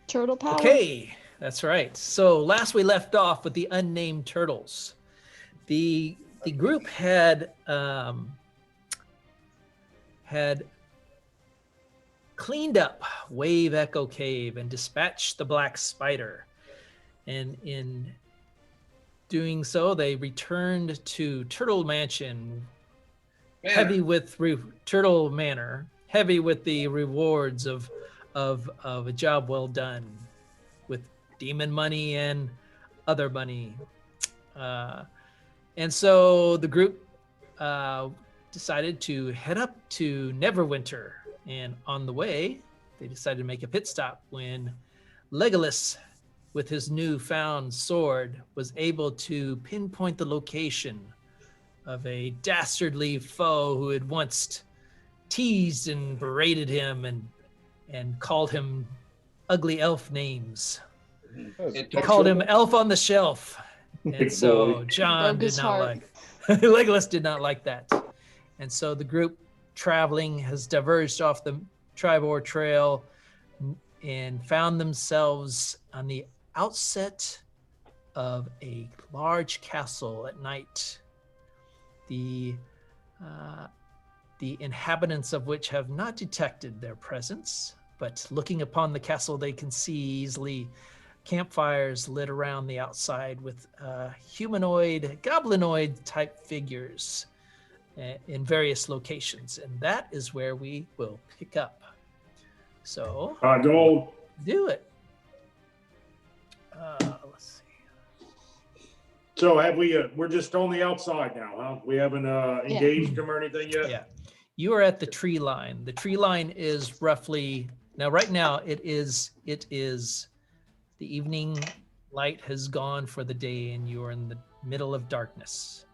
Turtle power. Okay, that's right. So last we left off with the unnamed turtles. The group had cleaned up Wave Echo Cave and dispatched the Black Spider. And in doing so, they returned to Turtle Mansion, heavy with Turtle Manor, heavy with the rewards of a job well done, with demon money and other money. And so the group decided to head up to Neverwinter. And on the way, they decided to make a pit stop when Legolas, with his newfound sword, was able to pinpoint the location of a dastardly foe who had once teased and berated him and called him ugly elf names. He called him Elf on the Shelf. And so John did not like, Legolas did not like that. And so the group traveling has diverged off the Tribor Trail and found themselves on the outset of a large castle at night. The inhabitants of which have not detected their presence, but looking upon the castle, they can see easily campfires lit around the outside with humanoid, goblinoid type figures in various locations. And that is where we will pick up. So, go. Do it. Let's see. So have we, we're just on the outside now, huh? We haven't engaged them or anything yet? Yeah. You are at the tree line. The tree line is roughly, now right now it is the evening light has gone for the day and you are in the middle of darkness.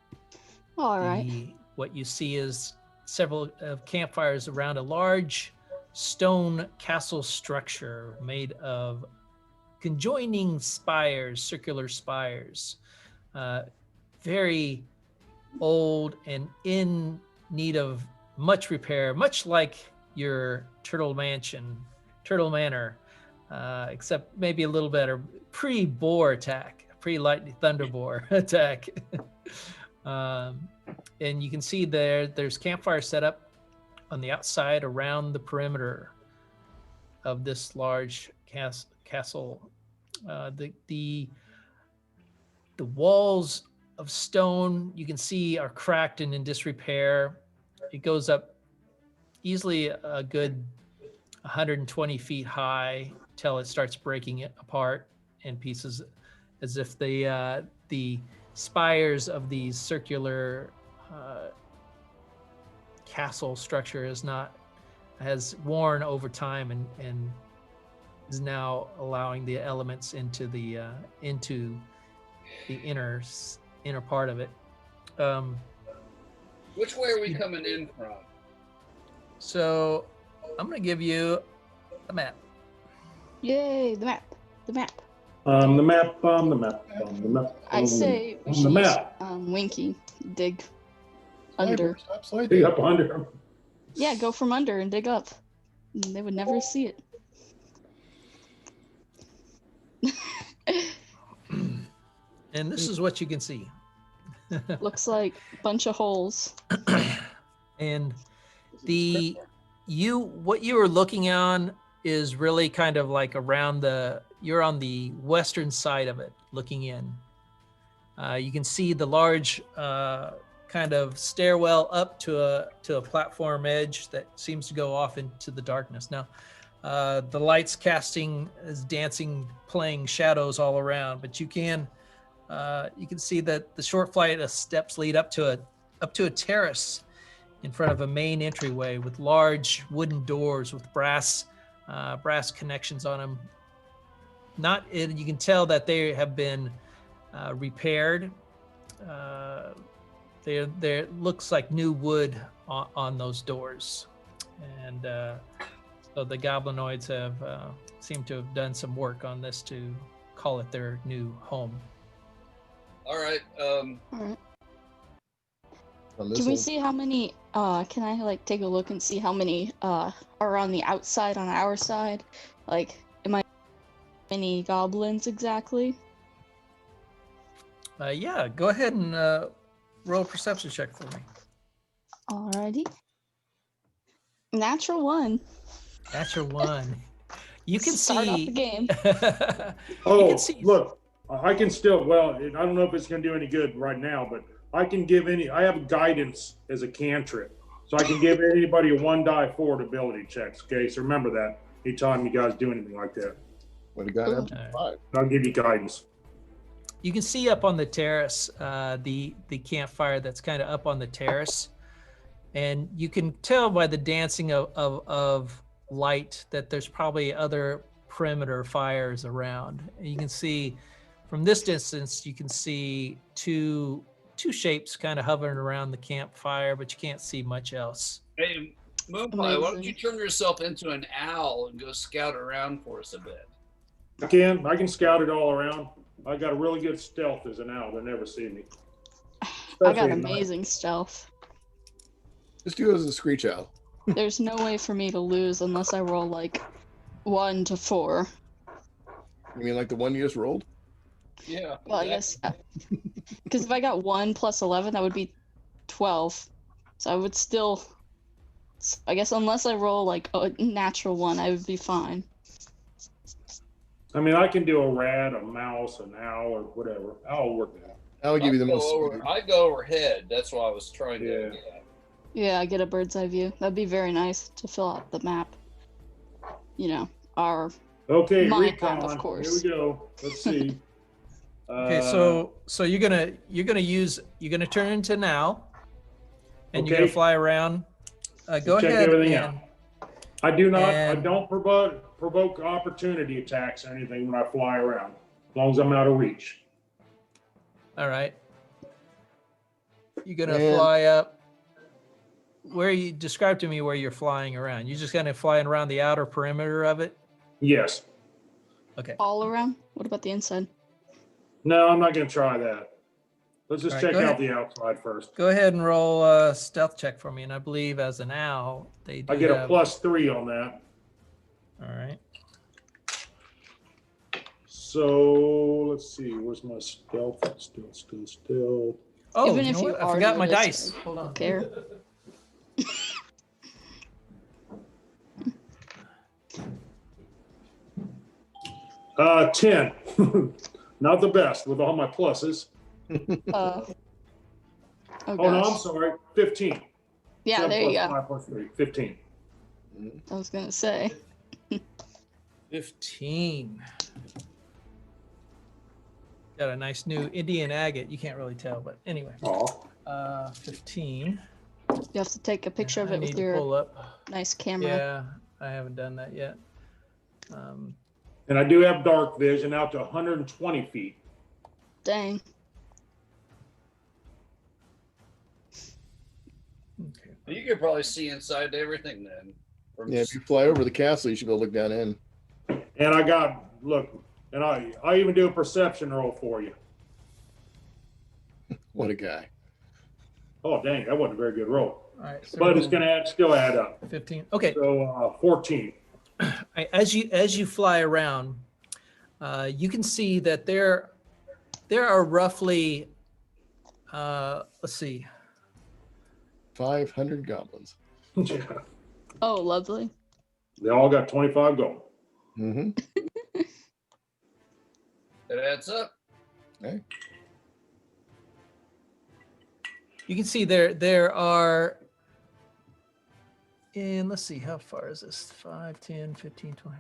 All right. What you see is several campfires around a large stone castle structure made of conjoining spires, circular spires, very old and in need of much repair, much like your Turtle Manor, except maybe a little better pre-boar attack, pre-lightning thunder boar attack. And you can see there's campfire set up on the outside around the perimeter of this large castle. The walls of stone you can see are cracked and in disrepair. It goes up easily a good 120 feet high till it starts breaking it apart in pieces, as if the spires of these circular castle structure has worn over time and is now allowing the elements into the inner part of it. Which way are we coming in from? So I'm going to give you a map. Yay, the map. The map. I say we should use Winky, dig under. Dig up under. Yeah, go from under and dig up. They would never see it. And this is what you can see. Looks like a bunch of holes. And what you are looking on is really kind of like you're on the western side of it, looking in. You can see the large kind of stairwell up to a platform edge that seems to go off into the darkness. Now, the lights casting is dancing, playing shadows all around, but you can see that the short flight of steps lead up to a terrace in front of a main entryway with large wooden doors with brass connections on them. You can tell that they have been repaired. There looks like new wood on those doors, and so the goblinoids have seem to have done some work on this to call it their new home. All right. All right. Can we see how many? Can I take a look and see how many are on the outside on our side? Am I many goblins exactly? Yeah, go ahead and roll a perception check for me. Alrighty. Natural 1. Natural 1. You can Start off see. the game. You Oh, can see. look, I can still, well, I don't know if it's going to do any good right now, but I can give I have guidance as a cantrip. So I can give anybody a 1 die forward ability checks. Okay, so remember that anytime you guys do anything like that. Would have got up to 5. I'll give you guidance. You can see up on the terrace, the campfire that's kind of up on the terrace, and you can tell by the dancing of light that there's probably other perimeter fires around. And you can see from this distance, you can see two shapes kind of hovering around the campfire, but you can't see much else. Hey, Moonpie, why don't you turn yourself into an owl and go scout around for us a bit? I can scout it all around. I got a really good stealth as an owl. They'll never see me. I Especially got at night. amazing stealth. Just do it as a screech owl. There's no way for me to lose unless I roll like 1 to 4. You mean like the one you just rolled? Yeah. Well, I guess because if I got 1 plus 11, that would be 12. So I would still, I guess, unless I roll like a natural 1, I would be fine. I mean, I can do a rat, a mouse, an owl, or whatever. I'll work that out. I'll give you the most. I go overhead. That's what I was trying to Yeah. do. Yeah, I get a bird's eye view. That'd be very nice to fill out the map. You know, our Okay, My recon. map, of course. Here we go. Let's see. Okay, so you're gonna turn into an owl, and you're Okay. gonna fly around. Go Check ahead. everything and, out. I do not. I and- don't provoke opportunity attacks or anything when I fly around, as long as I'm out of reach. All right. You're gonna And- fly up. Where you describe to me where you're flying around? You're just kind of flying around the outer perimeter of it. Yes. Okay. all around. What about the inside? No, I'm not going to try that. Let's just All right, check go out ahead. the outside first. Go ahead and roll a stealth check for me. And I believe as an owl, they do I get a have- +3 on that. All right. So let's see. Where's my stealth? Still. Oh, Even you if know you what? I are forgot my noticed, dice. Hold on. Don't care. 10. Not the best with all my pluses. Oh Oh, no, I'm gosh. sorry. 15. Yeah, 7 there you plus go. 5 plus 3. 15. I was gonna say. 15. Got a nice new Indian agate. You can't really tell, but anyway. Aw. 15. You have to take a picture of I it need with to your pull up. nice camera. Yeah, I haven't done that yet. And I do have dark vision out to 120 feet. Dang. Okay. You could probably see inside everything then. From Yeah, if you fly over the castle, you should be able to look down in. And I even do a perception roll for you. What a guy. Oh, dang, that wasn't a very good roll. All right. So But it's going to still add up. 15. Okay. So 14. As you fly around, you can see that there are roughly, let's see, 500 goblins. Oh, lovely. They all got 25 gold. Mm-hmm. It adds up. Okay. you can see there are, and let's see, how far is this? 5, 10, 15, 20.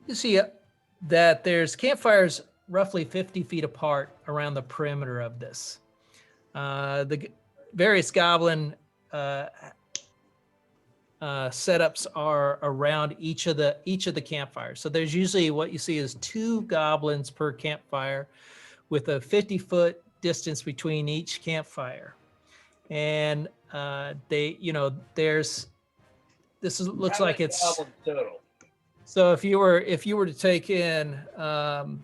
You see that there's campfires roughly 50 feet apart around the perimeter of this. The various goblin setups are around each of the campfires. So there's usually what you see is 2 goblins per campfire, with a 50-foot distance between each campfire. And looks like it's. Goblin total. So if you were to take in 2,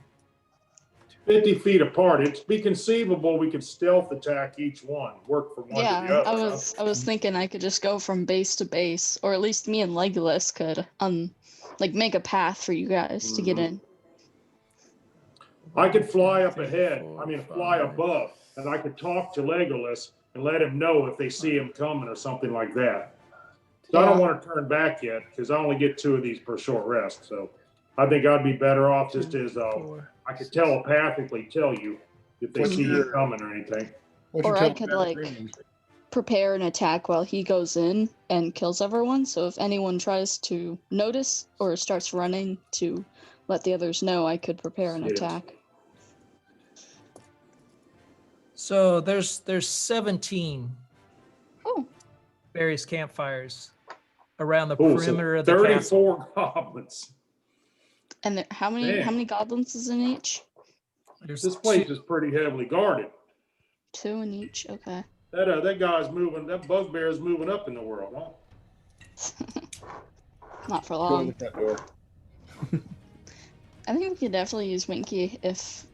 50 feet apart. It'd be conceivable we could stealth attack each one, work from one to the Yeah, other. I was thinking I could just go from base to base, or at least me and Legolas could like make a path for you guys to get in. I could fly up ahead. Fly above, and I could talk to Legolas and let him know if they see him coming or something like that. So I don't want to turn back yet because I only get 2 of these per short rest. So I think I'd be better off just as I could telepathically tell you if they see you coming or anything. Or I could prepare an attack while he goes in and kills everyone. So if anyone tries to notice or starts running, to let the others know, I could prepare an attack. So there's 17 various campfires around the perimeter of the 34 castle. goblins. And how many goblins is in each? This place is pretty heavily guarded. 2 in each. Okay. That guy's moving. That bugbear is moving up in the world, huh? Not for Go in long. the front door. I think we could definitely use Winky if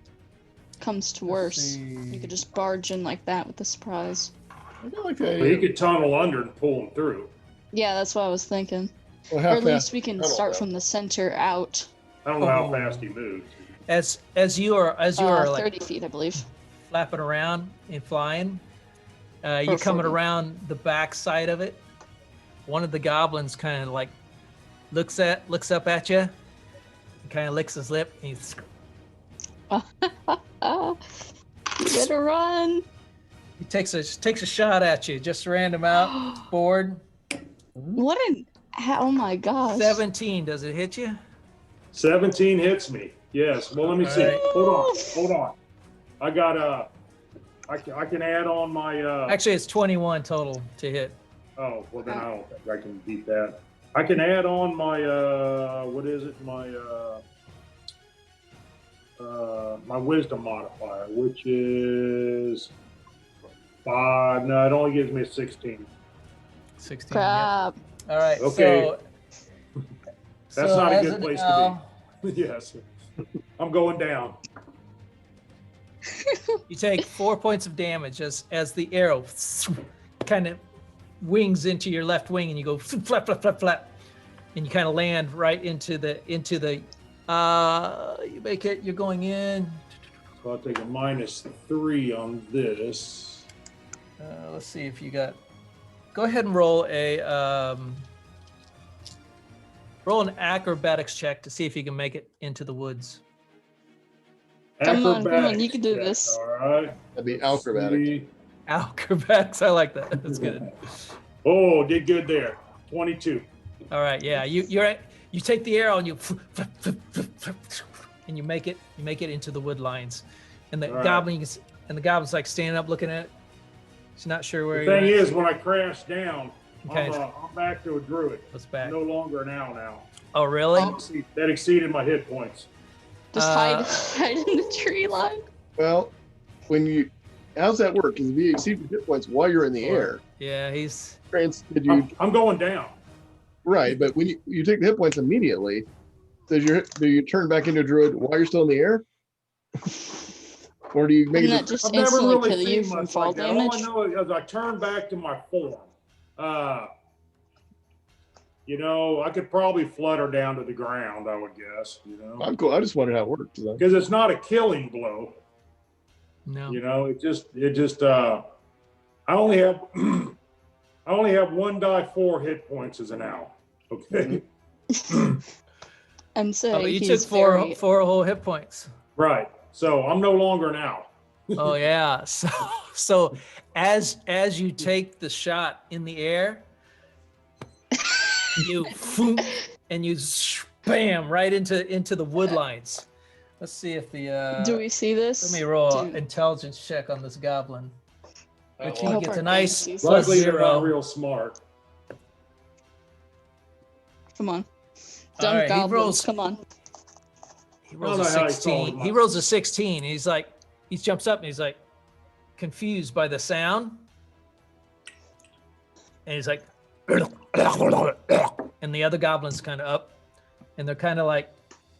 comes to worse. You could just barge in like that with a surprise. I feel like that. He could tunnel under and pull him through. Yeah, that's what I was thinking. Well, Or how at least fast? we can I don't start know. from the center out. I don't know how fast he moves. As you are 30 like feet, I believe. flapping around and flying, you're coming 40. around the back side of it. One of the goblins kind of like looks up at you, and kind of licks his lip, and he's You better run. he takes a shot at you, just random out, board. What an... Oh my gosh. 17, does it hit you? 17 hits me. Yes. Well, let me see. Alright. Hold on. I got I can add on my Actually, it's 21 total to hit. Oh, well then I don't think I can beat that. I can add on my what is it? My wisdom modifier, which is 5. No, it only gives me a 16. 16. Crap. Yep. All right. Okay. That's not a as good of place now, to be. Yes. I'm going down. You take 4 points of damage as the arrow kind of wings into your left wing, and you go flap, flap, flap, flap, and you kind of land right into the you make it. You're going in. So I'll take a -3 on this. Let's see if you got. Go ahead and roll an acrobatics check to see if you can make it into the woods. Come on, Acrobatics you can do check, this. All right. That'd be acrobatic. Acrobatics, I like that. That's good. Oh, did good there. 22. All right, yeah. You take the arrow and you and you make it into the wood lines, and the All right. goblin's like standing up looking at it. She's not sure where The you're thing at. is, when I crash down, Okay. I'm back to a druid. What's back? No longer an owl now. Oh, really? That exceeded my hit points. Just hide in the tree line. Well, how's that work? Because if you exceed your hit points while you're in the air, Yeah, he's. did you I'm going down. right? But when you take the hit points immediately, do you turn back into a druid while you're still in the air, or do you make Wouldn't it? that just I've never instantly really kill you seen from much fall like that. damage? All I know is I turn back to my form. I could probably flutter down to the ground, I would guess, I'm cool. I just wondered how it worked. because it's not a killing blow. No. It just I only have I only have 1d4 hit points as an owl. Okay. I'm saying Oh, you he's took four very... whole hit points. Right. So I'm no longer an owl. Oh yeah. So as you take the shot in the air, you and you bam right into the wood lines. Let's see if the Do we see this? let me roll an Do- intelligence check on this goblin. Which he Hope gets our a nice game sees plus Luckily, they're not 0. real smart. Come on. All Dumb right, he goblins, rolls- come on. He rolls a I don't know how he 16. followed He my- rolls a 16. He's like, he jumps up and he's like confused by the sound. And he's like, and the other goblin's kind of up and they're kind of like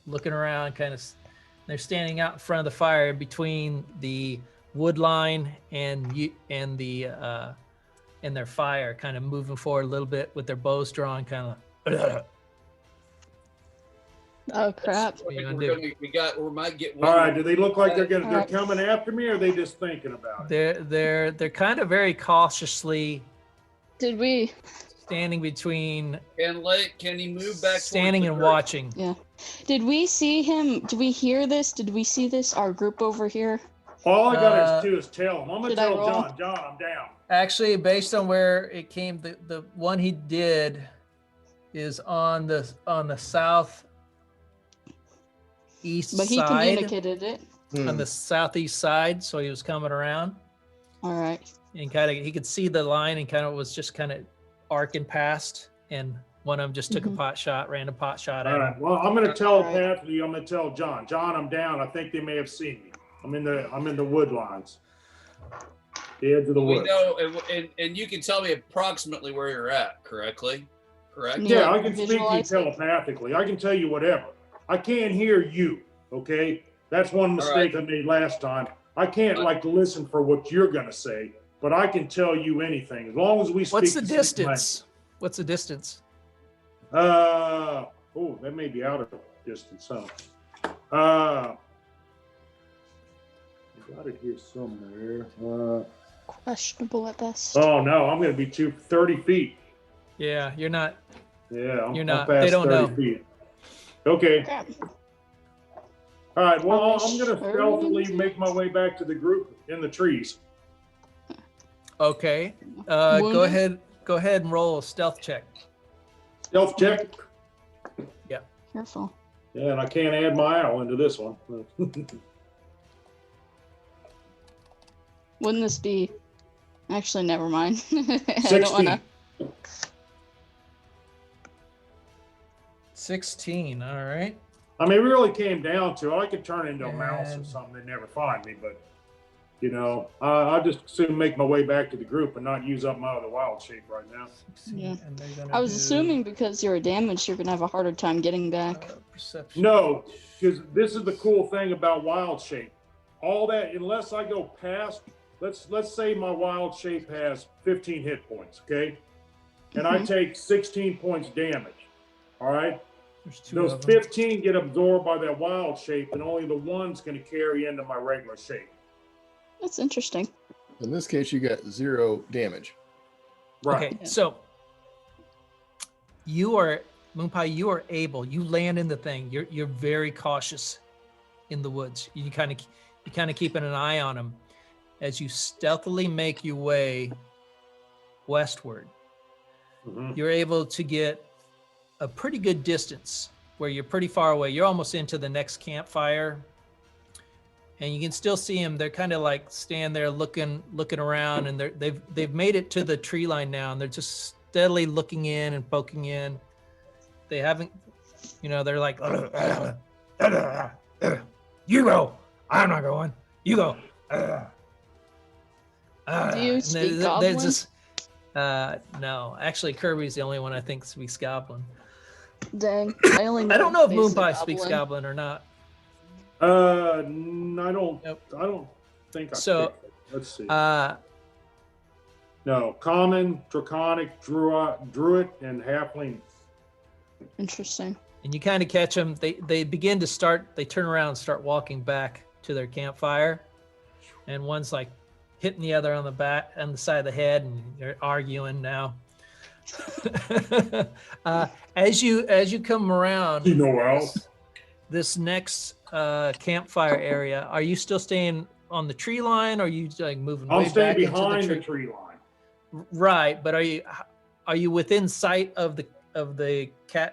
looking around, kind of They're standing out in front of the fire between the wood line and their fire, kind of moving forward a little bit with their bows drawn, kind of. Oh crap! What are you gonna We're do? gonna, we might get All one. right. Do they look like they're Alright. coming after me, or are they just thinking about it? They're kind of very cautiously Did we? standing between, Can he move back? standing towards and the group? watching. Yeah. Did we see him? Did we hear this? Did we see this? Our group over here. All I got to do is tell them. I'm gonna Should I tell roll? John. John, I'm down. Actually, based on where it came, the one he did is on the south east But he side, communicated it. on the southeast side, so he was coming around All right. and kind of he could see the line and kind of was just kind of arcing past, and one of them just took a random pot shot at All him. right. Well, I'm gonna telepathically. I'm gonna tell John. John, I'm down. I think they may have seen me. I'm in the wood lines. The edge of the We woods. know, and you can tell me approximately where you're at, correctly? Correct? Yeah, Yeah, I can speak to you visualize it. telepathically. I can tell you whatever. I can't hear you. Okay, that's one mistake I made last time. I can't like listen for what you're gonna say, but I can tell you anything as long as we speak. What's the same distance? What's the distance? language. Oh, that may be out of distance, huh? I got it here somewhere. Questionable at best. Oh no, I'm gonna be 30 feet. Yeah, you're not. Yeah, I'm You're not- past they don't 30 know. feet. Okay. Crap. All right. Well, Are we I'm gonna sure? stealthily make my way back to the group in the trees. Okay. Wounded? Go ahead and roll a stealth check. Stealth check. Careful. Yeah, and I can't add my owl into this one. Wouldn't this be? Actually, never mind. I 16. don't wanna. 16. All right. I mean, it really came down to I could turn into a mouse or And- something. They'd never find me, but you know, I just soon make my way back to the group and not use up my other wild shape right now. 16, Yeah. and they're gonna I was do, assuming because you're damaged, you're gonna have a harder time getting back. Perception. No, because this is the cool thing about wild shape. All that, unless I go past, let's say my wild shape has 15 hit points, okay, and I take 16 points damage. All right, There's two those of them. 15 get absorbed by that wild shape, and only the one's going to carry into my regular shape. That's interesting. In this case, you got 0 damage. Right. Okay, so you are Moonpie. You are able. You land in the thing. You're very cautious in the woods. You kind of keeping an eye on them as you stealthily make your way westward. Mhm. You're able to get a pretty good distance where you're pretty far away. You're almost into the next campfire, and you can still see them. They're kind of like stand there looking around, and they've made it to the tree line now, and they're just steadily looking in and poking in. They haven't, they're like, you go. I'm not going. You go. Do you And speak there's Goblin? this- no, actually, Kirby's the only one I think speaks Goblin. Dang, I only know I don't know if basic Moonpie speaks Goblin or not. I don't. Nope. I don't think I. So, picked it. Let's see. No, common, draconic, druid, and halfling. Interesting. And you kind of catch them. They begin to start. They turn around and start walking back to their campfire, and one's like hitting the other on the side of the head, and they're arguing now. As you come around, You know else. this next campfire area, are you still staying on the tree line? Or are you like moving I'm way staying back into behind the the tree? tree line. Right, but are you within sight of the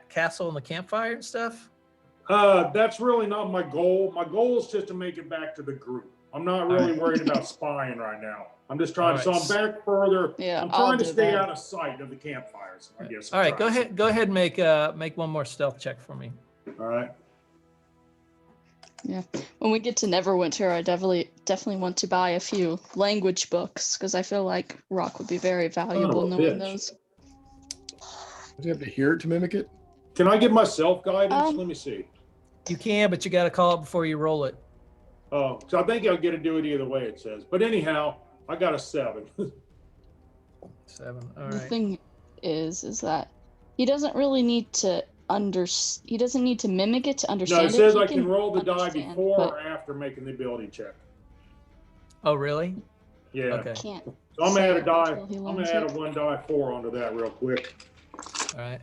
castle and the campfire and stuff? That's really not my goal. My goal is just to make it back to the group. I'm not really worried about spying right now. I'm just trying. So I'm back further. Yeah, I'm I'll trying to do stay that. out of sight of the campfires. I guess. All right, go ahead. Go ahead and make one more stealth check for me. All right. Yeah. When we get to Neverwinter, I definitely want to buy a few language books because I feel like Rock would be very valuable Oh, knowing bitch. those. Do you have to hear it to mimic it? Can I give myself guidance? Um, Let me see. You can, but you got to call it before you roll it. Oh, so I think I'll get to do it either way, it says. But anyhow, I got a 7. 7. All The right. thing is that he doesn't really need to he doesn't need to mimic it to No, understand it says He I can roll the die understand, before but or after making the ability check. Oh, really? Yeah. Okay. can't. So I'm gonna say add a it die. until he I'm gonna learns add a it. 1 die 4 onto that real quick. All right.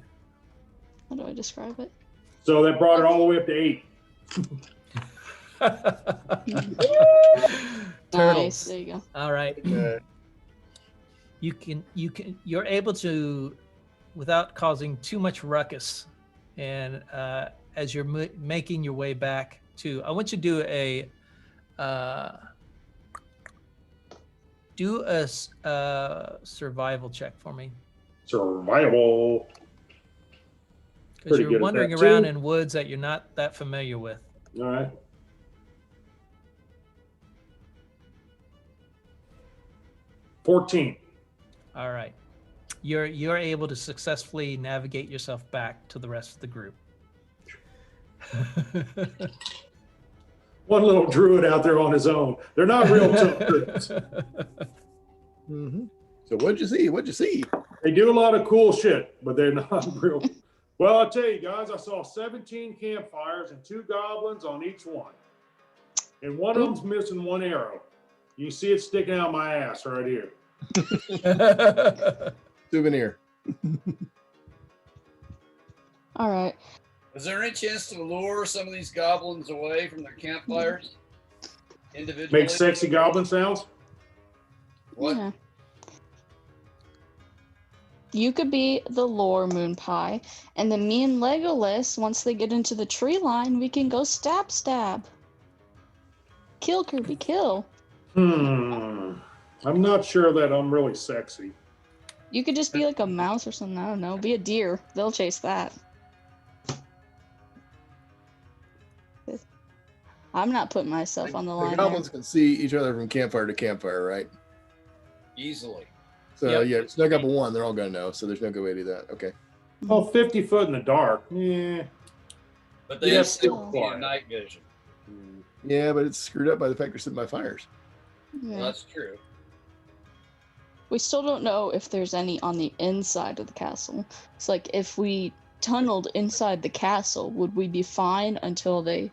How do I describe it? So that brought it all the way up to 8. Turtles. Nice. There you go. All right. You're able to, without causing too much ruckus, and as you're making your way back to, I want you to do a survival check for me, Survival. because Pretty you're good at wandering that, around too. in woods that you're not that familiar with. All right. 14. All right. You're able to successfully navigate yourself back to the rest of the group. One little druid out there on his own. They're not real tough druids. Mm-hmm. So what'd you see? What'd you see? They do a lot of cool shit, but they're not real. Well, I'll tell you guys, I saw 17 campfires and 2 goblins on each one. And one of them's missing 1 arrow. You see it sticking out my ass right here. Souvenir. All right. Is there any chance to lure some of these goblins away from their campfires individually? Make sexy goblin sounds? What? Yeah. You could be the lore moon pie, and then me and Legolas, once they get into the tree line, we can go stab. Kill, Kirby, kill. I'm not sure that I'm really sexy. You could just be like a mouse or something. I don't know. Be a deer. They'll chase that. I'm not putting myself on the line. The goblins can see each other from campfire to campfire, right? Easily. So Yep. yeah, snuck up a 1, they're all gonna know. So there's no good way to do that. Okay. Oh, 50 foot in the dark. Yeah. But they Yeah, have still still quiet. night vision. Yeah, but it's screwed up by the fact they're sitting by fires. Yeah. Well, that's true. We still don't know if there's any on the inside of the castle. It's like if we tunneled inside the castle, would we be fine until they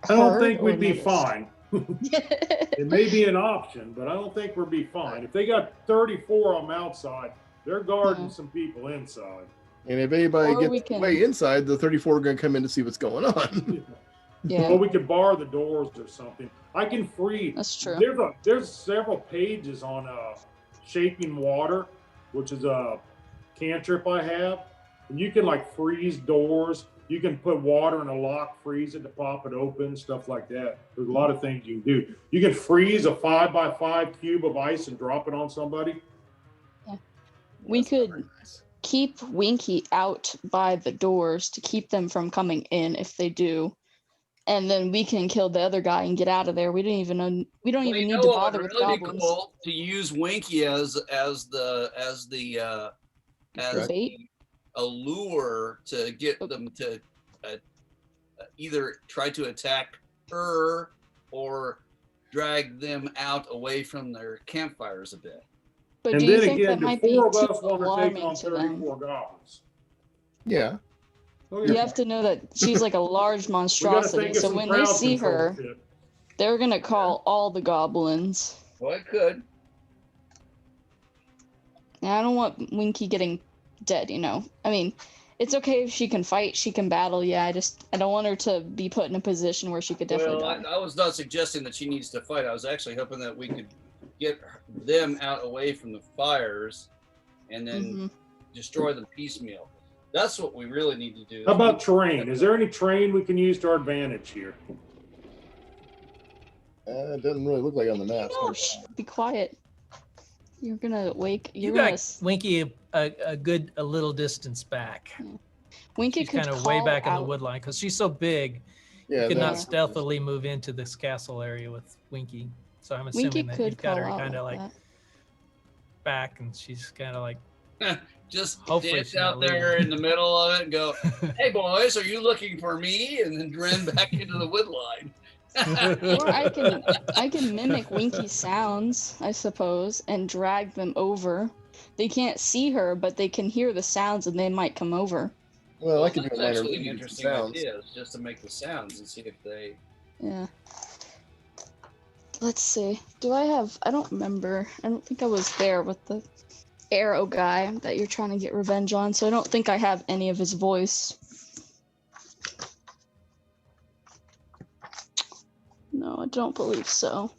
I don't heard think or we'd be noticed? fine. It may be an option, but I don't think we'll be fine. If they got 34 of them outside, they're guarding Yeah. some people inside. And if anybody Or we gets can- way inside, the 34 are gonna come in to see what's going on. Yeah, Or we could bar the doors or something. I can free. that's true. There's several pages on shaping water, which is a cantrip I have, and you can like freeze doors. You can put water in a lock, freeze it to pop it open, stuff like that. There's a lot of things you can do. You can freeze a 5x5 cube of ice and drop it on somebody. We That's not could very nice. keep Winky out by the doors to keep them from coming in if they do. And then we can kill the other guy and get out of there. We don't even know. We don't Well, even you need know to what bother would with really be goblins. cool to use Winky as the Bait? a lure to get them to either try to attack her or drag them out away from their campfires a bit. But And do you then think again, that might the be 4 of too us want to take alarming on to them? 34 goblins. Yeah. Oh, You yeah. have to know that she's like a large We gotta monstrosity. think of So some when they crowd see control her, shit. they're gonna call all the goblins. Well, it could. And I don't want Winky getting dead, you know. I mean, it's okay if she can fight, she can battle. Yeah, I don't want her to be put in a position where she could definitely Well, die. I was not suggesting that she needs to fight. I was actually hoping that we could get them out away from the fires and then Mhm. destroy them piecemeal. That's what we really need to do. How about terrain? Is there any terrain we can use to our advantage here? It doesn't really look like on the map. Oh, be quiet. You're gonna wake. You You're gonna. got Winky a little distance back. Winky She's could kind of call way back in the out. woodline because she's so big. Yeah, You could not Yeah. stealthily move into this castle area with Winky. So I'm Winky assuming that could you've got call her out kind of like like that. back, and she's kind of like Just Hopefully dance she's not out there in the middle of it and go, "Hey boys, are you looking for me?" And then run back into the wood line. Or I can mimic Winky's sounds, I suppose, and drag them over. They can't see her, but they can hear the sounds and they might come over. Well, I could do That's a minor actually an league interesting sounds. idea, is just to make the sounds and see if they. Yeah. Let's see. I don't remember. I don't think I was there with the arrow guy that you're trying to get revenge on, so I don't think I have any of his voice. No, I don't believe so.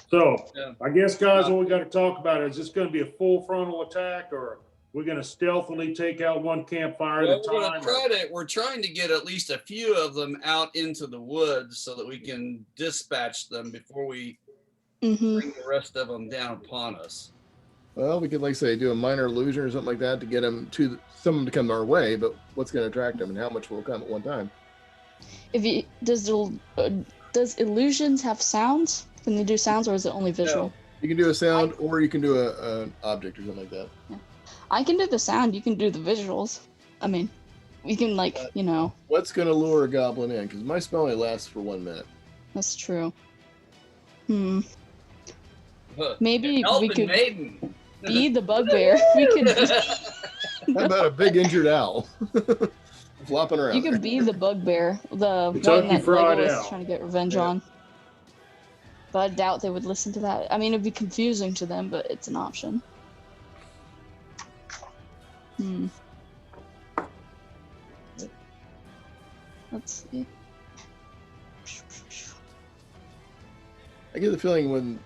So Yeah. I guess, guys, what we got to talk about is this going to be a full frontal attack, or we're going to stealthily take out one campfire at a time? We're trying to get at least a few of them out into the woods so that we can dispatch them before we bring the rest of them down upon us. Well, we could, like say, do a minor illusion or something like that to get them to someone to come our way. But what's going to attract them, and how much will come at one time? Does illusions have sounds? Can they do sounds, or is it only visual? No. You can do a sound, or you can do an object or something like that. Yeah. I can do the sound. You can do the visuals. I mean, we can What's going to lure a goblin in? Because my spell only lasts for 1 minute. That's true. Maybe we could be the bugbear. We could. How about a big injured owl flopping around? You could be the bugbear, the Kentucky one that Fried Legolas Owl. is trying to get revenge on. But I doubt they would listen to that. I mean, it'd be confusing to them, but it's an option. Let's see. I get the feeling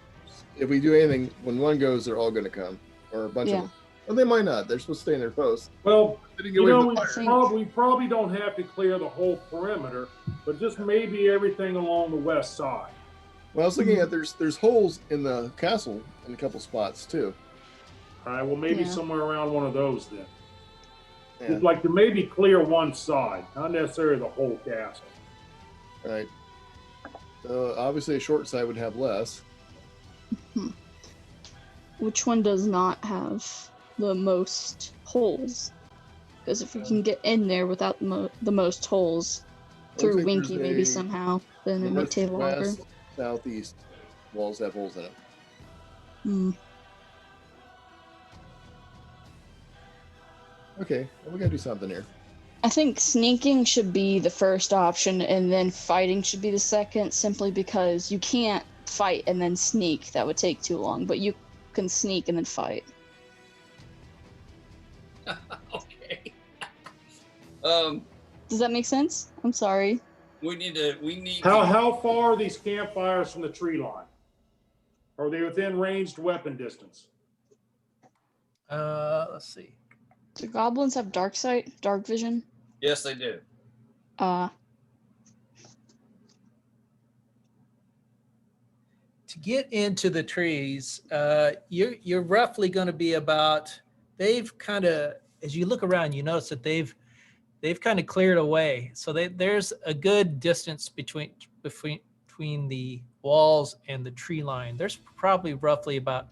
if we do anything, when one goes, they're all going to come, or a bunch of them. Well, they might not. They're supposed to stay in their post. Well, They you know, fire. we probably don't have to clear the whole perimeter, but just maybe everything along the west side. Well, I was looking at there's holes in the castle in a couple spots too. All right, well, maybe Yeah. somewhere around one of those then. Yeah. It's like to maybe clear one side, not necessarily the whole castle. Right. So obviously, a short side would have less. Which one does not have the most holes? Because if we can get in there without the most holes through like Winky, there's maybe a somehow, then it might take longer. West, southeast walls have holes in it. Okay, well, we gotta do something here. I think sneaking should be the first option, and then fighting should be the second, simply because you can't fight and then sneak. That would take too long, but you can sneak and then fight. Okay. Does that make sense? I'm sorry. We need. How far are these campfires from the tree line? Are they within ranged weapon distance? Let's see. Do goblins have dark sight, dark vision? Yes, they do. To get into the trees, you're roughly going to be about. They've kind of, as you look around, you notice that they've kind of cleared away. So there's a good distance between the walls and the tree line. There's probably roughly about,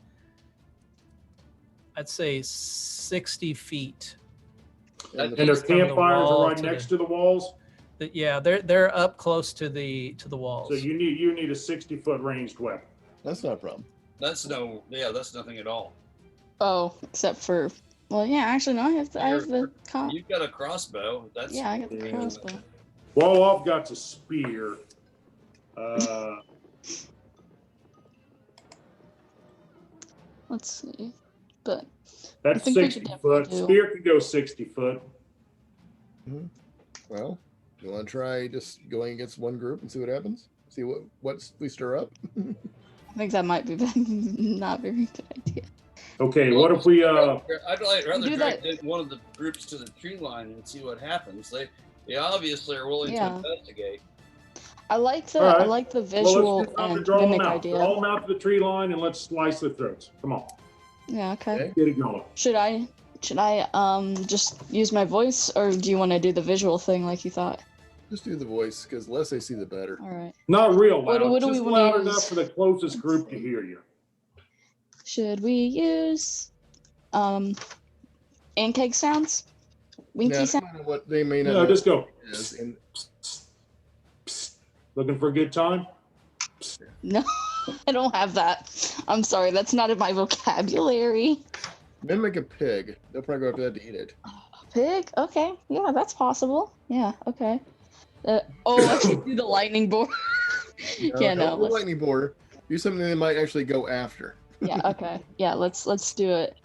I'd say, 60 feet. And their campfires are right to next to the walls? Yeah, they're up close to the walls. So you need a 60-foot ranged weapon. That's not a problem. That's nothing at all. Oh, except for, well, yeah, actually, no, I have the You've got a crossbow. That's yeah, I got the crossbow. Well, I've got the spear. Let's see, but That's think we should 60 foot. definitely do- Spear could go 60 foot. Well, you want to try just going against one group and see what happens? See what we stir up? I think that might be not very good idea. Okay, what if we I'd rather Do drag that. one of the groups to the tree line and see what happens. They obviously are willing Yeah. to investigate. I like the All right. I like the well, visual let's do something to and draw them mimic out. idea. Draw them out to the tree line and let's slice their throats. Come on, Yeah, okay. Okay. get it going. Should I just use my voice, or do you want to do the visual thing like you thought? Just do the voice, because the less they see, the better. All right. Not real loud. What do we just wanna loud use? enough for the closest group to hear you. Should we use and keg sounds? Winky Now, sound? depending on what they may not No, know just go. what it is, and Looking for a good time? No, I don't have that. I'm sorry, that's not in my vocabulary. mimic a pig. They'll probably go after that to eat it. Pig? Okay, yeah, that's possible. Yeah, okay. I should do the lightning board. Yeah, no. Don't do lightning board. Do something they might actually go after. Yeah, okay. Yeah, let's do it.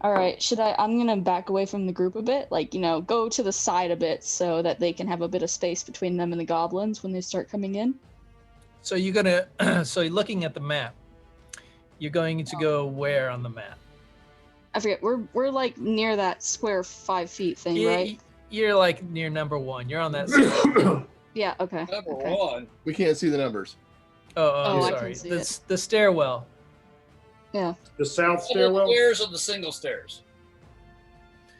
All right, I'm gonna back away from the group a bit, like, go to the side a bit so that they can have a bit of space between them and the goblins when they start coming in. So you're gonna, so you're looking at the map. You're going to go where on the map? I forget. We're like near that square 5 feet thing, right? You're like near number 1. You're on that side. Yeah. Okay. Number okay. 1. We can't see the numbers. Oh, I I'm can sorry. see The stairwell. Yeah. The south Double stairwell? stairs or the single stairs?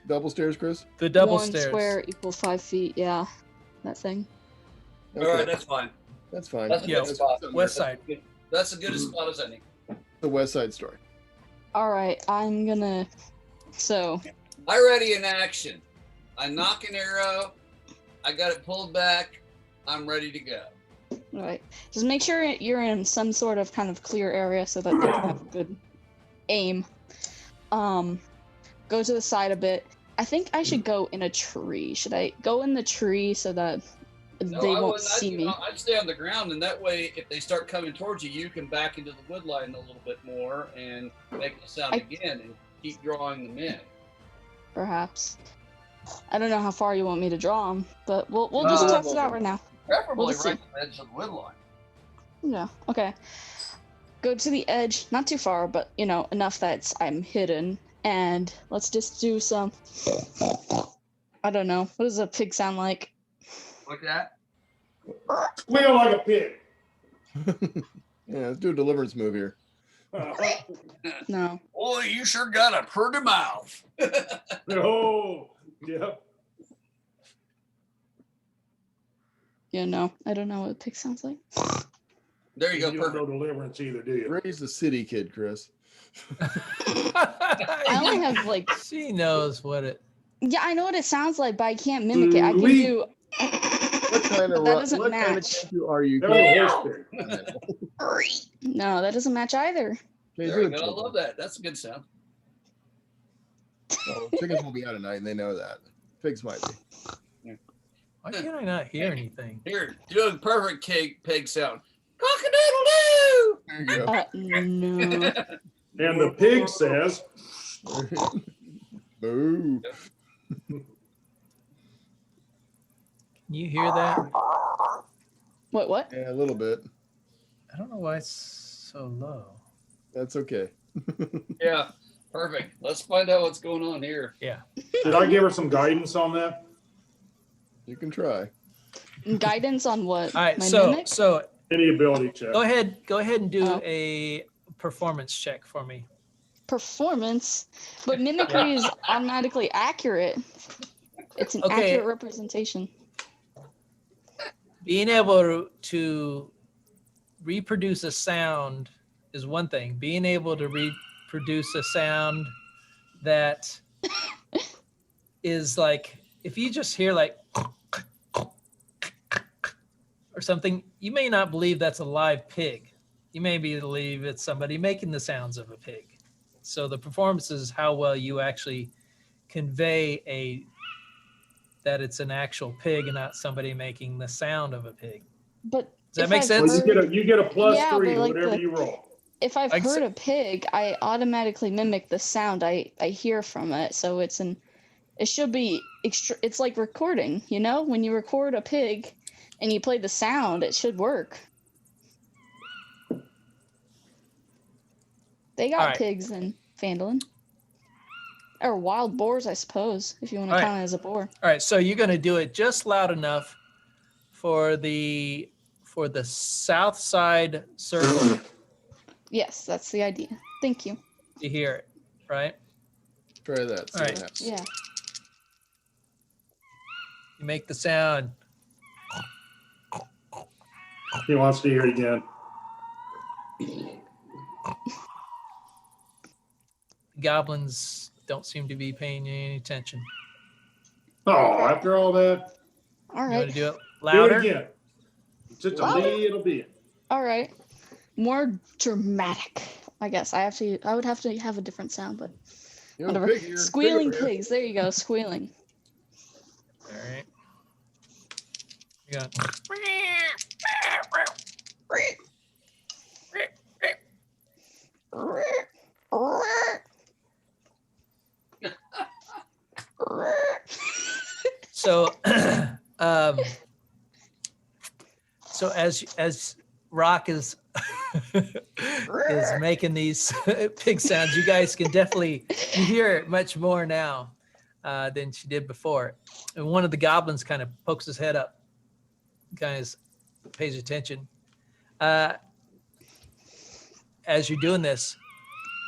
Double stairs, Chris? The double One stairs. square equals 5 feet. Yeah, that thing. All right, that's fine. That's fine. That's a Yeah, good spot. West side. That's as good a spot as any. The West Side Story. All right, I'm gonna. So. I ready in action. I knock an arrow. I got it pulled back. I'm ready to go. All right. Just make sure you're in some sort of kind of clear area so that they can have a good aim. Go to the side a bit. I think I should go in a tree. Should I go in the tree so that No, they I won't wouldn't. see me? I'd stay on the ground, and that way, if they start coming towards you, you can back into the wood line a little bit more and make the sound again and keep drawing them in. Perhaps. I don't know how far you want me to draw them, but we'll just test it out right now. Preferably We'll just right to the edge of the wood line. Yeah. Okay. Go to the edge, not too far, but enough that I'm hidden. And let's just do some. I don't know. What does a pig sound like? Like that? Squeal like a pig. Yeah, let's do a deliverance move here. No. Boy, you sure got a pretty mouth. Oh, yeah. Yeah, no. I don't know what a pig sounds like. There you go. You don't know Perfect. deliverance either, do you? Raise the city kid, Chris. I only have like. She knows what it. Yeah, I know what it sounds like, but I can't mimic it. I can Louis. do. What kind of That doesn't what kind of match. tattoo are you? That was a horse pig. No, that doesn't match either. Okay, There do you it. go. I love that. That's a good sound. Oh, chickens will be out at night, and they know that. Pigs might be. Why can I not hear anything? Here, doing perfect pig sound. Cock-a-doodle-doo! There you go. No. And the pig says, Boo. Can you hear that? What? Yeah, a little bit. I don't know why it's so low. That's okay. Yeah, perfect. Let's find out what's going on here. Yeah. did I give her some guidance on that? You can try. Guidance on what? All right. My So mimic? so Any ability check. go ahead and do Oh. a performance check for me. Performance, but mimicry is automatically accurate. It's an Okay. accurate representation. Being able to reproduce a sound is one thing. Being able to reproduce a sound that is like, if you just hear like or something, you may not believe that's a live pig. You may believe it's somebody making the sounds of a pig. So the performance is how well you actually convey that it's an actual pig and not somebody making the sound of a pig. But Does that if make I've sense? Well, you get a plus Yeah, 3 but like whatever the- you roll. if I've Like heard so- a pig, I automatically mimic the sound I hear from it. So it should be it's like recording, when you record a pig and you play the sound, it should work. They got Alright. pigs in Phandalin. Or wild boars, I suppose, if you want to Alright. count it as a boar. All right, so you're going to do it just loud enough for the south side circle Yes, that's the idea. Thank you. to hear it, right? Try that. See All what right. happens. Yeah. You make the sound. He wants to hear it again. Goblins don't seem to be paying you any attention. Oh, after all that, All You want right. to do it do louder? it again. Just a Louder? little bit. All right. More dramatic. I guess I would have to have a different sound, but You know, whatever. pig here, Squealing pig over here. pigs. There you go. Squealing. All right. You got so so as Rock is is making these pig sounds, you guys can definitely you hear it much more now than she did before. And one of the goblins kind of pokes his head up, kind of pays attention. As you're doing this,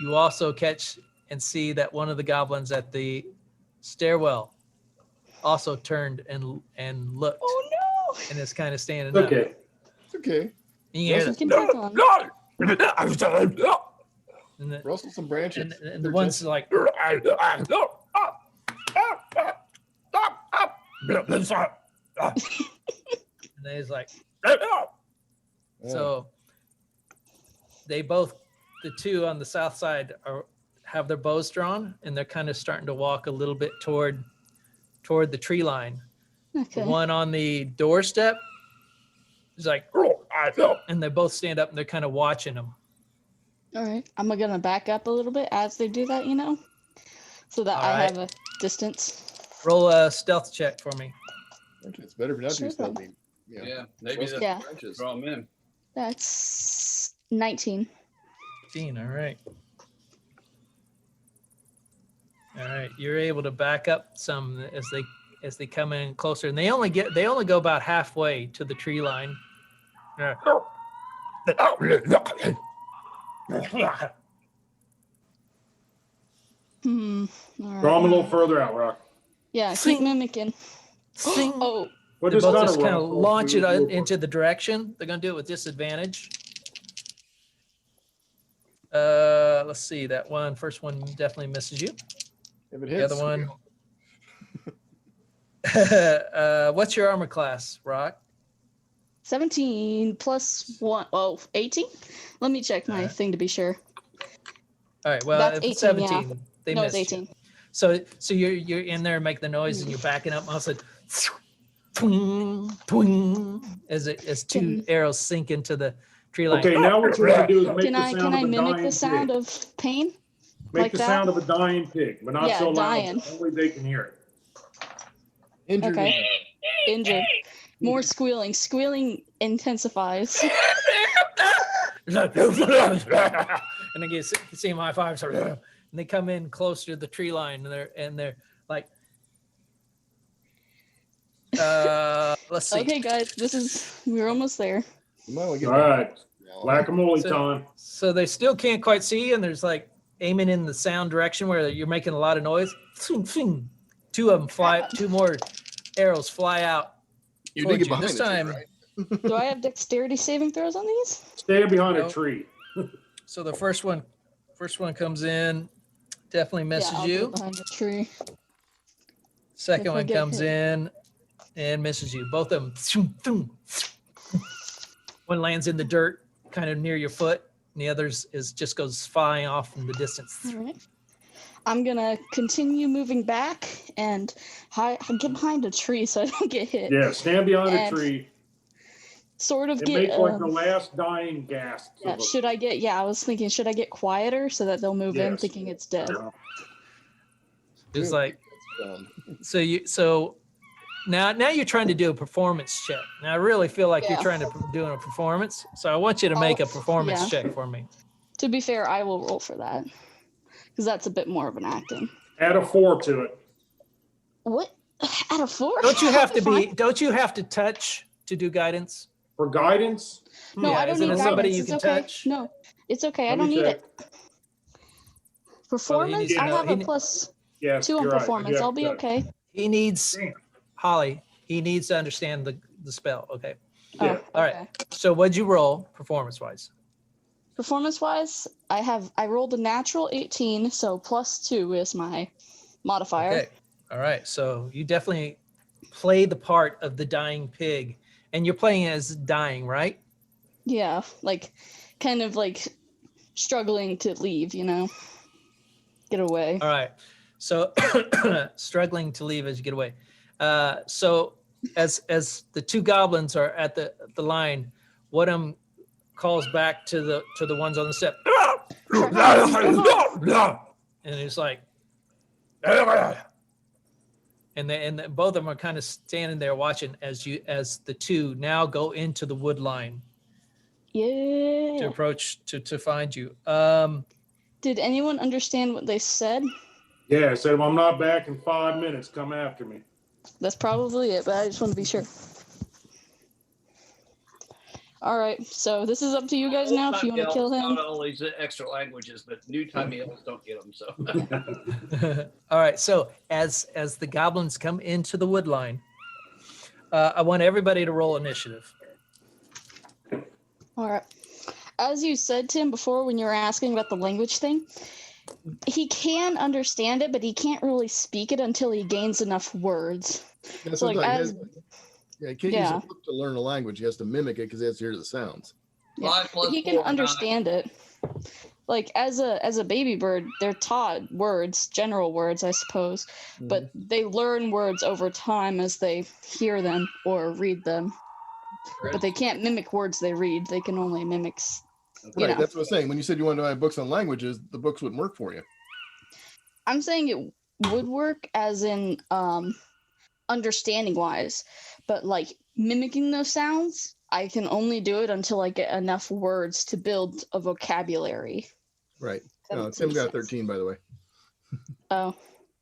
you also catch and see that one of the goblins at the stairwell also turned and looked Oh no! and is kind of standing up. Okay. It's okay. And you hear You this, can pick on. and the, Rustle some branches. and the one's like, and he's like, so they both, the two on the south side have their bows drawn, and they're kind of starting to walk a little bit toward the tree line. Okay. The one on the doorstep is like, and they both stand up and they're kind of watching them. All right. I'm gonna back up a little bit as they do that, so that All I right. have a distance. Roll a stealth check for me. Actually, it's better if not Sure. too stealthy. Yeah. Yeah, maybe Rustle the Yeah. some branches. draw them in. That's 19. 15, all right. All right, you're able to back up some as they come in closer, and they only go about halfway to the tree line. All right. Draw them a little further out, Rock. Yeah, keep Sing. mimicking. Sing. Oh, But They it's both not just a kind of ruffle. launch it Move into the direction. They're going to do it with disadvantage. Let's see. That one, first one definitely misses you. If it The hits, other one. What's your armor class, Rock? 17 plus 1. Oh, 18? Let me check my thing to be sure. All right. Well, That's if it's 18, yeah. 17, they No, missed it's you. 18. So you're in there, make the noise, and you're backing up. And all of a sudden, twing, twing, as two arrows sink into the tree line. Okay, now what you want to do is make Can the I sound of a mimic dying the sound pig. of pain? Make like the that? sound of a dying pig, but not Yeah, so loud. dying. that Only they can hear it. injured. Okay. Injured. More squealing. Squealing intensifies. And they get see them high fives, and they come in closer to the tree line, and they're like, let's see. Okay, guys, we're almost there. You might want to All get right, whack-a-mole So- time. So they still can't quite see you, and there's like aiming in the sound direction where you're making a lot of noise. Two of them fly, two more arrows fly out. You towards dig it behind This the tree, time, right? Do I have dexterity saving throws on these? Stay behind Nope. a tree. so the first one comes in, definitely misses yeah, I'll you. go behind the tree. Second If I one get comes hit. in and misses you. Both of them. One lands in the dirt, kind of near your foot, and the others just goes flying off in the distance. All right. I'm gonna continue moving back and get behind a tree so I don't get hit. Yeah, stand behind a And tree. Sort of It get. makes like the last dying gasp. Yeah, should I get? Yeah, I was thinking, should I get quieter so that they'll move in Yes. thinking it's dead? It's like Um, so. Now you're trying to do a performance check. Now I really feel like you're Yeah. trying to do a performance. So I want you to make a performance yeah. check for me. To be fair, I will roll for that because that's a bit more of an acting. Add a 4 to it. What? Out of 4? Don't you have to be? Fine. Don't you have to touch to do guidance? For guidance, No, Yeah, I don't isn't need it somebody guidance. you It's can okay. touch? No, it's okay. I let don't me need check. it. Performance? needs I to- have he a ne- plus Yes, 2 on you're right. You performance. have I'll to be touch. okay. He needs Damn. Holly. He needs to understand the spell. Okay. Yeah. Oh, All right. okay. So what'd you roll performance wise? Performance wise, I rolled a natural 18, so +2 is my modifier. Okay. All right. So you definitely play the part of the dying pig, and you're playing as dying, right? Yeah, like kind of like struggling to leave, get away. All right. So struggling to leave as you get away. So as the two goblins are at the line, Woodham calls back to the ones on the step. And it's like, and both of them are kind of standing there watching as the two now go into the wood line to Yeah. approach to find you. Did anyone understand what they said? Yeah, I said, if I'm not back in 5 minutes, come after me. That's probably it, but I just want to be sure. All right, so this is up to you guys now if you want to kill him. Not all these extra languages, but new timey elves don't get them. So All right. So as the goblins come into the wood line, I want everybody to roll initiative. All right. As you said, Tim, before when you were asking about the language thing, he can understand it, but he can't really speak it until he gains enough words. Yeah, So, like, sometimes he as, can't use yeah. a book to learn a language. He has to mimic it because he has to hear the sounds. Yeah, 5 plus he can 4, 9. understand it. Like as a baby bird, they're taught words, general words, I suppose, but they learn words over time as they hear them or read them. But they can't mimic words they read. They can only mimic. Right, know. that's what I was saying. When you said you wanted to buy books on languages, the books wouldn't work for you. I'm saying it would work as in understanding wise, but like mimicking those sounds, I can only do it until I get enough words to build a vocabulary. Right. That No, makes Tim got sense. 13, by the way. Oh,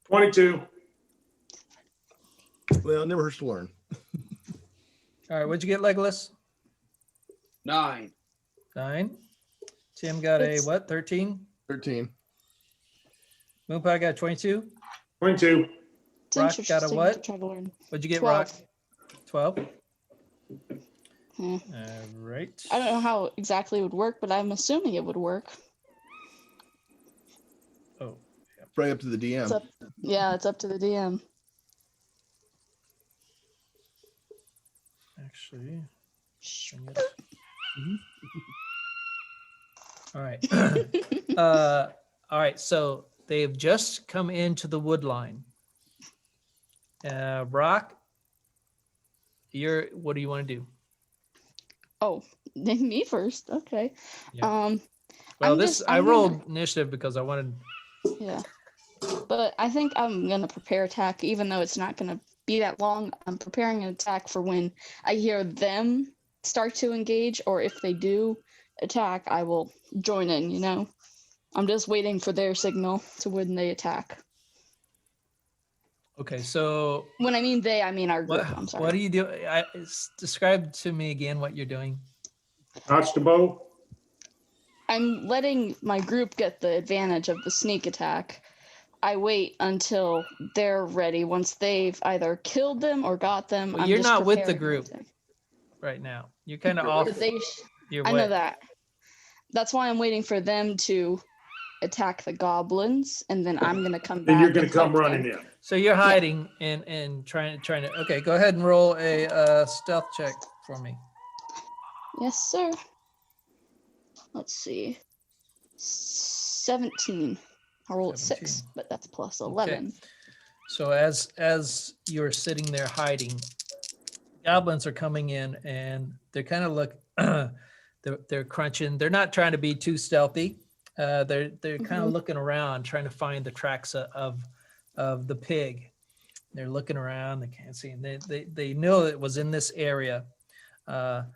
22. Well, it never hurts to learn. All right. What'd you get, Legolas? 9. 9. Tim got It's- a what? 13. 13. Moonpie got 22. 22. it's Rock got a interesting what? to try to learn. What'd you get, 12. Rock? 12. Yeah. All right. I don't know how exactly it would work, but I'm assuming it would work. Oh, Right up to the DM. It's up, yeah, it's up to the DM. actually. Shh. bring it- All right. All right. So they've just come into the wood line. Rock, what do you want to do? Oh, me first. Okay. Yeah. I'm Well, I I'm rolled initiative because I wanted. Yeah. But I think I'm gonna prepare attack, even though it's not gonna be that long. I'm preparing an attack for when I hear them start to engage, or if they do attack, I will join in, I'm just waiting for their signal to when they attack. Okay, so When I mean they, I mean our group. what, I'm sorry. what do you do? Describe to me again what you're doing. Notch the bow. I'm letting my group get the advantage of the sneak attack. I wait until they're ready. Once they've either killed them or got them, Well, I'm you're just not with the preparing group. everything. Right now, you're kind of off. But they Your I way. know that. That's why I'm waiting for them to attack the goblins, and then I'm gonna come back. Then you're going and to come help running them. in. So you're hiding and trying to. Okay, go ahead and roll a stealth check for me. Yes, sir. Let's see. 17. I rolled 6, 17. but that's plus 11. So as you're sitting there hiding, goblins are coming in and they're kind of they're crunching. They're not trying to be too stealthy. They're kind of looking around, trying to find the tracks of the pig. They're looking around. They can't see. And they know it was in this area, and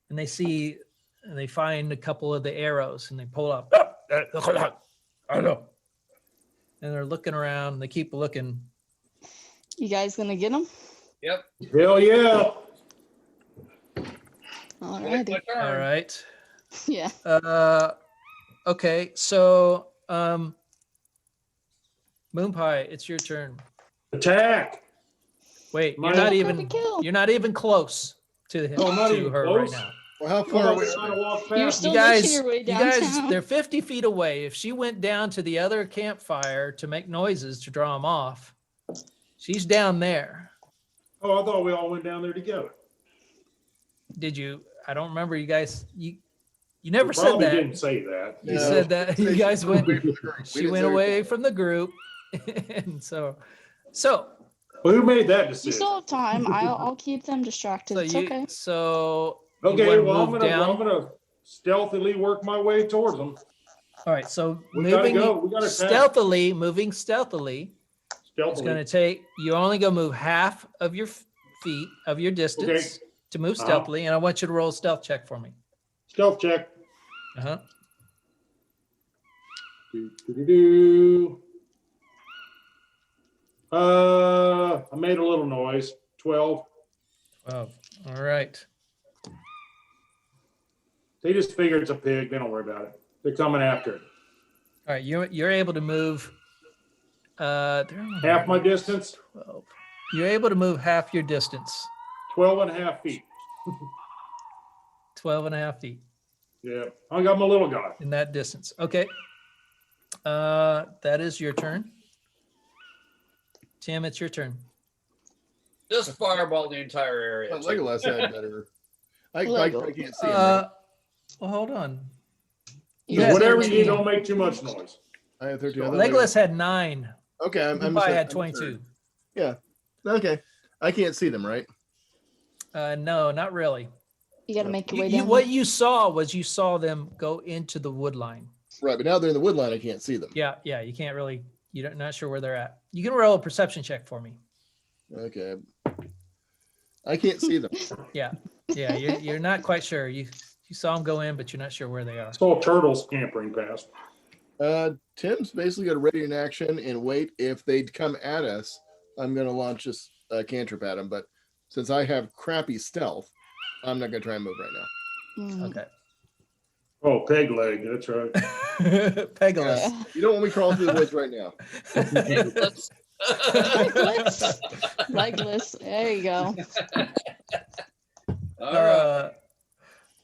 they see and they find a couple of the arrows and they pull up. I know. And they're looking around. They keep looking. You guys gonna get them? Yep. Hell yeah. Alrighty. My turn. All right. Yeah. Okay, so Moonpie, it's your turn. Attack. Wait, My- you're not Perfect even kill. you're not even close to him Oh, not to even her close? right now. Well, how far Well, away? we're trying to walk You're past. still You guys, making your way you guys, downtown. they're 50 feet away. If she went down to the other campfire to make noises to draw them off, she's down there. Oh, I thought we all went down there together. Did you? I don't remember you guys. You never We said probably that. didn't say that. You No. said that you guys went. We She didn't went say away anything. from the group, and so Well, who made that You decision? still have time. I'll keep them distracted. It's okay. So you Okay, wanna well, move I'm gonna stealthily work my way towards them. All right, so We gotta moving go. We gotta attack. moving stealthily. It's going to Stealthily. take you only go move half of your feet of your distance to move Uh-huh. stealthily, and I want you to roll a stealth check for me. Stealth check. Uh-huh. I made a little noise. 12. Oh, all right. They just figure it's a pig. They don't worry about it. They're coming after it. All right, you're able to move. Half my distance, 12. You're able to move half your distance, 12 and a half feet. 12 and a half feet Yeah, I got my little guy. in that distance. Okay. That is your turn. Tim, it's your turn. Just fireball the entire area. But Legolas had better. I can't see him. Well, hold on. You Yeah, guys Whatever are you need, team. don't make too much noise. I had 13. Legolas had 9. Okay, I'm Levi had I'm 22. Okay, I can't see them, right? No, not really. You got to make your way down. What you saw them go into the wood line. Right, but now they're in the wood line. I can't see them. Yeah, you can't really. You're not sure where they're at. You can roll a perception check for me. Okay, I can't see them. Yeah, you're not quite sure. You saw them go in, but you're not sure where they are. It's all turtles scampering past. Tim's basically got to ready in action and wait. If they come at us, I'm going to launch this cantrip at them. But since I have crappy stealth, I'm not going to try and move right now. Mm. Okay. Oh, peg leg. That's right. Pegasus. You don't want me crawling through the woods right now. Legless. Legless. There you go. All right.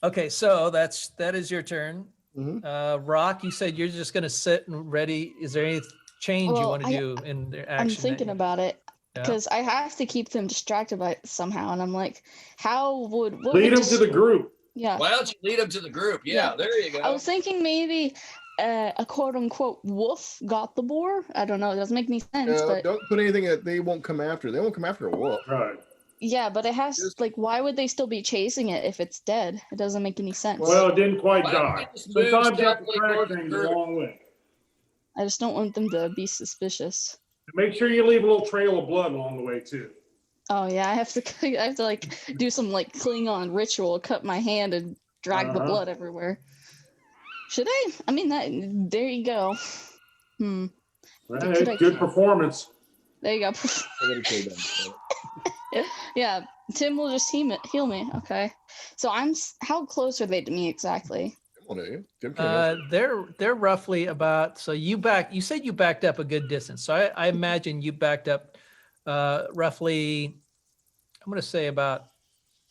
Okay, so that is your turn. Mhm. Rock, you said you're just gonna sit and ready. Is there any change you Well, want to do in their action? I'm thinking about it Yeah. because I have to keep them distracted by it somehow, and I'm like, what Lead would them dis- to the group. Yeah, Why don't you lead them to the group? Yeah, Yeah. there you go. I was thinking maybe a quote unquote wolf got the boar. I don't know. It doesn't make any sense, No, but don't put anything that they won't come after. They won't come after a wolf. Right. yeah, but it has Just- like, why would they still be chasing it if it's dead? It doesn't make any sense. Well, it didn't quite Why don't die. you just move Sometimes you have to stealthily track towards the things a group? long way. I just don't want them to be suspicious. Make sure you leave a little trail of blood along the way too. Oh yeah, I have to like do some like Klingon ritual, cut my hand and drag the Uh-huh. blood everywhere. Should I? I mean that. There you go. Right, Could I- good performance. There you go. I gotta kill them. So. Yeah, Tim will just heal me. Okay. So how close are they to me exactly? Tim will do you. Tim can They're roughly about. So you said you backed up a good distance. So I imagine you backed up roughly. I'm going to say about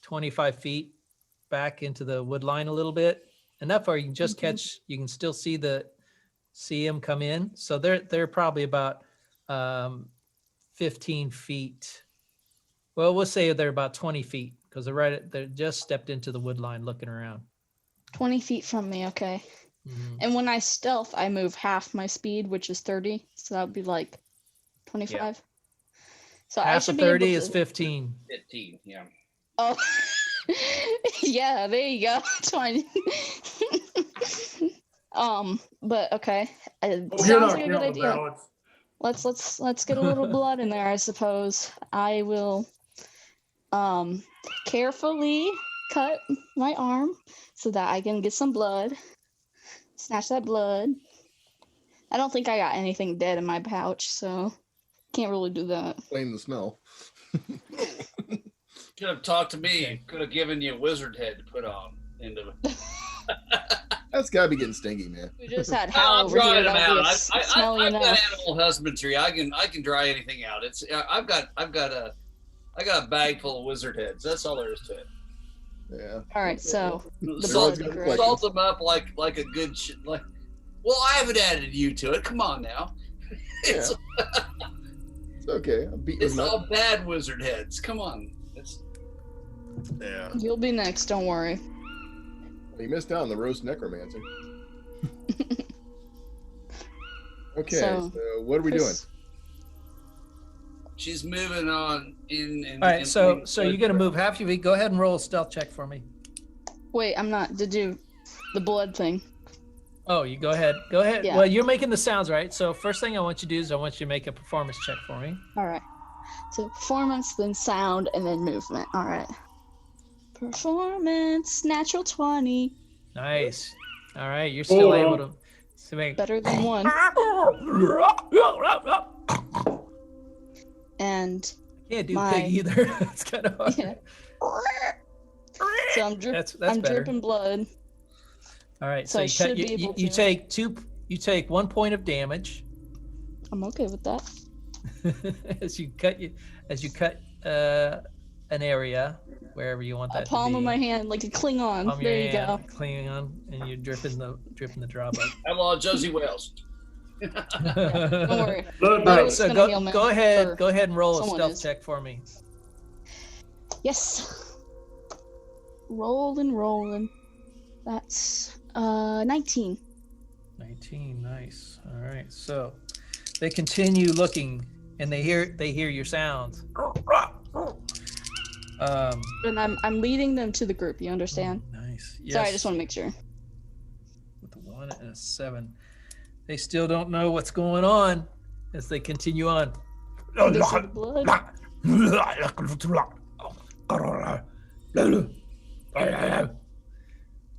25 feet back into the wood line a little bit. Enough where you can just catch. You can still see them come in. So they're probably about 15 feet. Well, we'll say they're about 20 feet because they're just stepped into the wood line looking around. 20 feet from me. Okay. Mhm. And when I stealth, I move half my speed, which is 30. So that would be like 25. So I Half should of be able 30 is to- 15. 15, yeah. Oh, yeah, there you go. 20. But okay. Oh, you're Sounds not like a good counting the idea. ballots. Let's get a little blood in there, I suppose. I will carefully cut my arm so that I can get some blood. Snatch that blood. I don't think I got anything dead in my pouch, so can't really do that. blame the smell. Could have talked to me. Could have given you a wizard head to put on into it. That's gotta be getting stingy, man. We just had Hal I'm over here. drying them That'll be out. smelly I've got enough. animal husbandry. I can dry anything out. It's I got a bag full of wizard heads. That's all there is to it. Yeah. All right, so the Salt, blood, correct? salt them up like a good like. Well, I haven't added you to it. Come on now. It's It's okay. I'll beat it's your nut. all bad wizard heads. Come on. Yeah. You'll be next. Don't worry. Well, you missed out on the roast necromancer. Okay, So, so what are we doing? Chris- She's moving on in. All right, so you're gonna move half your feet. Go ahead and roll a stealth check for me. Wait, I'm not. Did you the blood thing? Oh, you go ahead. Go ahead. Yeah. Well, you're making the sounds, right? So first thing I want you to do is I want you to make a performance check for me. All right. So performance, then sound, and then movement. All right. Performance, natural 20, Nice. All right, you're still able to make. better than 1. And Can't do my- pig either. It's kind of hard. yeah. So I'm That's I'm better. dripping blood. All right, So so I you, should be you, able you to- take you take 1 point of damage I'm okay with that. as you cut an area wherever you want A that to palm be. of my hand, like a Klingon. Palm of There your you go. hand, Klingon, and you're dripping the drop up. Outlaw Josie Wales. Don't worry. Look, All right, It's so gonna heal me, go or ahead and roll a someone stealth is. check for me. Yes. Rolling. That's 19. 19, nice. All right, so they continue looking, and they hear your sounds. And I'm leading them to the group, you understand? Nice. Yes. Sorry, I just want to make sure. With a 1 and a 7, they still don't know what's going on as they continue on. They see the blood.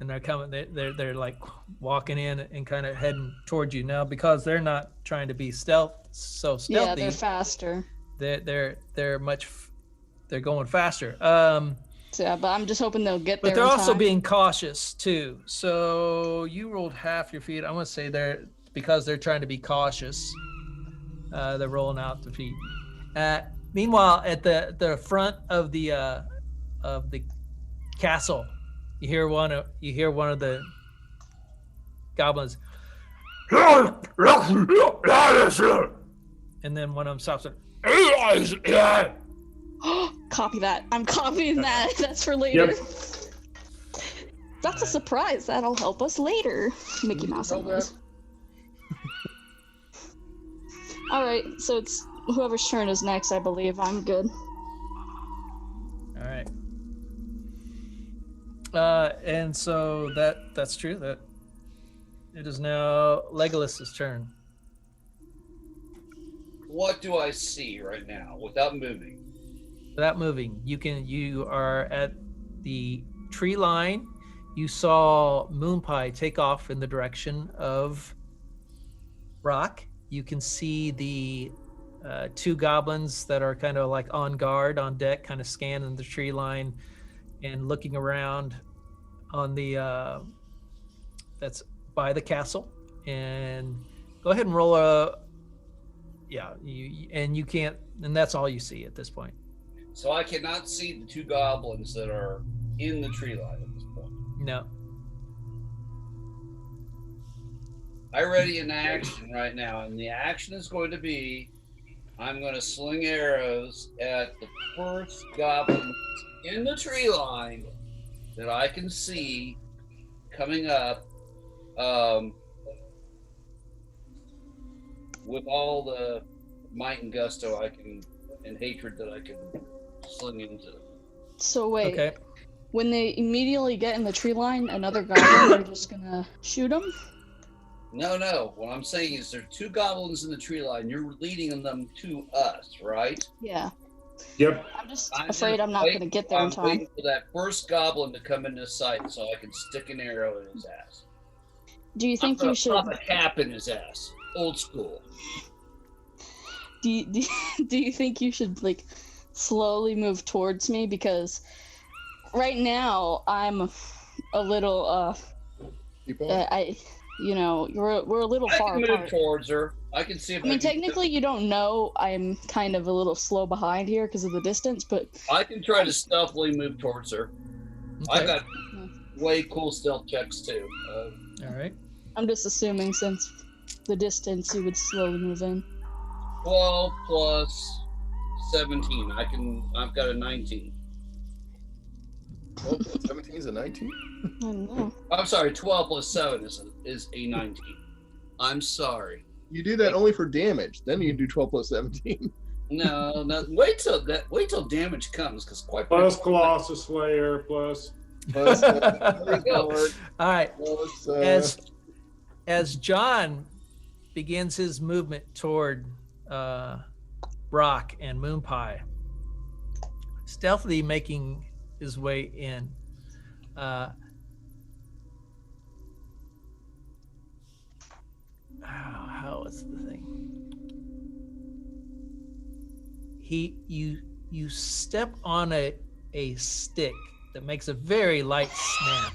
And they're coming. They're like walking in and kind of heading towards you now because they're not trying to be stealthy. Yeah, they're faster. They're going faster. So, yeah, but I'm just hoping they'll get there. But they're in also time. being cautious too. So you rolled half your feet. I'm gonna say because they're trying to be cautious. They're rolling out the feet. Meanwhile, at the front of the castle, you hear one of the goblins, and then one of them stops. Copy that. I'm copying that. That's for later. Yep. That's a surprise. That'll help us later. Mickey Mouse. Tell anyways. All right, so it's whoever's turn is next, I believe. I'm good. All right. And so that's true. That it is now Legolas's turn. What do I see right now without moving? Without moving, you are at the tree line. You saw Moonpie take off in the direction of Rock. You can see the 2 goblins that are kind of like on guard on deck, kind of scanning the tree line and looking around on the that's by the castle. And go ahead and roll you can't, and that's all you see at this point. So I cannot see the 2 goblins that are in the tree line at this point. No. I ready an action right now, and the action is going to be I'm going to sling arrows at the first goblin in the tree line that I can see coming up with all the might and gusto I can and hatred that I can sling into them. So wait, Okay. when they immediately get in the tree line, another goblin, they're just gonna shoot them? No. What I'm saying is there are 2 goblins in the tree line. You're leading them to us, right? Yeah. Yep. I'm just afraid I'm not gonna get there in I'm time. waiting for that first goblin to come into sight so I can stick an arrow in his ass. Do you think I'm gonna you should? pop a cap in his ass. Old school. Do you think you should like slowly move towards me, because right now I'm a little Keep on. we're a little I far can move apart. towards her. I can see if I mean, can- technically you don't know I'm kind of a little slow behind here because of the distance, but I can try to stealthily move towards her. I've got way cool stealth checks too. All right. I'm just assuming since the distance, you would slowly move in. 12 plus 17. I've got a 19. 12 plus 17 is a 19? I don't know. I'm sorry, 12 plus 7 is a 19. I'm sorry. You do that only for damage. Then you can do 12 plus 17. No, wait till damage comes, because quite Plus frankly, Colossus Slayer, plus. Plus, All right. plus, As John begins his movement toward Brock and Moon Pie, stealthily making his way in. How is the thing? You step on a stick that makes a very light snap,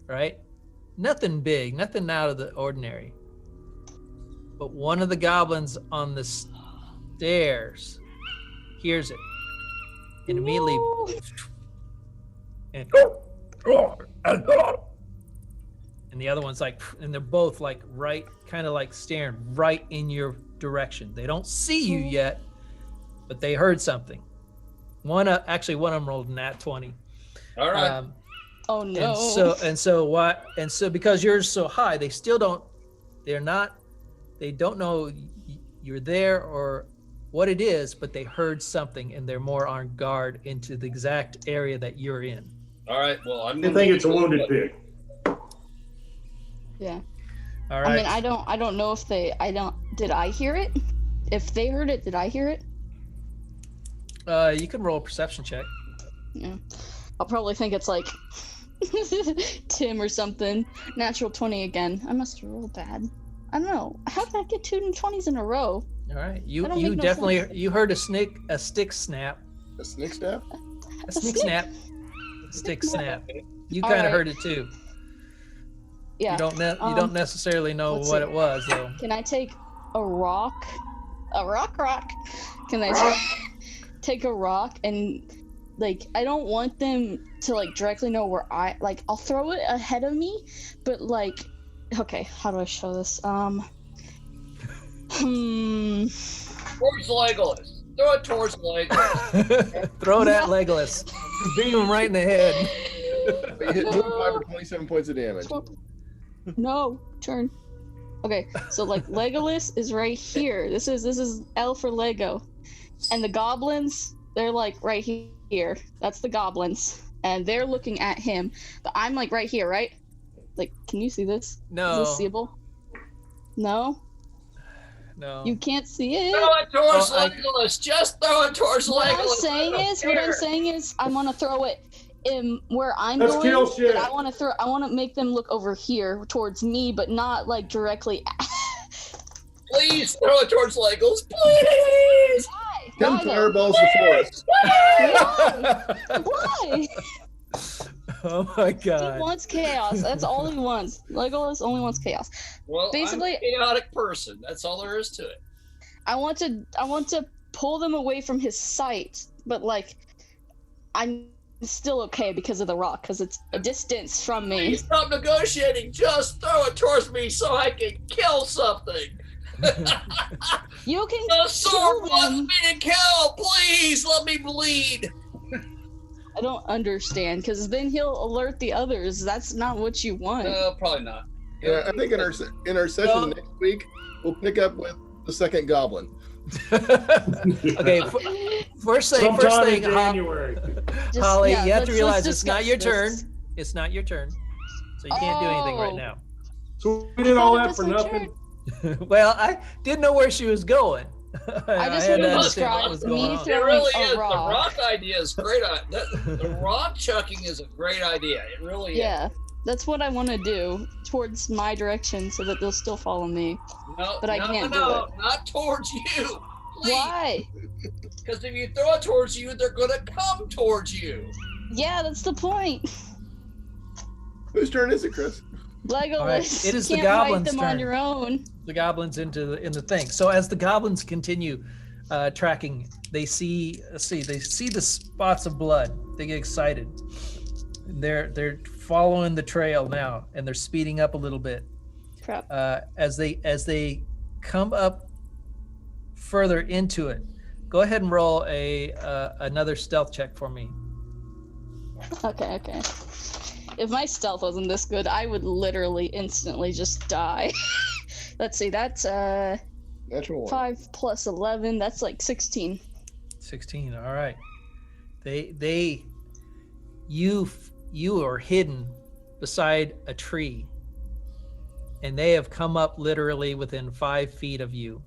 right? Nothing big, nothing out of the ordinary. But one of the goblins on the stairs hears it and immediately and the other one's like, and they're both like right, kind of like staring right in your direction. They don't see you yet, but they heard something. One of them rolled a nat 20. all right. Oh no. And so because you're so high, they don't know you're there or what it is, but they heard something and they're more on guard into the exact area that you're in. All right. Well, I think it's a wounded pig. Yeah. All right. I mean, I don't know if did I hear it? If they heard it, did I hear it? You can roll a perception check. Yeah. I'll probably think it's like Tim or something. Natural 20 again. I must roll bad. I don't know. How did I get 2 20s in a row? All right. That You don't make no definitely sense. you heard a stick snap. a snake staff? A stick snap. Stick snap. You All kind of right. heard it too. Yeah. You don't necessarily know let's what see. it was though. Can I take a rock? A rock? Can I take a rock and like I don't want them to like directly know where I'll throw it ahead of me, but like okay, how do I show this? towards Legolas. Throw it towards Legolas. Throw that Legolas. Beat him right in the head. You hit Moon Pie for 27 points of damage. No, turn. Okay, so like Legolas is right here. This is L for Lego. And the goblins, they're like right here. That's the goblins. And they're looking at him. But I'm like right here, right? Like, can you see this? No. Is this seeable? No? No. You can't see it? Throw it towards Oh, Legolas. Just throw it towards What Legolas. I'm saying is I want to throw it in where I'm Let's going. kill shit. But I want to make them look over here towards me, but not like directly. Please throw it towards Legolas. Please. Why? 10 Why though? fireballs the forest. Why? Oh my He god. wants chaos. That's all he wants. Legolas only wants chaos. Well, Basically- I'm a chaotic person. That's all there is to it. I want to pull them away from his sight, but like I'm still okay because of the rock, because it's a distance from me. Please stop negotiating. Just throw it towards me so I can kill something. You can The sword kill wants them. me to kill. Please let me bleed. I don't understand, because then he'll alert the others. That's not what you want. Probably not. Yeah, I think in our session Well- next week, we'll pick up with the second goblin. Okay, first thing, Sometime in Ho- January. Just- Holly, yeah, you have to let's realize it's not your discuss turn. It's not your turn. So you can't do anything right Oh. now. So we did all I that thought for it was my nothing. Well, I didn't know where she was going. I just had wanted to understand what describe was me going on. It throwing really a is. rock. The rock idea is great. The rock chucking is a great idea. It really is. Yeah, that's what I want to do towards my direction, so that they'll still follow me. No, But I can't do no, not towards you. Please. Why? Because if you throw it towards you, they're gonna come towards you. Yeah, that's the point. Whose turn is it, Chris? Legolas, All right, it is the you can't fight goblin's them turn. on your own. The goblins in the thing. So as the goblins continue tracking, they see the spots of blood. They get excited. They're following the trail now, and they're speeding up a little bit. Crap. As they come up further into it, go ahead and roll another stealth check for me. Okay. If my stealth wasn't this good, I would literally instantly just die. Let's see, that's Natural one. 5 plus 11, that's like 16. 16. All right. You are hidden beside a tree, and they have come up literally within 5 feet of you.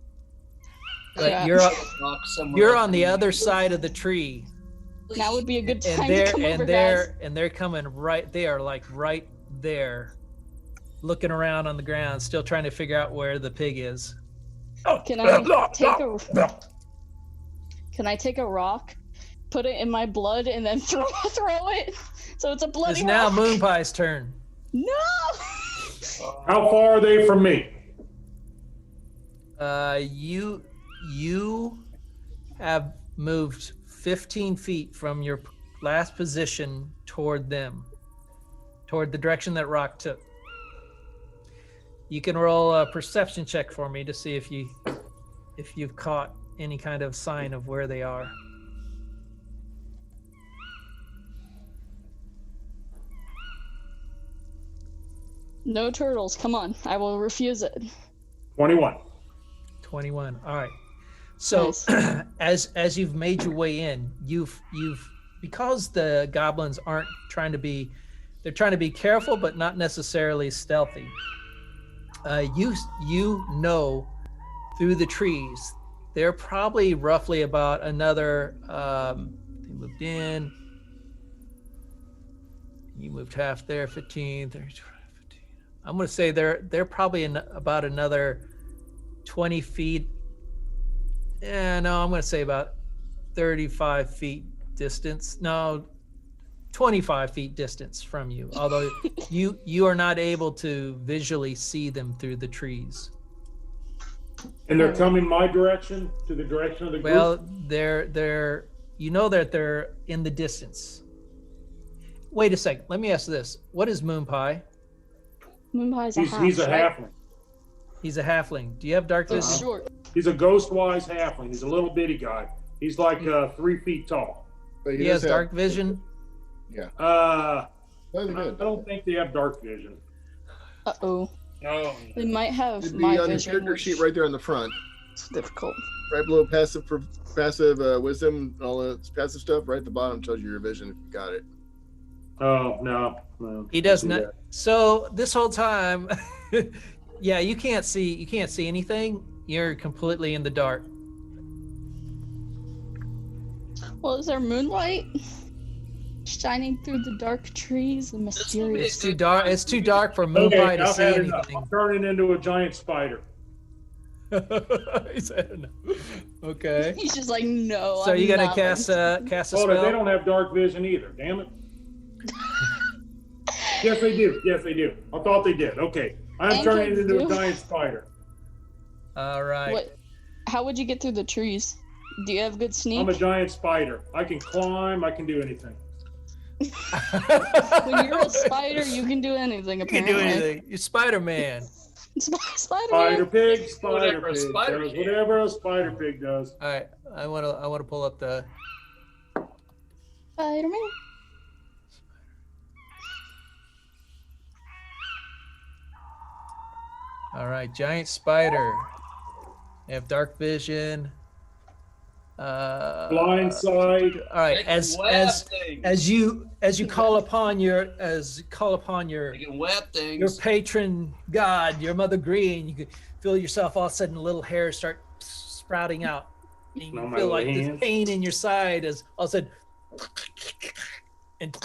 But Yeah. you're on the other side of the tree, Now would be a good time and to come over, guys. they're coming right. They are like right there, looking around on the ground, still trying to figure out where the pig is. Can I take a rock, put it in my blood, and then throw it? So it's a bloody It's now rock. Moon Pie's turn. No! How far are they from me? You have moved 15 feet from your last position toward them, toward the direction that rock took. You can roll a perception check for me to see if you've caught any kind of sign of where they are. No turtles, come on. I will refuse it. 21. 21. All right. So Nice. as you've made your way in, you've because the goblins aren't trying to be, they're trying to be careful but not necessarily stealthy. You know through the trees they're probably roughly about another they moved in, you moved half there, 15, 30, 15. I'm going to say they're probably about another 20 feet. Yeah, no, I'm going to say about 35 feet distance. No, 25 feet distance from you. Although you are not able to visually see them through the trees. And they're coming my direction, to the direction of the group? Well, they're you know that they're in the distance. Wait a second. Let me ask this. What is Moon Pie? Moon Pie's a half, He's a right? halfling. He's a halfling. Do you have dark He's vision? short. He's a ghost-wise halfling. He's a little bitty guy. He's like 3 feet tall. But He does has have- dark vision. I That's good. don't think they have dark vision. Uh-oh. No. They might have It'd be my on your vision, character which sheet right there on the front, is difficult. right below passive wisdom, all that passive stuff. Right at the bottom tells you your vision if you got it. Oh, no. He does See not. that. So this whole time, yeah, you can't see anything. You're completely in the dark. Well, is there moonlight shining through the dark trees and mysterious? It's too dark. It's too dark for Moon Pie Okay, to I've see had enough. anything. I'm turning into a giant spider. He said no. Okay. He's just like, no. So I'm you gotta not cast a Oh, they spell. don't have dark vision either. Damn it. Yes, they do. Yes, they do. I thought they did. Okay. I'm And turning kids into a do. giant spider. All right. What? How would you get through the trees? Do you have good sneak? I'm a giant spider. I can climb. I can do anything. When you're a spider, you can do anything. You can Apparently. do anything. You're Spider-Man. Spider. Spider pig, spider Whatever a pig spider does can. whatever a spider pig does. All right. I want to pull up the. Spider-Man. All right, giant spider. They have dark vision. Blind sight. All right, They can web things. as you call upon your They can web things. your patron god, your Mother Green, you can feel yourself all of a sudden little hairs start sprouting out. And you Smell my feel like hands. this pain in your side as all of a sudden, and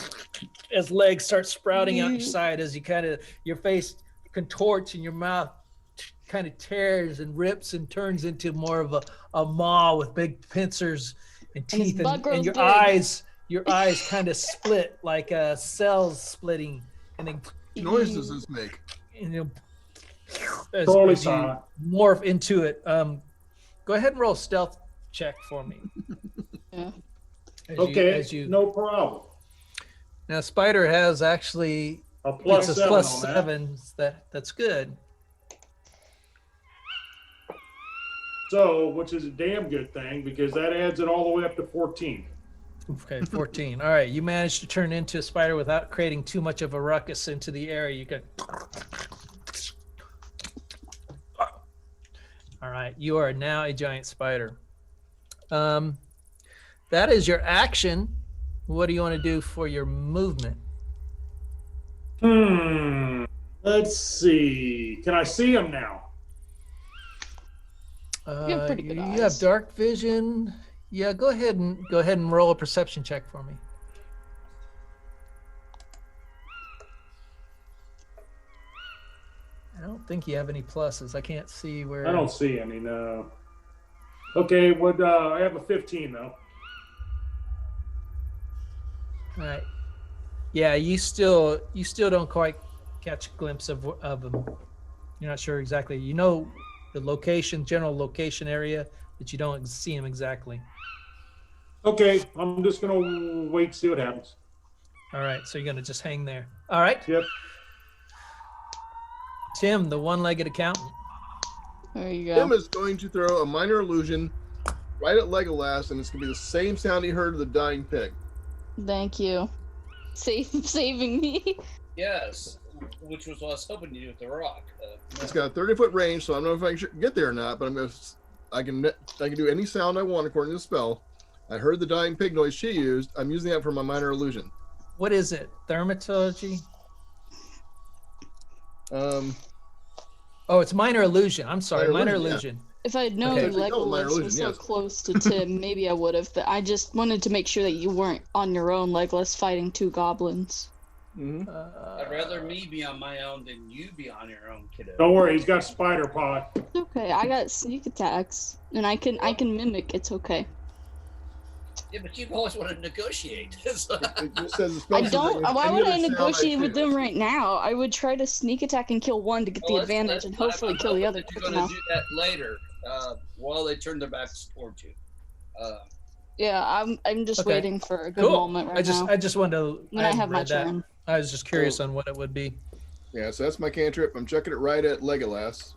as legs start sprouting out your side as you your face contorts and your mouth kind of tears and rips and turns into more of a maw with big pincers and And his teeth, butt and grows your big. your eyes kind of split like cells splitting, and then What noise does this make? and you as Totally you fine. morph into it. Go ahead and roll a stealth check for me. Yeah. Okay, As you no problem. Now Spider has actually A plus gets a 7 plus on that. 7. That's good. So, which is a damn good thing because that adds it all the way up to 14. Okay, 14. All right, you managed to turn into a spider without creating too much of a ruckus into the area. You can. All right, you are now a giant spider. That is your action. What do you want to do for your movement? Let's see. Can I see him now? You have pretty good you eyes. have dark vision. Yeah, go ahead and roll a perception check for me. I don't think you have any pluses. I can't see where. I don't see any, no. Okay, I have a 15 though. All right. Yeah, you still don't quite catch a glimpse of them. You're not sure exactly. You know the location, general location area, but you don't see them exactly. Okay, I'm just gonna wait, see what happens. All right, so you're gonna just hang there. All right, Yep. Tim, the one-legged accountant. There you Tim go. is going to throw a minor illusion right at Legolas, and it's going to be the same sound he heard of the dying pig. Thank you. Saving me. Yes, which was what I was hoping to do with the rock. It's got a 30-foot range, so I don't know if I can get there or not, but I can do any sound I want according to the spell. I heard the dying pig noise she used. I'm using that for my minor illusion. What is it? Thaumaturgy? Oh, it's minor illusion. I'm sorry, minor Minor illusion, illusion. If I'd known Okay. Legolas was so close to Tim, maybe I would have. But I just wanted to make sure that you weren't on your own, Legolas, fighting 2 goblins. Mm-hmm. I'd rather me be on my own than you be on your own, kiddo. Don't worry, he's got spider paw. It's okay. I got sneak attacks, and I can mimic. It's okay. Yeah, but you've always wanted to negotiate. It just says the spell I says don't. that Why any would other I sound negotiate with choose. them right now? I would try to sneak attack and kill one to get the Well, advantage, and hopefully kill the other You're quick going to enough. do that later, while they turn their backs towards you. Yeah, I'm just Okay. waiting for a good Cool. moment right now. I just wanted to. When I hadn't have my read that. turn. I was just curious on what it would be. Yeah, so that's my cantrip. I'm chucking it right at Legolas.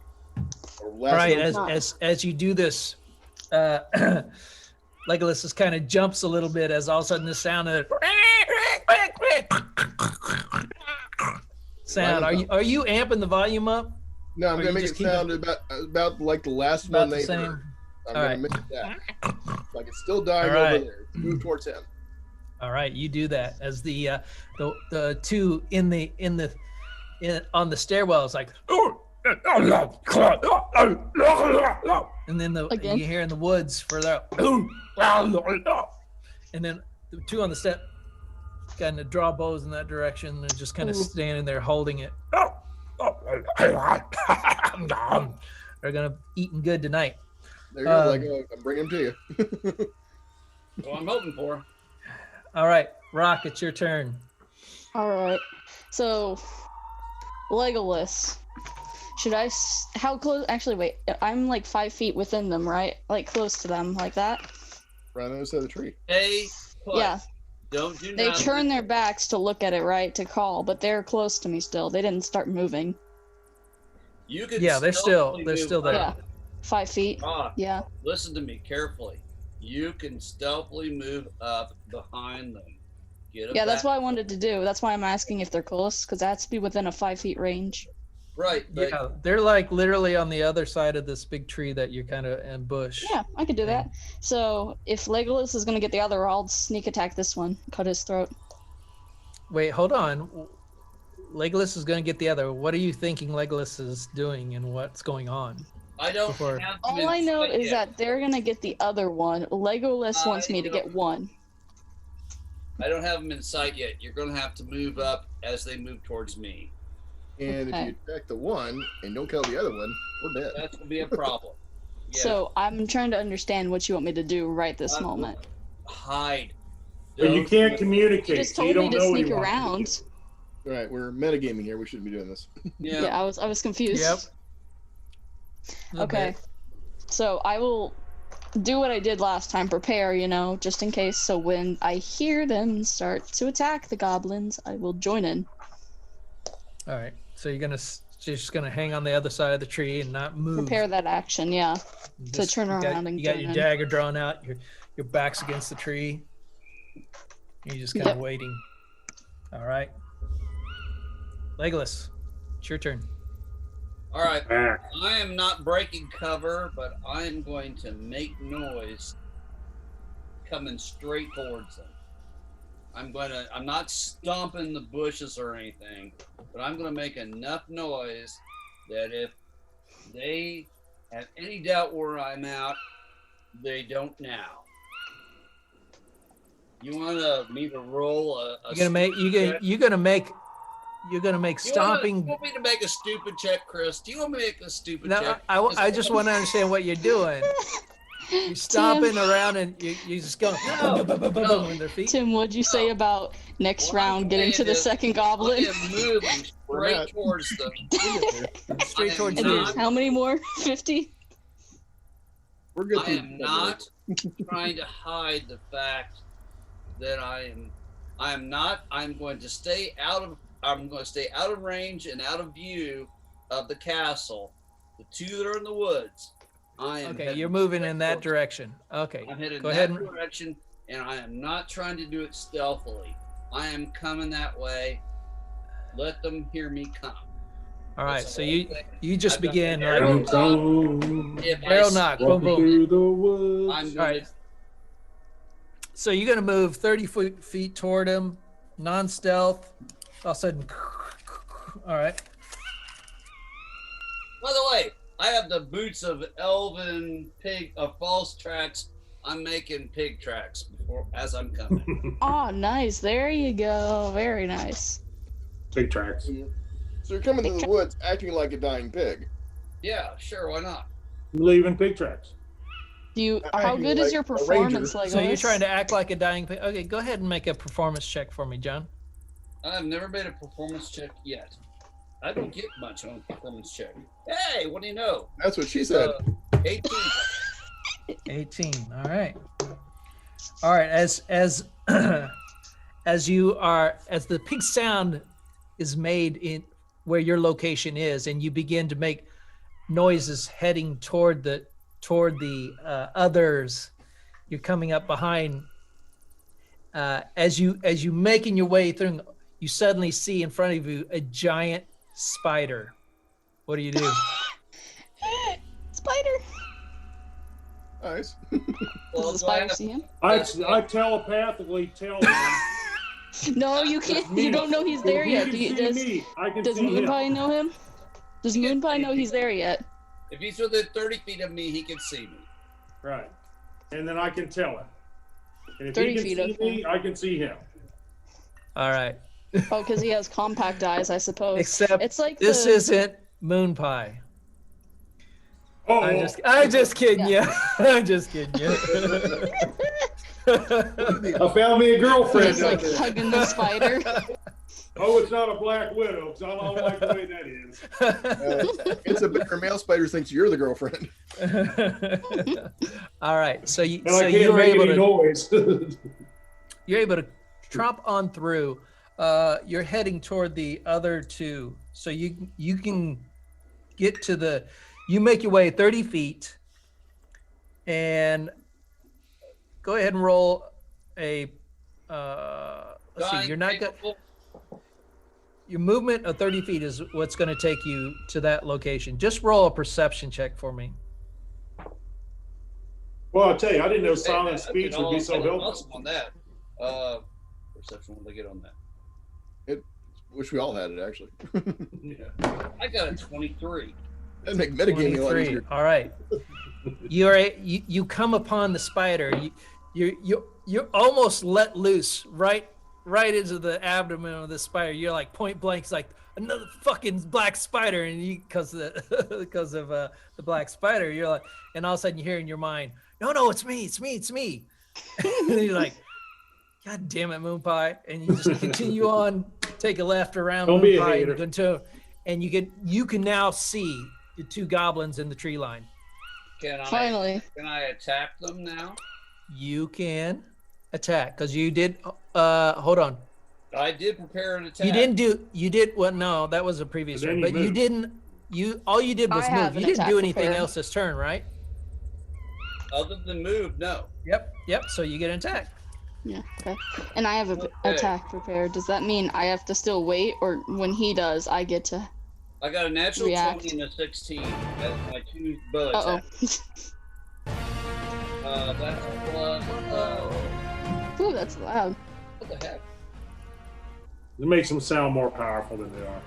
Or All right, Legolas. as you do this, Legolas just kind of jumps a little bit as all of a sudden the sound of sound. Are you amping the volume up? No, I'm Or gonna you make just it keep it sound about like the last about one the they same? heard. I'm All gonna right. make that. Like it's still dying All right. over there. Move towards him. All right, you do that as the two on the stairwell is like, and then Again? you hear in the woods further out, and then the two on the step kind of draw bows in that direction and just kind of Ooh. standing there holding it. They're gonna eating good tonight. There you go, Lego. I'm bringing him to you. That's what I'm hoping for. All right, Rock, it's your turn. All right. So, Legolas. Should I? How close? Actually, wait. I'm like 5 feet within them, right? Like close to them, like that. Right on the other side of the tree. Hey, put. Yeah. Don't do They nothing. turn their backs to look at it, right, to call, but they're close to me still. They didn't start moving. You can Yeah, they're still stealthily move there. Yeah. 5 feet. Rock, Yeah. listen to me carefully. You can stealthily move up behind them. Get Yeah, that's back. what I wanted to do. That's why I'm asking if they're close, because that has to be within a 5 feet range. Right, but Yeah, they're like literally on the other side of this big tree that you're kind of ambushed. Yeah, I could do that. So if Legolas is gonna get the other, I'll sneak attack this one, cut his throat. Wait, hold on. Legolas is going to get the other. What are you thinking Legolas is doing and what's going on? I don't Before- have them All I in know sight is yet. that they're gonna get the other one. Legolas wants me to don't- get one. I don't have them in sight yet. You're going to have to move up as they move towards me. And Okay. if you attack the one and don't kill the other one, we're dead. That's going to be a problem. Yeah. So I'm trying to understand what you want me to do right this moment. Hide. But you Don't- can't communicate. You just so you told me don't to know what sneak he wants to around. All right, we're metagaming here. We shouldn't be doing this. Yeah. Yeah, I was confused. Yep. A little Okay. bit. So I will do what I did last time. Prepare, just in case. So when I hear them start to attack the goblins, I will join in. All right. So you're just gonna hang on the other side of the tree and not move. Prepare that action, yeah. To turn you around and you got join your in. dagger drawn out. Your back's against the tree. You're just kind of waiting. All right. Legolas, it's your turn. All right. I am not breaking cover, but I am going to make noise coming straight towards them. I'm not stomping the bushes or anything, but I'm going to make enough noise that if they have any doubt where I'm at, they don't now. You want me to roll a You're gonna make stomping. You want me to make a stupid check, Chris? Do you want me to make a stupid No, check? I just want to understand what you're doing. You're stomping around and you just go with their feet. Tim, what'd you say about next round getting to the second goblin? I am moving straight towards them. Straight towards And you. there's how many more? 50? We're good. I am not trying to hide the fact that I'm going to stay out of range and out of view of the castle. The two that are in the woods. Okay, you're moving in that direction. Okay. I'm headed Go in ahead that direction, and I am not trying to do it stealthily. I am coming that way. Let them hear me come. All right, so you just I've got begin the like arrow knock, boom, boom. I'm All right. So you're gonna move 30 feet toward him, non-stealth. All of a sudden, all right. By the way, I have the boots of elven pig of false tracks. I'm making pig tracks as I'm coming. Oh, nice. There you go. Very nice. Big tracks. So you're coming to the woods acting like a dying pig. Yeah, sure, why not? Leaving pig tracks. How good is your performance, Legolas? So you're trying to act like a dying pig. Okay, go ahead and make a performance check for me, John. I've never made a performance check yet. I don't get much on a performance check. Hey, what do you know? That's what she said. 18. 18. All right. All right. As the pig sound is made in where your location is, and you begin to make noises heading toward the others, you're coming up behind. As you making your way through, you suddenly see in front of you a giant spider. What do you do? Spider. Nice. Does the spider see him? I telepathically tell him. No, you can't. You don't know he's there yet. Does Moon Pie know him? Does Moon Pie know he's there yet? If he's within 30 feet of me, he can see me. Right. And then I can tell him. And if 30 he can feet, see me, I can see him. All right. Oh, because he has compact eyes, I suppose. Except it's like this isn't Moon Pie. Oh, I'm just kidding you. I'm just kidding you. I found me a girlfriend. He's like hugging the spider. Oh, it's not a black widow, because I don't like the way that is. It's a better male spider thinks you're the girlfriend. All right, so you And I can't make any noise. you're able to tromp on through. You're heading toward the other two, so you can get to you make your way 30 feet, and go ahead and roll a. Let's see. You're not going. Your movement of 30 feet is what's going to take you to that location. Just roll a perception check for me. Well, I'll tell you, I didn't know silent speech would be so helpful. Awesome on that. Perception, what did I get on that? Wish we all had it, actually. Yeah. I got a 23. That'd make metagaming a lot 23. easier. All right. You come upon the spider. You almost let loose right into the abdomen of the spider. You're like point blank. It's like another fucking black spider, and because of the black spider, you're like, and all of a sudden you hear in your mind, no, it's me. And then you're like, God damn it, Moon Pie, and you just continue on, take a left around Don't be Moon a Pie, hater. and you can now see the two goblins in the tree line. Finally. Can I attack them now? You can attack because you did. Hold on. I did prepare an attack. You did. Well, no, that was a previous But then turn. you But you moved. didn't. All you did was I have move. an You didn't attack do anything prepared. else this turn, right? Other than move, no. Yep. So you get an attack. Yeah, okay. And I have an Okay. attack prepared. Does that mean I have to still wait, or when he does, I get to... I got a natural React. 20 and a 16. That's my 2 bow Uh-oh. attacks. That's plus. Ooh, that's loud. What the heck? It makes them sound more powerful than they are.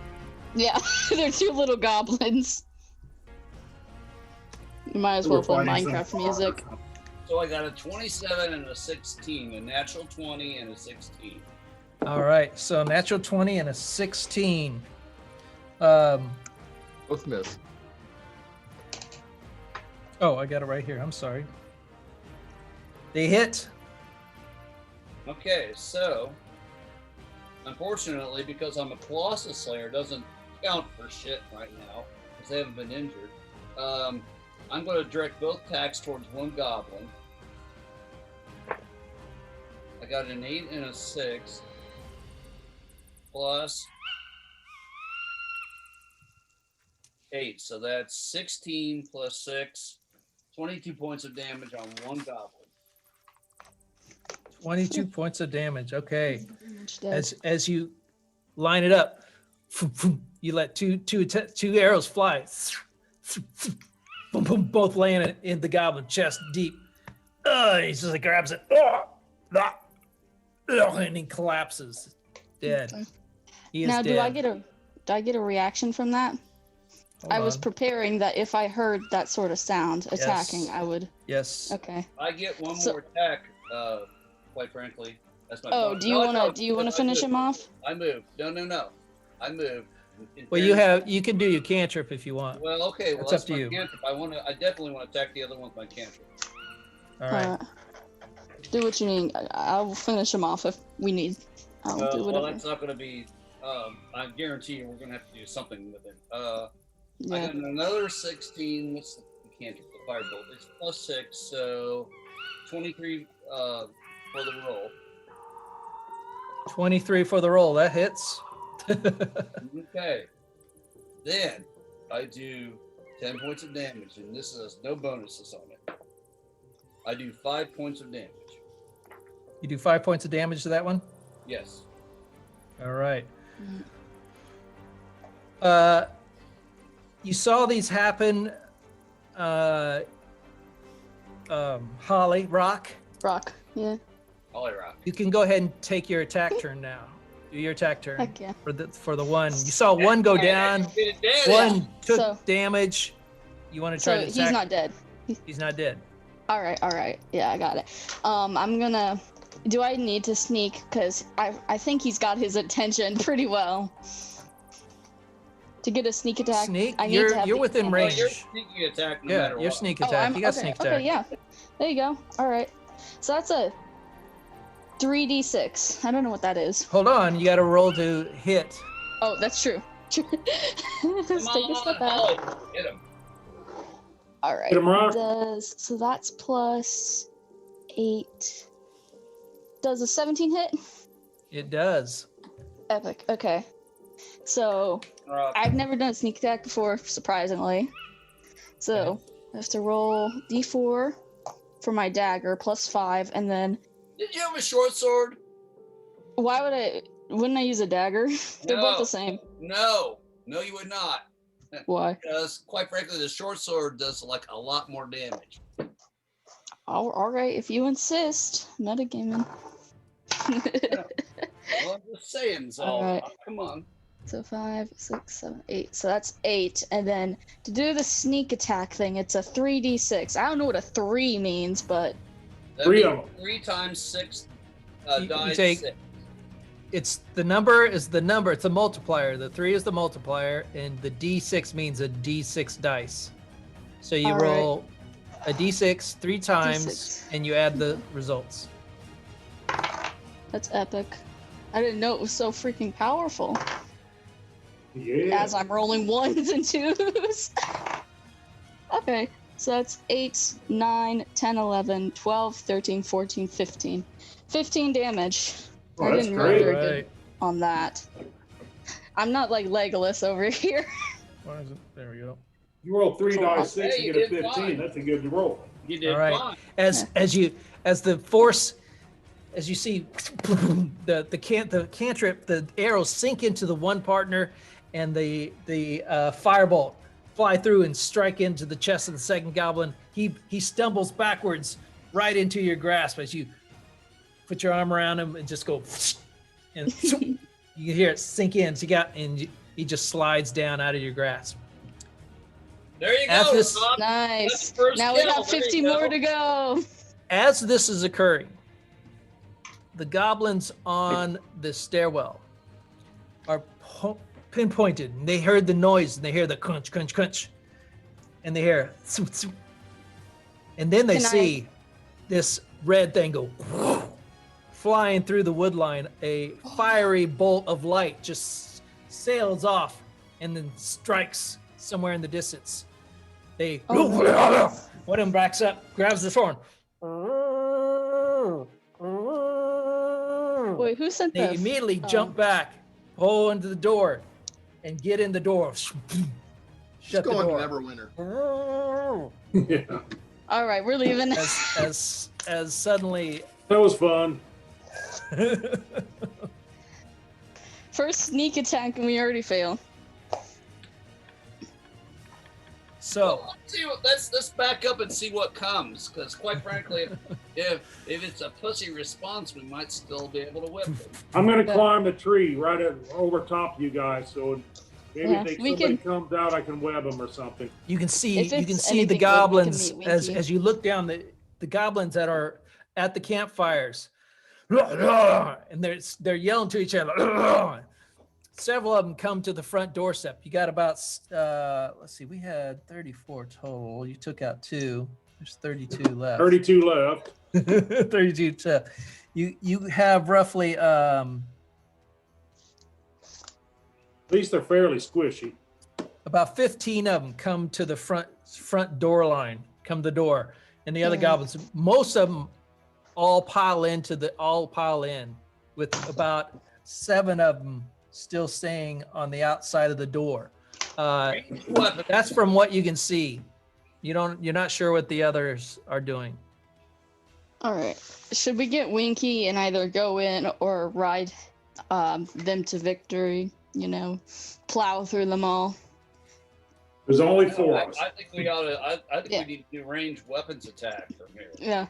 Yeah, they're 2 little goblins. You might as well We're play fighting some Minecraft music. So I got a 27 and a 16, a natural 20 and a 16. All right. So natural 20 and a 16. Both miss. Oh, I got it right here. I'm sorry. They hit. Okay, so unfortunately, because I'm a Colossus Slayer, doesn't count for shit right now because they haven't been injured. I'm going to direct both attacks towards one goblin. I got an 8 and a 6 plus 8, so that's 16 plus 6, 22 points of damage on one goblin. 22 points of damage. Okay. Much dead. As you line it up, you let two arrows fly. Boom, boom, both laying in the goblin chest deep. He just like grabs it. And he collapses. Dead. Okay. He is Now, dead. do I get a reaction from that? Hold I was on. preparing that if I heard that sort of sound attacking, Yes. I would... Yes. Okay. I get one So- more attack, quite frankly. That's my Oh, bonus. do you wanna finish him off? I moved. No. I moved. In Well, fairness- you can do your cantrip if you want. Well, okay. Well, That's that's up to my you. cantrip. I definitely want to attack the other one with my cantrip. All right. Do what you need. I'll finish him off if we need. I'll do Well, whatever. that's not going to be. I guarantee you, we're going to have to do something with it. I Yeah. got another 16. What's the cantrip? The firebolt. It's plus 6, so 23 for the roll. 23 for the roll. That hits. Okay. Then I do 10 points of damage, and this has no bonuses on it. I do 5 points of damage. You do 5 points of damage to that one? Yes. All right. Mhm. You saw these happen, Holly, Rock. Rock. Yeah. Holly Rock. You can go ahead and take your attack turn now. Do your attack turn Heck yeah. for the one. You saw one go down. Get it down. One took So- damage. You want to try So to he's attack? not dead. He's not dead. All right. Yeah, I got it. I'm gonna. Do I need to sneak? Cause I think he's got his attention pretty well. To get a sneak attack, Sneak? I need to have You're the within advantage. range. Your sneaky attack no Yeah, matter your what. sneak Oh, attack. I'm You got okay. sneak attack. Okay, yeah. There you go. All right. So that's a 3d6. I don't know what that is. Hold on. You got to roll to hit. Oh, that's true. Let's take a step back. Holly, hit him. All right. Hit 'em, Rock. So that's plus 8. Does a 17 hit? It does. Epic. Okay. So I've never done a sneak attack before, surprisingly. So I have to roll d4 for my dagger plus 5, and then Did you have a short sword? wouldn't I use a dagger? They're both the same. No, you would not. Why? Because quite frankly, the short sword does like a lot more damage. All right, if you insist. Metagaming. Well, I'm just saying, so Alright. come on. So 5, 6, 7, 8. So that's 8. And then to do the sneak attack thing, it's a 3d6. I don't know what a 3 means, but That'd Three be of 'em. 3 times 6 You dice. take- 6. It's the number is the number. It's a multiplier. The 3 is the multiplier, and the d6 means a d6 dice. So you All right. roll a d6 3 times, D6. and you add the results. that's epic. I didn't know it was so freaking powerful. Yeah. As I'm rolling 1s and 2s. Okay. So that's 8, 9, 10, 11, 12, 13, 14, 15. 15 damage. Oh, I that's didn't roll great. very Alright. good on that. I'm not like Legolas over here. Why is it? There we go. You roll 3 Cool. dice 6 Hey, and get a you did 15. fine. That's a good roll. You did All right. fine. As the force, as you see, the cantrip, the arrows sink into the one partner, and the firebolt fly through and strike into the chest of the second goblin. He stumbles backwards right into your grasp as you put your arm around him and just go, and you hear it sink in. So he just slides down out of your grasp. There you After go. this- Rob. Nice. That's the first Now we kill. got There you 50 go. more to go. As this is occurring, the goblins on the stairwell are pinpointed, and they heard the noise, and they hear the crunch, crunch, crunch, and they hear, "Tsu, tsu." And then they Can I- see this red thing go flying through the wood line. A fiery bolt of light just sails off and then strikes somewhere in the distance. They Oh, one of them backs up, grabs the horn. Wait, who sent They the? immediately oh. jump back, pull into the door, and get in the door. Shut Just the going to door. Neverwinter. Yeah. All right, we're leaving. As suddenly, That was fun. First sneak attack, and we already fail. so Let's back up and see what comes. Because quite frankly, if it's a pussy response, we might still be able to whip them. I'm going to Yeah. climb the tree right over top of you guys. So maybe Yeah, if we somebody can- comes out, I can web them or something. you can see If the it's anything good, we can goblins meet as Winky. you look down the goblins that are at the campfires, and they're yelling to each other. Several of them come to the front doorstep. You got about let's see, we had 34 total. You took out 2. There's 32 left. 32 left. 32 left. You have roughly At least they're fairly squishy. about 15 of them come to the front door line, come to the door, and the other Yeah. goblins, most of them all pile in with about 7 of them still staying on the outside of the door. Weapon. That's from what you can see. You're not sure what the others are doing. All right. Should we get Winky and either go in or ride them to victory? You know, plow through them all. There's only 4 of us. I think we ought to. I think Yeah. we need to do ranged weapons attack from here. Yeah.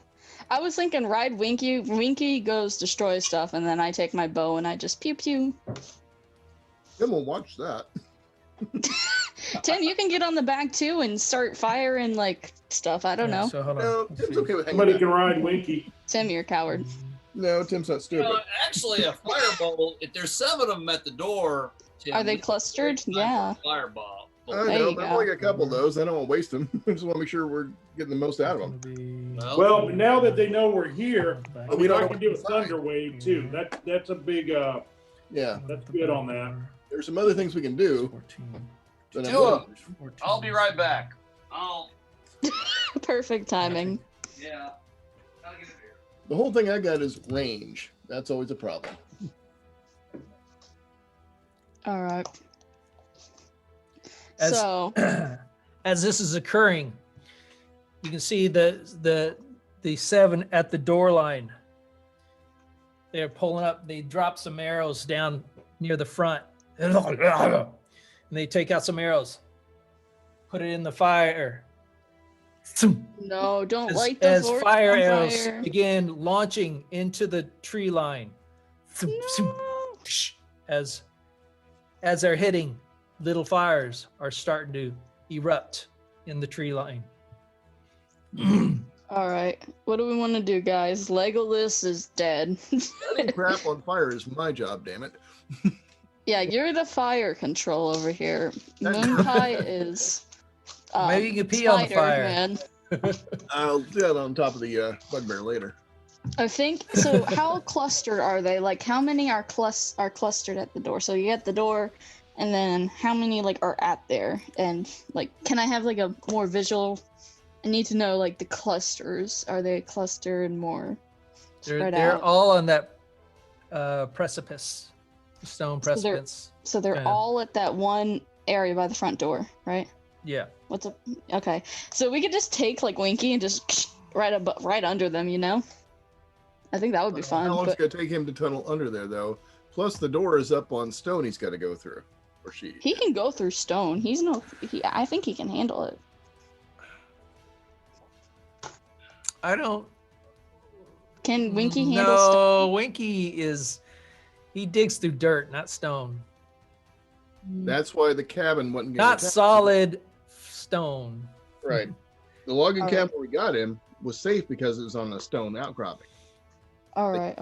I was thinking ride Winky. Winky goes destroy stuff, and then I take my bow and I just pew pew. Then we'll watch that. Tim, you can get on the back too and start firing like stuff. I don't know. So hold on. No, Let's Tim's see. okay with hanging Somebody out. can ride Winky. Tim, you're a coward. No, Tim's not stupid. Actually, a fireball. If there's 7 of them at the door, Tim, Are they we- clustered? time for Yeah. a Fireball. I There know, you but go. I've only got a couple of those. I don't want to waste them. I just want to make sure we're getting the most out of them. It's gonna be- Well, now that they know we're here, Back I mean, don't I know can do a what's inside. thunder wave too. That's a big. Yeah, That's good on that. there's some other things we can do. 14. But I'm Do willing- 14. I'll be right back. Perfect timing. Yeah. I'll get it here. The whole thing I got is range. That's always a problem. All right. As- So, As this is occurring, you can see the 7 at the door line. They're pulling up. They drop some arrows down near the front, and they take out some arrows, put it in the fire. no, don't As, light the as fort fire on arrows fire. begin launching into the tree line, No. as they're hitting, little fires are starting to erupt in the tree line. All right. What do we want to do, guys? Legolas is dead. Setting crap on fire is my job, damn it. Yeah, you're the fire control over here. That's- Moon Pie is. Maybe you can pee on the fire. Man. I'll do that on top of the bugbear later. I think so. How clustered are they? Like, how many are clustered at the door? So you get the door, and then how many like are at there? And like, can I have like a more visual I need to know like the clusters. Are they clustered more spread They're out? all on that precipice, stone So they're- precipice. So they're kinda- all at that one area by the front door, right? Yeah. What's up? Okay, so we could just take like Winky and just right under them, you know? I think that would be fun. How long But it's gonna take him to tunnel under there, though? Plus, the door is up on stone. He's got to go through, or she. he can go through stone. I think he can handle it. I don't. Can Winky handle stone? No, Winky he digs through dirt, not stone. That's why the cabin wasn't Not solid stone. Right. The logging All cabin where we got him was safe because it was on a stone outcropping. All right.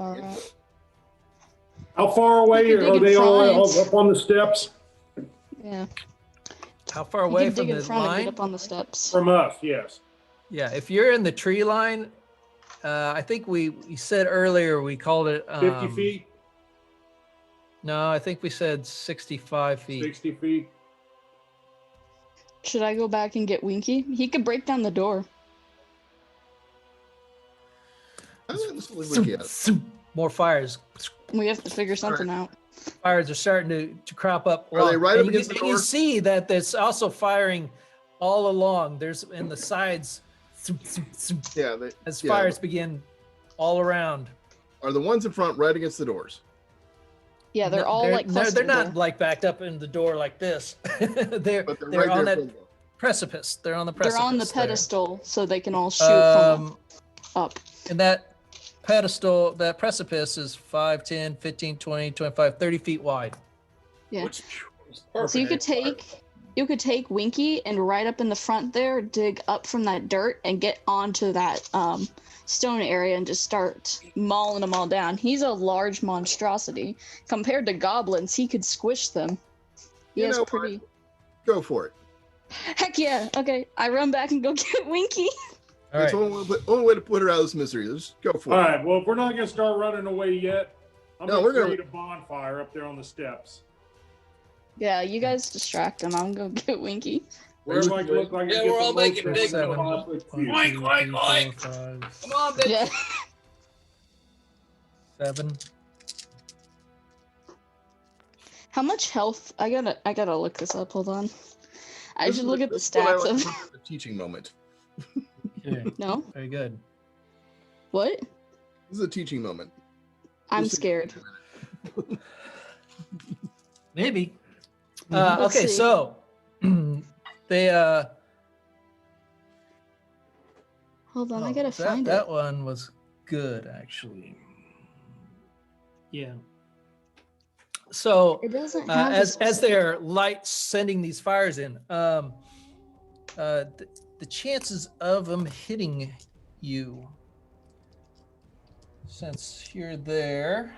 How far away You can are dig they in all front. up on the steps Yeah. How far You away can from dig in the front and line? get up on the steps. from us? Yes. Yeah, if you're in the tree line, I think we said earlier we called it 50 feet, No, I think we said 65 feet. 60 feet. Should I go back and get Winky? He could break down the door. Let's leave Wiki out. More fires. We have to figure something out. Fires are starting to crop up. Are they right up And against the and you door? see that there's also firing all along. There's in the sides Yeah, as yeah. fires begin all around. Are the ones in front right against the doors? Yeah, they're all like they're clustered not there. like backed up in the door like this. they're But they're they're right on there. that precipice. They're on the precipice. They're on the there. pedestal, so they can all shoot from up. And that pedestal, that precipice is 5, 10, 15, 20, 25, 30 feet wide. Yeah. Which So you could take Winky and right up in the front there, dig up from that dirt and get onto that stone area and just start mauling them all down. He's a large monstrosity. Compared to goblins, he could squish them. He You has know what? pretty. Go for it. Heck yeah! Okay, I run back and go get Winky. All That's right. the only way to put her out of this misery. Let's go for All it. right. Well, if we're not going to start running away yet, I'm No, going we're to gonna- create a bonfire up there on the steps. Yeah, you guys distract him. I'm gonna get Winky. Wherever I can look like I Yeah, get we're the all most making out big of the noise. 5 foot cube. Oink, oink, oink. Come on, bitch. Yeah. 7. How much health? I gotta look this up. Hold on. I This should is look at the this is what I stats like of. to call the teaching moment. Okay. No. Very good. What? This is a teaching moment. I'm This is- scared. Maybe. Let's Okay, see. so they Hold on, I gotta find that it. one was good actually. Yeah. So It doesn't have a as specific- they're light sending these fires in, the chances of them hitting you, since you're there,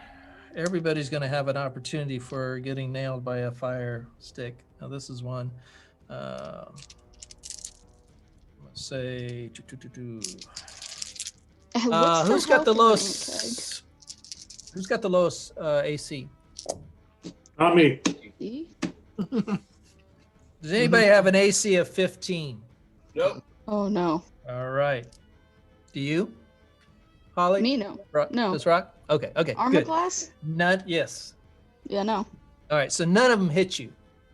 everybody's going to have an opportunity for getting nailed by a fire stick. Now this is one. Let's say What's who's got health the rating lowest? Who's got the lowest AC? Not me. tag? See? Does anybody have an AC of 15? Nope. Oh no. All right. Do you, Holly? Me no. Rock? No. Does Rock? Okay. Okay. Armor good. class? None. Yes. Yeah, no. All right. So none of them hit you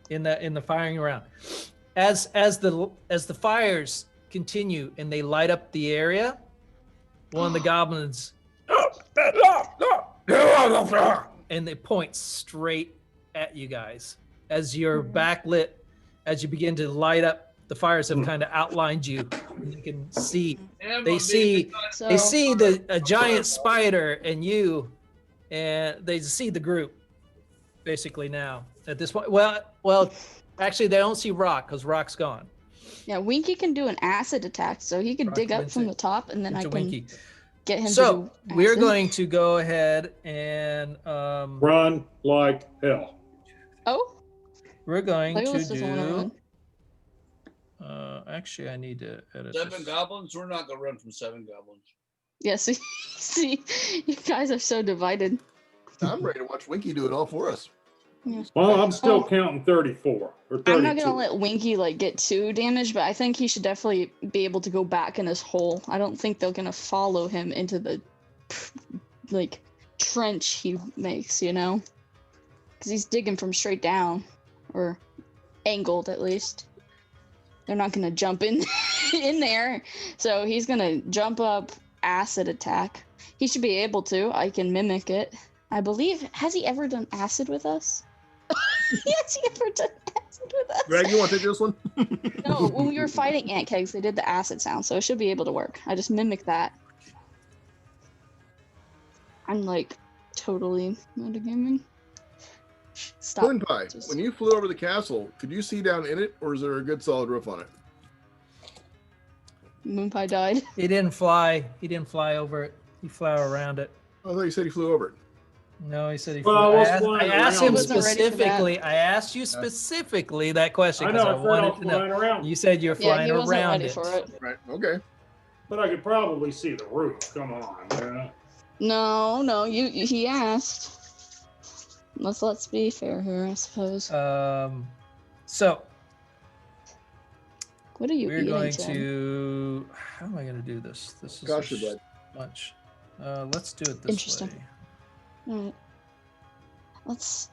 in the firing round. As the fires continue and they light up the area, one of the goblins and they point straight at you guys as you're backlit. As you begin to light up, the fires have kind of outlined you. And you can see they see So they see a giant spider and you, and they see the group basically now at this point. Well, actually they don't see Rock because Rock's gone. yeah, Winky can do an acid attack, so he can Rock dig up wins from it. the top, and then I It's a can Winky. get him So to do we're acid. going to go ahead and Run like hell. Oh, we're going Legolas to doesn't want to do. run. Actually, I need to edit 7 this. goblins? We're not going to run from 7 goblins. Yeah, see, you guys are so divided. I'm ready to watch Winky do it all for us. Yeah. Well, I'm still counting 34 or 32. I'm not gonna let Winky like get too damaged, but I think he should definitely be able to go back in his hole. I don't think they're gonna follow him into the like trench he makes, you know, because he's digging from straight down or angled at least. They're not gonna jump in in there, so he's gonna jump up, acid attack. He should be able to. I can mimic it. I believe. Has he ever done acid with us? Has he ever done acid with us? Greg, you want to take this one? No, when we were fighting ant kegs, they did the acid sound, so it should be able to work. I just mimic that. I'm like totally metagaming. Stop. Moon Pie, when you flew over the castle, could you see down in it, or is there a good solid roof on it? Moonpie died. He didn't fly. He didn't fly over it. He flew around it. I thought you said he flew over it. No, he said he Well, flew. I was I flying asked around him it. Wasn't ready for that. specifically. I asked you specifically that question I because know, I I wanted was to know. flying around. You said you're Yeah, flying he wasn't around ready it. for it. Right. Okay. But I could probably see the roof. Come on, man. No, he asked. Let's be fair here, I suppose. So What are you we're eating, going Tim? to. How am I going to do this? This is Gosh, a you're much. Let's do it this Interesting. way. Alright. Let's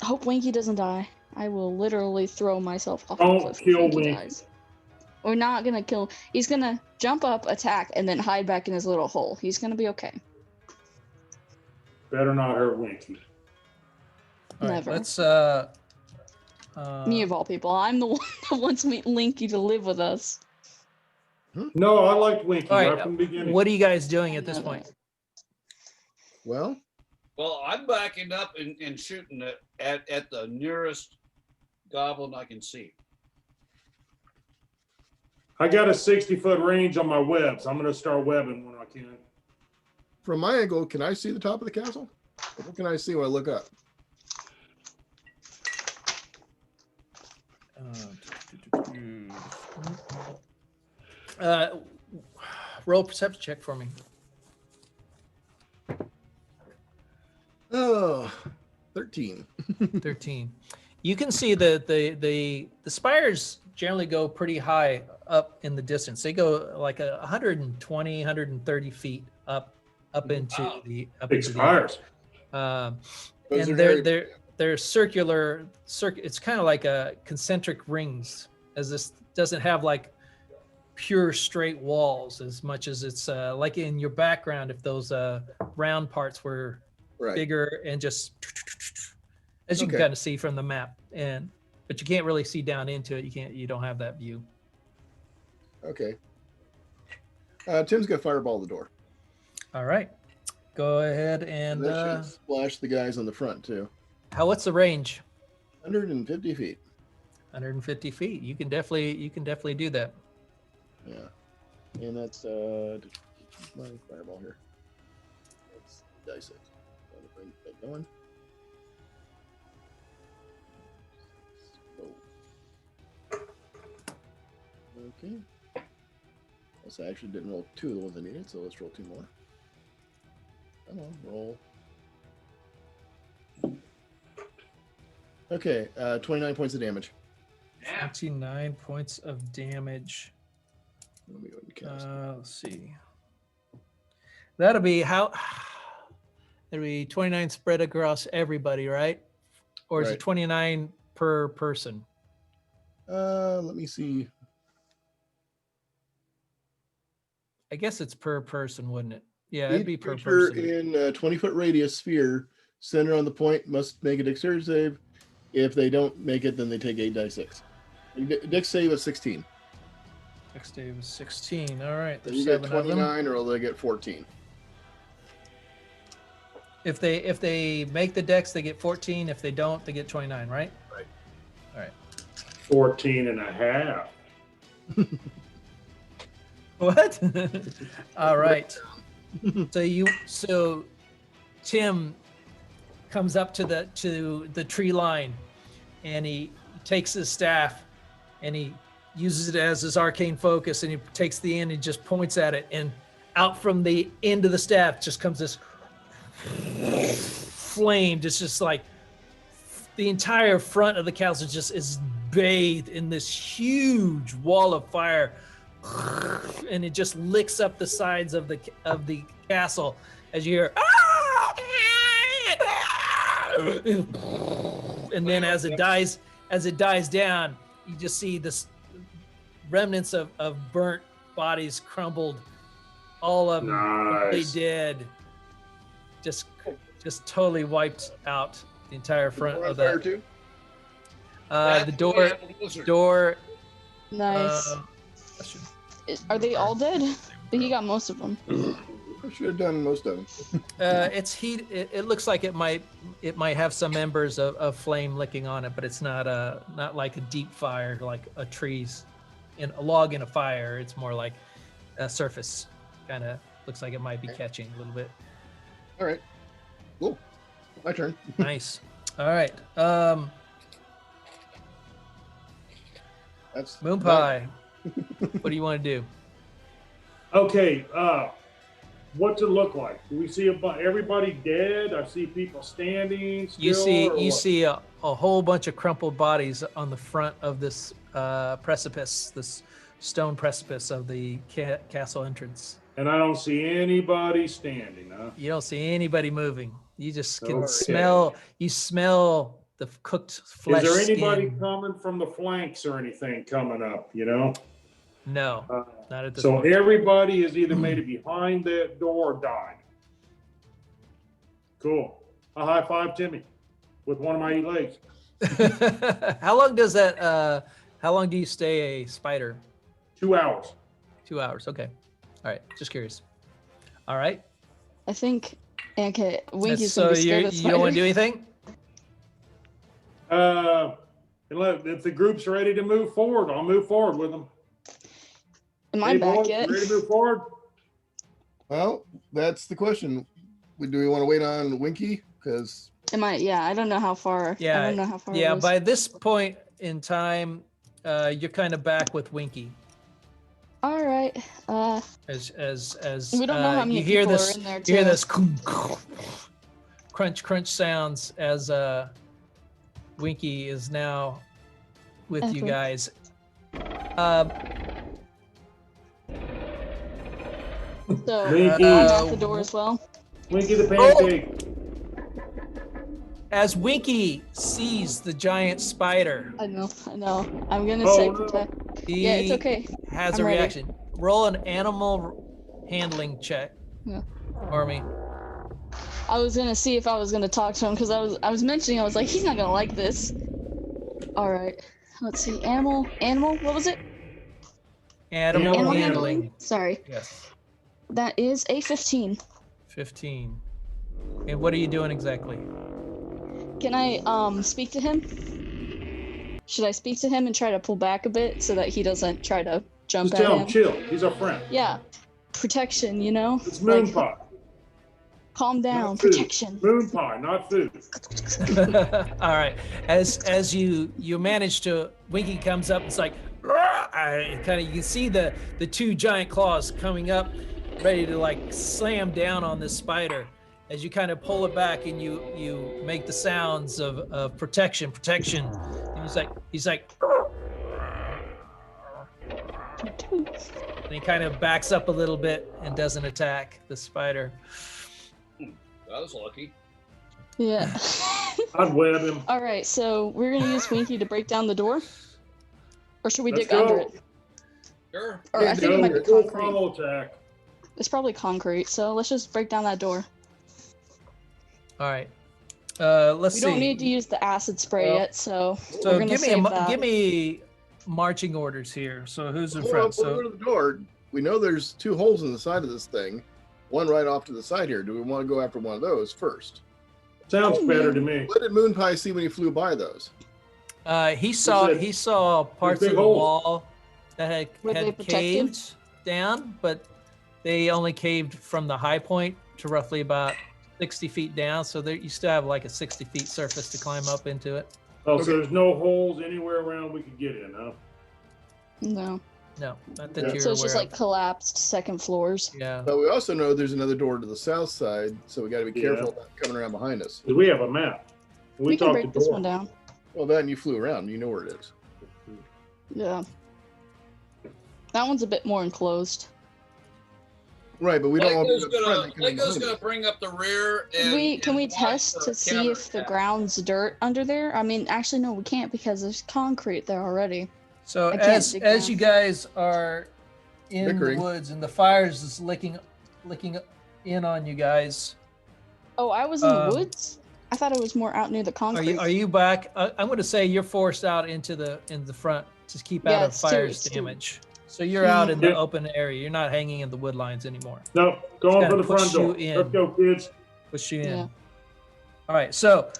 hope Winky doesn't die. I will literally throw myself off Don't the cliff if kill Winky Winky. dies. We're not gonna kill. He's gonna jump up, attack, and then hide back in his little hole. He's gonna be okay. Better not hurt Winky. All right, Never. let's. Me of all people. I'm the one that wants Winky to live with us. No, I liked Winky All right, right, from the beginning. what are you guys doing at this No. point? Well, Well, I'm backing up and shooting it at the nearest goblin I can see. I got a 60-foot range on my webs. I'm going to start webbing when I can. from my angle, can I see the top of the castle? What can I see when I look up? Roll a perception check for me. Oh, 13. 13. You can see the spires generally go pretty high up in the distance. They go like 120, 130 feet up into Wow. the Big into the spires. Those and are they're circular. It's kind of like a concentric rings, as this doesn't have like pure straight walls as much as it's like in your background. If those round parts were right. bigger and just as you can Okay. kind of see from the map, but you can't really see down into it. You don't have that view. Okay. Tim's gonna fireball the door. All right, go ahead and That should splash the guys on the front too. what's the range? 150 feet. 150 feet. You can definitely do that. Yeah. And that's my fireball here. Let's dice it. Gotta bring that going. Okay. So I actually didn't roll two of the ones I needed, so let's roll two more. Come on, roll. Okay, 29 points of damage. 29 points of damage. Let me go ahead and cast. Let's see. That'll be how. It'll be 29 spread across everybody, right? Or is Right. it 29 per person? Let me see. I guess it's per person, wouldn't it? Yeah, it'd be Each per creature person. in a 20-foot radius sphere center on the point must make a dexterity save. If they don't make it, then they take 8d6. Dex save of 16. Next day was 16. All right, So there's you get 7 of them. 29 or they get 14. If they make the dex, they get 14. If they don't, they get 29, right? Right. All right. 14 and a half. What? All right. So Tim comes up to the tree line, and he takes his staff and he uses it as his arcane focus, and he takes the end and just points at it, and out from the end of the staff just comes this flame, just like the entire front of the castle just is bathed in this huge wall of fire, and it just licks up the sides of the castle as you hear, and then as it dies down, you just see this remnants of burnt bodies crumbled, all of them completely dead, just totally wiped out the entire front of the door. Nice. Are they all dead? He got most of them. I should have done most of them. It's heat. It looks like it might have some embers of flame licking on it, but it's not like a deep fire like a tree's in a log in a fire. It's more like a surface. Kind of looks like it might be catching a little bit. All right. Cool. My turn. Nice. All right. That's Moon Pie. What do you want to do? Okay, what's it look like? Do we see everybody dead? I see people standing still, You see a whole bunch of crumpled bodies on the front of this precipice, this stone precipice of the castle entrance. And I don't see anybody standing, huh? You don't see anybody moving. You just can Okay. smell. You smell the cooked flesh. Is there anybody skin. coming from the flanks or anything coming up, you know? No, not at this So point. everybody has either made it behind that door or died. Cool. A high five Timmy with one of my legs. How long does that? How long do you stay a spider? 2 hours. 2 hours. Okay. All right. Just curious. All right. I think. Okay, Winky's So gonna be scared of you don't want to do spiders. anything? And look, if the group's ready to move forward, I'll move forward with them. Am I Hey, back boys, yet? ready to move forward? Well, that's the question. Do we want to wait on Winky? Because Am I? Yeah, I don't know how far. Yeah. I don't know how far. it Yeah. is. By this point in time, you're kind of back with Winky. All right. As We don't know how many you hear people this, are in there, you hear too. this crunch sounds as Winky is now with you Okay. guys. So Winky. I'm at the door as well. Winky the pancake. As Winky sees the giant spider, I know. I'm gonna Oh, say no. protect. he Yeah, it's okay. has I'm a ready. reaction. Roll an animal handling check Yeah. for me. I was gonna see if I was gonna talk to him because I was mentioning, I was like, he's not gonna like this. All right. Let's see. Animal. What was it? Animal Animal handling. Sorry. Yes. That is a 15. 15. And what are you doing exactly? Can I speak to him? Should I speak to him and try to pull back a bit so that he doesn't try to jump Just at tell him? him, chill. He's our friend. Yeah. Protection, you know? It's moon Like, pie. calm down. Not food. Protection. Moon pie, not food. All right. As you manage to, Winky comes up. It's like, kind of. You can see the two giant claws coming up, ready to like slam down on this spider. As you kind of pull it back and you make the sounds of protection. And he's like, and he kind of backs up a little bit and doesn't attack the spider. That was lucky. Yeah. I'd web him. All right, so we're gonna use Winky to break down the door, or should we Let's dig under go. it? Sure. Or I think it might be Go concrete. frontal attack. It's probably concrete, so let's just break down that door. All right. Let's We see. don't need to use the acid spray Well, yet, so So we're gonna save that. give me marching orders here. So who's in hold on, front? before we So go to the door, we know there's 2 holes in the side of this thing. One right off to the side here. Do we want to go after one of those first? Sounds Oh, better man. to me. What did Moon Pie see when he flew by those? he saw parts of big the holes. wall that Were they had protected? caved down, but they only caved from the high point to roughly about 60 feet down. So there you still have like a 60 feet surface to climb up into it. Oh, Okay. so there's no holes anywhere around we could get in, huh? No. No, not that Yeah. you're So it's just aware like collapsed second floors. of. Yeah. But we also know there's another door to the south side, so we got to be Yeah. careful about coming around behind us. 'Cause we have a map. We can talked break the this door. one down. Well, then you flew around. You know where it is. Yeah. That one's a bit more enclosed. Right, but we don't want to Lego's be up front. gonna They come in Lego's behind gonna us. bring up the rear and Can we and watch test for to see if the counterattack. ground's dirt under there? I mean, actually, no, we can't because there's concrete there already. So I can't dig as down. you guys are in Bickering. the woods and the fires is licking in on you guys, Oh, I was in the Um, woods? I thought it was more out near the concrete. are you back? I'm going to say you're forced out into the front to keep out Yeah, of it's too- fire's it's too- damage. So you're out in the Yeah. open area. You're not hanging in the wood lines anymore. No, going Gotta for the front push you door. in. Let's go, kids. Push you in. Yeah. All right. So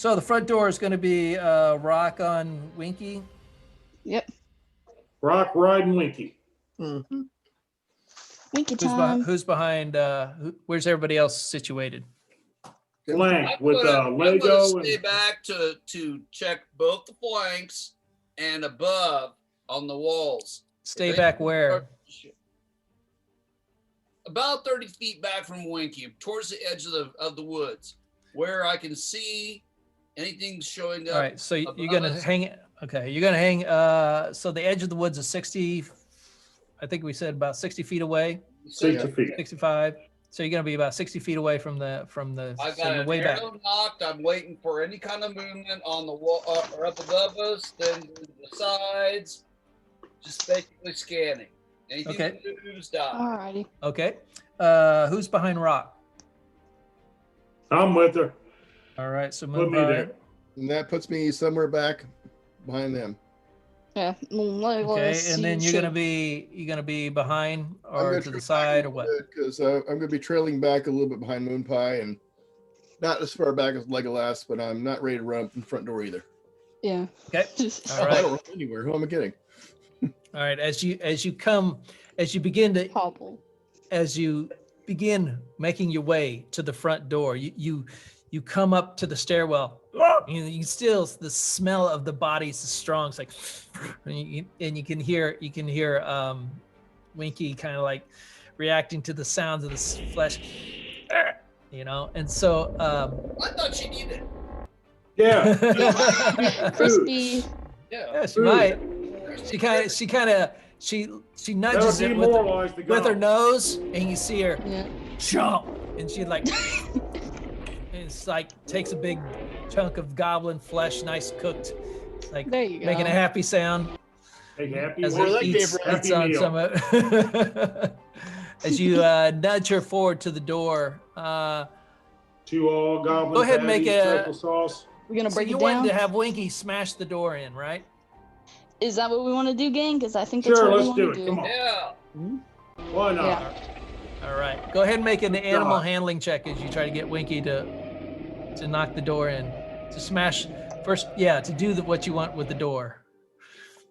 the front door is going to be Rock on Winky. Yep. Rock, Ride, and Winky. Mhm. Winky time. Who's behind? Where's everybody else situated? Flank I'm with gonna Lego stay and back to check both the flanks and above on the walls. Stay If they back can where? start- About 30 feet back from Winky, towards the edge of the woods, where I can see anything showing up. All right. So you're above going to us. hang. Okay. You're going to hang. So the edge of the woods is 60. I think we said about 60 feet away. 60 feet. 65. So you're going to be about 60 feet away from the I've so got you're an way back. arrow knocked. I'm waiting for any kind of movement on the wall or up above us, then the sides. Just basically scanning. Anything Okay. that moves, die. Alrighty. Okay. Who's behind Rock? I'm with her. All right. So Put move me by. there. And that puts me somewhere back behind them. Yeah. Okay. And then you're gonna be behind or to the side or what? Because I'm going to be trailing back a little bit behind Moon Pie and not as far back as Legolas, but I'm not ready to run up the front door either. Yeah. Okay. All I right. don't run anywhere. Who am I kidding? All right. As you begin making your way to the front door, you come up to the stairwell. You can still the smell of the bodies is strong. It's like, and you can hear Winky kind of like reacting to the sounds of the flesh, and so I thought she needed. Yeah. Crispy. Yeah. she might. She nudges it with demoralize the her guy. nose, and you see her Yeah. jump, and she like it's like takes a big chunk of goblin flesh, nice cooked, like There you go. making a happy sound Hey, happy as Where it that came eats, from. eats on Happy some of it. As you nudge her forward to the door. 2 all goblin Go ahead and make patties, a- turtle sauce. We're gonna So break you it wanted down. to have Winky smash the door in, right? Is that what we want to do, gang? Because I think that's Sure, what we let's want do to it. do. Come on. Yeah. Why not? Yeah. All right. Go ahead and make an Good animal job. handling check as you try to get Winky to knock the door in, to smash first. Yeah, to do what you want with the door.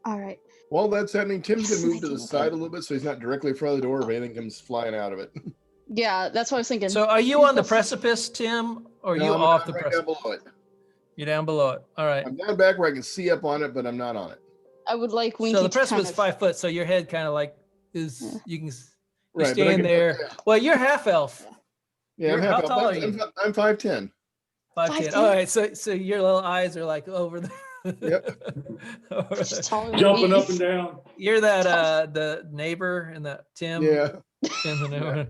All right. While that's happening, Tim's going to move to the Smacking side a it. little bit so he's not directly in front of the door if anything comes flying out of it. Yeah, that's what I was thinking. So are you on the precipice, Tim, or are you No, I'm off the right down precipice? below it. You're down below it. All right. I'm down back where I can see up on it, but I'm not on it. I would like Winky So the to kind precipice of. is 5 foot, so your head kind of like is Yeah. you can you Right, but I stand can- there. Well, you're half elf. Yeah, I'm How half tall up. are you? I'm 5'10". 5'10". 5'10". All right, so your little eyes are like over the. Yep. over She's the- taller than Jumping me. up and down. You're that the neighbor and the Tim. Yeah. Tim's the neighbor.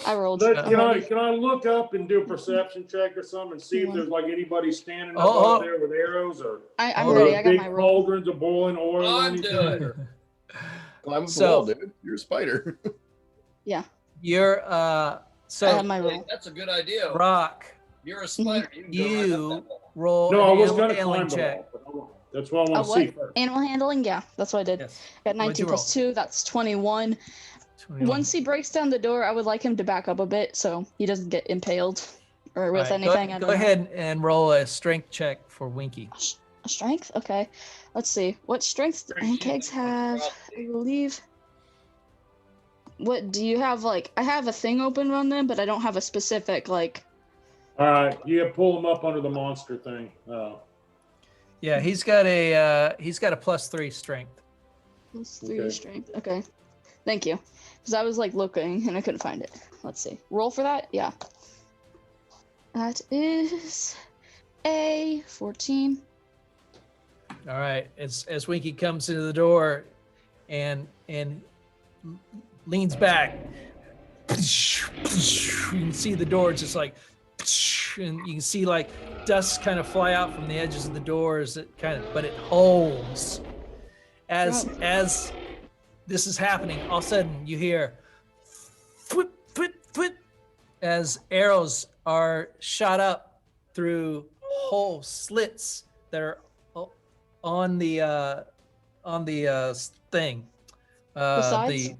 I rolled. Can I'm I ready. look up and do a perception check or something and see if Yeah. there's like anybody standing up Oh, there with arrows or I'm Hold ready. on. I got big my roll. cauldrons of boiling oil or I'm anything? doing or- Climb up the So- wall, dude. You're a spider. You're I so have my roll. That's a good idea. Rock. You're a spider. You can go right up You that wall. roll No, I an was animal gonna handling climb the check. wall, but that's what I want A to see what? first. Animal handling? Yeah, that's what I did. Yes. Got What'd you 19 plus 2. That's 21. 21. Once he breaks down the door, I would like him to back up a bit so he doesn't get impaled or All with right, anything. I Go don't know. ahead and roll a strength check for Winky. A strength? Okay. Let's see. What strength do pancakes have? I believe. What do you have? Like, I have a thing open on them, but I don't have a specific, like. All right, yeah, pull them up under the monster thing. Yeah, he's got a +3 strength. Plus 3 Okay. strength. Okay. Thank you. Because I was, like, looking and I couldn't find it. Let's see. Roll for that? Yeah. That is a 14. All right. As Winky comes into the door and leans back, you can see the door just like, and you can see like dust kind of fly out from the edges of the doors. But it holds. As this is happening, all of a sudden you hear, "Fwip, fwip, fwip," as arrows are shot up through whole slits that are on the thing. The sides?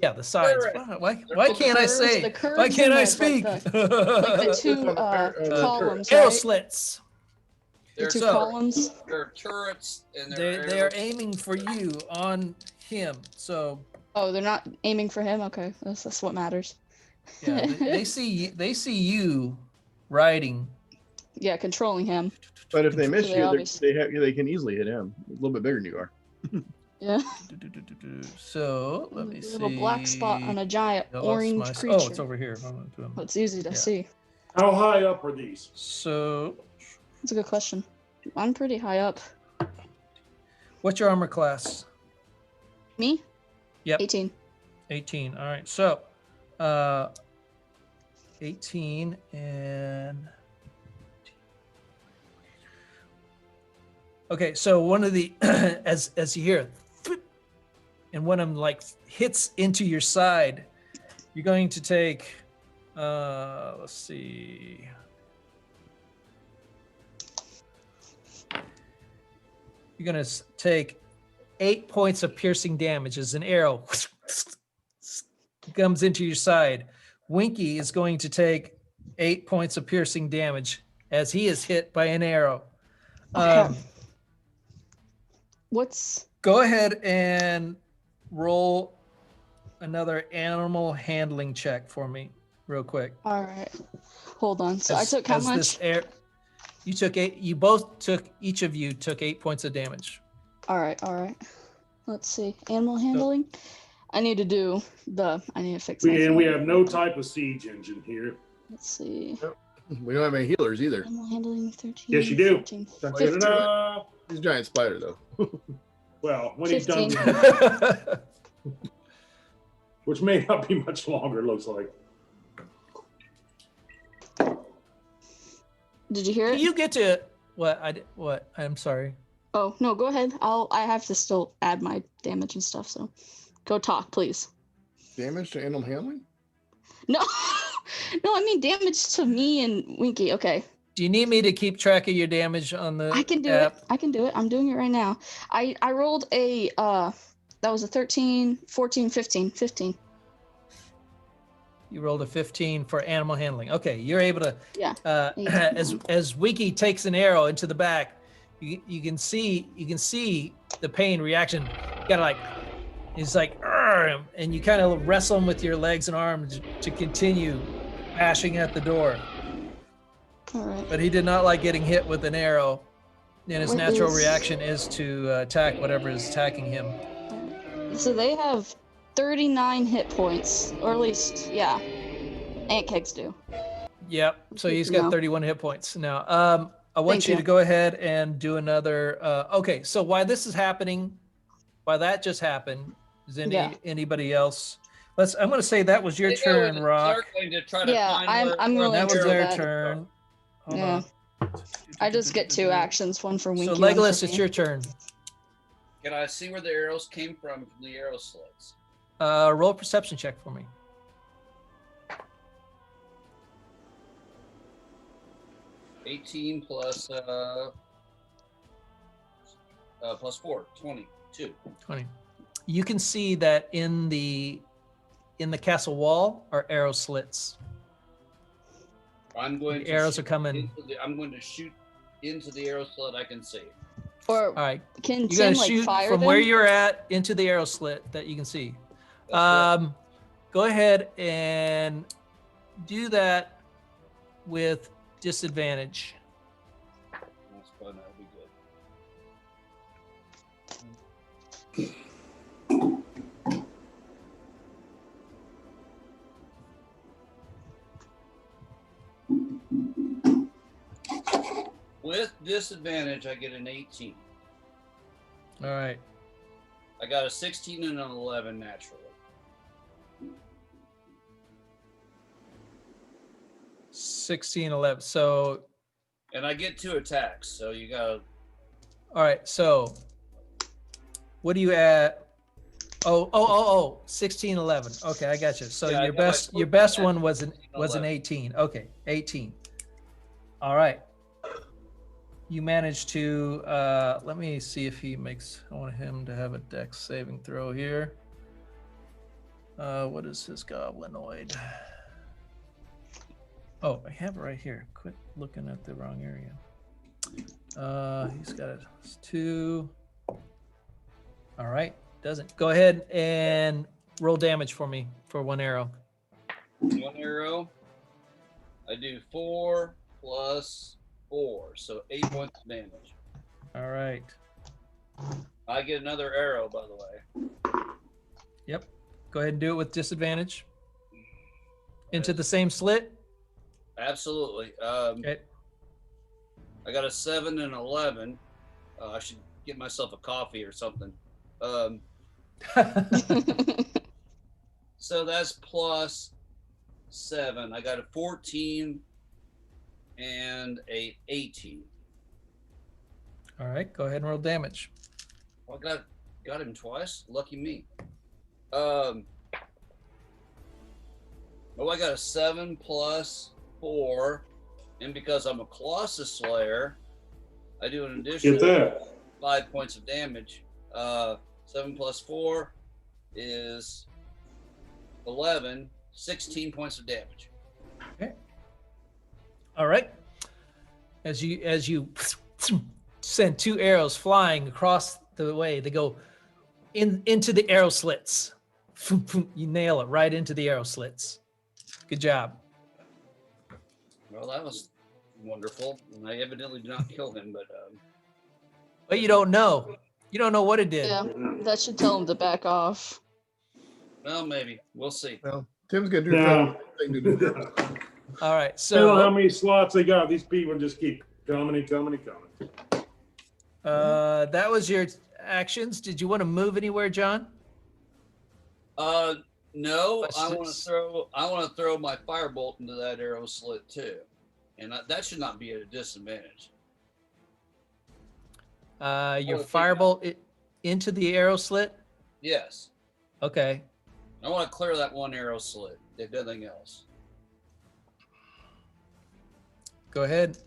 The sides. Why can't I curves, say? the curves Why can't and I the- speak? like the two columns, Arrow right? slits. The two So- columns. There are turrets and They are aiming for you on him. So Oh, they're not aiming for him. Okay, that's what matters. yeah, they see you riding. Yeah, controlling him. But if they miss Yeah, you, obviously. they can easily hit him. A little bit bigger than you are. Yeah. So let me We see. have a black spot on a giant I lost orange my- creature. Oh, it's over here. Hold on to him. It's easy to Yeah. see. How high up are these? So That's a good question. I'm pretty high up. what's your armor class? Me? Yep. 18. 18. All right. So 18 and okay, so one of the as you hear "Thwip," and one of them like hits into your side, you're going to take let's see. You're going to take 8 points of piercing damage as an arrow comes into your side. Winky is going to take 8 points of piercing damage as he is hit by an arrow. Okay. What's Go ahead and roll another animal handling check for me, real quick. all right? Hold on. So I took how much? You took 8. You both took. Each of you took 8 points of damage. All right. Let's see. Animal handling. I need to fix my And we phone. have no type of siege engine here. Let's see. We don't have any healers either. Animal handling 13. Yes, you do. 14, Da, da, 15. da, da. He's a giant spider, though. Well, when he's done, 15. which may not be much longer, it looks like. Did you hear it? You get to what? I'm sorry. Oh no, go ahead. I have to still add my damage and stuff. So, go talk, please. Damage to animal handling? No, no, I mean damage to me and Winky. Okay, Do you need me to keep track of your damage on the I can do app? it. I can do it. I'm doing it right now. I rolled a that was a 13, 14, 15. You rolled a 15 for animal handling. Okay, you're able to. Yeah. As Winky takes an arrow into the back, you can see the pain reaction. You gotta like, he's like, "Arr!" And you kind of wrestle him with your legs and arms to continue bashing at the door. All right. But he did not like getting hit with an arrow, and his What natural is- reaction is to attack whatever is attacking him. So they have 39 hit points, or at least, yeah. Ant kegs do. Yep. So he's No. got 31 hit points now. I want Thank you you. to go ahead and do another. Okay. So while this is happening, while that just happened, is anybody else? I'm going to say that was your turn, Rock. Circling to try to Yeah, find I'm- where- I'm where willing the That was to do arrow their that. turn. Hold Yeah. on. I just get 2 actions, one for Winky. So one Legolas, for it's me. your turn. Can I see where the arrows came from the arrow slits? Roll a perception check for me. +18 plus 4, 22. 20. You can see that in the castle wall are arrow slits. I'm going The to arrows shoot are coming. I'm going to shoot into the arrow slit I can see. Or All right. can You're Tim going to like shoot fire from them? where you're at into the arrow slit that you can see. That's correct. Go ahead and do that with disadvantage. That's fun. That'll be good. With disadvantage, I get an 18. All right. I got a 16 and an 11 naturally. 16, 11. So, And I get 2 attacks, so you got. all right. So, what are you at? Oh, 16, 11. Okay, I got you. So Yeah, I your got my best total one was an 11. 18. Okay, 18. All right. You managed to let me see if he makes. I want him to have a dex saving throw here. What is his goblinoid? Oh, I have it right here. Quit looking at the wrong area. He's got a 2. All right, doesn't. Go ahead and roll damage for me for 1 arrow. 1 arrow. I do 4 plus 4, so 8 points of damage. All right. I get another arrow, by the way. Yep. Go ahead and do it with disadvantage. Into the same slit. Absolutely. Okay. I got a 7 and 11. I should get myself a coffee or something. So that's plus 7. I got a 14 and a 18. All right. Go ahead and roll damage. Well, I got him twice. Lucky me. I got a 7 plus 4, and because I'm a Colossus Slayer, I do an additional Get that. 5 points of damage. 7 plus 4 is 11, 16 points of damage. Okay. All right. As you send 2 arrows flying across the way, they go into the arrow slits. You nail it right into the arrow slits. Good job. Well, that was wonderful. And I evidently did not kill him, But you don't know. You don't know what it did. Yeah, that should tell him to back off. well, maybe. We'll see. Well, Tim's gonna do No. thing to do. All right. I don't know how So many slots they got. These people just keep coming and coming and coming. that was your actions. Did you want to move anywhere, John? No, Let's I want just- to throw my firebolt into that arrow slit too, and that should not be at a disadvantage. Your Oh, firebolt into the arrow slit. Yes, Okay. I want to clear that 1 arrow slit. If nothing else. Go ahead.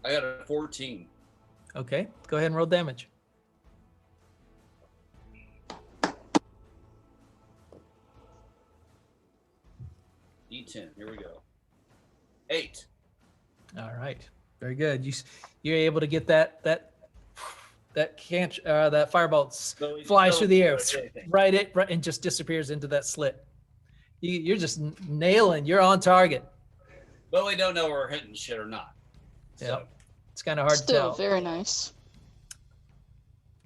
I got a 14. Okay. Go ahead and roll damage. D10. Here we go. 8. All right. Very good. You're able to get that firebolt So he's flies still through the air, doing anything. right, and just disappears into that slit. You're just nailing. You're on target. But we don't know if we're hitting shit or not. So, Yep. It's kind of hard to Still tell. very nice.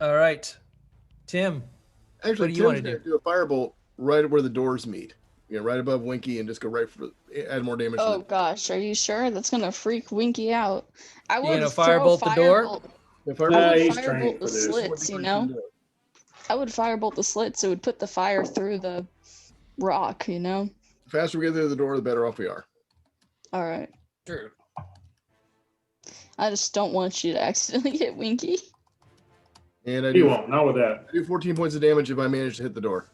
All right, Tim. Actually, What do you wanna Tim's gonna do a firebolt right where the doors meet. Right above Winky, and just go right for add more damage. Oh To gosh, are you sure? That's gonna freak Winky out. I would gonna throw firebolt the door? the I firebolt. would he's trained firebolt for the this. slits, you know? I would firebolt the slits. It would put the fire through the rock, you know? The faster we get through the door, the better off we are. All right. true. I just don't want you to accidentally hit Winky. And I He do, won't. Not with that. I do 14 points of damage if I manage to hit the door.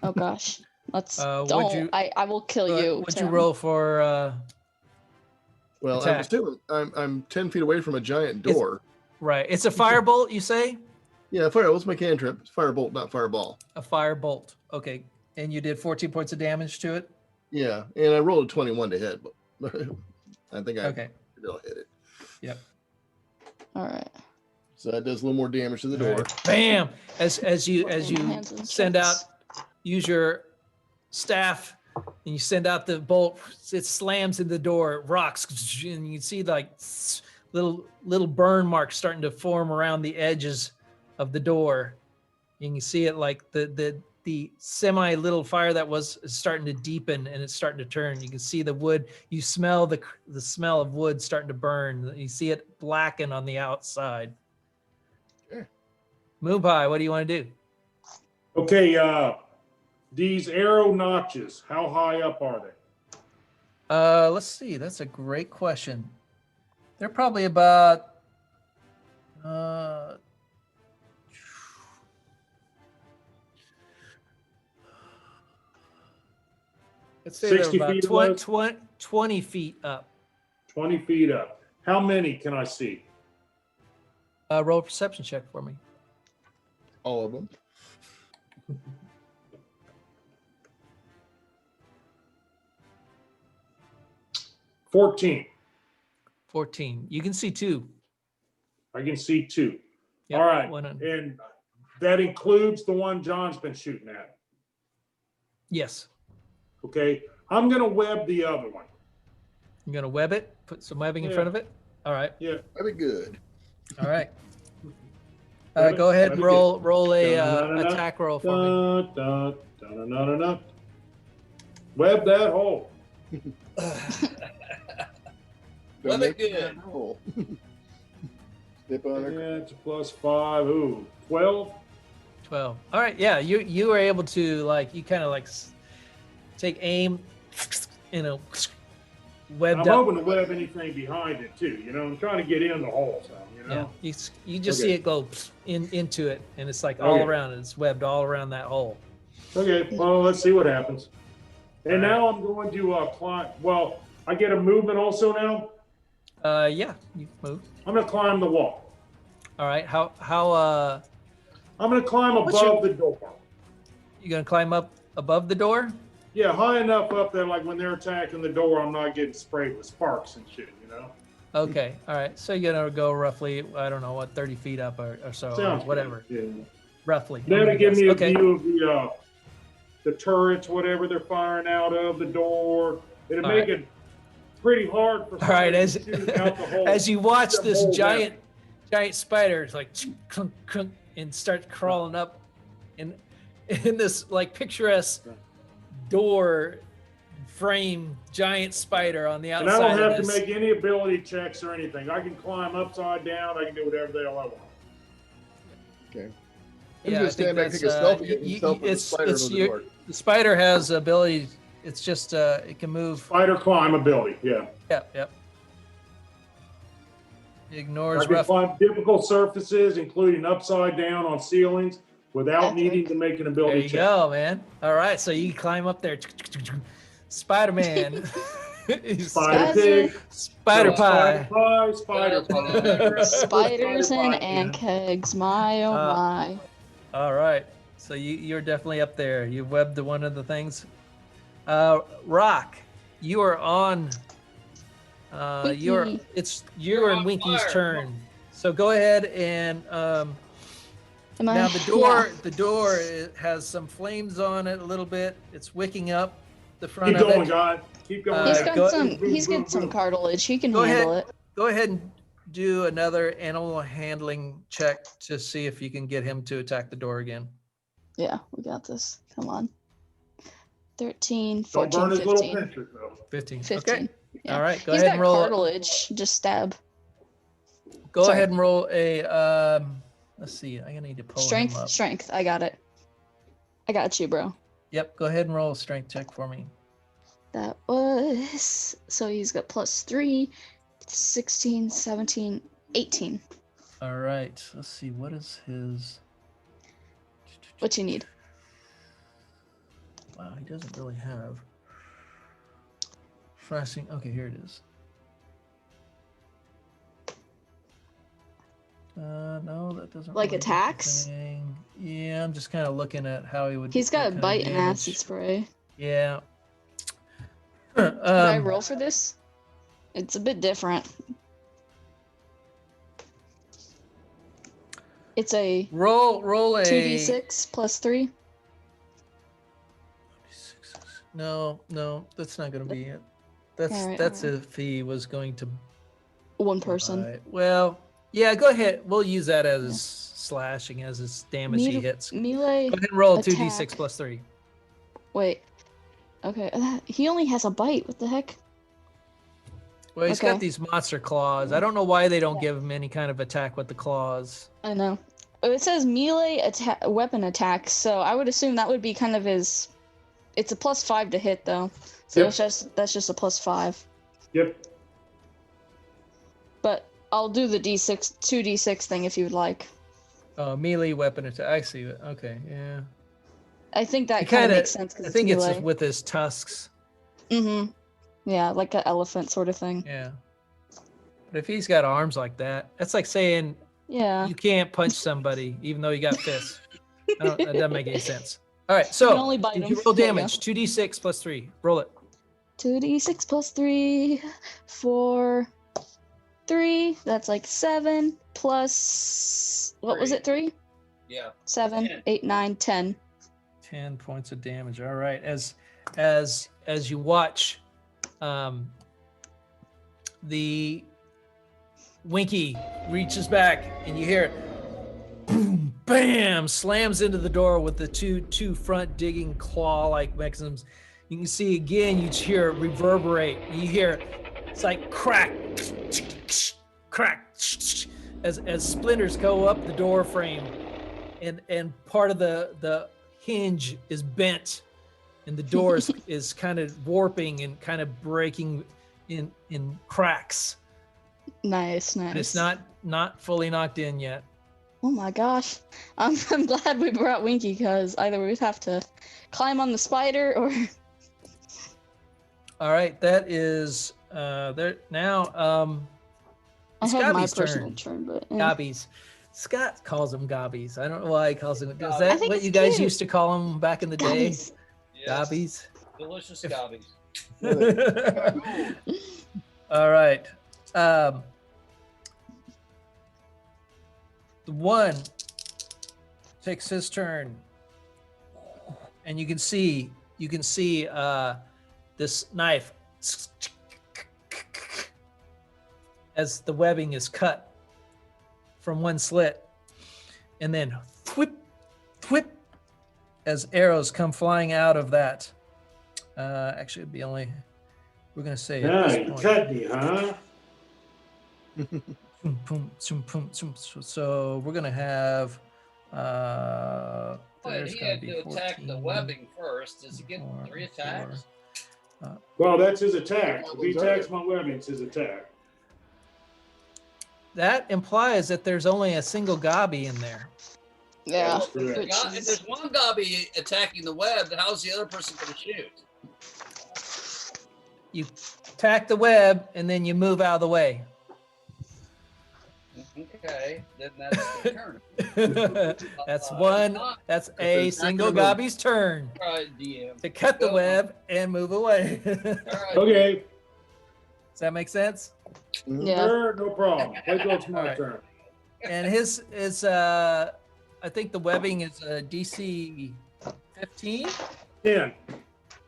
Oh gosh. Let's Would don't. you- I will kill you. What'd you Tim. roll for? Well, I'm Attack. still I'm 10 feet away from a giant Is- door. Right. It's a firebolt. You say Yeah, fire. What's my cantrip? It's firebolt, not fireball. a firebolt. Okay. And you did 14 points of damage to it. Yeah, and I rolled a 21 to hit, but I think I Okay. will hit it. All right. So that does a little more damage to the All door. right. Bam! As you Hands and send out, chest. use your staff, and you send out the bolt. It slams in the door, it rocks, and you see like little burn marks starting to form around the edges of the door. You can see it like the the semi little fire that was is starting to deepen and it's starting to turn. You can see the wood. You smell the smell of wood starting to burn. You see it blacken on the outside. Sure. Moon Pie, what do you want to do? Okay, these arrow notches, how high up are they? Let's see. That's a great question. They're probably about let's say they're 60 about feet away? 20 feet up. 20 feet up. How many can I see? Roll a perception check for me. All of them. 14. 14. You can see 2. I can see 2. Yep, All right. one on- And that includes the one John's been shooting at. Yes. Okay. I'm going to web the other one. You're gonna web it. Put some webbing in Yeah. front of it. All right. Yeah. That'd be good. All right. Web it, Go ahead web and it roll a Dun-dun-dun-dun. attack roll for me. Dun, dun, dun, dun, dun, dun. Web that hole. Don't Let it make good. that roll. Step on her. Yeah, it's a +5. Ooh, 12. 12. All right. Yeah, you were able to you kind of take aim, webbed I'm up. hoping to web anything behind it too. I'm trying to get in the hole some. Yeah, you just Okay. see it go into it, and it's like all Okay. around it. It's webbed all around that hole. Okay, well, let's see what happens. And All right. now I'm going to climb. Well, I get a movement also now. Yeah, you move. I'm going to climb the wall. All right. How I'm going to climb What's above the door. you gonna climb up above the door? Yeah, high enough up that like when they're attacking the door, I'm not getting sprayed with sparks and shit. Okay. All right. So you're gonna go roughly, I don't know, 30 feet up or so, or Sounds whatever. good. Yeah. Roughly. Then I'm it gonna give guess. me a Okay. view of the turrets, whatever they're firing out of the door. It'll All make right. it pretty hard for All right. somebody As to shoot out the hole. as you watch The this hole giant spider, it's like crunk, crunk, and start crawling up in this picturesque door frame giant spider on the And outside. I don't have of to this. make any ability checks or anything. I can climb upside down. I can do whatever the hell I want. Okay. Yeah, I'm I just think stand back, take a that's, selfie you- of himself with the it's- spider it's over the your- door. The spider has ability. It's just it can move. Spider climb ability, yeah. Yep. It I ignores can rough. climb difficult surfaces, including upside down on ceilings, without Epic. needing to make an There ability you check. go, man. All right, so you climb up there. Spider-Man. He's Spider Spider- pig, Spider no, pie. spider pie. Spiders Spider and bite, ant yeah. kegs. My oh Uh, my. All right, so you're definitely up there. You webbed one of the things. Rock, you are on. Winky. You're You're in on Winky's fire. turn. So go ahead and Am I? now the door has some flames on it a little bit. It's wicking up the front Keep of going, it. guys. Keep going. He's go- got some. boom, He's boom, got some boom. cartilage. He can Go handle ahead. it. Go ahead and do another animal handling check to see if you can get him to attack the door again. Yeah, we got this. Come on. 13, Don't 14, burn his little 15. pincher, though. 15. 15. Okay. Yeah. All right. Go He's ahead got and roll. cartilage. Just stab. Go Sorry. ahead and roll a. Let's see. I need to pull him up. Strength. I got it. I got you, bro. Yep. Go ahead and roll a strength check for me. That was. So he's got +3, 16, 17, 18. All right. Let's see. What is his? What you need? Wow, he doesn't really have. Flashing. Okay, here it is. No, that doesn't. Like really do attacks? anything. Yeah, I'm just kind of looking at how he would. He's what got kind of bite and damage. acid spray. Yeah. Did I roll for this? It's a bit different. It's a Roll a 2d6 +3. No, that's not going to be it. That's All right, that's all right. if he was going to. One person. buy- Well, Yeah, go ahead. We'll use that as slashing as his damage he hits. Melee. Go ahead and roll attack. 2d6 plus 3. Wait. Okay. He only has a bite. What the heck? Well, he's Okay. got these monster claws. I don't know why they don't give him any kind of attack with the claws. I know. It says melee attack, weapon attack, so I would assume that would be kind of his. It's a +5 to hit though, so Yep. that's just a +5. Yep. But I'll do the 2d6 thing if you would like. Melee weapon attack. I see it. Okay, yeah. I think that It kind of kinda- makes sense because I think it's melee. just with his tusks. Mm-hmm. Yeah, like an elephant sort of thing. Yeah. But if he's got arms like that, that's like saying Yeah. you can't punch somebody even though you got fists. That doesn't make any sense. All right, You so can only bite you him. roll There you go. damage. 2d6 plus 3. Roll it. 2d6 plus 3 for 3. That's like 7 plus. What was 3. it? 3? Yeah. 7, 10. 8, 9, 10. 10 points of damage. All right. As you watch, the Winky reaches back and you hear it, boom, bam, slams into the door with the two front digging claw-like mechanisms. You can see again. You hear it reverberate. You hear it's like crack, crack, as splinters go up the door frame, and part of the hinge is bent, and the door is kind of warping and kind of breaking in cracks. Nice. But it's not fully knocked in yet. Oh my gosh. I'm glad we brought Winky because either we'd have to climb on the spider or. All right, that is there now. I It's have my Gobby's personal turn, but. Yeah. Gobbies. Scott calls them gobbies. I don't know why he calls them. Is I that think what it's you guys cute. used to call them back in the day? Gobbies. Yes. Gobbies. Delicious gobbies. All right. The one takes his turn, and you can see this knife as the webbing is cut from one slit, and then whip, whip, as arrows come flying out of that. Actually, it'd be only. We're gonna say at Yeah, this you point. cut me, huh? Boom, boom, zoom, boom, zoom. So we're gonna have. But There's he gonna had be to attack the 14, webbing first. Does he get 4, 3 attacks? Well, that's his attack. If he attacks my webbing, it's his attack. That implies that there's only a single gobby in there. Yeah. That's correct. which If is- there's one gobby attacking the web, how's the other person going to shoot? You attack the web and then you move out of the way. Okay, then that's the turn. That's one. That's a That's single not gonna gobby's turn All right, DM. to cut the Go. web and move away. All right. Okay, Does that make sense? Yeah. sure, no problem. Wait till it's my Alright. turn. And his is I think the webbing is a DC 15. 10.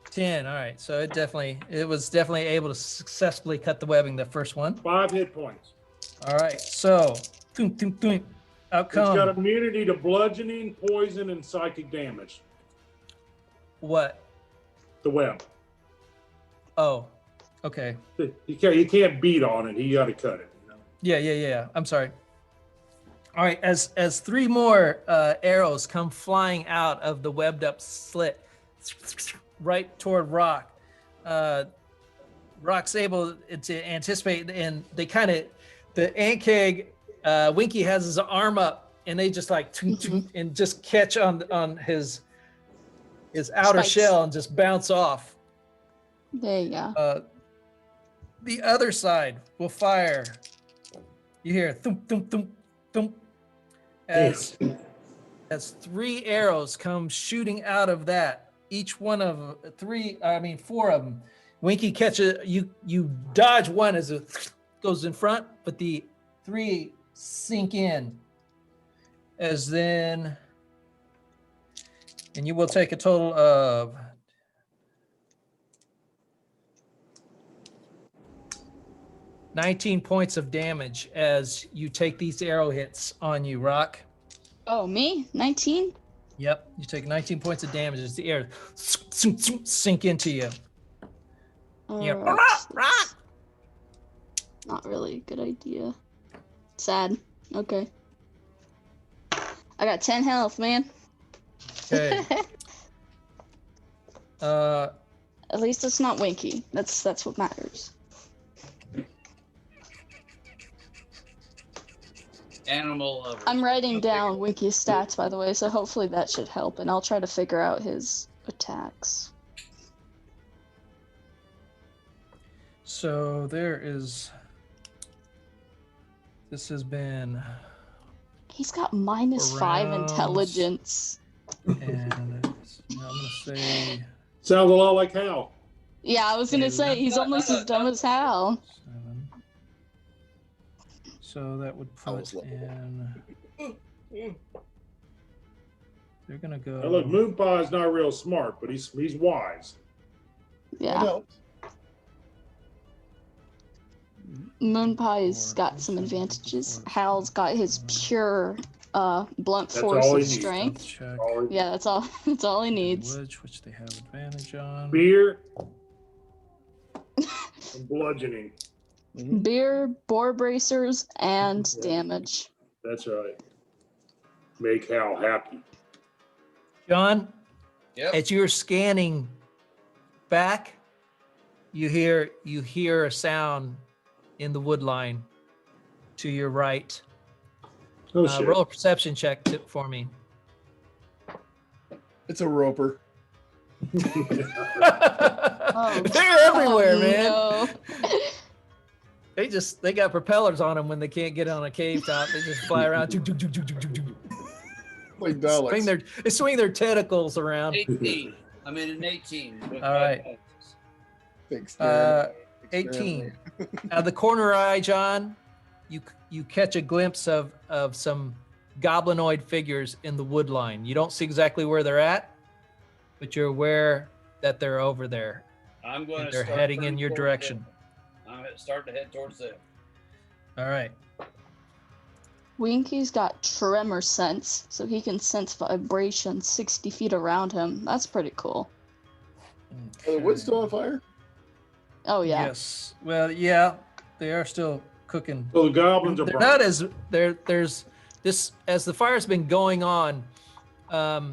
10. All right. So it was definitely able to successfully cut the webbing, the first one. 5 hit points. All right. So out It's got come immunity to bludgeoning, poison, and psychic damage. what? The web. Oh, okay. You can't beat on it. You got to cut it. You know? Yeah. I'm sorry. All right. As 3 more arrows come flying out of the webbed up slit right toward Rock. Rock's able to anticipate, and they kind of, the ant keg, Winky has his arm up, and they just like and just catch on his outer Spikes. shell and just bounce off. There you go. The other side will fire. You hear thump thump thump thump as 3 arrows come shooting out of that. Each one of 4 of them. Winky catches you dodge one as it goes in front, but the 3 sink in. As then, and you will take a total of 8 19 points of damage as you take these arrow hits on you, Rock. Oh, me? 19? Yep, you take 19 points of damage as the air sink into you. Yep. Alright. Not really a good idea. Sad. Okay. I got 10 health, man. Okay. At least it's not Winky. That's what matters. Animal lovers. I'm writing down Winky's stats, by the way, so hopefully that should help, and I'll try to figure out his attacks. So there is. This has been. He's got -5 Rounds. intelligence. And I'm gonna say Sounds a lot like Hal. Yeah, I was gonna say, he's almost as dumb as Hal. 7. So that would I was put level. in. They're gonna go. Now look, Moon Pie's not real smart, but he's wise. Yeah, No. Moon Pie's got some advantages. Hal's got his pure blunt That's force all of he needs. strength. Check. Yeah, that's all. That's all he needs. Which they have advantage on. Beer and bludgeoning. Beer, boar bracers, and Yeah. damage. That's right. Make Hal happy. John, Yep. as you're scanning back, you hear a sound in the wood line to your right. Oh shit. Roll a perception check for me. It's a roper. They're everywhere, man. No. They got propellers on them when they can't get on a cave top. They just fly around. Like Daleks. They swing their tentacles around. 18. I'm in an 18. with All right. 5 Thanks, 18. Out of the corner of eye, John, you catch a glimpse of some goblinoid figures in the wood line. You don't see exactly where they're at, but you're aware that they're over there. I'm going to They're start heading in turning your towards direction. them. I'm starting to head towards them. All right. Winky's got tremor sense, so he can sense vibration 60 feet around him. That's pretty cool. Are the wood still on fire? Oh yeah. Yes. Well, yeah, they are still cooking. So the goblins are They're burning. not as there's this as the fire's been going on. A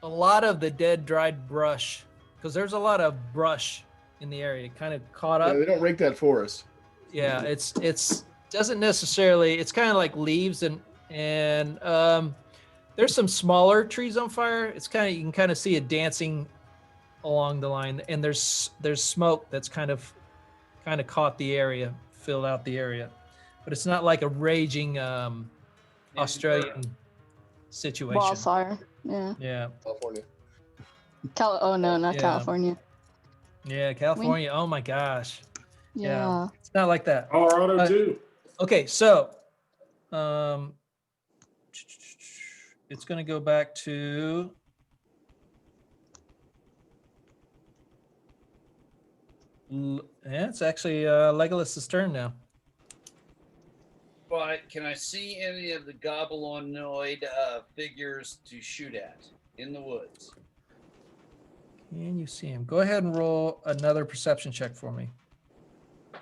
lot of the dead, dried brush, because there's a lot of brush in the area, kind of caught Yeah, up. they don't rake that forest. Yeah, it's doesn't necessarily. It's kind of like leaves and there's some smaller trees on fire. It's kind of, you can kind of see it dancing along the line, and there's smoke that's kind of caught the area, filled out the area, but it's not like a raging Australian situation. Wildfire. Yeah. Yeah, California. Oh no, not Yeah. California. yeah, California. Oh my gosh, Yeah. it's not like that. Colorado too. Okay, so it's going to go back to it's actually Legolas's turn now. But can I see any of the goblinoid figures to shoot at in the woods? Can you see him? Go ahead and roll another perception check for me. I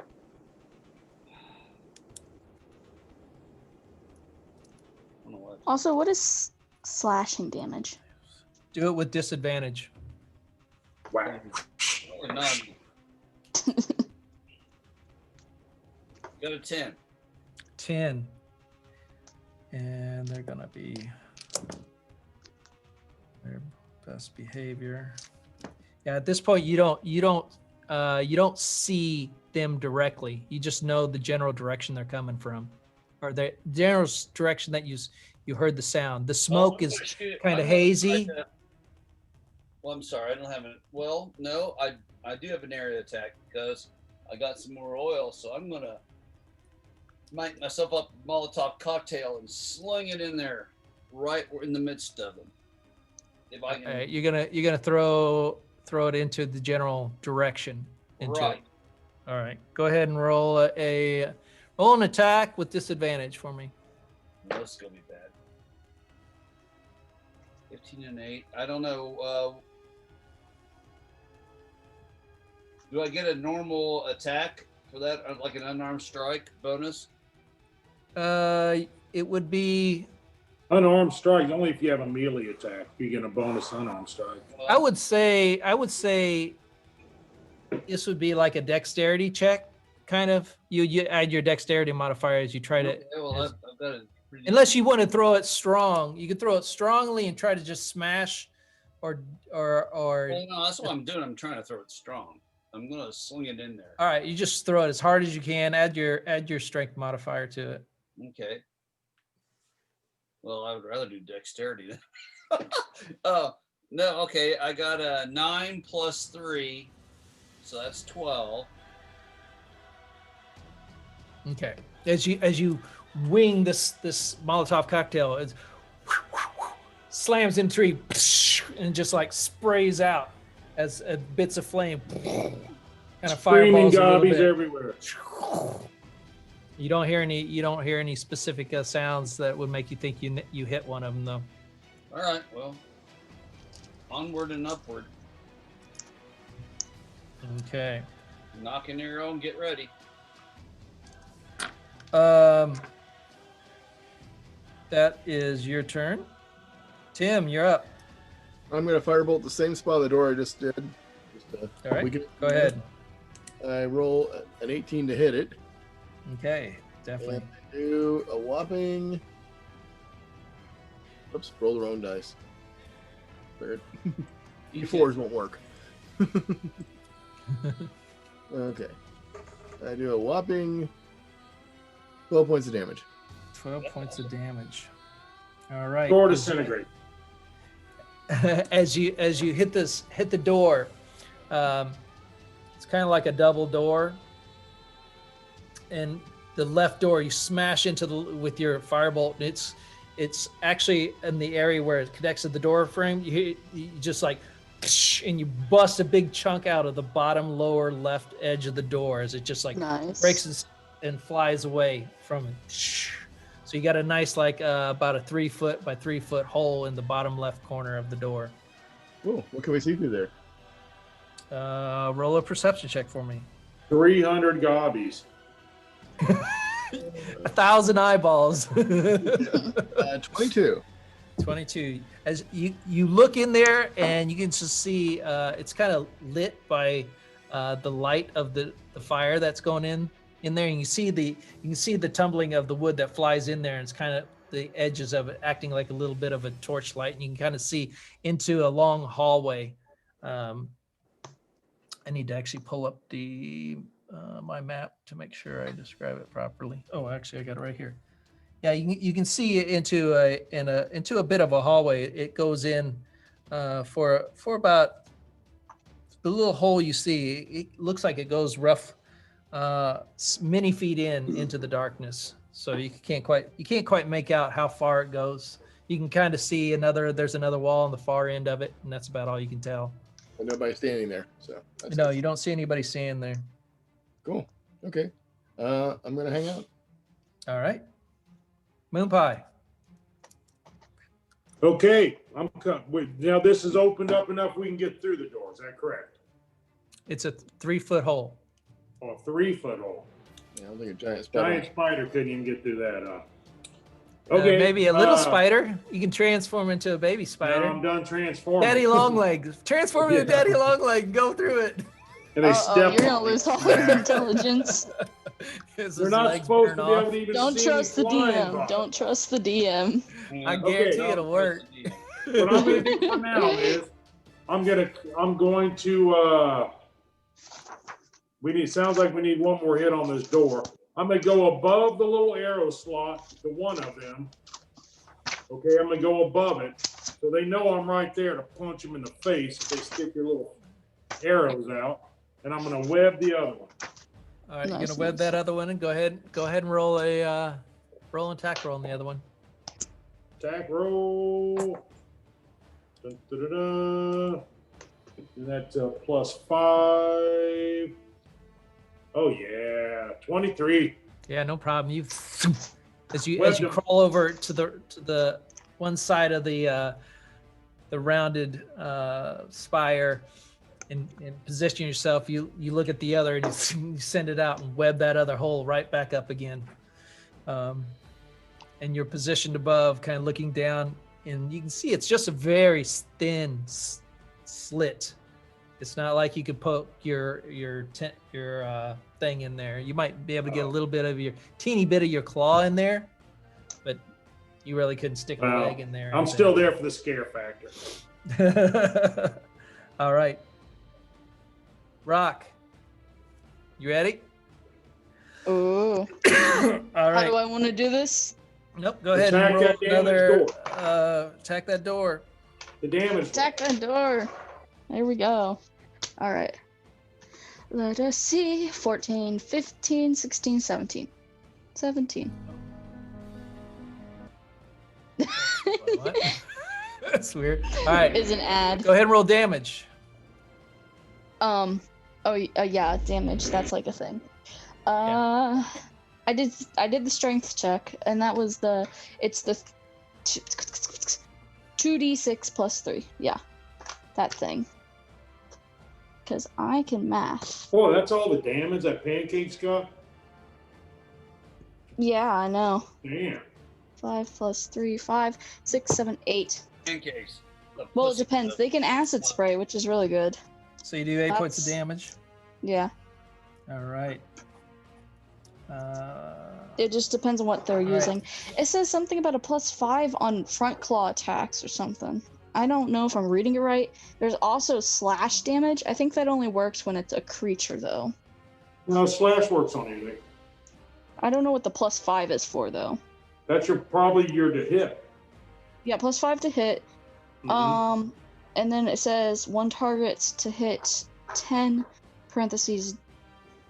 don't know what. Also, what is slashing damage? Do it with disadvantage. Wow. Or none. Got a 10. 10. And they're gonna be their best behavior. Yeah, at this point you don't see them directly. You just know the general direction they're coming from, or the general direction that you heard the sound. The smoke is kind of hazy. Well, I'm sorry, I don't have it. Well, no, I do have an area attack because I got some more oil, so I'm gonna make myself up a Molotov cocktail and sling it in there, right in the midst of them. If I can, You're gonna throw it into the general direction. Into right. it. All right. Go ahead and roll roll an attack with disadvantage for me. No, this is gonna be bad. 15 and 8. I don't know. Do I get a normal attack for that, like an unarmed strike bonus? It would be. Unarmed strike only if you have a melee attack. You get a bonus unarmed strike. I would say this would be like a dexterity check, kind of. You add your dexterity modifier as you try to. Okay, well, I've got a pretty Unless you want to throw it strong, you can throw it strongly and try to just smash, or. Well, no, that's what I'm doing. I'm trying to throw it strong. I'm gonna sling it in there. All right, you just throw it as hard as you can. Add your strength modifier to it. Okay. Well, I would rather do dexterity then. Oh no. Okay, I got a 9 plus 3, so that's 12. Okay. As you wing this Molotov cocktail, it slams into tree and just like sprays out as bits of flame kind of Screaming fireballs a little gobbies bit. everywhere. You don't hear any specific sounds that would make you think you hit one of them though. All right. Well, onward and upward. Okay. Knock an arrow and get ready. That is your turn. Tim, you're up. I'm gonna firebolt the same spot the door I just did. All right. Go Go ahead. I roll an 18 to hit it. Okay, definitely. And I do a whopping. Oops, roll the wrong dice. Weird. D4s won't work. Okay. I do a whopping 12 points of damage. 12 points of damage. All right. Door disintegrate. As you hit the door, it's kind of like a double door, and the left door you smash into with your firebolt. It's actually in the area where it connects to the door frame. You just like, and you bust a big chunk out of the bottom lower left edge of the door as it just like Nice. breaks and flies away from it. So you got a nice like about a 3 foot by 3 foot hole in the bottom left corner of the door. Cool. What can we see through there? Roll a perception check for me. 300 gobbies. 1,000 eyeballs. 22. 22. As you look in there and you can just see it's kind of lit by the light of the fire that's going in there, and you can see the tumbling of the wood that flies in there, and it's kind of the edges of it acting like a little bit of a torchlight, and you can kind of see into a long hallway. I need to actually pull up the my map to make sure I describe it properly. Oh, actually, I got it right here. Yeah, you can see into a bit of a hallway. It goes in for about the little hole you see. It looks like it goes rough many feet into the darkness. So you can't quite make out how far it goes. You can kind of see there's another wall on the far end of it, and that's about all you can tell. And nobody's standing there. So No, you don't see anybody standing there. Cool. Okay. I'm gonna hang out. All right. Moon Pie. Okay, now this is opened up enough we can get through the door. Is that correct? It's a 3 foot hole. Oh, a 3 foot hole. Yeah, I don't think a giant spider. Giant spider couldn't even get through that. Okay. Maybe a little spider. You can transform into a baby spider. Now I'm done transforming. Daddy Longlegs. Transform into Daddy Longlegs. Go through it. And they step You're gonna on me. lose all your intelligence. They're not supposed to be able to even Don't see trust me the flying DM. by. Don't trust the DM. I Okay, guarantee no, it'll work. What I'm going to do for now is I'm going to sounds like we need one more hit on this door. I'm going to go above the little arrow slot to one of them. Okay, I'm going to go above it so they know I'm right there to punch them in the face if they stick their little arrows out. And I'm going to web the other one. All right, Nice, you're gonna web nice. that other one and go ahead and roll an attack roll on the other one. Attack roll. Dun, dun, dun, dun. And that's +5. Oh yeah, 23. Yeah, no problem. As you Webbed him. crawl over to the one side of the rounded spire and position yourself, you look at the other and you send it out and web that other hole right back up again. And you're positioned above, kind of looking down, and you can see it's just a very thin slit. It's not like you could poke your thing in there. You might be able to get a little bit of teeny bit of your claw in there, but you really couldn't stick a leg in there. I'm still there for the scare factor. All right. Rock, you ready? Ooh. All right. How do I want to do this? Nope. Go ahead Attack and roll that damaged another. door. Attack that door. The damage. Attack that door. There we go. All right. Let us see. 14, 15, 16, 17. 17. What? That's weird. All right. Is an ad. Go ahead and roll damage. Yeah, damage. That's like a thing. I did the strength check, and that was it's the 2d6 plus 3. Yeah, that thing. Because I can math. Oh, that's all the damage that Pancake's got? Yeah, I know. Damn. 5 plus 3, 5, 6, 7, 8. Pancakes. Well, it depends. They can acid spray, which is really good. So you do 8 points of damage. Yeah. All right. It just depends on what they're right. using. It says something about a +5 on front claw attacks or something. I don't know if I'm reading it right. There's also slash damage. I think that only works when it's a creature, though. No, slash works on anything. I don't know what the +5 is for, though. That's probably your to hit. Yeah, +5 to hit. Mhm. And then it says 1 target to hit 10 parentheses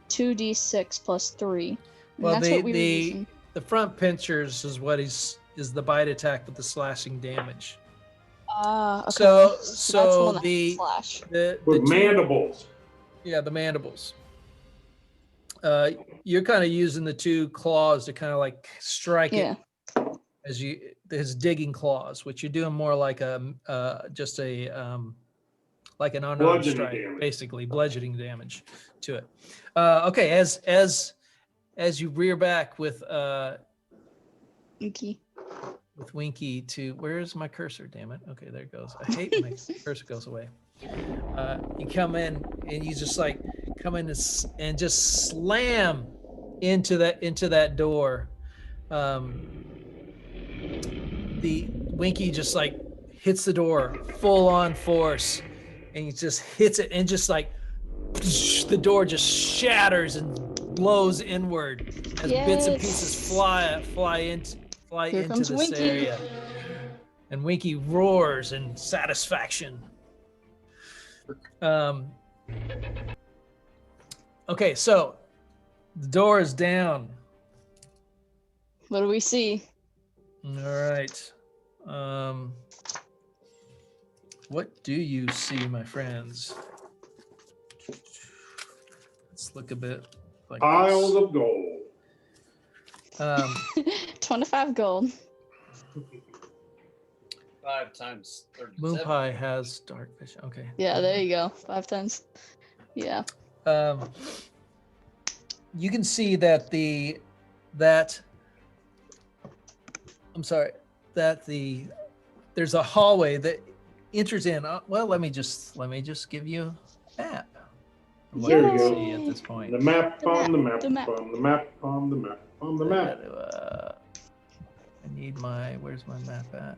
2d6 plus 3. And Well, that's what we were using. the front pinchers is what is the bite attack with the slashing damage. Okay. So that's the one that the has slash. With mandibles. Yeah, the mandibles. You're kind of using the 2 claws to kind of like strike it as his digging claws, which you're doing more like just a like an unarmed Bludgeoning strike, damage. basically bludgeoning damage to it. Okay, as you rear back with Inky. with Winky to, where's my cursor? Damn it. Okay, there it goes. I hate when my cursor goes away. You come in and you just like come in and just slam into that door. The Winky just like hits the door full on force, and he just hits it and just like the door just shatters and blows inward as bits and pieces fly into this Winky. area. And Winky roars in satisfaction. Okay, so the door is down. What do we see? All right. What do you see, my friends? Let's look a bit like Piles this. of gold. 25 gold. 5 times 37. Moon Pie has dark vision. Okay. Yeah, there you go. 5 times. Yeah. You can see that there's a hallway that enters in. Well, let me just give you a map. What There you you can go. see at this point. The map on the map The map. on the map on the map on the map. I need where's my map at?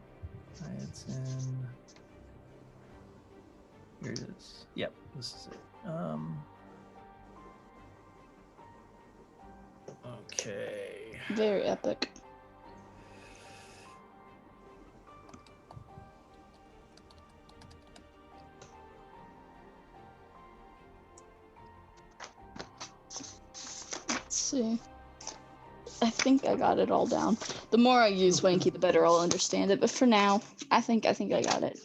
It's in, here it is. Yep, this is it. Okay. Very epic. Let's see. I think I got it all down. The more I use Wanky, the better I'll understand it. But for now, I think I got it.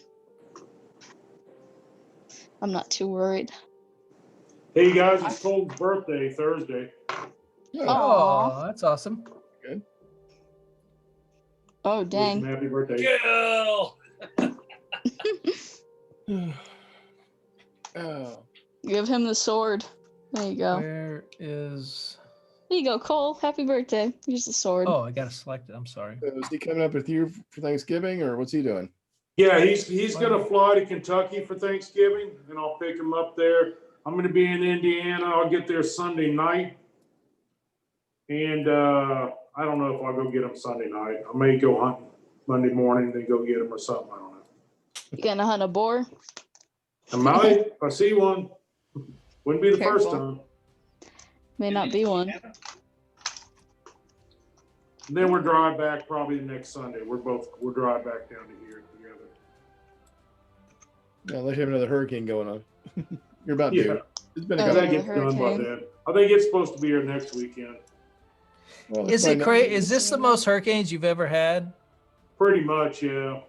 I'm not too worried. Hey guys, it's Cole's birthday Thursday. Yeah. Oh, that's awesome. Oh, Wish him dang. happy birthday. Kill! Oh. Give him the sword. There you go. Where is? There you go, Cole. Happy birthday. Here's the sword. Oh, I gotta select it. I'm sorry. So is he coming up with you for Thanksgiving, or what's he doing? Yeah, he's gonna fly to Kentucky for Thanksgiving, and I'll pick him up there. I'm gonna be in Indiana. I'll get there Sunday night, and I don't know if I'll go get him Sunday night. I may go hunting Monday morning, then go get him or something. I don't know. You gonna hunt a boar? I might if I see one. Wouldn't be the first Careful. time. May not be one. And then we're drive back probably the next Sunday. We'll drive back down to here together. Yeah, unless you have another hurricane going on. You're about Yeah. due. It's been a Oh, I couple. think yeah. it's done by hurricane. then. I think it's supposed to be here next weekend. Well, Is it crazy? Is this the most hurricanes you've ever had? Pretty much, yeah.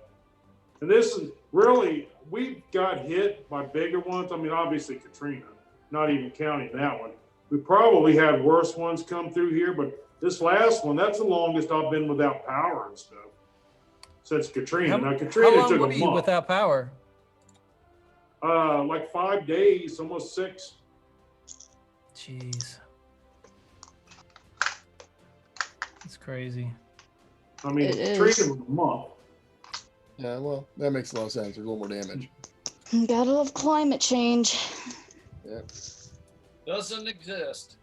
And this is really, we got hit by bigger ones. I mean, obviously Katrina, not even counting that one. We probably had worse ones come through here, but this last one, that's the longest I've been without power and stuff since Katrina. Now, How Katrina long took were a you month. without power? Like 5 days, almost 6. Jeez, it's crazy. I mean, It is. Katrina was a month. Yeah, well, that makes a lot of sense. There's a little more damage. Gotta love climate change. Yeah. Doesn't exist.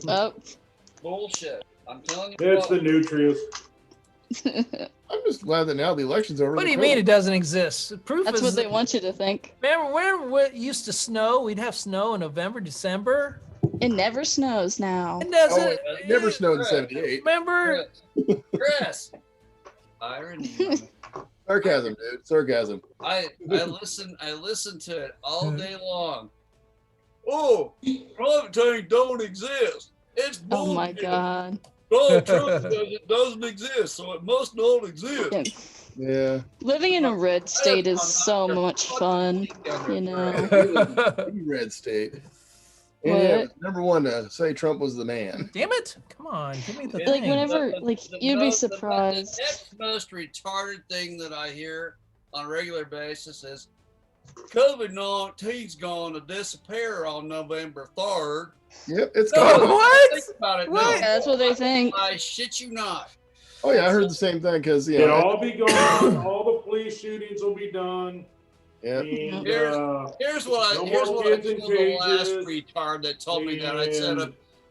Oh. Bullshit. I'm telling you. It's the what. nutrients. I'm just glad that now the election's over. What do the you COVID. mean it doesn't exist? The proof That's is what they want you to think. Remember when it used to snow? We'd have snow in November, December. It never snows now. It doesn't. Oh, it never snowed in '78. Remember? Chris. Irony. Sarcasm, dude. Sarcasm. I listen to it all day long. Oh, climate change don't exist. It's Oh bullshit. my god. Donald Trump says it doesn't exist, so it must not exist. Yeah. Yeah. Living in a red state is so much fun, you know. You red state. And yeah, What? number one to say Trump was the man. Damn it! Come on, give me the Like, thing. whenever- like, you'd be surprised. The next most retarded thing that I hear on a regular basis is COVID-19's going to disappear on November 3rd. Yep, it's No, gone. what? Think about it. What? Yeah, that's what they think. I shit you not. Oh yeah, I heard the same thing because It'll yeah, all be gone. All the police shootings will be done. yeah. And, Here's what no I more told kids in the last cages. retard that told me that.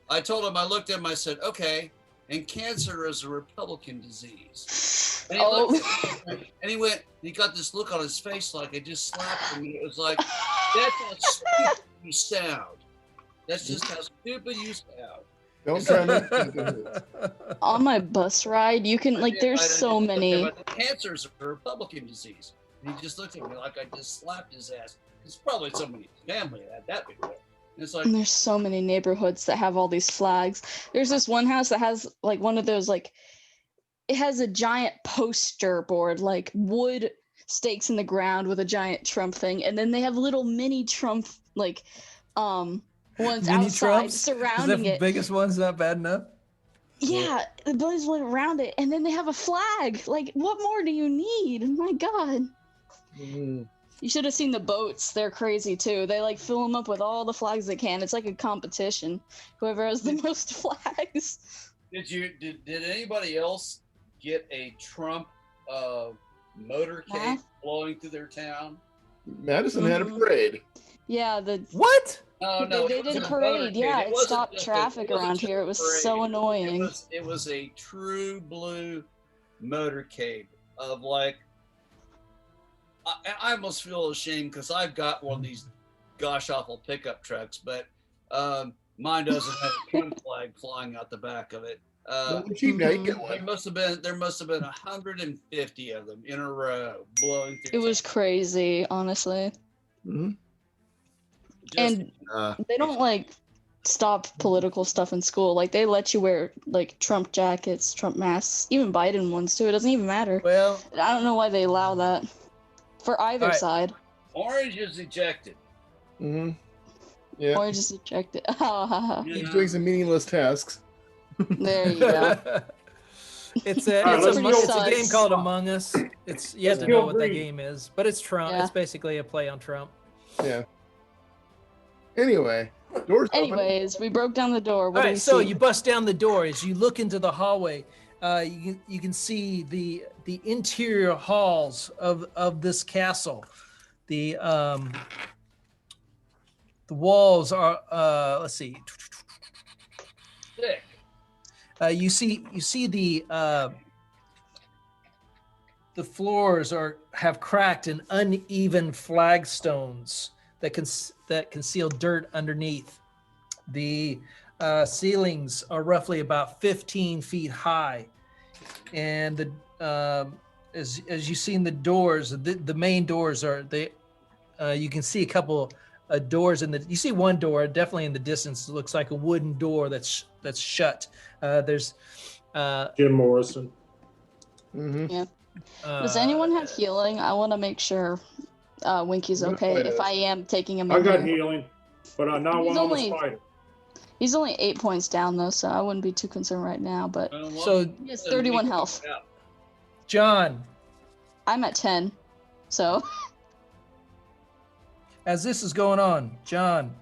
I told him, I looked at him, I said, okay, and cancer is a Republican disease. And he Oh. looked at me, and he went, he got this look on his face like I just slapped him. And it was like, that's how stupid you sound. That's just how stupid you sound. Don't try to. On my bus ride, you can, like, there's so many. But cancer's a Republican disease. And he just looked at me like I just slapped his ass. It's probably somebody in his family that had that before. And it's like, And there's so many neighborhoods that have all these flags. There's this one house that has like one of those, like, it has a giant poster board, like wood stakes in the ground with a giant Trump thing, and then they have little mini Trump, like, ones Mini outside Trumps? Is surrounding the it. biggest one's not bad enough? Yeah, the buildings went around it, and then they have a flag. Like, what more do you need? My God. Mm. You should have seen the boats. They're crazy too. They like fill them up with all the flags they can. It's like a competition. Whoever has the most flags. did anybody else get a Trump motorcade Yeah. blowing through their town? Madison had a parade. Yeah, What? No, they it did a wasn't parade. motorcade. Yeah, It it wasn't stopped just traffic wasn't around just here. a It was parade. so annoying. It was a true blue motorcade of like. I almost feel ashamed because I've got one of these gosh awful pickup trucks, but mine doesn't have a Trump flag flying out the back of it. Well, they're cheap now. You can get There one. must have been 150 of them in a row blowing through. It was crazy, honestly. Mm-hmm. And they don't like stop political stuff in school. Like, they let you wear like Trump jackets, Trump masks, even Biden ones too. It doesn't even matter. Well, I don't know why they allow that for either All right. side. Orange is ejected. Mm-hmm. Yeah. Or just eject it. Oh, He's doing some meaningless tasks. there you go. It's All right, let's a go. game called Among Us. It's you have Let's to know kill what that Green. game is, but it's Trump. Yeah. It's basically a play on Trump. Yeah. Anyway, doors open. Anyways, we broke down the door. What All do right, we so see? you bust down the door. As you look into the hallway, you can see the interior halls of this castle. The walls are let's see. Thick. You see the floors have cracked and uneven flagstones that conceal dirt underneath. The ceilings are roughly about 15 feet high, and as you see in the doors, the main doors are you can see a couple doors you see one door definitely in the distance. It looks like a wooden door that's shut. There's Jim Morrison. Mm-hmm. Yeah. Does anyone have healing? I want to make sure Winky's What okay fight if is? I am taking him I in got here. healing, but I'm not He's one on the only- spider. He's only 8 points down though, so I wouldn't be too concerned right now. But So he has 31 health. Yeah. John, I'm at 10, so as this is going on, John,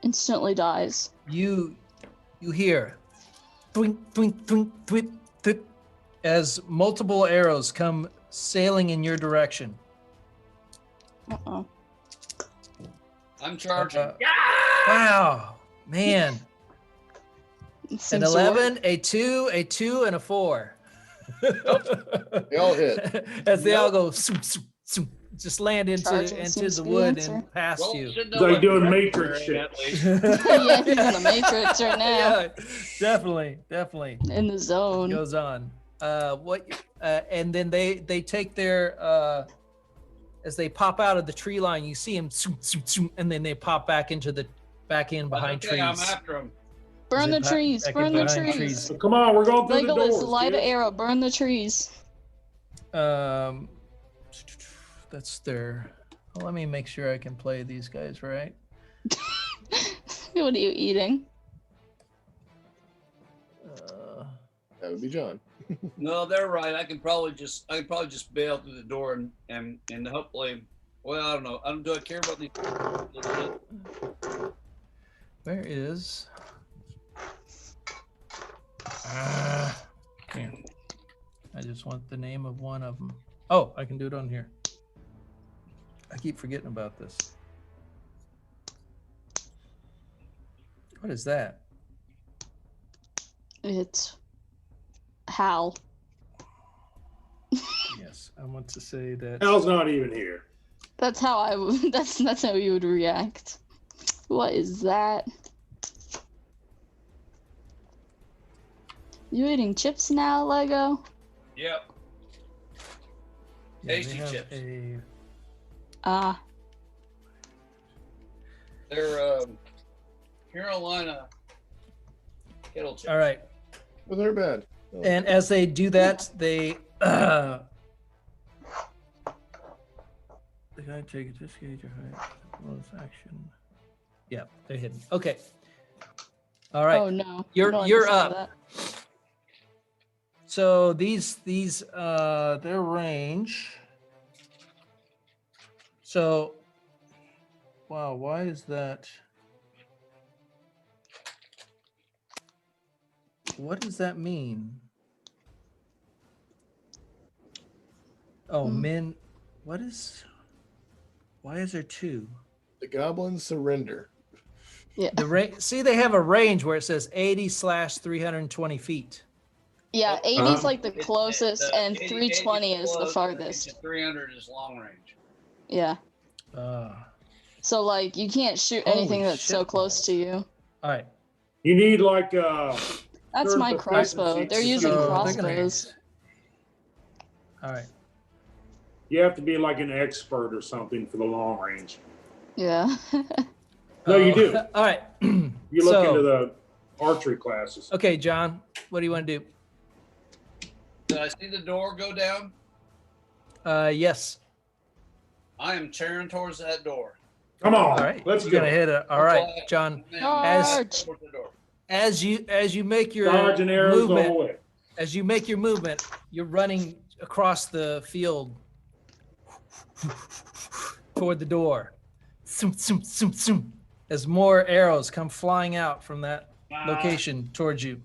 instantly dies. you hear twink twink twink twink twink as multiple arrows come sailing in your direction. Uh-oh. I'm charging. Wow, man. It An seems to work. 11, a 2, a 2, and a 4. They all hit. As they all go zoom, zoom, zoom, just land Charging into seems the to be the wood answer. and past Well, you. should know It's like what doing direction Matrix we're in, shit. at least. Yeah, he's in the Matrix right now. Yeah, definitely In the zone. goes on. And then they take their as they pop out of the tree line, you see them zoom, zoom, zoom, and then they pop back in behind Okay, I'm trees. after him. Burn the Back- trees. back Burn in the behind trees. trees. So come on, we're going through the Legolas, doors. light an kid. arrow. Burn the trees. That's their. Well, let me make sure I can play these guys right. What are you eating? That would be John. No, they're right. I can probably just bail through the door and hopefully. Well, I don't know. Do I care about these? Where is? Here. I just want the name of one of them. Oh, I can do it on here. I keep forgetting about this. What is that? It's Hal. Yes, I want to say that. Hal's not even here. That's how I would. That's how you would react. What is that? You eating chips now, Lego? Yep. Yeah, they Tasty have chips. Ah, They're Carolina kettle chips. All right. Well, they're bad. Oh. And as they do that, they the guy take it, just gauge your height. Bonus action. Yeah, they're hidden. Okay. All right. oh no. You're- No, I you're just saw up. that. So these their range. So wow, why is that? What does that mean? Oh, men. Why is there two? The goblins surrender. Yeah, The see, they have a range where it says 80/320 feet. yeah. 80's Uh-huh. like the closest, and 320 is the farthest. 300 is long range. Yeah. So like, you can't shoot anything Holy that's so shit close to you. All right. You need like That's Third my proficiency crossbow. They're to using shoot. they're gonna- crossbows. All right. you have to be like an expert or something for the long range. Yeah. No, you do. All right. You look So- into the archery classes. Okay, John, what do you want to do? Did I see the door go down? Yes. I am tearing towards that door. Come on. All right, Let's you're go. gonna hit it. All right, John. Charge. As you make your Dodge and arrows the whole way. as you make your movement, you're running across the field toward the door. Zoom, zoom, zoom, zoom, as more arrows come flying out from that location towards you.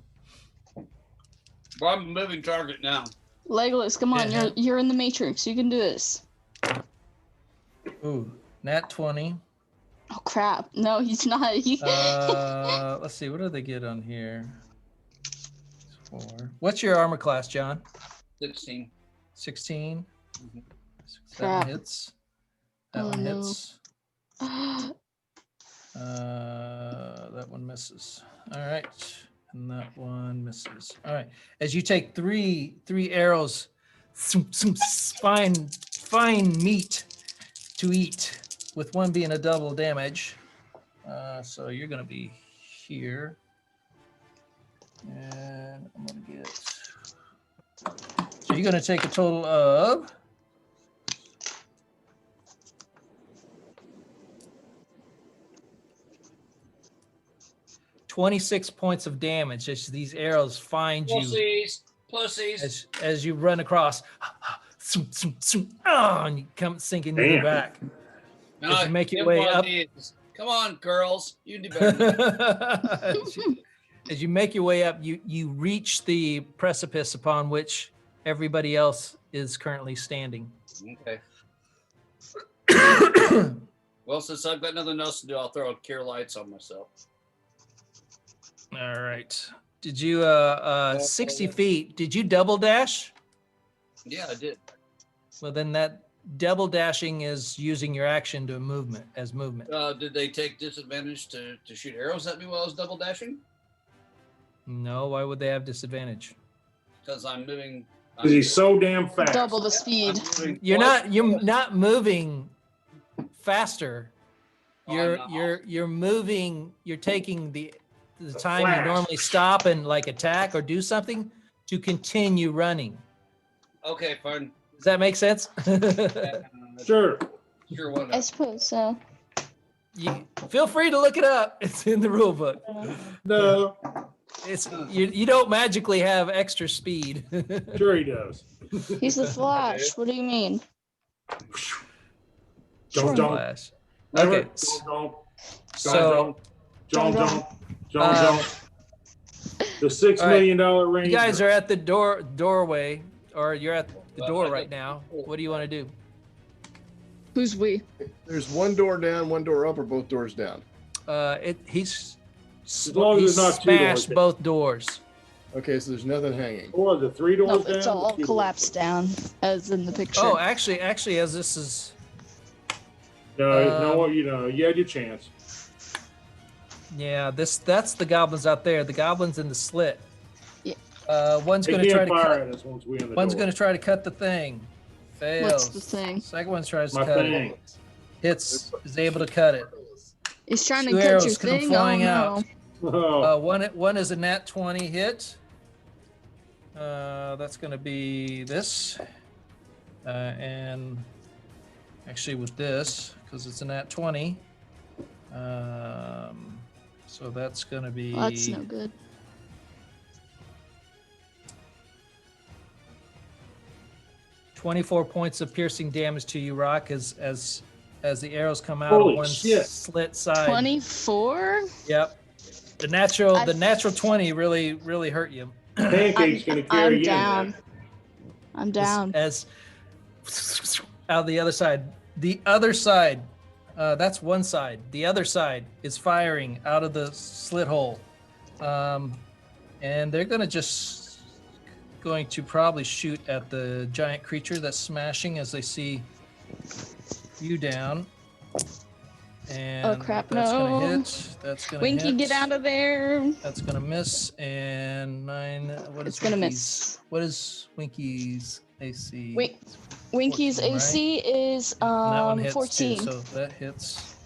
Well, I'm a moving target now. Legolas, come on, Yeah. you're in the Matrix. You can do this. Ooh, nat 20. Oh crap! No, he's not. Let's see, what do they get on here? 4. What's your armor class, John? 16. 16. Mhm. That Crap. one hits. That Oh, one no. hits. That one misses. All right, and that one misses. All right, as you take three arrows, some fine meat to eat, with one being a double damage. So you're gonna be here, and I'm gonna get. So you're gonna take a total of 26 points of damage as these arrows find you Pussies. as you run across. And you come sinking into the Damn. back. As you make your Give way one of up. these. Come on, girls. You can do better. As you make your way up, you reach the precipice upon which everybody else is currently standing. Okay. Well, since I've got nothing else to do, I'll throw cure lights on myself. All right. Did you 60 feet? Did you double dash? Yeah, I did. Well, then that double dashing is using your action to movement. Did they take disadvantage to shoot arrows at me while I was double dashing? No, why would they have disadvantage? Because I'm moving. Because he's so damn fast. Double the speed. You're not moving faster. You're moving. You're taking the time you flash. normally stop and like attack or do something to continue running. Okay, fine. Does that make sense? Sure. Sure, why I not? suppose so. You feel free to look it up. It's in the rule book. No. It's you don't magically have extra speed. Sure he does. He's the Flash. What do you mean? Don't. Flash. Never. Okay. Don't. So Don't. The $6 all right. million range. you guys are at the doorway, or you're at the door right now. What do you want to do? Who's we? There's one door down, one door up, or both doors down. He's long as he's there's not two doors smashed down. both doors. Okay, so there's nothing hanging. Or the 3 doors No, down. it's all the 2 doors collapsed down, as in the picture. Oh, actually, as this is, No, you had your chance. yeah, that's the goblins out there. The goblins in the slit. Yeah. One's They going to try can't to fire cut. at us once we in the One's door. going to try to cut the thing. Fails. What's the thing? Second one tries to My cut thing. it. Hits. Is able to cut it. He's trying to Two cut your arrows come thing. flying Oh, out. no. Oh, One is a nat 20 hit. That's going to be this. And actually with this, because it's a nat 20. So that's going to be. Well, that's no good. $24 points of piercing damage to you, Rock, as the arrows come out Holy of one shit. slit side. 24? Yep. The natural I- 20 really hurt you. Pancake's going to carry I'm you in down. there. I'm down. As out the other side. The other side, that's one side. The other side is firing out of the slit hole. And they're going to probably shoot at the giant creature that's smashing as they see you down. And Oh, crap, that's no. gonna hit. That's gonna Winky, hit. get out of there. That's gonna miss. And 9. What is It's gonna Winky's? miss. What is Winky's AC? Wait, Winky's 14, AC is And that one hits 14. Too, so that hits.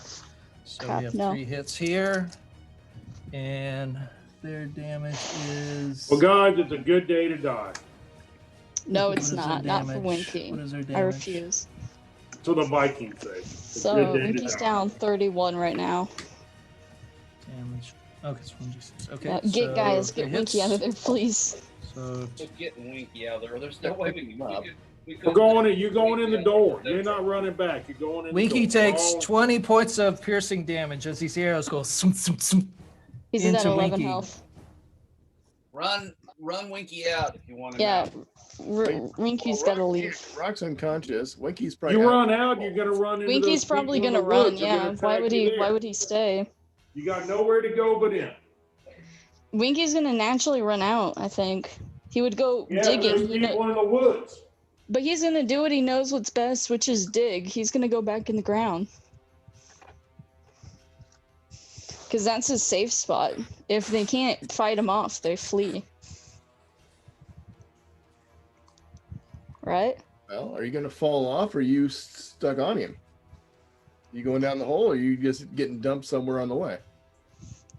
So Crap, we have no. 3 hits here. And their damage is. Well, guys, it's a good day to die. No, What it's is their not. Not for damage? Winky. What is their I damage? refuse. That's what the Vikings say. So Good day to Winky's die. down 31 right now. Damage. Okay, it's 1d6. Okay. Get guys, get it Winky hits. out of there, please. So We're getting Winky out there. There's no way we could. We're going in. You're going in the door. You're not running back. You're going in. Winky the door. takes 20 points of piercing damage as these arrows go He's at into 11 Winky. health. Run Winky out if you want him Yeah, out. Winky's got to leave. Rock's unconscious. Winky's probably. You out. run out. You're gonna run into. Winky's those probably people in gonna the run. woods. They're Yeah. gonna Why attack would you he? there. Why would he stay? You got nowhere to go but in. Winky's gonna naturally run out. I think he would go Yeah, there's digging. people in the woods. But he's gonna do what he knows what's best, which is dig. He's gonna go back in the ground. Because that's his safe spot. If they can't fight him off, they flee. Right? Well, are you going to fall off, or are you stuck on him? You going down the hole, or are you just getting dumped somewhere on the way?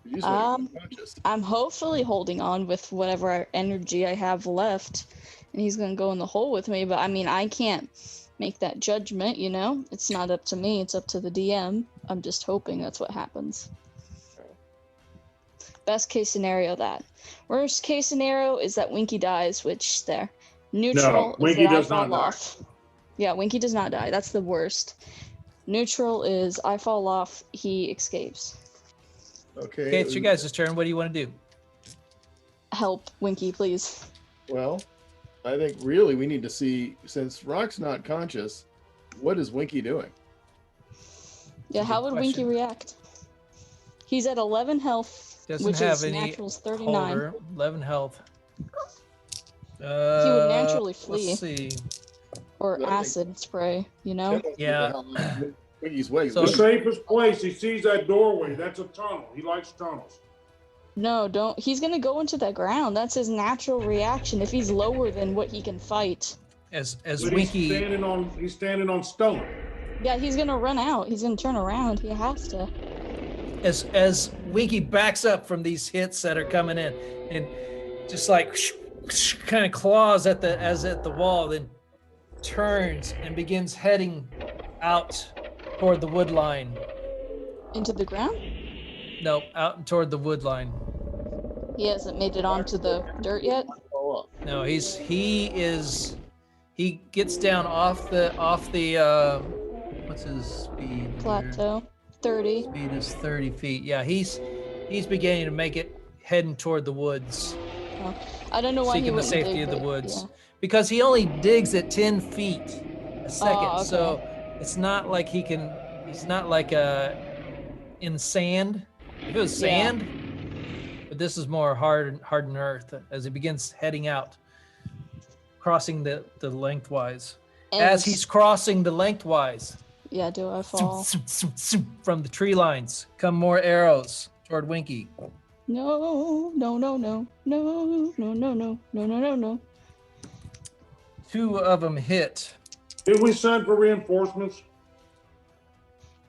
You just want to be unconscious. I'm hopefully holding on with whatever energy I have left, and he's gonna go in the hole with me. But I mean, I can't make that judgment, you know? It's not up to me, it's up to the DM. I'm just hoping that's what happens. Best case scenario, that. Worst case scenario is that Winky dies, which there. Neutral is Winky that I does not fall die. off. Yeah, Winky does not die. That's the worst. Neutral is I fall off, he escapes. Okay. Okay, it's your guys' turn. What do you want to do? Help, Winky, please. Well, I think really we need to see, since Rock's not conscious, what is Winky doing? Yeah, a how good would Winky question. react? He's at 11 health, Doesn't which have is any natural's 39. holder. 11 health. He would naturally flee. Let's see. Or I think- acid spray, you know? Tim wants to Yeah. know how long Winky's way. So- The safest place. He sees that doorway. That's a tunnel. He likes tunnels. No, don't. He's gonna go into the ground. That's his natural reaction if he's lower than what he can fight. As But Winky he's standing on stone. Yeah, he's gonna run out. He's gonna turn around. He has to. as Winky backs up from these hits that are coming in, and just like kind of claws at the wall, then turns and begins heading out toward the wood line. Into the ground? No, out toward the wood line. He hasn't made it onto the dirt yet? No, he gets down off the what's his speed? here? Plateau. 30. Speed is 30 feet. Yeah, he's beginning to make it, heading toward the woods, Oh. I don't know why he seeking the wouldn't safety dig, of the but, woods, yeah. because he only digs at 10 feet a second. okay. So it's not like he can. He's not like in sand. If it was Yeah. sand, but this is more hardened earth. As he begins heading out, crossing the lengthwise. As And- he's crossing the lengthwise, Yeah, do I fall? from the tree lines come more arrows toward Winky. No, no, no, no, no, no, no, no, no, no, no, no. 2 of them hit. Did we send for reinforcements?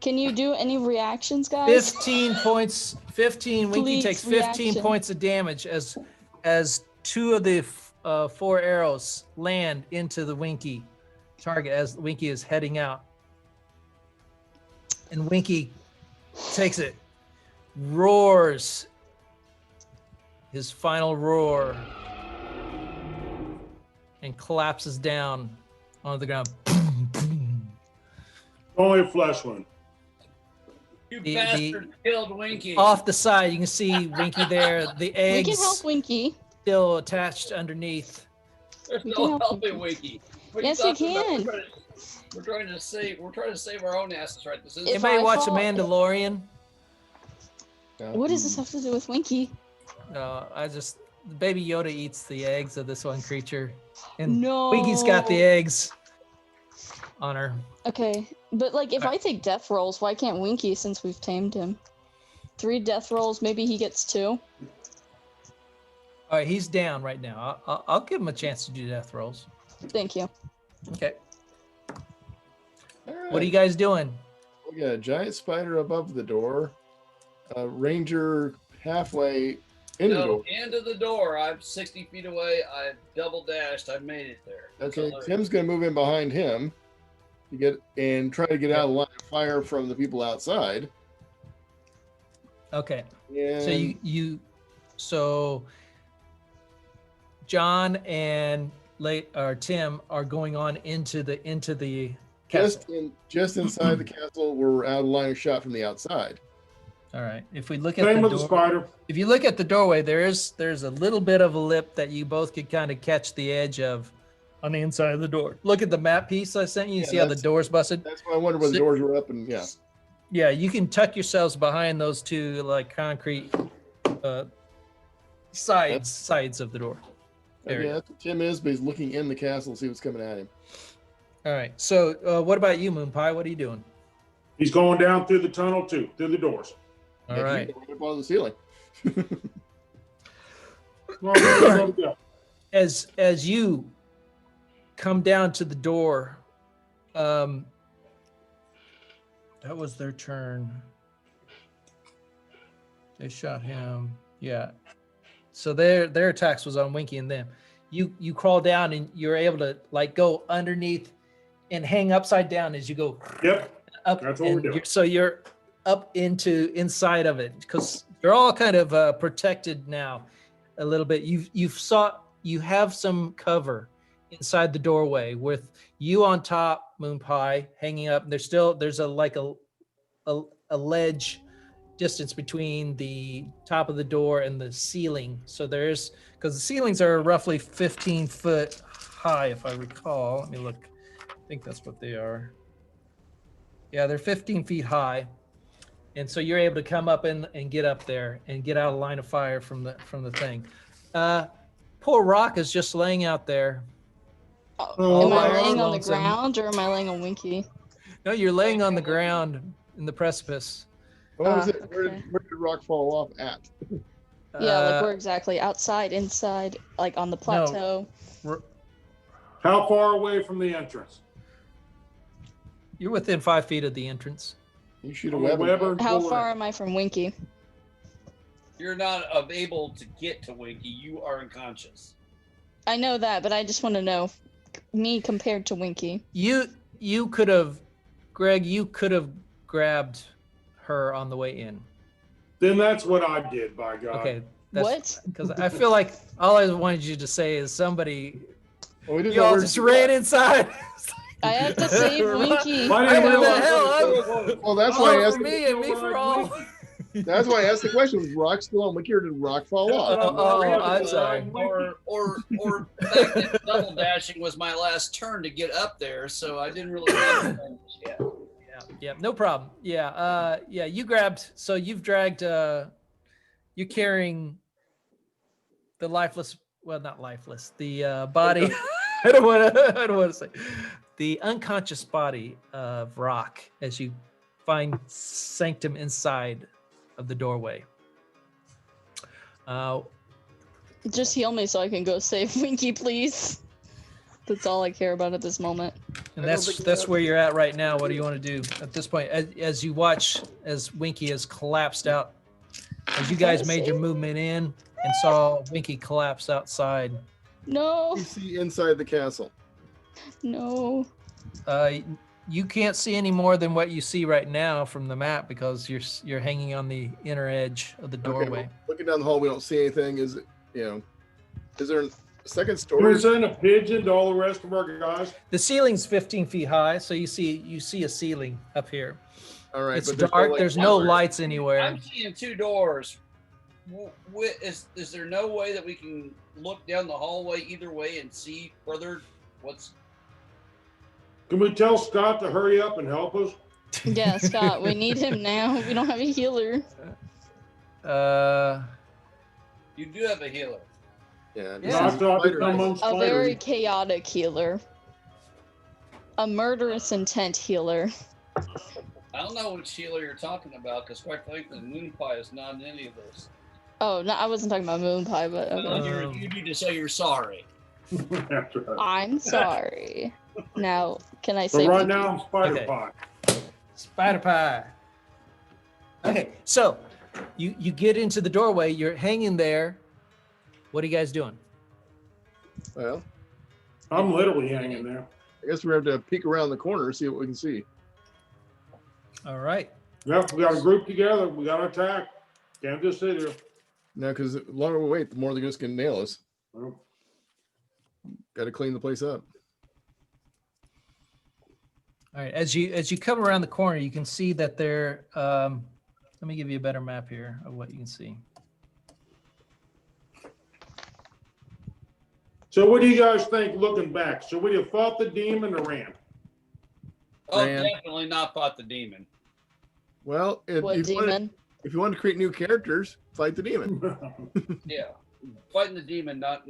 Can you do any reactions, guys? 15 points. 15. Winky Please, takes 15 reaction. points of damage as 2 of the 4 arrows land into the Winky target as Winky is heading out. And Winky takes it, roars his final roar, and collapses down onto the ground. Only a flesh wound. You The- bastard killed Winky. Off the side, you can see Winky there. The We can eggs help Winky. still attached underneath. There's We no can help helping Winky. Winky. What are Yes, we talking about? can. We're trying to save our own asses, right? This is If Anybody I watch The fall- Mandalorian? What does this have to do with Winky? No, Baby Yoda eats the eggs of this one creature, and No. Winky's got the eggs on her. Okay, but like if I take death rolls, why can't Winky since we've tamed him? 3 death rolls, maybe he gets 2. All right, he's down right now. I'll give him a chance to do death rolls. Thank you. Okay, All right. what are you guys doing? We got a giant spider above the door, a ranger halfway in the door. into the door. I'm 60 feet away. I double dashed. I made it there. That's Okay, all there is. Tim's gonna move in behind him. to get and try to get out of the line of fire from the people outside. Okay. And So John and Tim are going on into the castle. just inside the castle, we're out of line of shot from the outside. All right. If we look at Same the with door, the spider. if you look at the doorway, there's a little bit of a lip that you both could kind of catch the edge of on the inside of the door. Look at the map piece I sent you. You see how the door's busted? That's why I wondered where the doors were up, and yeah. Yeah, you can tuck yourselves behind those two like concrete sides of the door. Okay, that's what Tim is, but he's looking in the castle to see what's coming at him. All right. So what about you, Moon Pie? What are you doing? He's going down through the tunnel too, through the doors. All right. He's going up on the ceiling. Well, there we go. As you come down to the door, that was their turn. They shot him. Yeah. So their attacks was on Winky and them. You crawl down and you're able to like go underneath and hang upside down as you go. Yep. Up. That's what we're doing. So you're up inside of it because you're all kind of protected now a little bit. You have some cover inside the doorway with you on top, Moon Pie, hanging up. There's a ledge distance between the top of the door and the ceiling. So because the ceilings are roughly 15 foot high, if I recall. Let me look. I think that's what they are. Yeah, they're 15 feet high. And so you're able to come up and get up there and get out of line of fire from the thing. Poor Rock is just laying out there. Am I laying on the ground or am I laying on Winky? No, you're laying on the ground in the precipice. What was it? Okay. Where did Rock fall off at? Yeah, like where exactly? Outside, inside, like on the plateau? How far away from the entrance? You're within 5 feet of the entrance. You shoot a On the web. Weber and How pull it far in. am I from Winky? You're not able to get to Winky. You are unconscious. I know that, but I just want to know me compared to Winky. You could have, Greg, grabbed her on the way in. Then that's what I did, by God. Okay. What? Because I feel like all I wanted you to say is somebody, Well, we didn't you know all where just to ran inside. I have to save Winky. I I didn't what the realize hell? what it was. Well, that's why I All asked. for me and me for all. That's why I asked the question: was Rock still on Wicky, or did Rock fall off? I'm sorry. Or the fact that double dashing was my last turn to get up there, so I didn't really have to yet. Yeah, no problem. Yeah, you grabbed, so you've dragged, you're carrying the lifeless, well, not lifeless, the body, I don't want to say, the unconscious body of Rock as you find sanctum inside of the doorway. Just heal me so I can go save Winky, please. That's all I care about at this moment. And that's where you're at right now. What do you want to do at this point? As you watch as Winky has collapsed out, as you guys made your movement in and saw Winky collapse outside. No, You see inside the castle. no. You can't see any more than what you see right now from the map because you're hanging on the inner edge of the doorway. Okay, well, looking down the hall, we don't see anything. Is there a second We're story? sending a pigeon to all the rest of our guys. The ceiling's 15 feet high, so you see a ceiling up here. All right, It's but dark. There's no light. lights anywhere. I'm seeing two doors. Is there no way that we can look down the hallway either way and see further what's? Can we tell Scott to hurry up and help us? Yeah, Scott, we need him now. We don't have a healer. You do have a healer. Yeah, Yeah. Not to spider come on A spider. very chaotic healer. A murderous intent healer. I don't know which healer you're talking about, because quite frankly, Moon Pie is not in any of those. Oh, no, I wasn't talking about Moon Pie, but okay. You need to say you're sorry. That's right. I'm sorry. Now, can I So say right now I'm spider Okay. pie. Spider pie. Okay, so you get into the doorway. You're hanging there. What are you guys doing? Well, I'm literally hanging there. I guess we have to peek around the corner, see what we can see. All right. Yep, we got to group together. We got to attack. Can't just sit here. No, because the longer we wait, the more they're just going to nail us. Well, Got to clean the place up. All right. As you come around the corner, you can see that there. Let me give you a better map here of what you can see. So what do you guys think looking back? Should we have fought the demon or ran? Oh, Ran. definitely not fought the demon. Well, What if you wanted, demon? if you want to create new characters, fight the demon. Yeah, fighting the demon not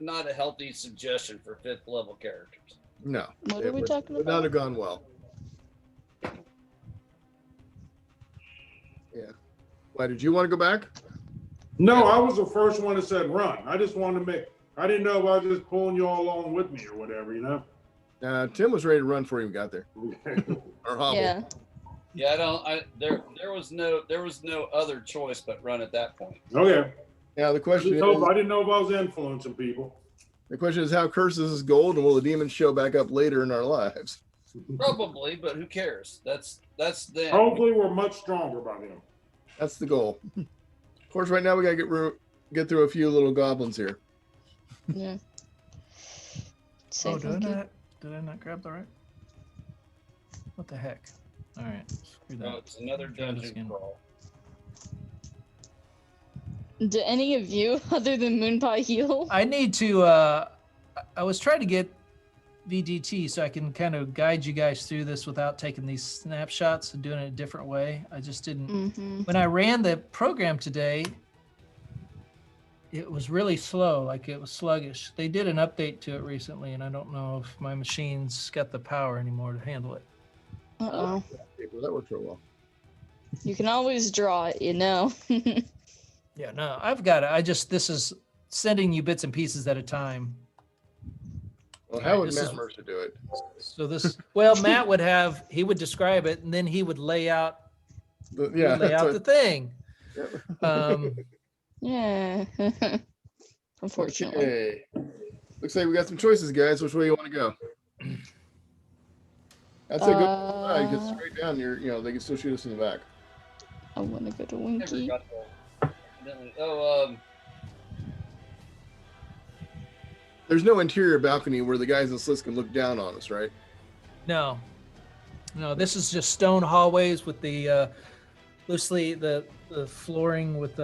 a healthy suggestion for 5th level characters. No. What are we talking Would not about? have gone well. Yeah. Why, did you want to go back? No, I was the first one that said run. I just wanted to make, I didn't know if I was just pulling you all along with me or whatever, you know? Tim was ready to run before he got there. Or hobble. Yeah. Yeah, there was no other choice but run at that point. Okay. Now the question is, I didn't know if I was influencing people. how curses is gold, and will the demons show back up later in our lives? Probably, but who cares? That's them. Hopefully we're much stronger by then. That's the goal. Of course, right now we gotta get through a few little goblins here. Yeah. Oh, Save did monkey. I not grab the right? What the heck? All right. Screw that. No, it's another Try this dungeon again. crawl. Do any of you, other than Moonpie, heal? I need to. I was trying to get VDT so I can kind of guide you guys through this without taking these snapshots and doing it a different way. I just didn't. Mm-hmm. When I ran the program today, it was really slow, like it was sluggish. They did an update to it recently, and I don't know if my machine's got the power anymore to handle it. Uh-oh. Okay, well, that worked real well. You can always draw it, you know. Yeah, no, I've got it. This is sending you bits and pieces at a time. Well, how would This Matt is- Mercer do it? So well, Matt he would describe it, and then he would lay out Yeah, lay out the thing. the. Yeah. Unfortunately. Okay. Looks like we got some choices, guys. Which way you want to go? I'd say go get straight down. They can still shoot us in the back. I want to go to Never Winky. got the. There's no interior balcony where the guys in slits can look down on us, right? No, this is just stone hallways with the loosely the flooring with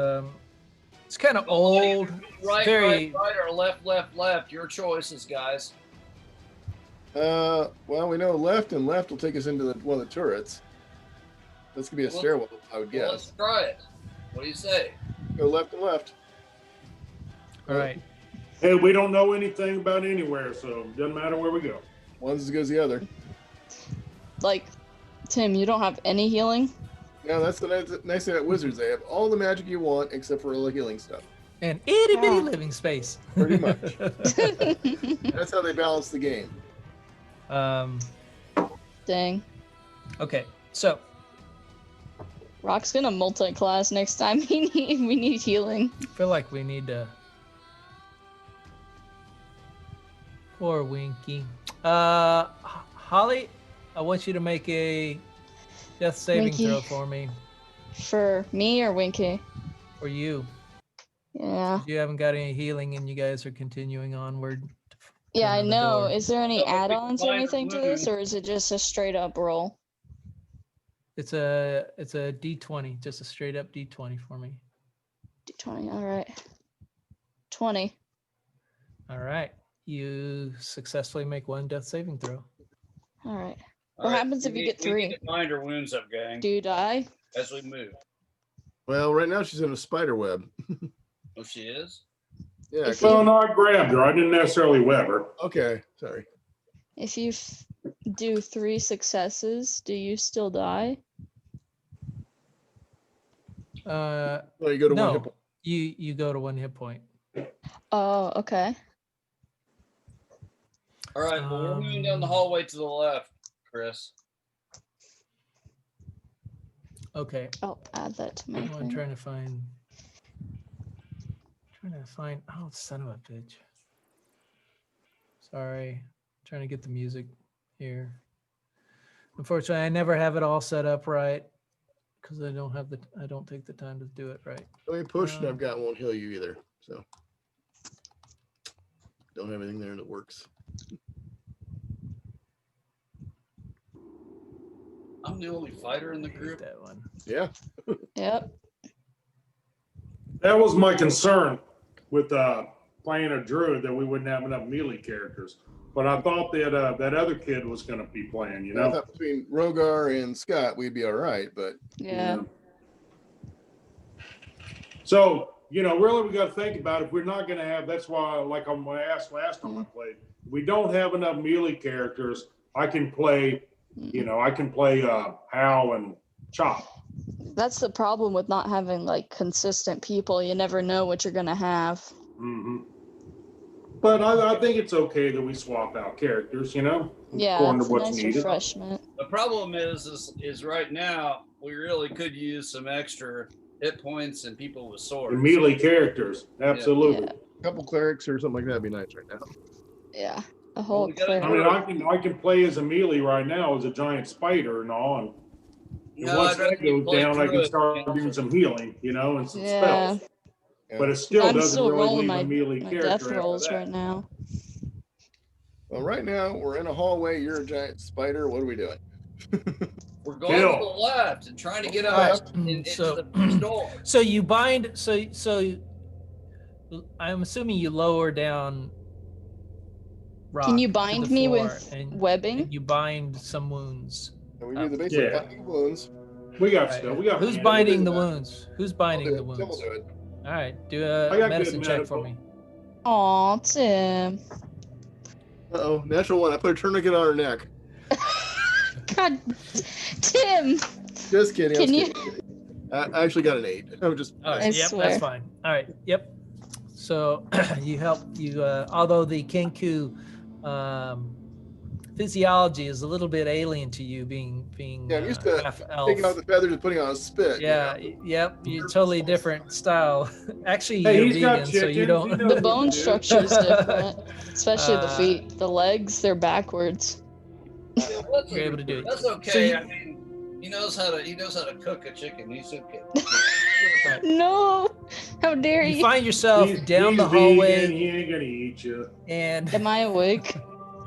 it's kind of old. Right, very right, or left. Your choices, guys. Well, we know left will take us into one of the turrets. This could be a stairwell, I would Well, let's guess. try it. What do you say? Go left and left. All right. Hey, we don't know anything about anywhere, so it doesn't matter where we go. One's as good as the other. Like, Tim, you don't have any healing? No, that's the nice thing about wizards. They have all the magic you want except for all the healing stuff. And itty bitty Ah. living space. Pretty much. That's how they balance the game. Dang. Okay, so Rock's gonna multi-class next time we need healing. I feel like we need to. Poor Winky. Holly, I want you to make a death saving Winky. throw for me. For me or Winky? For you. Yeah. You haven't got any healing and you guys are continuing onward. Yeah, I another know. door. Is there any No, but we add-ons or combined anything to with this, Moon. or is it just a straight up roll? It's a D20, just a straight up D20 for me. D20, alright. 20. All right. You successfully make one death saving throw. Alright. All What happens if you get We 3? need to bind our wounds up, gang, Do you die? as we move. Well, right now she's in a spider web. Oh, she is? Yeah. If Well, no, I grabbed her. I didn't necessarily web her. Okay. Sorry. If you do 3 successes, do you still die? Well, you go to one No, hit point. you go to 1 hit point. Oh, okay. All right, well, we're moving down the hallway to the left, Chris. Okay. I'll add that to my I'm thing. trying to find. Oh, son of a bitch. Sorry. Trying to get the music. here. Unfortunately, I never have it all set up right because I don't take the time to do it right. The only potion I've got won't heal you either. So don't have anything there that works. I'm the only fighter in the group. That one. Yeah. Yep. That was my concern with playing a druid, that we wouldn't have enough melee characters. But I thought that that other kid was going to be playing, you I know. thought between Rogar and Scott, we'd be all right, but Yeah. So, you know, really we got to think about it. If we're not going to have, that's why, like I asked last time I played, we don't have enough melee characters. I can play, you know, I can play Hal and Chop. That's the problem with not having like consistent people. You never know what you're gonna have. Mm-hmm. But I think it's okay that we swap out characters, you know, Yeah, according it's to a what's nice needed. refreshment. The problem is right now we really could use some extra hit points and people with swords. And melee characters, absolutely. Yeah. a couple clerics or something like that would be nice right now. Yeah, a whole we gotta clear. I mean, I can play as a melee right now as a giant spider and all. And No, once I'd rather that goes play down, I can druid. start doing some healing, you know, and some Yeah. spells. But it still I'm doesn't still really rolling leave my, a melee my character death after rolls that. right now. Well, right now we're in a hallway. You're a giant spider. What are we doing? We're going Kill. to the left and trying to get All right. out into So- the first door. So you bind. So I'm assuming you lower down. Rock Can you to bind the me floor with and webbing? you bind some wounds. And we do the basic Yeah. binding wounds. We got All stuff. right. We got. Who's hand. binding the that. wounds? Who's I'll binding do the it. Tim will wounds? do it. All right, do I a got medicine good check for medical. me. Aw, Tim. Uh-oh, natural one. I put a tourniquet on her neck. God, Tim. Just kidding. Can I'm you- just kidding. I actually got an 8. I'm just. All right, I yep, swear. that's fine. All right, yep. So you help you. Although the Kenku physiology is a little bit alien to you, being Yeah, I'm used to half taking out elf. the feathers and putting on a spit. you Yeah, know? yep. You're totally different style. Actually, Hey, you're he's got vegan, so you chickens. don't. He knows The what bone to do. structure is different, especially the Uh, feet. The legs, they're backwards. Yeah, well, that's, You're able to do it. that's okay. So you- I mean, he knows how to cook a chicken. He's okay. No, how dare You you? find yourself He's- down he's the hallway, vegan, he ain't gonna eat you. and Am I awake?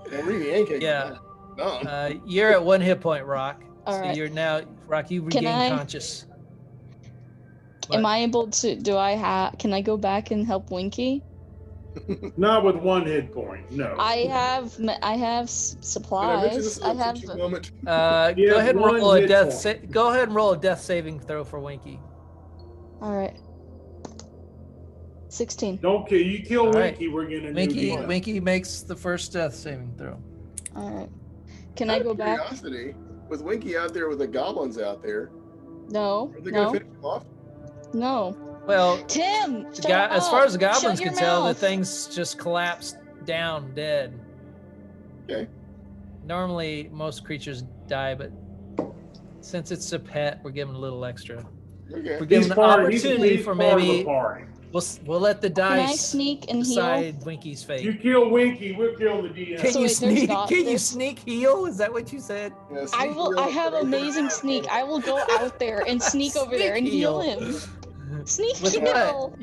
Yeah, we're eating pancakes. Yeah. No. you're at 1 hit point, Rock. All So right. you're now, Rock. You Can regain I- conscious. Am What? I able to? Can I go back and help Winky? Not with 1 hit point. No. I have supplies. I have. Moment. Yeah, Go ahead and one roll a hit death. point. Go ahead and roll a death saving throw for Winky. All right. 16. Don't kill. You kill All right. Winky, we're getting a new Winky, deal. Winky makes the first death saving throw. All right. Can I go back? Curiosity, with Winky out there with the goblins out there, No. are they gonna No. finish him off? No. Well, Tim. the shut as up. far as the Shut goblins your can tell, the mouth. things just collapsed down dead. Okay. Normally, most creatures die, but since it's a pet, we're giving a little extra. Okay. We're giving an opportunity he's for part of the maybe party. we'll let the Can I dice sneak and heal? decide Winky's You fate. kill Winky, we'll kill the DM. Can So you wait, there's sneak? not- Can you there's- sneak heal? Is that what you said? Yeah, I sneak will. heal I have for- amazing sneak. I will go out there and sneak over there and Sneak heal heal. him. Sneak With heal. what?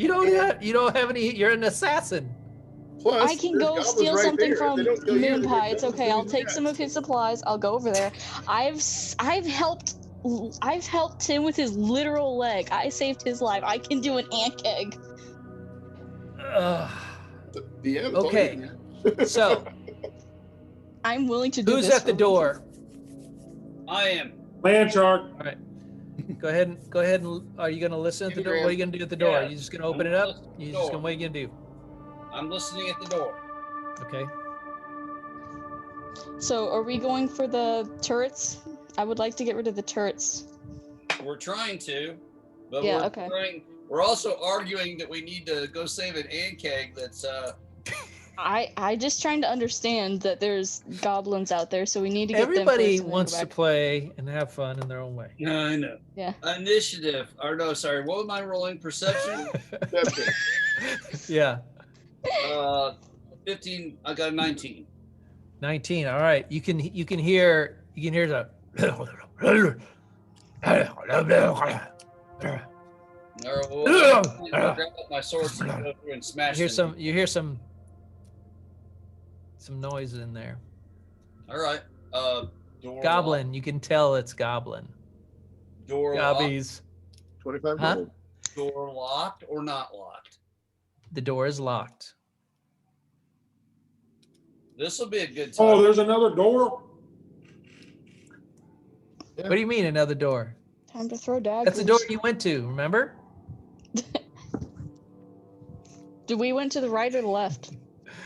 You don't have any. You're an assassin. Plus, I can there's go goblins steal right something there. If from they don't kill you, Moon they Pie. get It's goblins okay. I'll in take the some of his supplies. I'll go over there. I've helped Tim with his literal leg. I saved his life. I can do an ant keg. Ugh. The DM is all Okay. you. So I'm willing to do who's this at the for door? I am. Land shark. All right. Go ahead and. Are you gonna listen at the door? What are you gonna do at the door? Yeah. Are you just gonna open it up? Listen at the You just gonna door. what are you gonna do? I'm listening at the door. Okay. So, are we going for the turrets? I would like to get rid of the turrets. We're trying to, but Yeah, we're okay. We're also arguing that we need to go save an ant keg that's I just trying to understand that there's goblins out there, so we need to get Everybody them first and then wants go to back. play and have fun in their own way. Yeah, I know. Yeah. Initiative. Or no, sorry. What was my rolling? Perception? Yeah. 15. I got a 19. 19. All right. You can hear the Grab up my sword and go through and smash. you hear some noise in there. All right. Door Goblin. locked. You can tell it's goblin. Door locked. Gobbies. 25 Huh? gold. Door locked or not locked? The door is locked. This will be a good time. Oh, there's another door? Yeah. What do you mean another door? Time to throw daggers. That's the door you went to, remember? Did we went to the right or the left?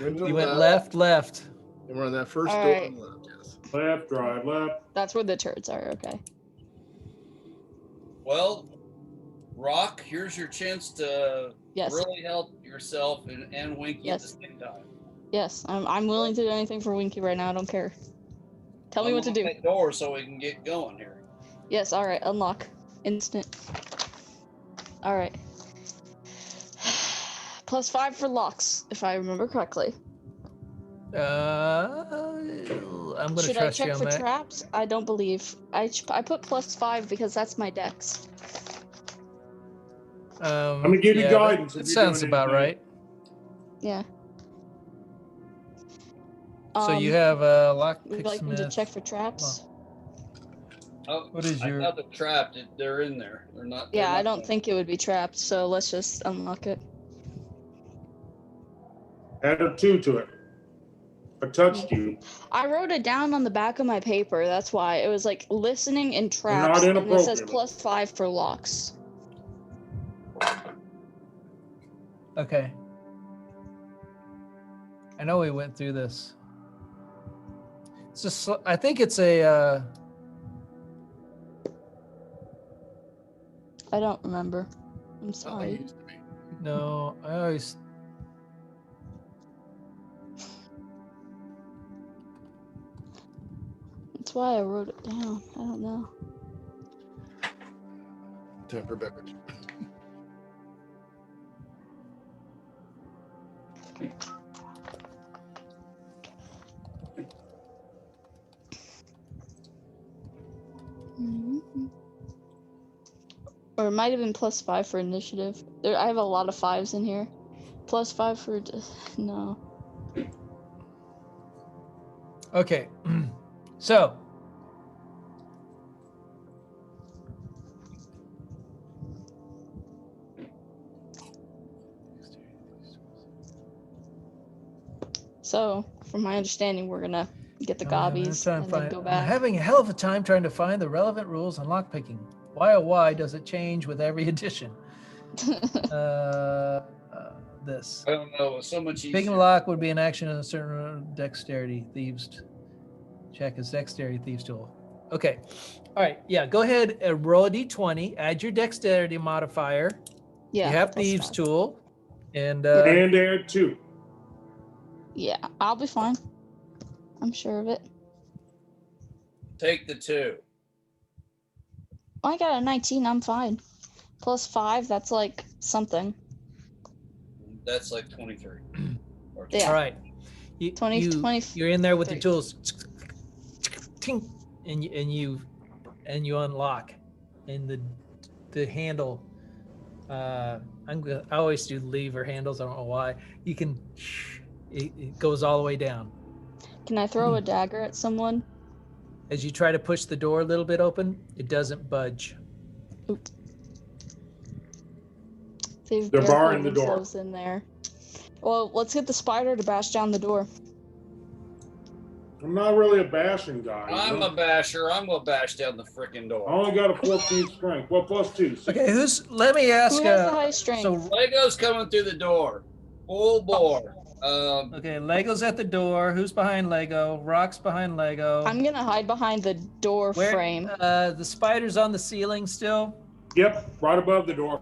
You went left. And we're on that first All door right. on the left, yes. Left, right, left. That's where the turrets are. Okay. Well, Rock, here's your chance to Yes. really help yourself and Winky Yes. at the same time. Yes. I'm willing to do anything for Winky right now. I don't care. Tell me what to do. Unlock that door so we can get going here. Yes. All right. Unlock. Instant. All right. +5 for locks, if I remember correctly. I'm gonna Should I trust you check on for that. traps? I don't believe. I put +5 because that's my dex. I'm gonna give you yeah, guidance That if you're sounds doing about anything. right. Yeah. So you have a Would you like me to lockpicksmith. check for traps? Oh, What is I your- thought they're trapped. They're in there. They're not. Yeah, they're I not don't think it would be trapped, so let's just unlock it. Add a 2 to it. I touched you. I wrote it down on the back of my paper. That's why it was like listening and Not traps, and it says inappropriate. +5 for locks. Okay. I know we went through this. It's just, I think it's a. I don't remember. I'm Oh, sorry. it used to be. No, I always. That's why I wrote it down. I don't know. Time for beverage. Mhm. Or it might have been +5 for initiative. I have a lot of 5s in here. +5 for no. Okay. So. So, from my understanding, we're gonna get the gobbies and then go I'm back. having a hell of a time trying to find the relevant rules on lockpicking. Why oh why does it change with every edition? This. I don't know. It's so much easier. Picking a lock would be an action on a certain dexterity thieves. Check his dexterity thieves tool. Okay. All right. Yeah. Go ahead and roll a d20. Add your dexterity modifier. Yeah. You have +5. thieves tool, and And add 2. Yeah, I'll be fine. I'm sure of it. Take the 2. I got a 19. I'm fine. +5. That's like something. That's like 23. Or Yeah. all right. 20. You're in there with your 3. tools, tink, and you unlock, and the handle. I always do lever handles. I don't know why. You can. It goes all the way down. Can I throw a dagger at someone? As you try to push the door a little bit open, it doesn't budge. Oop. They've They're barricaded barring the door. themselves in there. Well, let's get the spider to bash down the door. I'm not really a bashing guy. I'm a basher. I'm gonna bash down the freaking I door. only got a 14 strength. Well, +2. 16. Okay, let me ask. Who has the highest strength? So Lego's coming through the door. Full bore. okay, Lego's at the door. Who's behind Lego? Rock's behind Lego. I'm gonna hide behind the door frame. The spider's on the ceiling still. Yep, right above the door.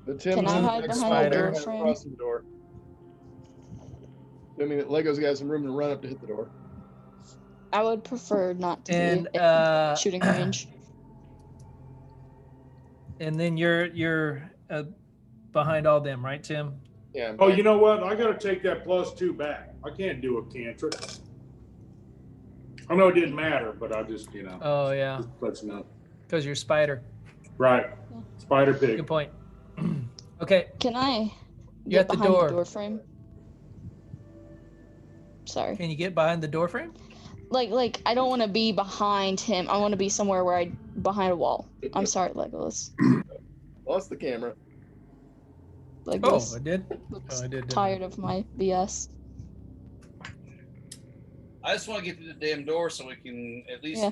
The Tim's Can I in the hide next behind the spider door has frame? across the door. I mean, Lego's got some room to run up to hit the door. I would prefer not to And be in shooting range. And then you're behind all them, right, Tim? Yeah. Oh, you know what? I got to take that +2 back. I can't do a cantrip. I know it didn't matter, but I just, Oh yeah, just let you know. because you're a spider. Right. Spider pig. Good point. Okay, Can I You're get at the behind door. the door frame? Sorry. can you get behind the door frame? Like I don't want to be behind him. I want to be somewhere where I behind a wall. I'm sorry, Legolas. Lost the camera. Oh, Legolas I did. looks I did. tired of my BS. I just want to get through the damn door so we can at least. Yeah.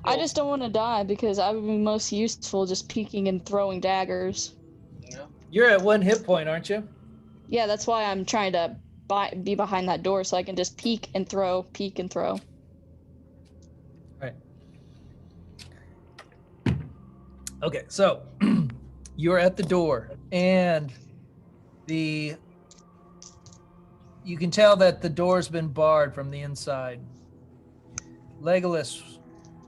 I just don't want to die because I would be most useful just peeking and throwing daggers. You know? You're at 1 hit point, aren't you? Yeah, that's why I'm trying to be behind that door so I can just peek and throw, peek and throw. Right. Okay, so you're at the door, and you can tell that the door's been barred from the inside. Legolas,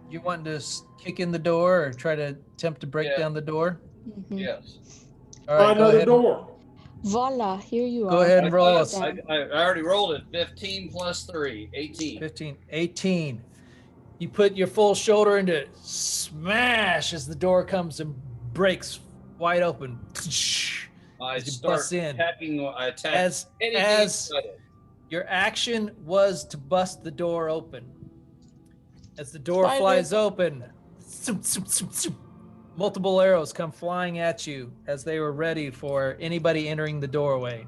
you wanting to kick in the door or try to attempt to break Yeah. down the door? Mhm. Yes. All right, go Another ahead. door. Voila, here you Go are. ahead and roll us. I already rolled it. 15 plus 3, 18. 15, 18. You put your full shoulder into it, smash as the door comes and breaks wide open. I As you start bust in. attacking. I attack As anything as inside it. your action was to bust the door open. As the door Spider. flies open, multiple arrows come flying at you as they were ready for anybody entering the doorway.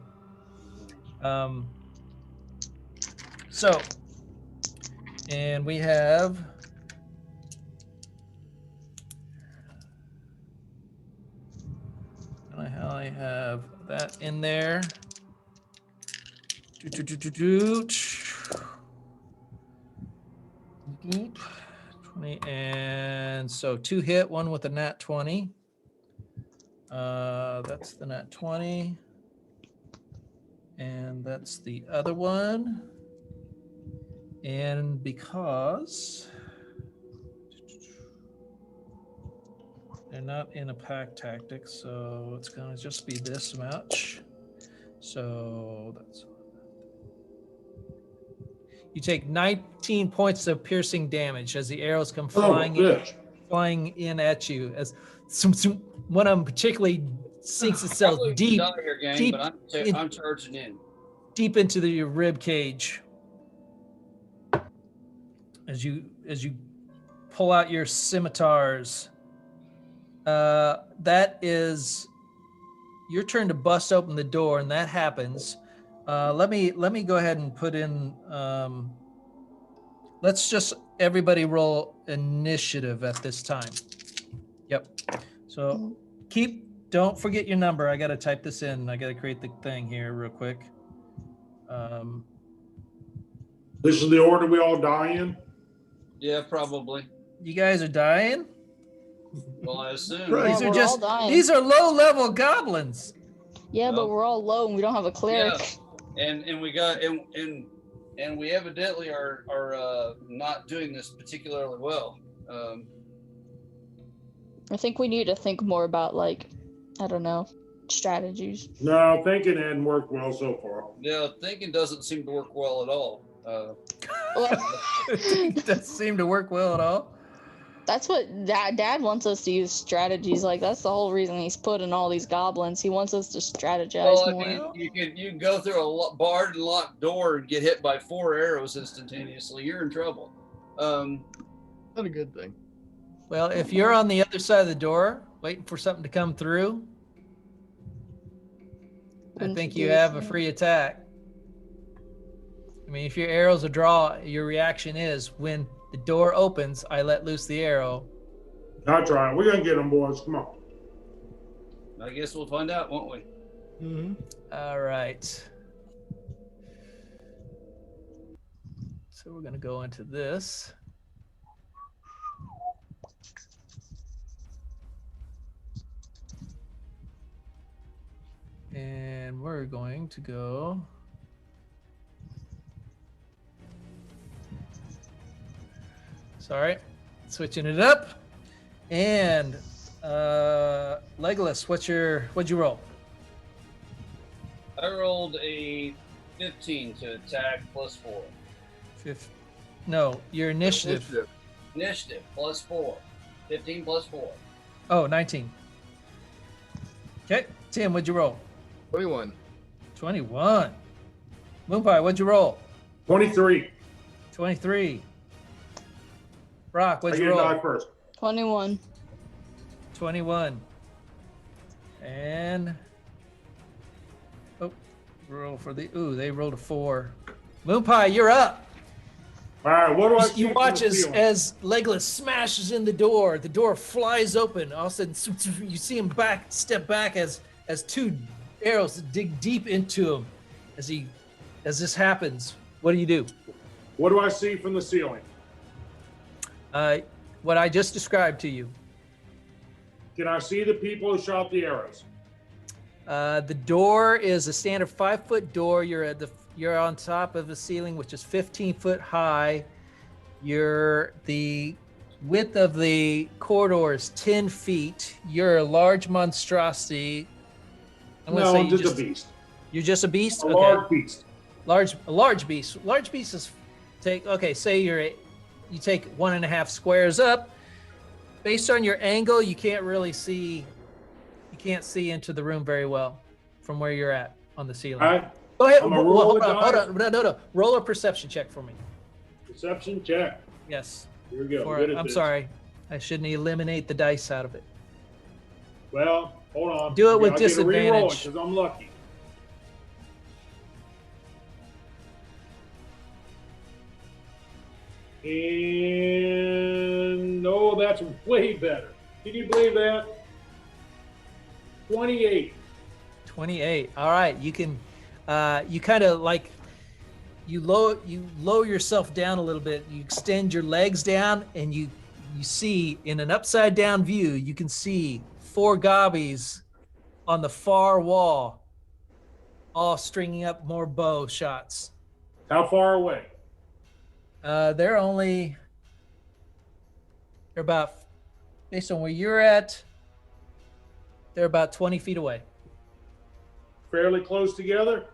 And we have I have that in there. 20, and so 2 hit, 1 with a nat 20. That's the nat 20. And that's the other one. And because they're not in a pack tactic, so it's going to just be this much. So that's. You take 19 points of piercing damage as the arrows come flying in at you. As one of them particularly sinks itself Probably deep, die here, gang, deep but I'm charging in. deep into your rib cage. As you pull out your scimitars, that is your turn to bust open the door, and that happens. Let me go ahead and put in. Let's just everybody roll initiative at this time. Yep. So don't forget your number. I got to type this in. I got to create the thing here real quick. This is the order we all die in? Yeah, probably. You guys are dying? Well, I assume. Right. These Yeah, are we're just all dying. these are low-level goblins. Yeah, but Well, we're all low and we don't have a cleric. Yeah. And we got and we evidently are not doing this particularly well. I think we need to think more about, like, I don't know, strategies. No, thinking hadn't worked well so far. Yeah, thinking doesn't seem to work well at all. It doesn't seem to work well at all. That's what Dad wants us to use strategies. Like, that's the whole reason he's putting all these goblins. He wants us to strategize Well, I more. mean, you can go through a barred and locked door and get hit by 4 arrows instantaneously. You're in trouble. Not a good thing. Well, if you're on the other side of the door, waiting for something to come through, I Wouldn't think you you do the have a same? free attack. I mean, if your arrow's a draw, your reaction is when the door opens, I let loose the arrow. That's right. We're going to get them, boys. Come on. I guess we'll find out, won't we? Mm-hmm. All right. So we're going to go into this. And we're going to go. Sorry, switching it up. And Legolas, what'd you roll? I rolled a 15 to attack plus 4. No, your initiative. Initiative plus 4. 15 plus 4. Oh, 19. Okay, Tim, what'd you roll? 21. 21. Moonpie, what'd you roll? 23. 23. Rock, I what'd get you a roll? die first. 21. 21. And roll for the they rolled a 4. Moonpie, you're up. All right, what do I see? You from watch the as ceiling? Legolas smashes in the door. The door flies open. All of a sudden, you see him step back as 2 arrows dig deep into him. As this happens, what do you do? What do I see from the ceiling? What I just described to you. Can I see the people who shot the arrows? The door is a standard 5-foot door. You're on top of the ceiling, which is 15 foot high. The width of the corridor is 10 feet. You're a large monstrosity. No, I'm just a beast. You're just a beast? A Okay. large beast. A large beast. Large beast is say you take 1.5 squares up. Based on your angle, you can't see into the room very well from where you're at on the ceiling. All right, Go ahead. I'm gonna roll Hold the on. die. No. Roll a perception check for me. perception check. Yes. Here we go. For- Good at I'm this. sorry. I shouldn't eliminate the dice out of it. Well, hold on. Do it with I'll get a reroll disadvantage. because I'm lucky. And no, that's way better. Can you believe that? 28. 28. All right. You can, you kind of like, you lower yourself down a little bit. You extend your legs down, and you see in an upside down view, you can see 4 gobbies on the far wall, all stringing up more bow shots. How far away? They're about, based on where you're at, they're about 20 feet away. Fairly close together?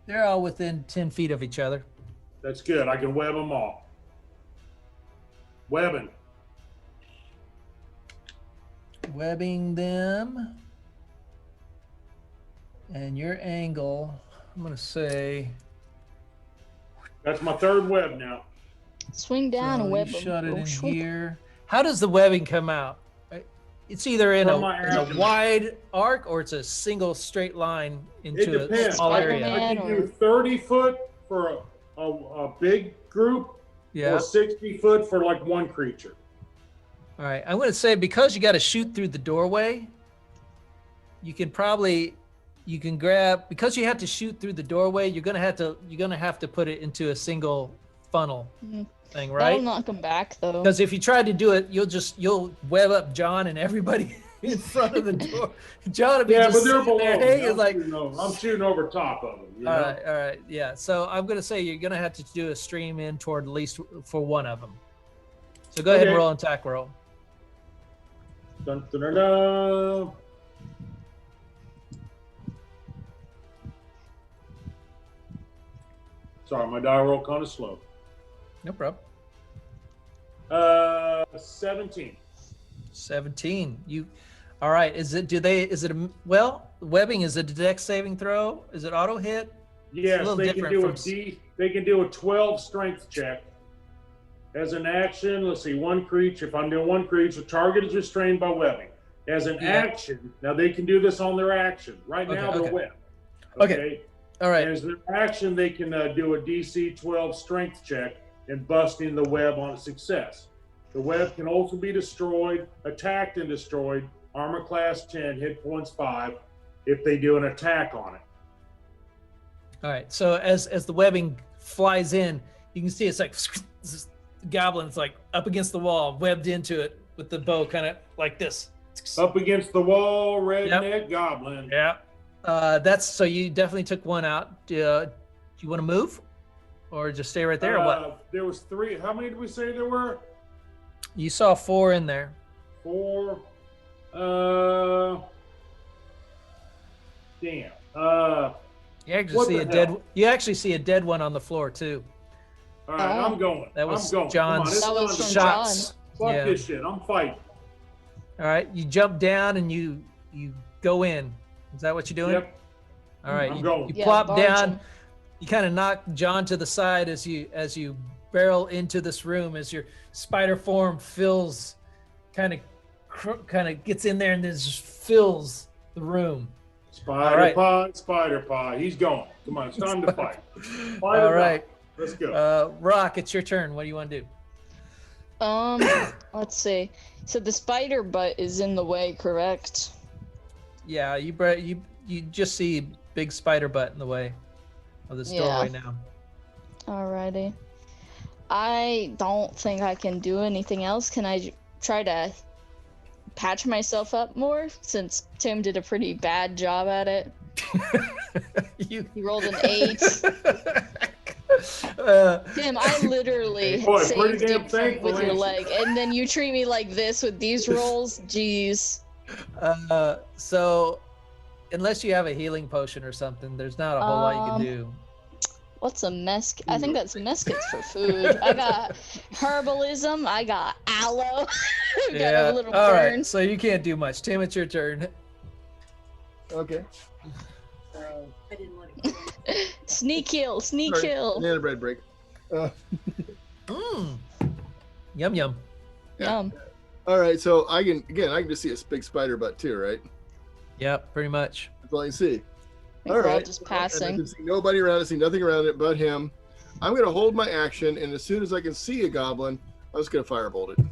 They're all within 10 feet of each other. That's good. I can web them all. Webbing. Webbing them. And your angle, I'm going to say. That's my 3rd web now. Swing down and web you them. shot it Oh, in shwink. here. How does the webbing come out? It's either in From my a action. wide arc, or it's a single straight line It into a depends. small I area. can do 30 foot for a big group, Yeah. or 60 foot for like one creature. All right. I'm going to say, because you got to shoot through the doorway, you can grab, because you have to shoot through the doorway, you're going to have to put it into a single funnel thing, right? That'll knock them back, though. Because if you try to do it, you'll web up John and everybody in front of the door. John will be Yeah, just but they're sitting below there me. hanging like. I'm shooting over top of them. You know? All right, yeah. So I'm gonna say you're gonna have to do a stream in toward at least for one of them. So go ahead and Okay. roll an attack roll. Dun, dun, dun, dun. Sorry, my die roll kind of slow. No problem. 17. 17. All right. Webbing is it a dex saving throw? Is it auto hit? Yes, little they can different do from- they can do a 12 strength check. As an action, let's see, one creature. If I'm doing one creature, target is restrained by webbing. As an Yeah. action, now they can do this on their action. Right now, Okay, they're okay. webbed. Okay. All right. As their action, they can do a DC 12 strength check and busting the web on a success. The web can also be destroyed, attacked and destroyed, armor class 10, hit points 5, if they do an attack on it. All right. So as the webbing flies in, you can see it's like this goblin's like up against the wall, webbed into it with the bow, kind of like this. Up against the wall, redneck goblin. Yeah. So you definitely took one out. Do you want to move, or just stay right there, or what? There was 3. How many did we say there were? You saw 4 in there. 4. Damn. You actually What see the a hell? dead. You actually see a dead one on the floor too. All right, I'm going. That was I'm going. Come on, John's it's That was time to from fight. shots. Fuck Yeah. this shit. I'm fighting. All right, you jump down and you go in. Is that what you're doing? Yep. All right, I'm you, going. you Yeah, plop barge down. him. You kind of knock John to the side as you barrel into this room as your spider form fills, kind of gets in there and then just fills the room. Spider pie. He's going. Come on, it's time to fight. Fight All or right, not. Let's go. Rock, it's your turn. What do you want to do? Let's see. So the spider butt is in the way, correct? Yeah, you just see big spider butt in the way of this doorway now. Alrighty. I don't think I can do anything else. Can I try to patch myself up more since Tim did a pretty bad job at it? He rolled an 8. Tim, I literally Boy, pretty saved damn you thankful, with your ain't you? leg, and then you treat me like this with these rolls. Jeez. So unless you have a healing potion or something, there's not a whole lot you can do. What's a mesc? I think that's meskets for food. I got herbalism. I got aloe. I got a little All burn. right. So you can't do much. Tim, it's your turn. Okay. I didn't want to. Sneak kill. Sneak Sorry, kill. banana bread break. Yum yum. Yum. All right, so I can just see a big spider butt too, right? Yep, pretty much. That's all I can see. We're All all right. just And I passing. can see nobody around. I see nothing around it but him. I'm gonna hold my action, and as soon as I can see a goblin, I'm just gonna firebolt it.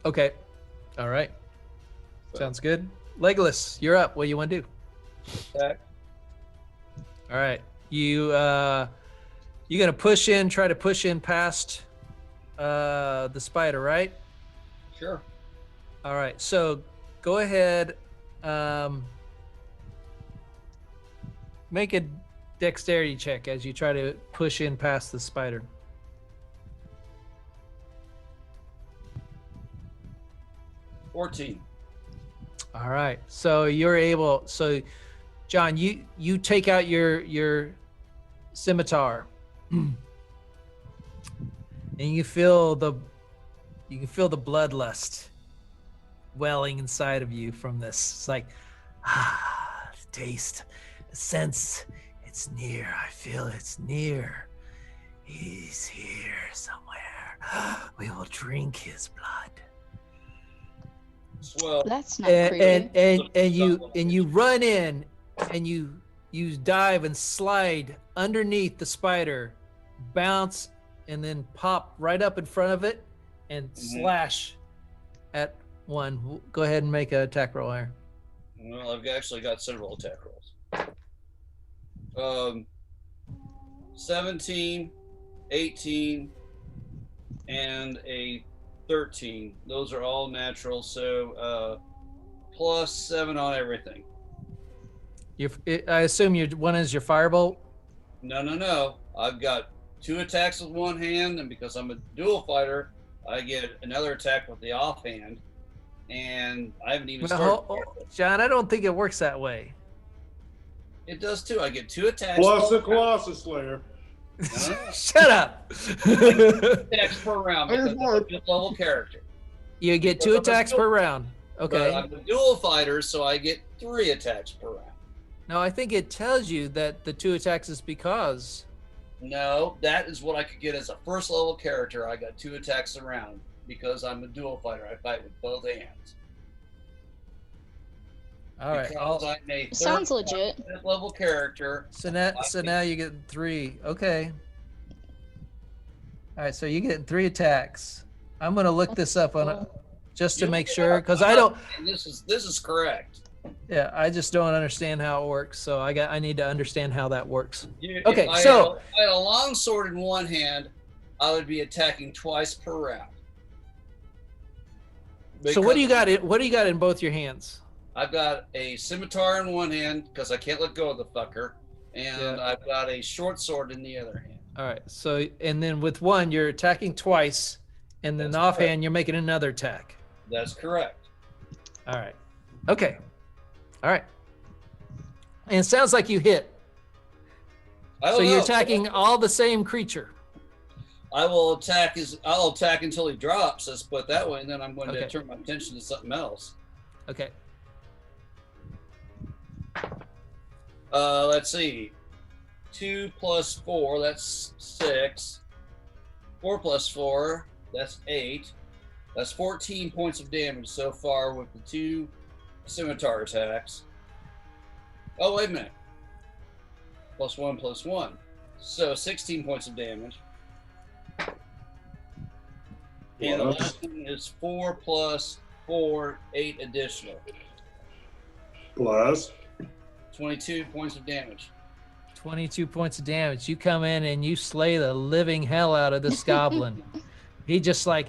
Okay. All right. So, Sounds good. Legolas, you're up. What do you want to do? Attack. All right. You gonna try to push in past the spider, right? Sure. All right. So go ahead. Make a dexterity check as you try to push in past the spider. $14. All right. So you're able. So, John, you take out your scimitar, and you feel the bloodlust welling inside of you from this. It's like, the taste, the sense. It's near. I feel it's near. He's here somewhere. We will drink his blood. Swell. That's not creepy. And you run in and you dive and slide underneath the spider, bounce, and then pop right up in front of it and slash at one. Go ahead and make an attack roll here. Well, I've actually got several attack rolls. 17, 18, and a 13. Those are all natural, so plus 7 on everything. I assume one is your firebolt. No. I've got 2 attacks with one hand, and because I'm a dual fighter, I get another attack with the offhand. And I haven't even started. John, I don't think it works that way. It does too. I get 2 attacks. Plus the Colossus Slayer. Shut up. Attacks per round because I'm a fifth level character. You get 2 attacks per round. Okay. But I'm a dual fighter, so I get 3 attacks per round. No, I think it tells you that the 2 attacks is because. No, that is what I could get as a first level character. I got 2 attacks a round because I'm a dual fighter. I fight with both hands. All right. Because I'm a Sounds legit. fifth level character. So now you get 3. Okay. All right. So you get 3 attacks. I'm gonna look this up on it just to make sure because I don't. And this is correct. Yeah, I just don't understand how it works. So I need to understand how that works. If I had a long sword in one hand, I would be attacking twice per round. So what do you got? What do you got in both your hands? I've got a scimitar in one hand because I can't let go of the fucker, and I've got a short sword in the other hand. All right. So and then with one, you're attacking twice, and then offhand, you're making another attack. That's correct. All right. Okay. All right. And it sounds like you hit. I So don't you're know. attacking all the same creature. I'll attack until he drops. Let's put it that way, and then I'm going to Okay. turn my attention to something else. Okay. Let's see. 2 plus 4, that's 6. 4 plus 4, that's 8. That's 14 points of damage so far with the 2 scimitar attacks. Oh, wait a minute. Plus 1, plus 1. So 16 points of damage. And the last one is 4 plus 4, 8 additional. Plus. 22 points of damage. 22 points of damage. You come in and you slay the living hell out of this goblin. You just like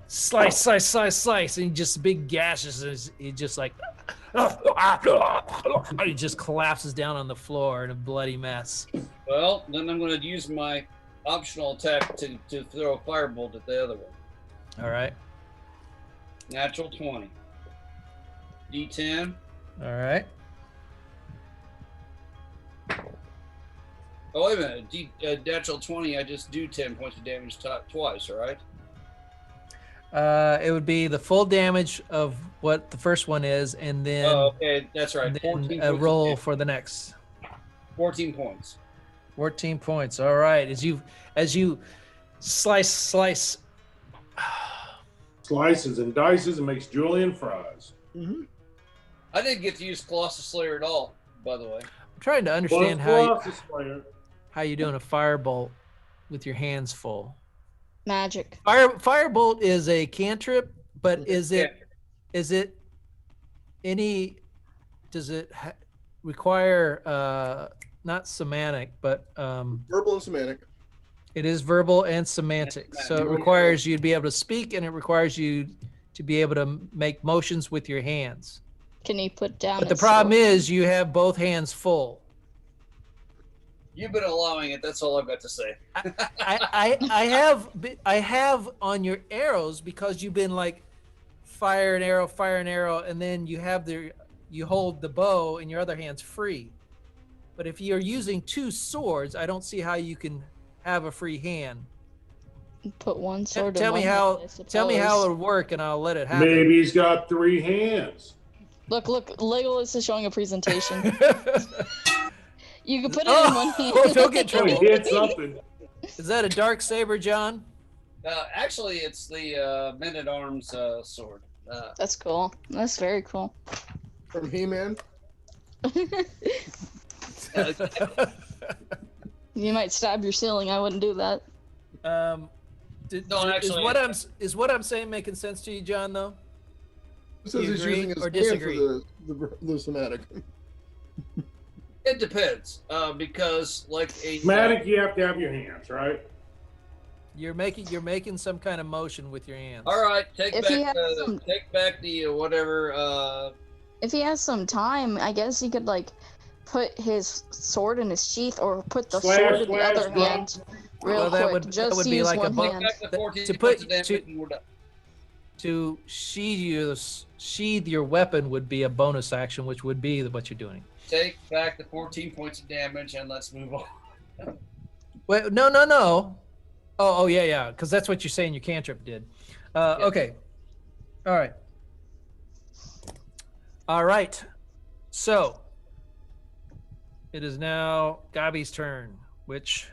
slice, slice, slice, slice, and he just big gashes. And he just like, he just collapses down on the floor in a bloody mess. Well, then I'm going to use my optional attack to throw a firebolt at the other one. All right. Natural 20. D10. All right. Oh, wait a minute. Natural 20, I just do 10 points of damage twice, all right? It would be the full damage of what the first one is, and then, Oh, okay, that's right. and 14 then points a of roll damage. for the next. 14 points. 14 points. All right. As you slice, Slices and dices and makes julienne fries. Mm-hmm. I didn't get to use Colossus Slayer at all, by the way. I'm trying to understand how you're doing a firebolt with your hands full. Magic. Firebolt is a cantrip, but does it require not semantic, but Verbal and semantic. it is verbal and semantic. So it requires you to be able to speak, and it requires you to be able to make motions with your hands. Can he put down? But the his problem sword? is you have both hands full. You've been allowing it. That's all I've got to say. I have on your arrows, because you've been like fire an arrow, and then you hold the bow and your other hand's free. But if you're using two swords, I don't see how you can have a free hand. Put one sword. Tell in me one how. hand, I Tell me how suppose. it would work, and I'll let it happen. Maybe he's got 3 hands. Look! Legolas is showing a presentation. You can put it in one hand. Oh, don't get Oh, he trouble. hit something. Is that a dark saber, John? Actually, it's the men-at-arms sword. That's cool. That's very cool. From He-Man. You might stab your ceiling. I wouldn't do that. Is what I'm saying making sense to you, John? Though. It says You he's agree using his or hand disagree? for the somatic. It depends, because like a Matic, you have to have your hands, right? You're making some kind of motion with your hands. All right, take If he back the whatever. If he has some time, I guess he could like put his sword in his sheath, or put the Slash, sword in the slash, other drop. hand. Real Well, that quick. would- Just that would be use like a one buck- hand. Back the 14 to points put- of damage to- and we're done. To sheathe your weapon would be a bonus action, which would be what you're doing. Take back the 14 points of damage and let's move on. Wait, no. Oh, yeah, because that's what you're saying your cantrip did. Okay. All right. So it is now Gabi's turn, which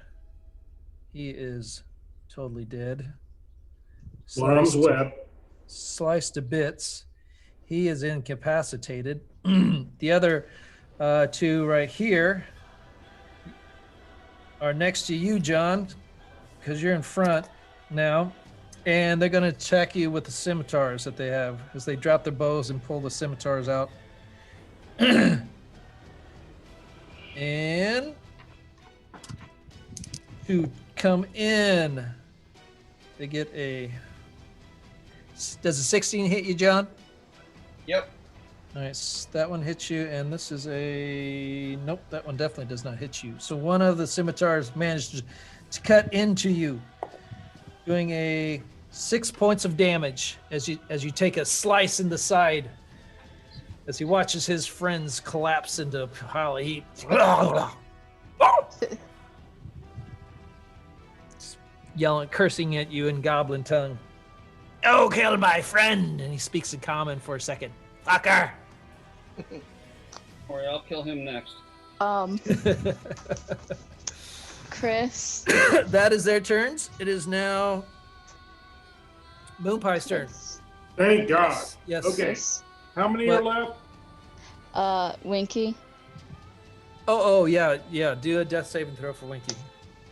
he is totally dead. Worm's web. Sliced to bits. He is incapacitated. The other two right here are next to you, John, because you're in front now, and they're going to attack you with the scimitars that they have as they drop their bows and pull the scimitars out. And to come in, they get a. Does a 16 hit you, John? Yep. All right, that one hits you, and this is a nope. That one definitely does not hit you. So one of the scimitars managed to cut into you, doing a 6 points of damage as you take a slice in the side. as he watches his friends collapse into a pile of heat. Yelling, cursing at you in goblin tongue. Oh, kill my friend! And he speaks in common for a second. Fucker! Or I'll kill him next. Chris. That is their turns. It is now Moonpie's turn. Thank God. Yes. Okay. Yes. How many What? are left? Winky. Oh, yeah. Do a death saving throw for Winky.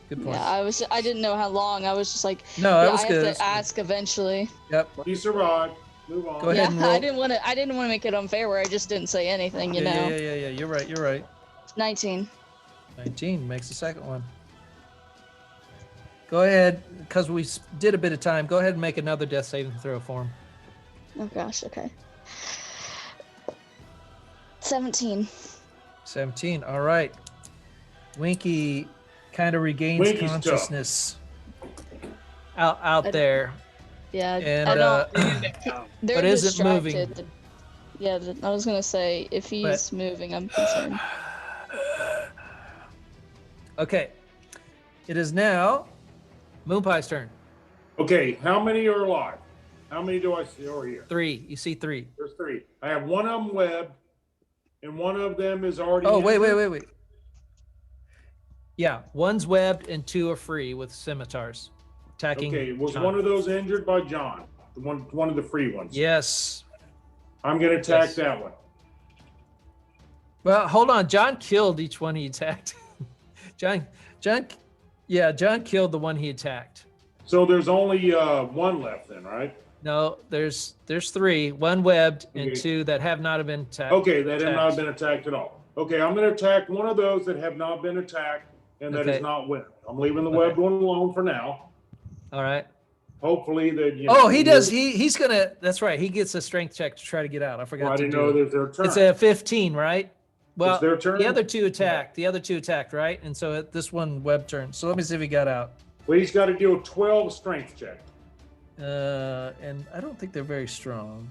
Good point. Yeah, I didn't know how long. I was just like, No, yeah, that was I good. have to ask eventually. Yep. He survived. Move on. Go ahead Yeah, and roll. I didn't want to make it unfair where I just didn't say anything, you know. Yeah. You're right. 19. 19 makes the second one. Go ahead, because we did a bit of time. Go ahead and make another death saving throw for him. Oh gosh, okay. 17. 17. All right. Winky kind of regains Winky's consciousness out there. Yeah, And I don't. They're but isn't moving. distracted. Yeah, I was gonna say if he's moving, I'm concerned. Okay. It is now Moonpie's turn. Okay, how many are alive? How many do I see over here? 3. You see 3. There's 3. I have one of them webbed, and one of them is already. Oh, injured. wait. Yeah, one's webbed and 2 are free with scimitars. Attacking. Okay, was John. one of those injured by John? One of the free ones. Yes. I'm gonna attack Yes. that one. Well, hold on. John killed each one he attacked. John killed the one he attacked. So there's only one left then, right? No, there's 3, 1 webbed and Okay. 2 that have not been attacked. Okay, that have not been attacked at all. Okay, I'm gonna attack one of those that have not been attacked and that Okay. is not webbed. I'm leaving the Okay. webbed one alone for now. All right. Hopefully that He does. He's gonna. That's right. He gets a strength check to try to get out. I forgot I to didn't do know it. there's their turn. It's a 15, right? Well, It's their turn. the other two attacked. Right? And so this one web turn. So let me see if he got out. Well, he's got to do a 12 strength check. And I don't think they're very strong.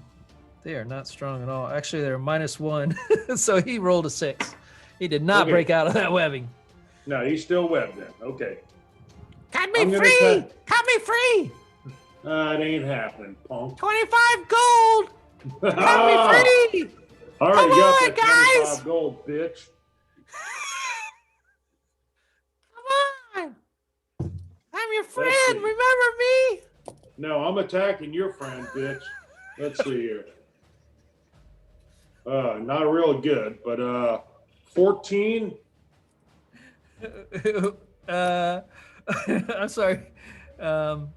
They are not strong at all. Actually, they're -1. So he rolled a 6. He did not Okay. break out of that webbing. No, he's still webbed then. Okay. Cut I'm gonna attack- Cut me free! It ain't happening, punk. 25 gold! Cut me free! All right, Come you got on, that guys! 25 gold, bitch. Come on! I'm your friend. see. Remember me? No, I'm attacking your friend, bitch. Let's see here. Not real good, but 14. I'm sorry. How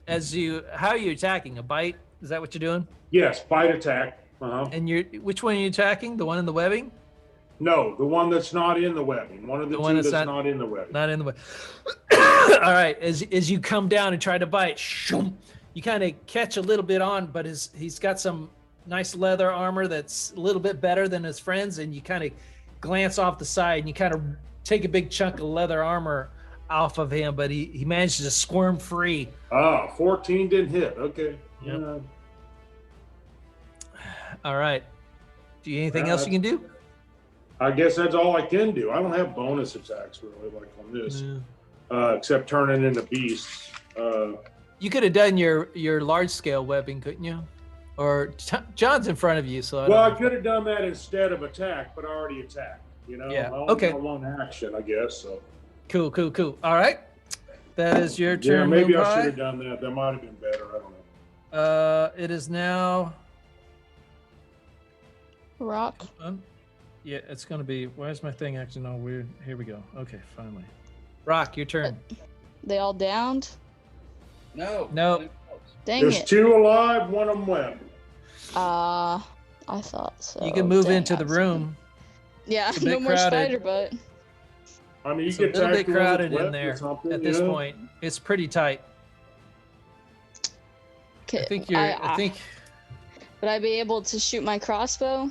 are you attacking? A bite? Is that what you're doing? Yes, bite attack. And which one are you attacking? The one in the webbing? No, the one that's not in the webbing. One of the one two that's that's not- not in the webbing. Not in the way. All right. As you come down and try to bite, shoom, you kind of catch a little bit on, but he's got some nice leather armor that's a little bit better than his friends, and you kind of glance off the side and you kind of take a big chunk of leather armor off of him, but he managed to squirm free. 14 didn't hit. Okay. Yep. All right. Do you anything else you can do? I guess that's all I can do. I don't have bonus attacks really like on this, except turning into beasts. You could have done your large scale webbing, couldn't you? Or John's in front of you, so I could have done that instead of attack, but I already attacked. Yeah, I only okay. got one action, I guess. So Cool. All right. That is your yeah, turn. maybe I Moonpie. should have done that. That might have been better. I don't know. It is now. Rock. Yeah, it's gonna be. Why is my thing acting all weird? Here we go. Okay, finally. Rock, your turn. They all downed? No. Dang There's it. 2 alive, one of them webbed. I thought so. You can move Dang, into I the was- room. Yeah, It's a no bit more crowded. spider butt. I mean, you It's a get little bit attacked the one that's crowded in webbed or there something, at this yeah. point. It's pretty tight. Okay, I think you're. I think. Would I be able to shoot my crossbow?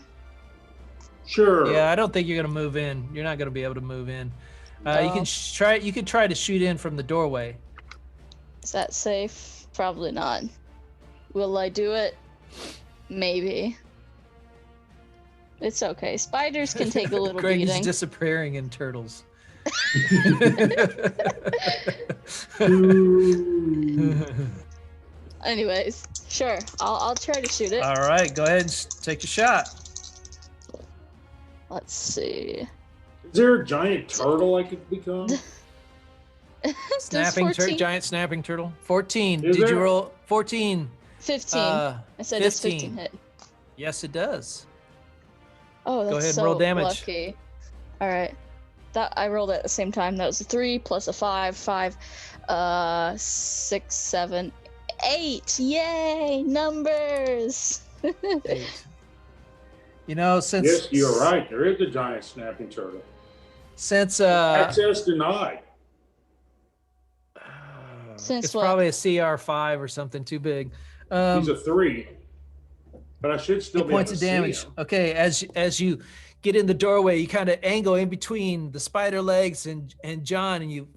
Sure. Yeah, I don't think you're gonna move in. You're not gonna be able to move in. You can Oh. try. You could try to shoot in from the doorway. Is that safe? Probably not. Will I do it? Maybe. It's okay. Spiders can take a little Greg is beating. disappearing in turtles. Anyways, sure. I'll try to shoot it. All right, go ahead and take a shot. Let's see. Is there a giant turtle I could become? Snapping Does 14 giant snapping turtle. 14. Is Did you there? roll 14? 15. Uh, I said it's 15 15. hit. Yes, it does. Oh, that's Go ahead and so roll damage. lucky. All right. That I rolled at the same time. That was a 3 plus a 5. 6, 7, 8. Yay! Numbers! 8. You know, since Yes, you're right. There is a giant snapping turtle. Since Access denied. Since it's what? probably a CR5 or something too big. He's a 3. But I should still 8 be able points to of see damage. him. Okay, as you get in the doorway, you kind of angle in between the spider legs and John, and you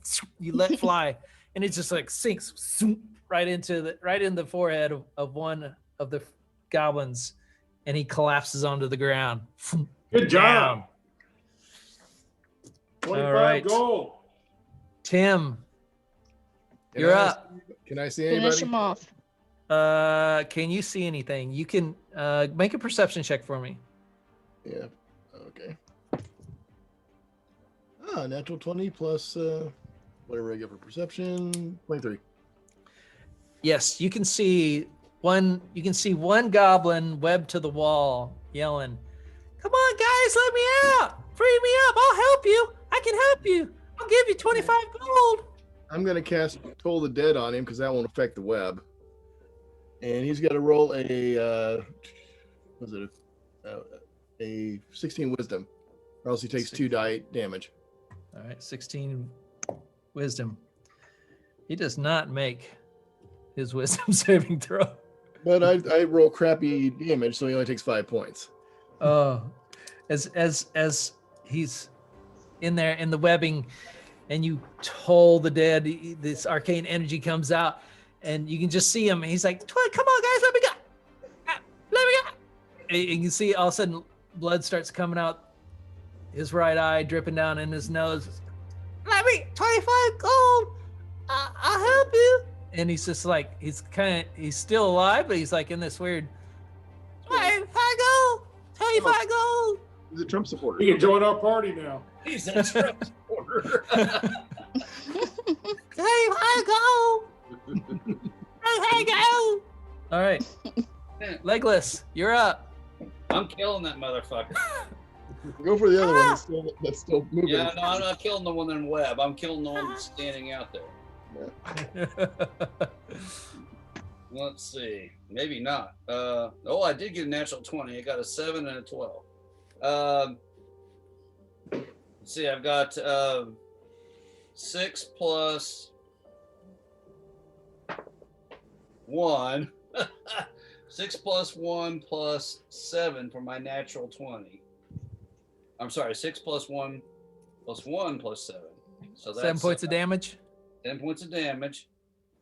let fly, and it just like sinks right in the forehead of one of the goblins, and he collapses onto the ground. Good job. Down. 25 right. gold. Tim, Can you're I- up. Can I see Finish anybody? him off. Can you see anything? You can make a perception check for me. Yeah. Okay. Natural 20 plus whatever I get for perception. 23. Yes, you can see one. You can see one goblin webbed to the wall, yelling, "Come on, guys, let me out! Free me up! I'll help you! I can help you! I'll give you 25 gold!" I'm gonna cast Toll the Dead on him because that won't affect the web. And he's got to roll a a 16 wisdom, or else he takes 2 die damage. All right, 16 wisdom. He does not make his wisdom saving throw. But I roll crappy damage, so he only takes 5 points. Oh, as he's in there in the webbing, and you toll the dead, this arcane energy comes out, and you can just see him. He's like, "Come on, guys, let me go, let me go." And you can see all of a sudden blood starts coming out his right eye, dripping down in his nose. "Let me 25 gold. I'll help you." And he's just like, he's still alive, but he's like in this weird 25 gold, 25 gold. He's a Trump supporter. You can join our party now. He's a Trump supporter. 25 gold. 25 gold. All right, Legless, you're up. I'm killing that motherfucker. Go for the other one that's still moving. Yeah, no, I'm not killing the one in web. I'm killing the one that's standing out there. Let's see. Maybe not. Oh, I did get a natural 20. I got a 7 and a 12. Let's see. I've got 6 plus 1. 6 plus 1 plus 7 for my natural 20. I'm sorry, 6 plus 1 plus 1 plus 7. So that's 7 points of damage. 10 points of damage.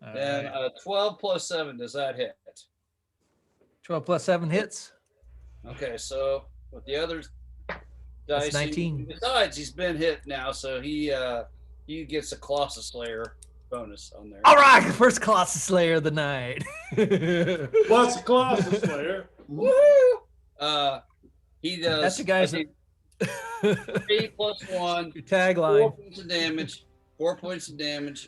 All Then right. 12 plus 7, does that hit? 12 plus 7 hits. Okay, so with the other That's dice, 19. besides he's been hit now, so he gets a Colossus Slayer bonus on there. All right, first Colossus Slayer of the night. Plus the Colossus Slayer. Woohoo! He does. That's the guy's I think 3 plus 1, your 4 tagline. points of damage. 4 points of damage.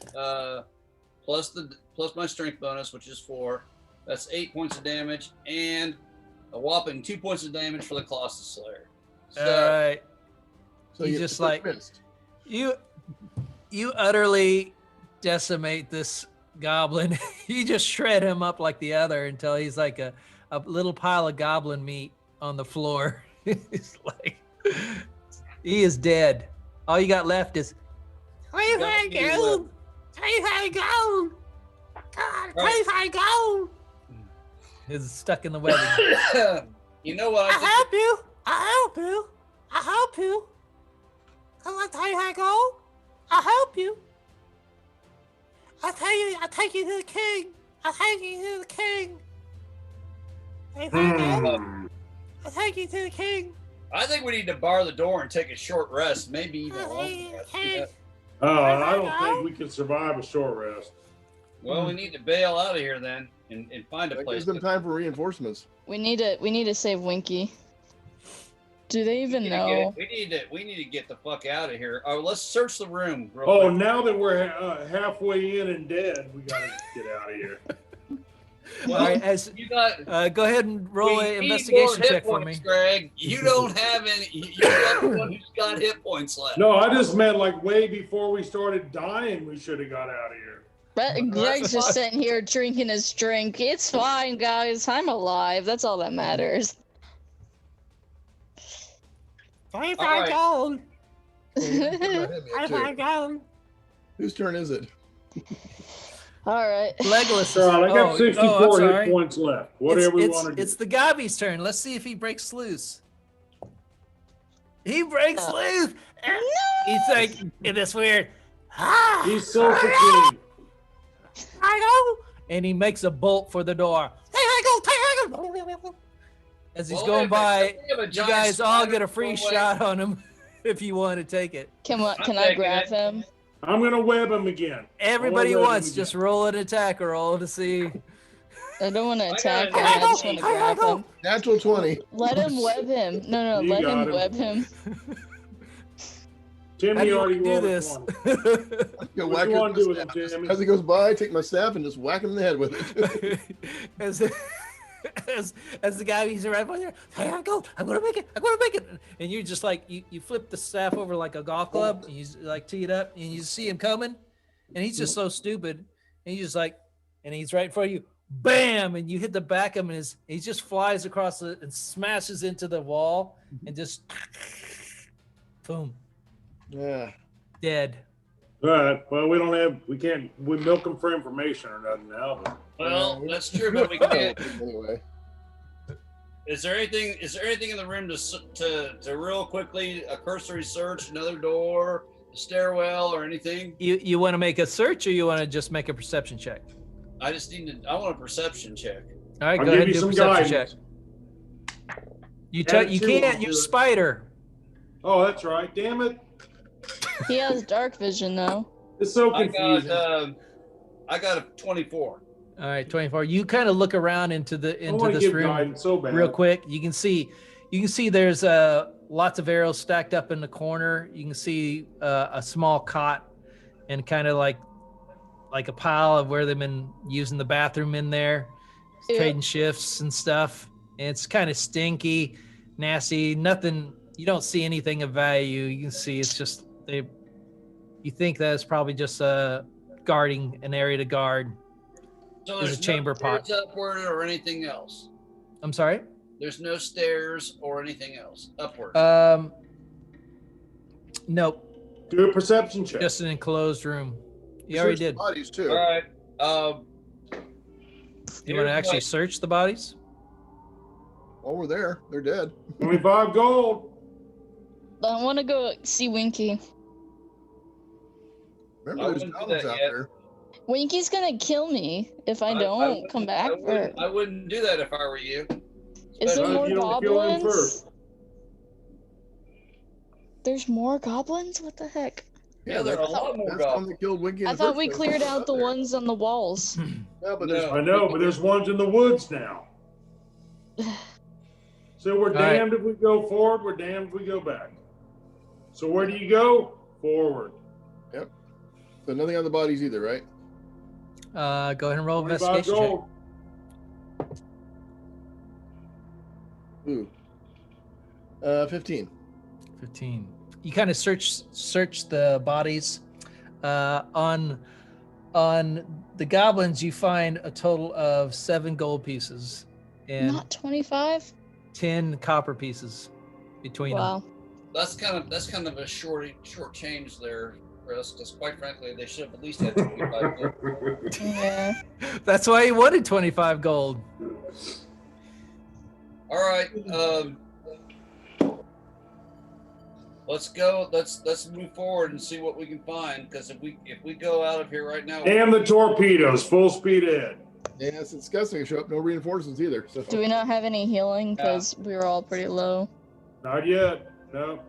Plus my strength bonus, which is 4. That's 8 points of damage, and a whopping 2 points of damage for the Colossus Slayer. So, All right, So you you just like missed. you utterly decimate this goblin. You just shred him up like the other until he's like a little pile of goblin meat on the floor. He's like, he is dead. All you got left is 25 gold. 25 gold. God, 25 gold. Is stuck in the webbing. you know what? I I'll think help you. I'll help you. I'll help you. Come on, 25 gold. I'll help you. I'll take you to the king. I'll take you to the king. 25 gold. I'll take you to the king. I think we need to bar the door and take a short rest, maybe even a long rest. Yeah. I don't think we can survive a short rest. Well, we need to bail out of here then and find a That place. gives them time for reinforcements. We need to save Winky. Do they even We know? need to get the fuck out of here. Oh, let's search the room. real Oh, quick. now that we're halfway in and dead, we gotta get out of here. Well, All right, as you got. go ahead and roll we an need investigation more hit check for me. points, Greg. You don't have any. You're the one who's got hit points left. No, I just meant like way before we started dying, we should have got out of here. Greg's just sitting here drinking his drink. It's fine, guys. I'm alive. That's all that matters. 25 gold. Whose turn is it? All right. Legolas. All right, I got 64 I'm hit sorry. points left. Whatever we it's, want to do. it's the Gobby's turn. Let's see if he breaks loose. He breaks loose. He's like, it's weird. He's so fatigued. And he makes a bolt for the door. As he's Well, going if by, we have a you giant guys all spider get a free away- shot on him if you want to take it. Can I taking grab it. him? I'm gonna web him again. Everybody web him wants, again. just roll an attack roll to see. I don't want to got attack it. him. I just want to grab him. Natural 20. Let him web him. No, You let got him him. web him. Timmy How do you already do rolled this? one. Go What whack do you him want with to do my with him, staff. Timmy? As he goes by, I take my staff and just whack him in the head with it. as the guy, he's right there. Hey, I'm gonna make it. And you're just like, you flip the staff over like a golf club, and you like tee it up, and you see him coming, and he's just so stupid, and he's just like, and he's right in front of you, bam, and you hit the back of him, and he just flies across it and smashes into the wall, and just, boom, Yeah. dead. All right. Well, we milk him for information or nothing now. But Well, that's true, but we can't. Anyway. Is there anything in the room to real quickly a cursory search, another door, a stairwell, or anything? You want to make a search, or you want to just make a perception check? I want a perception check. All right, I'll go give ahead and you do a some perception guidance. check. You Add you two can't on use to- spider. Oh, that's right. Damn it! He has dark vision though. It's so I confusing. got a 24. All right, 24. You kind of look around into I want to this give room guidance so bad. real quick. You can see there's lots of arrows stacked up in the corner. You can see a small cot and kind of like a pile of where they've been using the bathroom in there, Yeah. trading shifts and stuff. And it's kind of stinky, nasty. Nothing. You don't see anything of value. You can see it's just you think that it's probably just guarding an area to guard. So There's a chamber pot. stairs upward or anything else. I'm sorry. There's no stairs or anything else upward. Nope. Do a perception check. Just an enclosed room. You already Search did. Bodies too. All right. You want to actually search the bodies? While we're there, they're dead. 25 gold. I want to go see Winky. Remember, I there's wouldn't do goblins that out yet. there. Winky's gonna kill me if I don't come back. I wouldn't do that if I were you. Is there Well, more you don't kill him goblins? first. There's more goblins? What the heck? Yeah, there are a lot more That's the one goblins. that killed Winky. in I the thought first we place. cleared out the There. ones on the walls. Yeah, but No. there's I know, but there's ones in the woods now. So we're All right. damned if we go forward, we're damned if we go back. So where do you go? Forward. so nothing on the bodies either, right? Go ahead and roll 25 investigation check. gold. Ooh. 15. 15. You kind of search the bodies. On the goblins, you find a total of 7 gold pieces and Not 25? 10 copper pieces between Wow. That's kind of a short change there, Chris. Because quite frankly, they should have at least had 25 gold. Yeah. them. That's why he wanted 25 gold. All right. Let's go. Let's move forward and see what we can find. Because if we go out of here right now, Damn the torpedoes, full speed ahead. Yeah, it's disgusting. Show up no reinforcements either. So Do we not have any healing? Because we were all pretty low. Not yet. No.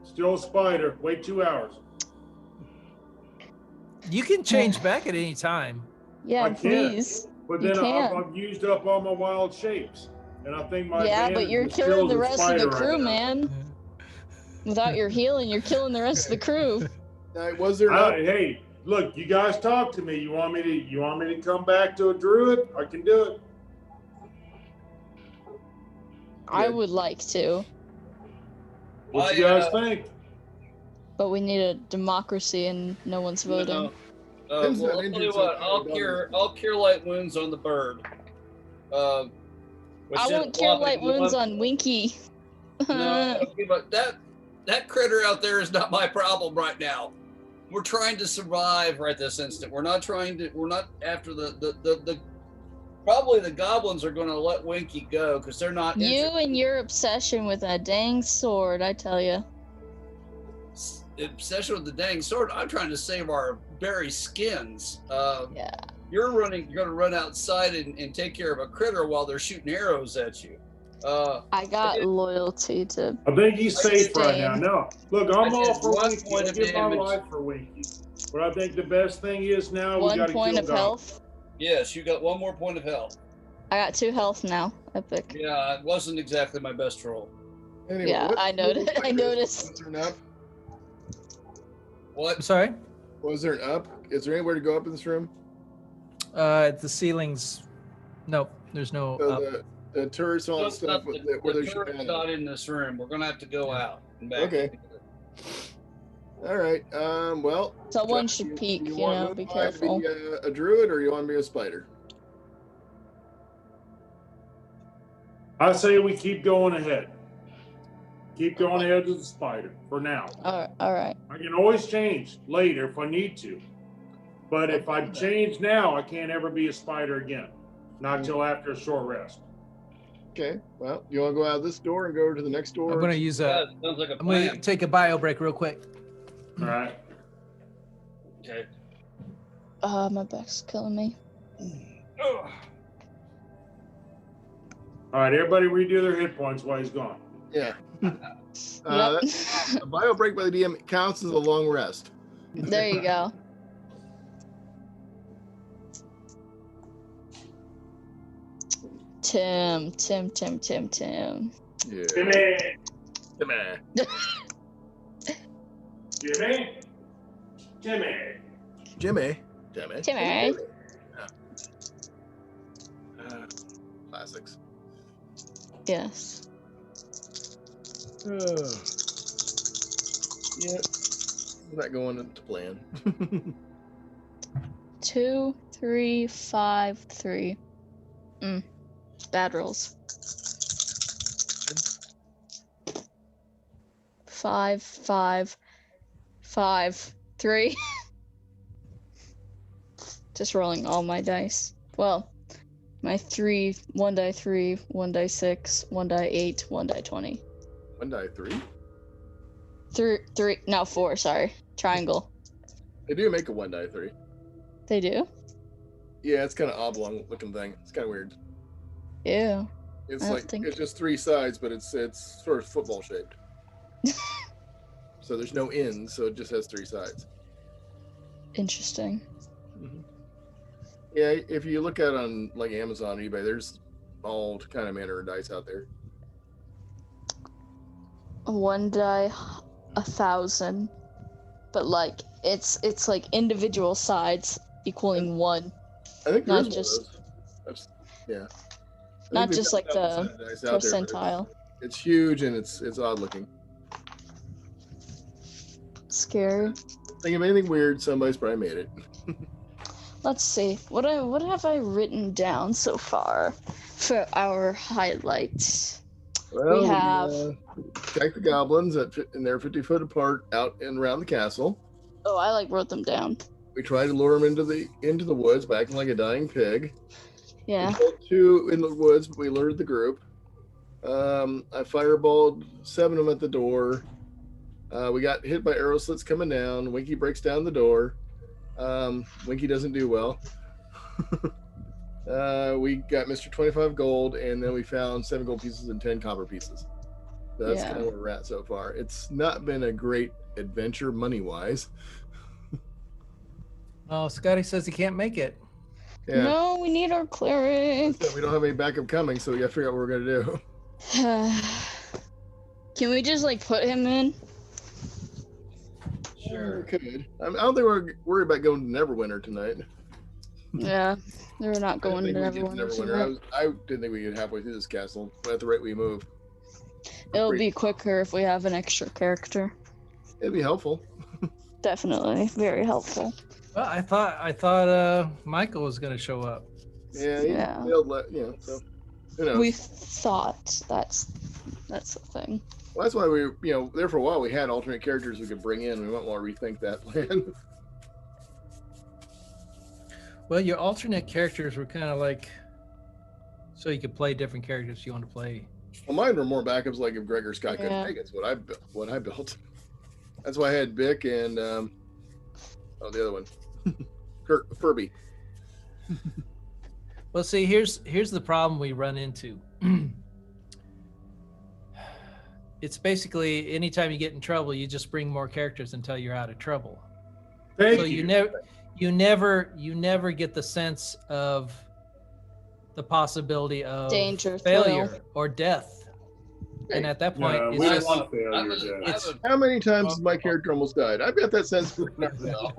Still a spider. Wait 2 hours. You can change back at any time. Yeah, I can't. please. But You then can. I've used up all my wild shapes. And I think my Yeah, but advantage you're is killing still the as a rest of the spider crew, right now. man. Without your healing, you're killing the rest of the crew. Was there not? Hey, look, you guys talk to me. You want me to come back to a druid? I can do it. I would like to, What you guys think? but we need a democracy and no one's voting. Tim's Well, not I'll tell injured, you so what. I'll cure light wounds on the bird. I won't cure light wounds on Winky. No, but that critter out there is not my problem right now. We're trying to survive right this instant. We're not after the probably the goblins are going to let Winky go because they're not. You and your obsession with that dang sword, I tell you. Obsession with the dang sword. I'm trying to save our very skins. Yeah. You're going to run outside and take care of a critter while they're shooting arrows at you. I got loyalty to. I think he's safe right now. Same. No, look, I'm I all did for 1 Winky. point I of give my damage. life for Winky. But I think the best thing is now we got 1 to point kill of God. health. Yes, you got 1 more point of health. I got 2 health now. Epic. Yeah, it wasn't exactly my best roll. Anyway, Yeah, I noticed. I noticed. Was there an up? I'm What? sorry. Was there an up? Is there anywhere to go up in this room? The ceilings. Nope. There's no So up. the turrets, all that stuff, where The they should turret's be. not in this room. We're gonna have to go out and back. Okay. All right. Well. Someone Josh, should peek, you want know, Moon be Pie to careful. be a druid, or you want to be a spider? I say we keep going ahead. Keep going ahead to the spider for now. All right. I can always change later if I need to. But if I change now, I can't ever be a spider again. Not till after a short rest. Okay. Well, you want to go out this door and go to the next door? I'm gonna use Yeah, a. sounds like a I'm gonna plan. take a bio break real quick. All right. Okay. My back's killing me. Ugh. All right, everybody redo their hit points while he's gone. Yeah. Yep. A bio break by the DM counts as a long rest. There you go. Tim. Yeah. Jimmy! Come on. Jimmy! Jimmy! Jimmy. Timmy. Classics. Yes. Yeah. Not going into plan. 2, 3, 5, 3. Bad rolls. 5, 5, 5, 3. Just rolling all my dice. Well, my 3, 1 die 3, 1 die 6, 1 die 8, 1 die 20. 1 die 3? 3, no, 4, sorry. Triangle. They do make a 1 die 3. They do? Yeah, it's kind of oblong looking thing. It's kind of weird. Ew. It's I don't like think- it's just 3 sides, but it's sort of football shaped. So there's no ends, so it just has 3 sides. Interesting. Yeah, if you look at on like Amazon, eBay, there's all kind of manner of dice out there. 1 die 1,000. But like it's like individual sides equaling 1. I think Not there's just- yeah. I Not think just they've like got the thousands of dice out there, but percentile. It's huge and it's odd looking. Scary. Think of anything weird, somebody's probably made it. Let's see. What have I written down so far for our highlights? Well, have- attack the goblins and they're 50 foot apart out and around the castle. Oh, I like wrote them down. We tried to lure them into the woods by acting like a dying pig. Yeah. We killed 2 in the woods, but we lured the group. I fireballed 7 of them at the door. We got hit by arrow slits coming down. Winky breaks down the door. Winky doesn't do well. We got Mr. 25 gold, and then we found 7 gold pieces and 10 copper pieces. That's Yeah. kind of where we're at so far. It's not been a great adventure money-wise. Oh, Scotty says he can't make it. Yeah. No, we need our cleric. We don't have any backup coming, so we gotta figure out what we're gonna do. Can we just like put him in? We could. I don't think we're worried about going to Neverwinter tonight. Yeah, they're not I going to didn't think we'd get everyone. I didn't think we get halfway through this castle, but at the rate we move, It'll be quicker if we have an extra character. it'd be helpful. Definitely, very helpful. Well, I thought Michael was going to show up. Yeah, he Yeah. failed, so who knows? We thought that's the thing. Well, that's why we, there for a while we had alternate characters we could bring in. We might want to rethink that plan. Well, your alternate characters were kind of like, so you could play different characters you want to play. Well, mine were more backups, like if Greg or Scott couldn't Yeah. make it. It's what I built. That's why I had Bick and the other one, Furby. Well, see, here's the problem we run into. It's basically anytime you get in trouble, you just bring more characters until you're out of trouble. Thank So you. you never get the sense of the possibility of Danger, failure thrill. or death. And at that point, No, it's we don't just want failure, Dad. it's- How many times has my character almost died? I've got that sense for now.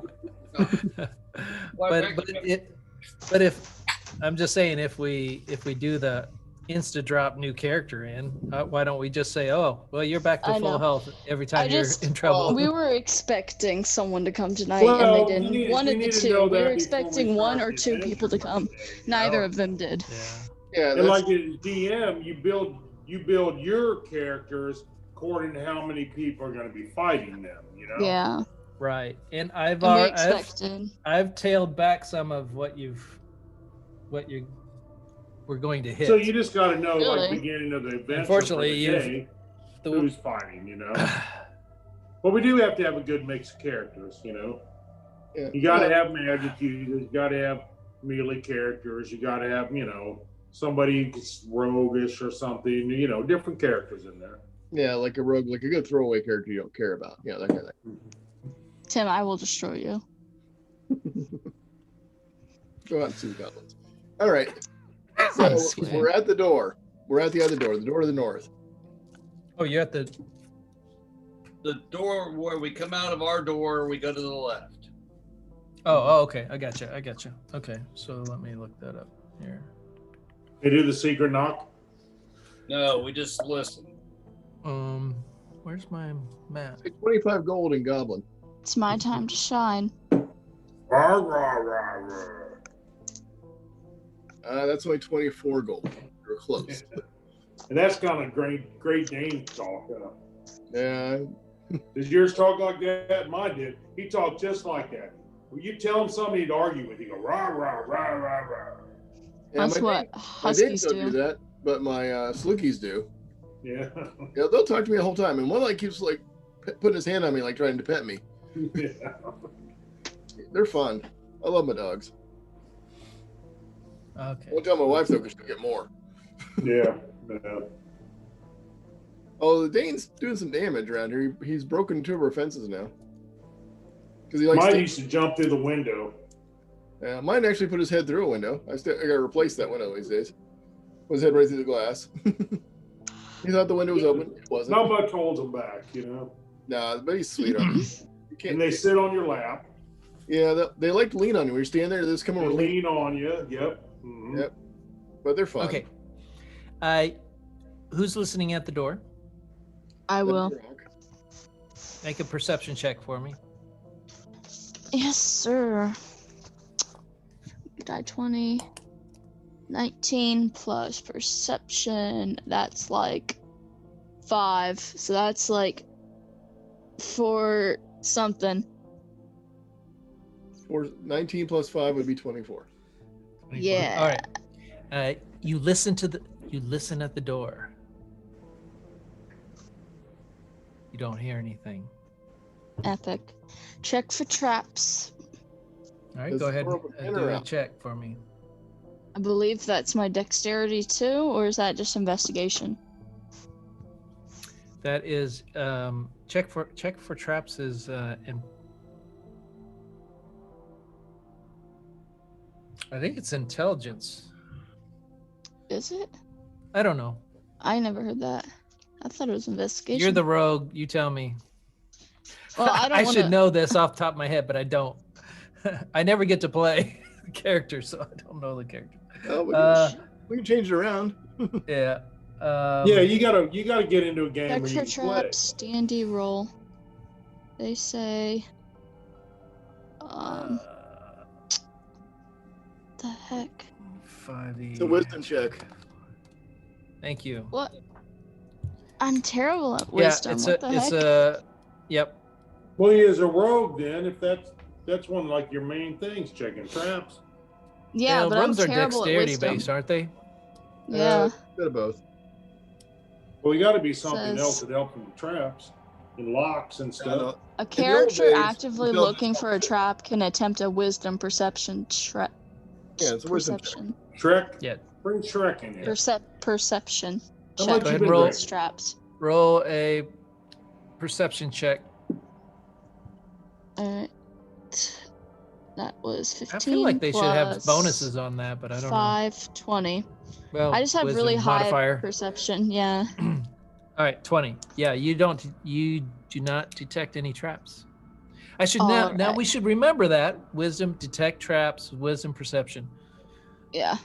but if I'm just saying, if we do the insta drop new character in, why don't we just say, oh, well, you're back to I full know. health every time I you're just- in trouble. We were expecting someone to come tonight, Well, and they you didn't. need- One we of the need to two. know We that were before expecting we one start or the two adventure people to for come. the day, Neither of them did. Yeah. Yeah, And that's, like as DM, you build your characters according to how many people are going to be fighting them. Yeah. Right. And And we expected. I've tailed back some of what you were going to hit. So you just got to know, like Really? beginning of the adventure, Unfortunately, for the day, The- who's fighting. But we do have to have a good mix of characters. yeah. You got to have magic users. You got to have melee characters. You got to have somebody who's roguish or something. Different characters in there. Yeah, like a rogue, like a good throwaway character you don't care about. Yeah, that kind of thing. Tim, I will destroy you. Go out and see the goblins. All right. So Excuse me. we're at the door. We're at the other door, the door to the north. Oh, you're at the door where we come out of our door, we go to the left. Oh, okay. I got you. Okay. So let me look that up here. They do the secret knock. No, we just listen. Where's my map? Take 25 gold in goblin. It's my time to shine. Rah, rah, rah, rah. That's only 24 gold. You're close. And that's kind of Great Dane talk. Yeah. Does yours talk like that? Mine did. He talked just like that. When you tell him something he'd argue with, he go rah rah rah rah rah. Yeah, That's my what Danes huskies don't do do. that, but my Slookies do. Yeah. Yeah, they'll talk to me the whole time, and one like keeps like putting his hand on me, like trying to pet me. Yeah. They're fun. I love my dogs. I Okay. won't tell my wife though, because she'll get more. Yeah. Oh, the Dane's doing some damage around here. He's broken 2 of our fences now. Because he likes Mine to. used to jump through the window. Yeah, mine actually put his head through a window. I got to replace that window these days. Put his head right through the glass. He thought the window was open. It wasn't. Not much holds him back, Nah, but he's sweet on you. You can't. And they sit on your lap. Yeah, they like to lean on you. When you're standing there, they just come They over and lean. lean on you. Yep. Mhm. Yep. But they're fun. Okay. Who's listening at the door? I will. Make a perception check for me. Yes, sir. Die 20. 19 plus perception. That's like 5. So that's like 4 something. 19 plus 5 would be 24. 24. Yeah. All right. You listen at the door. You don't hear anything. Epic. Check for traps. All right, Does go the ahead door open and in do or a out? check for me. I believe that's my dexterity too, or is that just investigation? That is check for traps is I think it's intelligence. Is it? I don't know. I never heard that. I thought it was investigation. You're the rogue. You tell me. Well, I don't I wanna... should know this off the top of my head, but I don't. I never get to play the character, so I don't know the character. Oh, we can change it around. Yeah. Yeah, you gotta get into a game Check where for you can play. traps, D&D roll. They say, the heck? 5e. It's a wisdom check. Thank you. What? I'm terrible at wisdom. Yeah, What the heck? Yep. Well, he is a rogue then. If that's one of like your main things, checking traps. Yeah, but I'm rogues are terrible at dexterity wisdom. based, aren't they? Yeah. Bit of both. Well, you got to be something Says- else that helps with the traps and locks and stuff. A the old character days, actively intelligence looking for a trap can attempt a wisdom perception check. Yeah, it's a wisdom check. perception. Shrek. Yeah. Bring Shrek in here. Perception. How Check. much Go you ahead been and roll. drinking? Traps. Roll a perception check. Alright. That was 15. I feel like they should have plus bonuses on that, but I don't 5, 20. know. Well, I just have wisdom really high modifier. perception. Yeah. All right, 20. Yeah, you do not detect any traps. I should now Alright. we should remember that. Wisdom, detect traps, wisdom, perception. Yeah.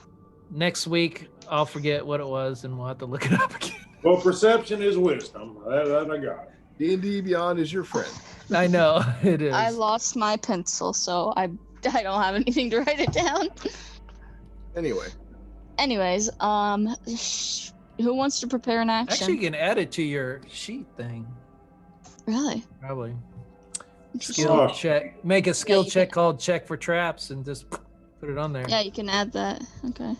Next week I'll forget what it was and we'll have to look it up again. Well, perception is wisdom. That I got. D&D Beyond is your friend. I know it is. I lost my pencil, so I don't have anything to write it down. Anyway, Anyways, who wants to prepare an action? Actually, you can add it to your sheet thing. Really? Probably. Interesting. Skill Oh. check. Make a skill you check called check for traps and just put it on there. Yeah, you can add that. Okay.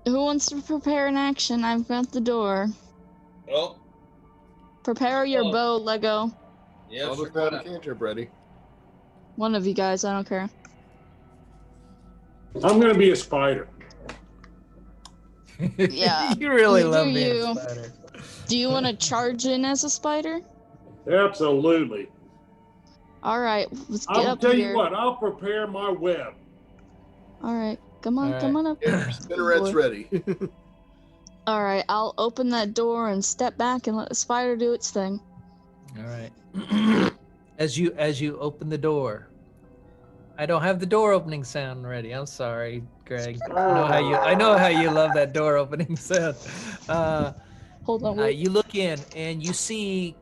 Who wants to prepare an action? I've got the door. Oh, Prepare your Oh. bow, Lego. yeah, I'll sure. look out a cantrip ready. One of you guys, I don't care. I'm gonna be a spider. Yeah. You really Either love being you- a spider. Do you want to charge in as a spider? Absolutely. All right, let's get I'll up tell here. you what. I'll prepare my web. All right, come on, All come on up. Yeah, Spinneret's Boy. ready. All right, I'll open that door and step back and let the spider do its thing. All right. As you open the door, I don't have the door opening sound ready. I'm sorry, Greg. I know how you love that door opening sound. Hold on, wait. You look in and you see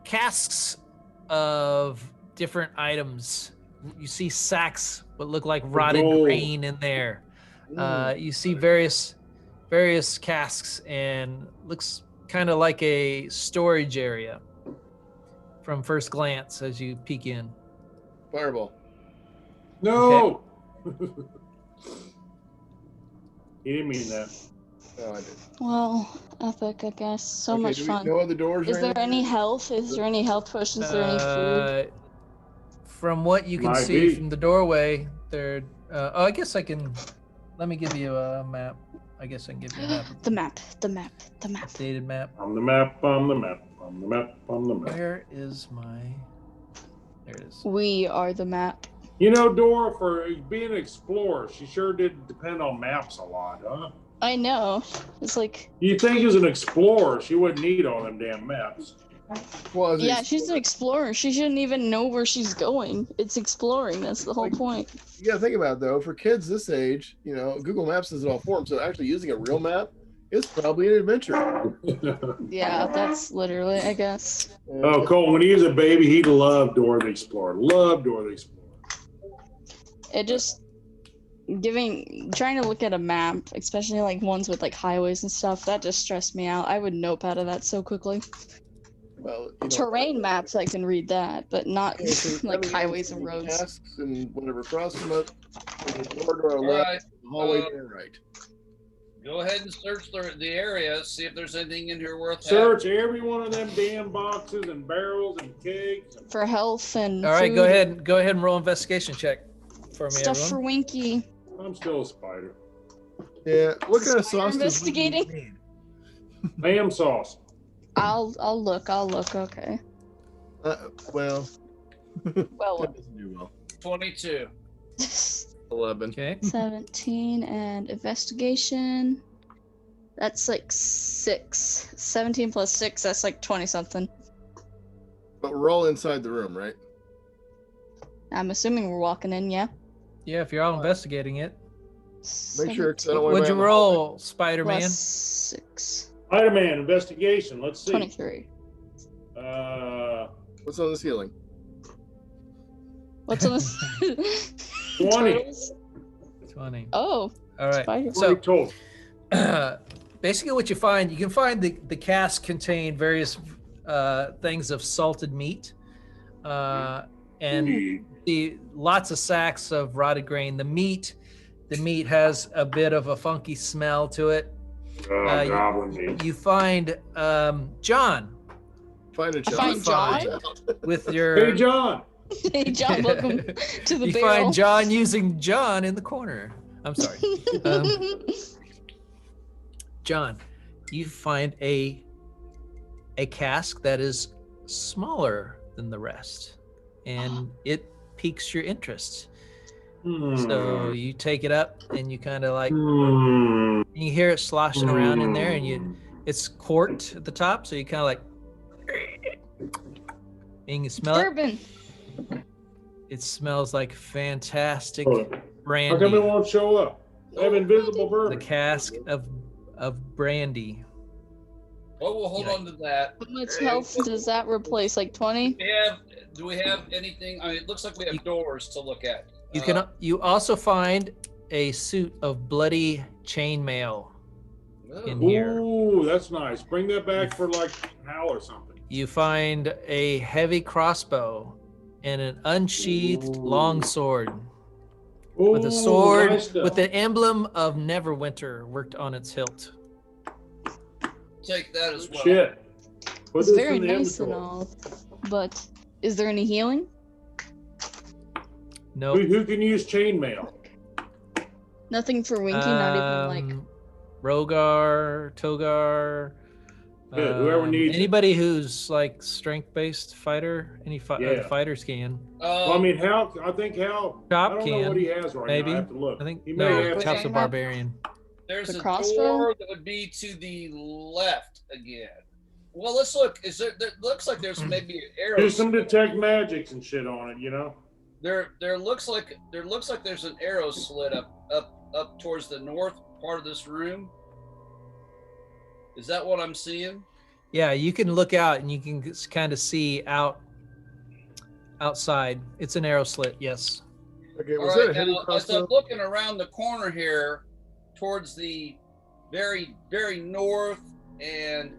casks of different items. You see sacks what look like rotted gold. grain in there. You see various casks and looks kind of like a storage area from first glance as you peek in. Fireball. No. He didn't mean that. No, I didn't. Well, epic, I guess. So Okay, much do we fun. know other doors? Is or there anything? any health? Is there any health potions? Is there any food? From what you can Might see be. from the doorway, there. I guess I can. Let me give you a map. I guess I can give you a map. The map, the map, the map. Updated map. On the map. On the map. On the map. On the map. Where is my? There it is. We are the map. You know, Dora, for being an explorer, she sure did depend on maps a lot, huh? I know. It's like, You think as an explorer, she wouldn't need all them damn maps. Well, as a- yeah, she's an explorer. She shouldn't even know where she's going. It's exploring. That's the whole point. You gotta think about it, though. For kids this age, Google Maps does it all for them. So actually using a real map is probably an adventure. Yeah, that's literally, I guess. Oh, Cole, when he was a baby, he loved Dora the Explorer. Loved Dora the Explorer. It just trying to look at a map, especially like ones with like highways and stuff, that just stressed me out. I would nope out of that so quickly. Well, Terrain maps, I can read that, but not yeah, so like everything highways and with roads. tasks and whatever cross them up. The door to our All left, right, the hallway to our right. go ahead and search the area. See if there's anything in here worth Search every one of them damn boxes and barrels and kegs. For health and All right, food, go ahead and roll investigation check for me, stuff for everyone. Winky. I'm still a spider. Yeah, what kind of sauce does Investigating. Winky need? Ham sauce. I'll look. Okay. Well, Well, that doesn't do well. 22. 11. Okay. 17 and investigation. That's like 6. 17 plus 6. That's like 20 something. But we're all inside the room, right? I'm assuming we're walking in. Yeah. Yeah, if you're all investigating it. Make sure. 'Cause I don't 17 want What'd anybody you on the hallway. roll, Spider-Man? plus 6. Spider-Man investigation. Let's see. 23. What's on the ceiling? What's on this? 20. Turtles? 20. Oh, All right. spider. So, told. basically what you can find the cask contain various things of salted meat and lots of sacks of rotted grain. The meat has a bit of a funky smell to it. Goblin meat. You find John Find a I child. find John. with your Hey, John. Hey, John, welcome to the you barrel. find John using John in the corner. I'm sorry. John, you find a cask that is smaller than the rest, and it piques your interest. So you take it up and you kind of like you hear it sloshing around in there, and it's corked at the top, so you kind of like and you smell it. Bourbon. It smells like fantastic How come it brandy. won't show up? I have invisible The bourbon. cask of brandy. Well, we'll hold on to that. How much health does that replace? Like 20? Do we have anything? I mean, it looks like we have doors to look at. You also find a suit of bloody chainmail in here. Ooh, that's nice. Bring that back for like Hal or something. You find a heavy crossbow and an unsheathed longsword with a sword nice stuff. with the emblem of Neverwinter worked on its hilt. Take that as well. Shit. Put It's this very in the nice and inventory. all, but is there any healing? No. Who can use chainmail? Nothing for Winky, not even like. Rogar, Togar. Good, whoever needs it. anybody who's like strength-based fighter, Yeah. fighters can. Well, I mean, Hal. I think Hal. I Chop don't know can, what he has right maybe. now. I have to look. I think he may no, have. Chop's a Okay. barbarian. There's The a crossbow? door that would be to the left again. Well, let's look. Is there looks like there's maybe an arrow. Do some detect magics and shit on it. You know. There looks like there's an arrow slit up towards the north part of this room. Is that what I'm seeing? Yeah, you can look out and you can kind of see outside. It's an arrow slit. Yes. Okay, All was that a right, heavy now, as crossbow? I'm looking around the corner here, towards the very, very north and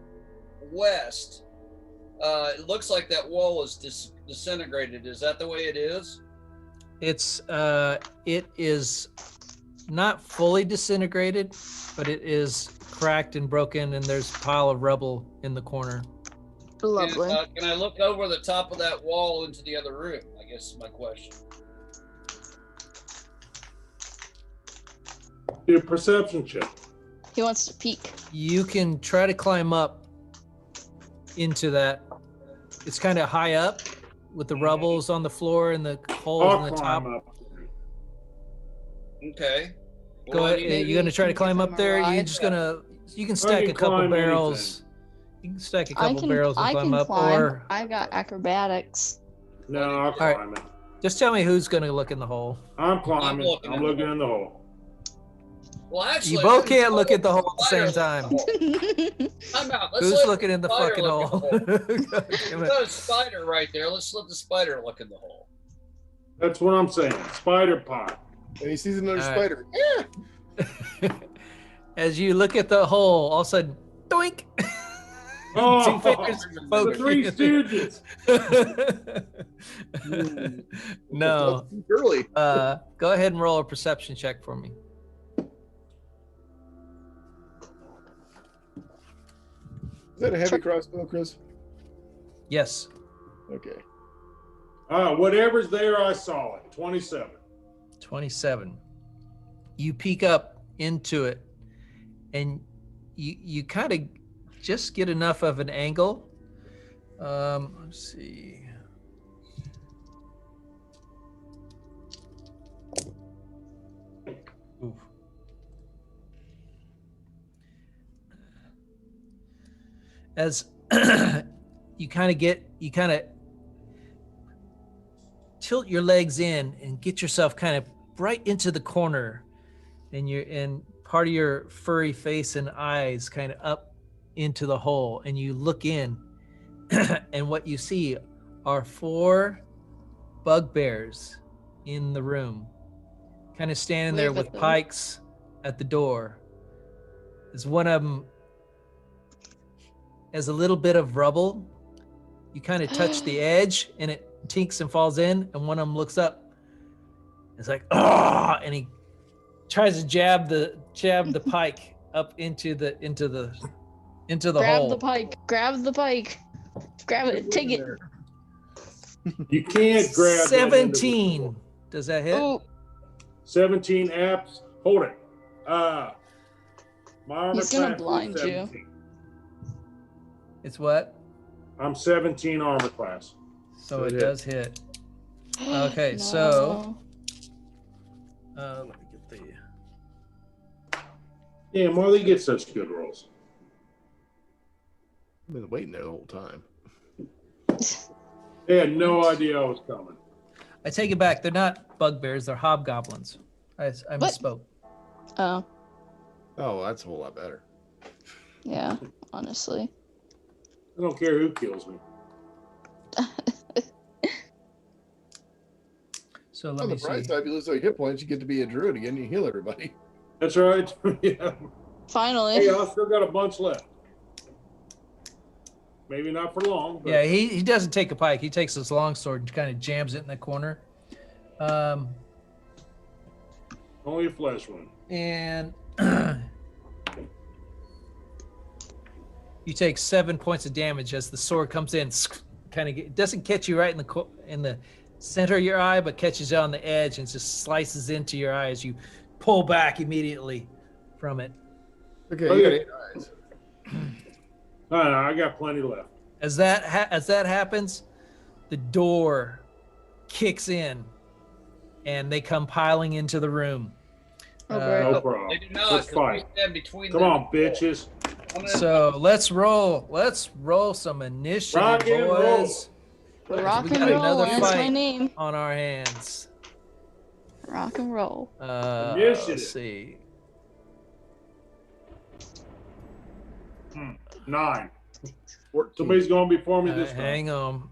west, it looks like that wall is disintegrated. Is that the way it is? It is not fully disintegrated, but it is cracked and broken, and there's a pile of rubble in the corner. Lovely. Can I look over the top of that wall into the other room? I guess is my question. Do a perception check. He wants to peek. You can try to climb up into that. It's kind of high up with the rubbles on the floor and the holes I'll in the top. climb up. Okay. Go Well, ahead. You're gonna try to climb up there. You're just gonna. You can stack a couple climb barrels. You can stack a couple barrels and I climb can up, climb. or I got acrobatics. No, I'll right. climb it. just tell me who's gonna look in the hole. I'm climbing. looking I'm in the looking in the hole. Well, actually, You both there's can't look at the hole at the spider same time. in the hole. I'm out. Let's Who's let looking in the spider fucking look hole? in the Damn We've it. got a spider right there. Let's let the spider look in the hole. That's what I'm saying. Spider pot. And he sees another All right. spider. Yeah. As you look at the hole, all of a sudden, doink! Oh, Two fingers the poke Three you. Stooges. No. Too early. Go ahead and roll a perception check for me. Is that a heavy crossbow, Chris? Yes. Okay. Whatever's there, I saw it. 27. 27. You peek up into it, and you kind of just get enough of an angle. Let's see. Ooh. As you kind of tilt your legs in and get yourself kind of right into the corner, and part of your furry face and eyes kind of up into the hole, and you look in, and what you see are 4 bugbears in the room, kind of standing there with pikes at the door. As one of them has a little bit of rubble, you kind of touch the edge and it tinks and falls in, and one of them looks up. It's like, oh, and he tries to jab the pike up into the hole. Grab the pike. Grab it. Take it. You can't grab 17. Does that hit? Oh, 17 apps. Hold it. My armor he's gonna class is blind you. 17. It's what? I'm 17 armor class. So it does hit. Okay, so let me get the. Damn, why do they get such good rolls? I've been waiting there the whole time. They had no idea I was coming. I take it back. They're not bugbears. They're hobgoblins. I misspoke. Oh, Oh, that's a whole lot better. yeah. Honestly. I don't care who kills me. So let On me the see. bright side, if you lose all your hit points, you get to be a druid again. You heal everybody. That's right. Yeah. Finally. Hey, I still got a bunch left. Maybe not for long. But... Yeah, he doesn't take a pike. He takes his longsword and kind of jams it in the corner. Only a flesh one. And you take 7 points of damage as the sword comes in. Kind of it doesn't catch you right in the center of your eye, but catches you on the edge and just slices into your eye as you pull back immediately from it. Okay, Oh, you got yeah. 8 eyes. I got plenty left. As that happens, the door kicks in, and they come piling into the room. Oh, great. No problem. They do not. Let's 'cause we fight. stand between Come them. on, bitches. So let's roll some initiative, Rock and roll. boys. Rock We and got roll. another That's my fight. name. On our hands. Rock and roll. Initiative. Let's see. 9. 14. Somebody's going before me this time. Hang on.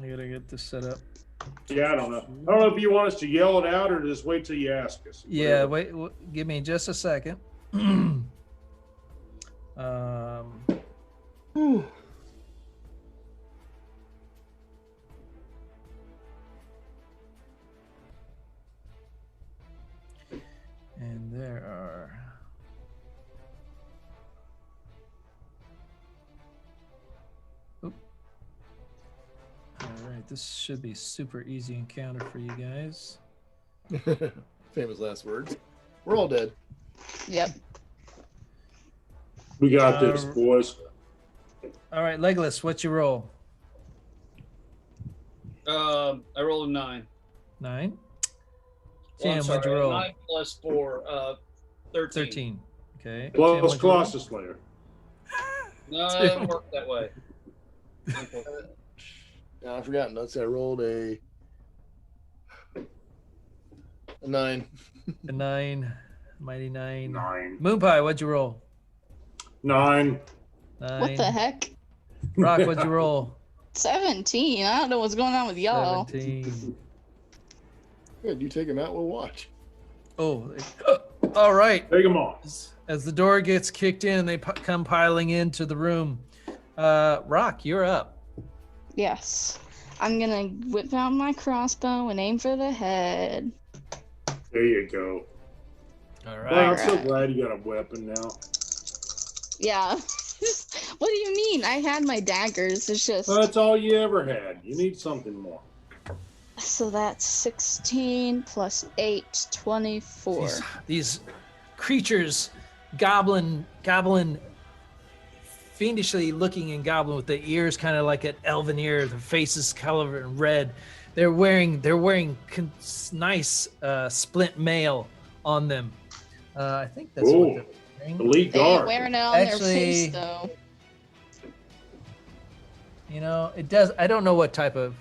I gotta get this set up. Yeah, I don't know. I don't know if you want us to yell it out or just wait till you ask us. Yeah, Whatever. wait, give me just a second. And there are. Oop. All right, this should be super easy encounter for you guys. Famous last words. We're all dead. Yep. We got this, boys. All right, Legolas, what's your roll? I rolled a 9. 9. Well, I'm Tim, sorry, what'd you roll? 9 plus 4, 13. 13. Okay. Well, Tim, let's what'd you roll? Colossus Slayer. No, it doesn't work that way. Yeah, I've forgotten. Let's say I rolled a 9. A 9. Mighty 9. 9. Moonpie, what'd you roll? 9. 9. What the heck? Rock, what'd you roll? 17. I don't know what's going on with y'all. 17. Good, you take him out, we'll watch. Oh, all right. Take them on. As the door gets kicked in, they come piling into the room. Rock, you're up. Yes. I'm gonna whip out my crossbow and aim for the head. There you go. All Well, I'm right. so glad you got a weapon now. Yeah. What do you mean? I had my daggers. It's just Well, that's all you ever had. You need something more. so that's 16 plus 8, 24. These creatures, goblin fiendishly looking goblin with the ears kind of like an elven ear, the faces covered in red. They're wearing nice splint mail on them. I think that's what Ooh. they're wearing. Elite They ain't guard. wearing it on their Actually- face though. You know, it does. I don't know what type of.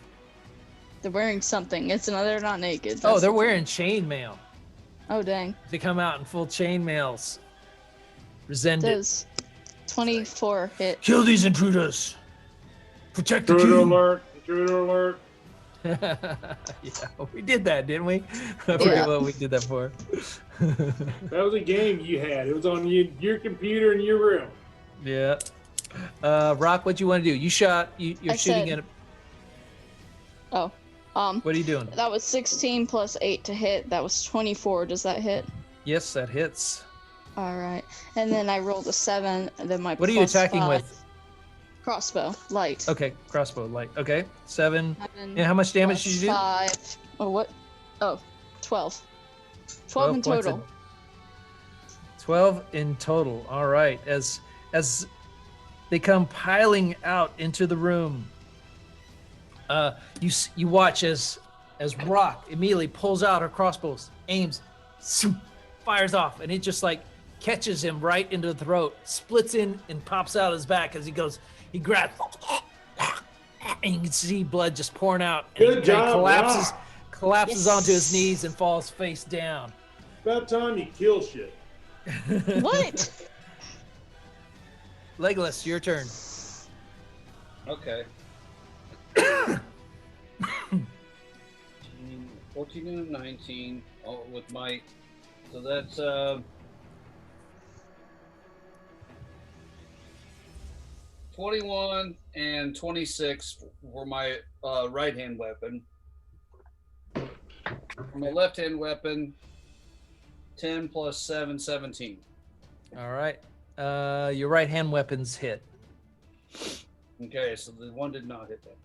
They're wearing something. They're not naked. Oh, That's they're the wearing chainmail. thing. Oh dang. They come out in full chainmails. It Resend it. does 24 hit. Kill these intruders. Protect the Intruder king. alert. Intruder alert. Yeah, we did that, didn't we? I forget Yeah. what we did that for. That was a game you had. It was on your computer in your room. Yeah. Rock, what you want to do? You're I shooting said- at. Oh. What are you doing? That was 16 plus 8 to hit. That was 24. Does that hit? Yes, that hits. All right. And then I rolled a 7. And then my What are you plus attacking 5. with? Crossbow, light. Okay, crossbow light. Okay, 7. 7 And how much damage did you do? 5. Oh, what? Oh, 12. 12 in points total. 12 in total. All right. As they come piling out into the room, you watch as Rock immediately pulls out her crossbows, aims, fires off, and it just like catches him right into the throat, splits in and pops out his back as he goes. He grabs, and you can see blood just pouring out. And Good he job, collapses Yes. onto his knees and falls face down. About time you kill shit. What? Legolas, your turn. Okay. 14 and a 19. Oh, with my. So that's. 21 and 26 for my right hand weapon. For my left hand weapon, 10 plus 7, 17. All right. Your right hand weapons hit. Okay, so the one did not hit that.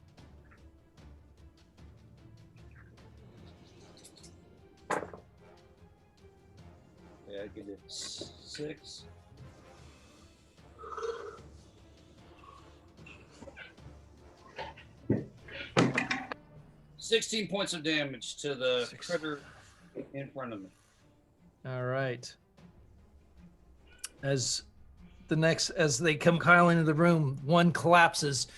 Yeah, I give it 6. $16 points of damage to the critter in front of me. All right. As they come piling into the room, one collapses.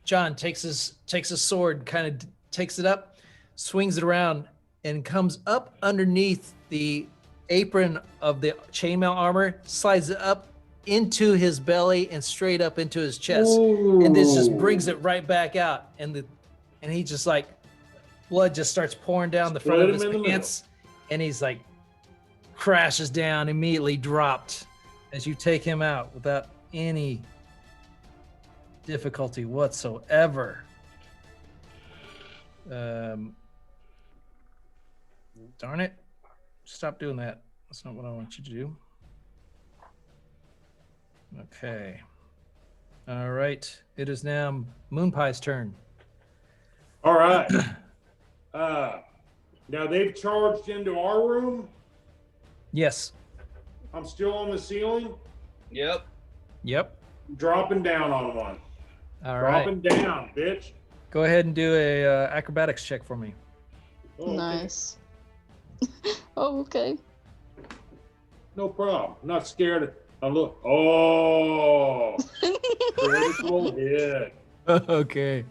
John takes his sword, kind of takes it up, swings it around, and comes up underneath the apron of the chainmail armor, slides it up into his belly and straight up into his chest, and this just brings it right back out. And he just like blood just starts pouring down the front of his pants, and he's like crashes down, immediately dropped as you take him out without any difficulty whatsoever. Darn it. Stop doing that. That's not what I want you to do. Okay. All right. It is now Moonpie's turn. All right. Now they've charged into our room. Yes. I'm still on the ceiling. Yep. Yep. Dropping down on one. All right. Dropping down, bitch. Go ahead and do a acrobatics check for me. Oh, okay. Nice. Oh, okay. No problem. I'm not scared. I look. Oh, critical hit. Okay.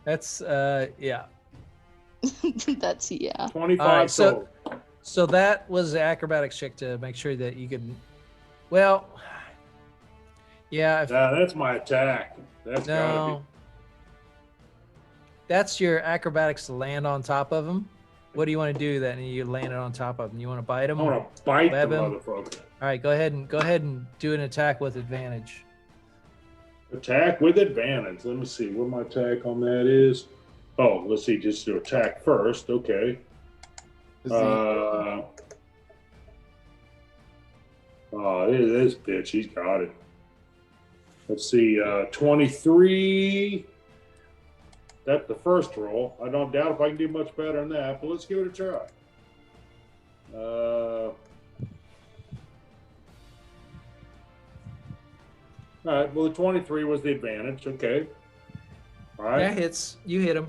That's yeah. That's yeah. 25 All right, total. So that was the acrobatics check to make sure that you can. Well, yeah. That's my attack. That's gotta No. That's your acrobatics to land on top of him. What do you want to do then? You land it on top of him. You want to bite be. him? I want to bite the Web him. motherfucker. All right, go ahead and do an attack with advantage. Attack with advantage. Let me see what my attack on that is. Oh, let's see. Just do attack first. Okay. Oh, this bitch. He's got it. Let's see. 23. That's the first roll. I don't doubt if I can do much better than that, but let's give it a try. All right. Well, the 23 was the advantage. Okay. All right. That hits. You hit him.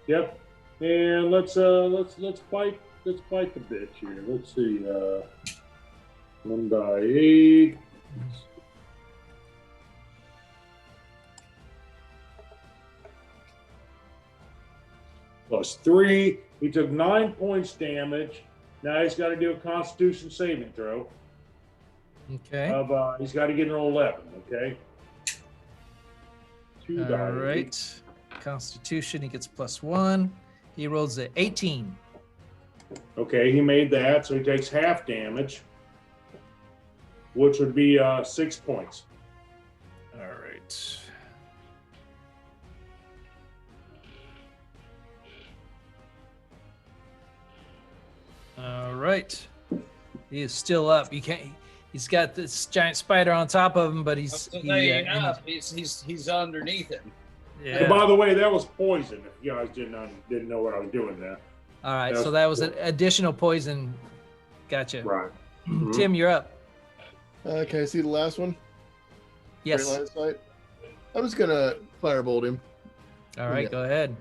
Yep. And let's bite the bitch here. Let's see. 1 die 8. Plus 3. He took 9 points damage. Now he's got to do a Constitution saving throw. Okay. He's got to get an 11. Okay. 2 die. All right. Constitution, he gets +1. He rolls a 18. Okay, he made that, so he takes half damage, which would be 6 points. All right. All right. He is still up. You can't. He's got this giant spider on top of him, but he's He's underneath him. yeah. And by the way, that was poison. If you guys didn't know what I was doing there. All right. So that was an additional poison. Gotcha. Right. Tim, you're up. Can I see the last one? Yes. Straight line of sight? I'm just gonna firebolt him, All right. Yeah. Go ahead.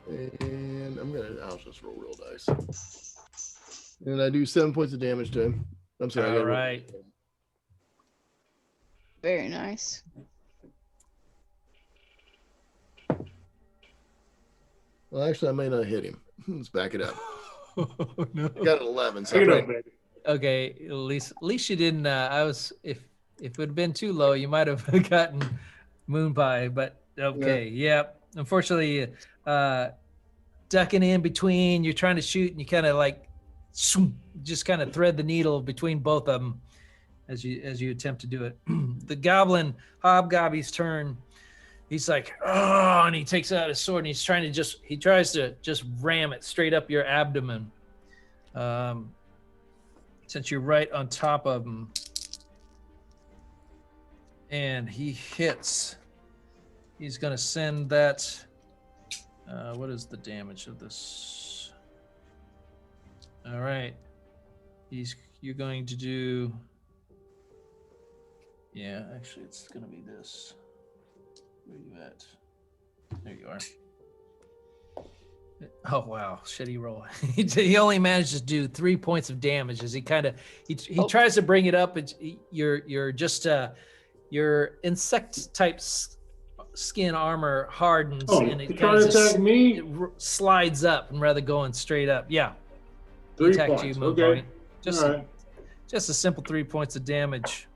and I'll just roll real dice, and I do 7 points of damage to him. I'm sorry. I All gotta roll. right. Very nice. Well, actually, I may not hit him. Let's back it up. Oh, no. I got an 11. So Take it I'm up, baby. Okay, at least you didn't. If it would have been too low, you might have gotten moon pie. But okay, yep. Unfortunately, ducking in between, you're trying to shoot, and you kind of like just kind of thread the needle between both of them as you attempt to do it. The goblin hobgobby's turn. He's like, oh, and he takes out his sword, and he tries to just ram it straight up your abdomen. Since you're right on top of him, and he hits. He's gonna send that. What is the damage of this? All right, you're going to do. Yeah, actually, it's gonna be this. Where are you at? There you are. Oh wow, shitty roll. He only managed to do 3 points of damage as he tries to bring it up. You're just your insect type skin armor hardens and it kind of just slides up and rather going straight up. Yeah, 3 attacked points. you, Moon Okay. Point. Just a simple 3 points of damage.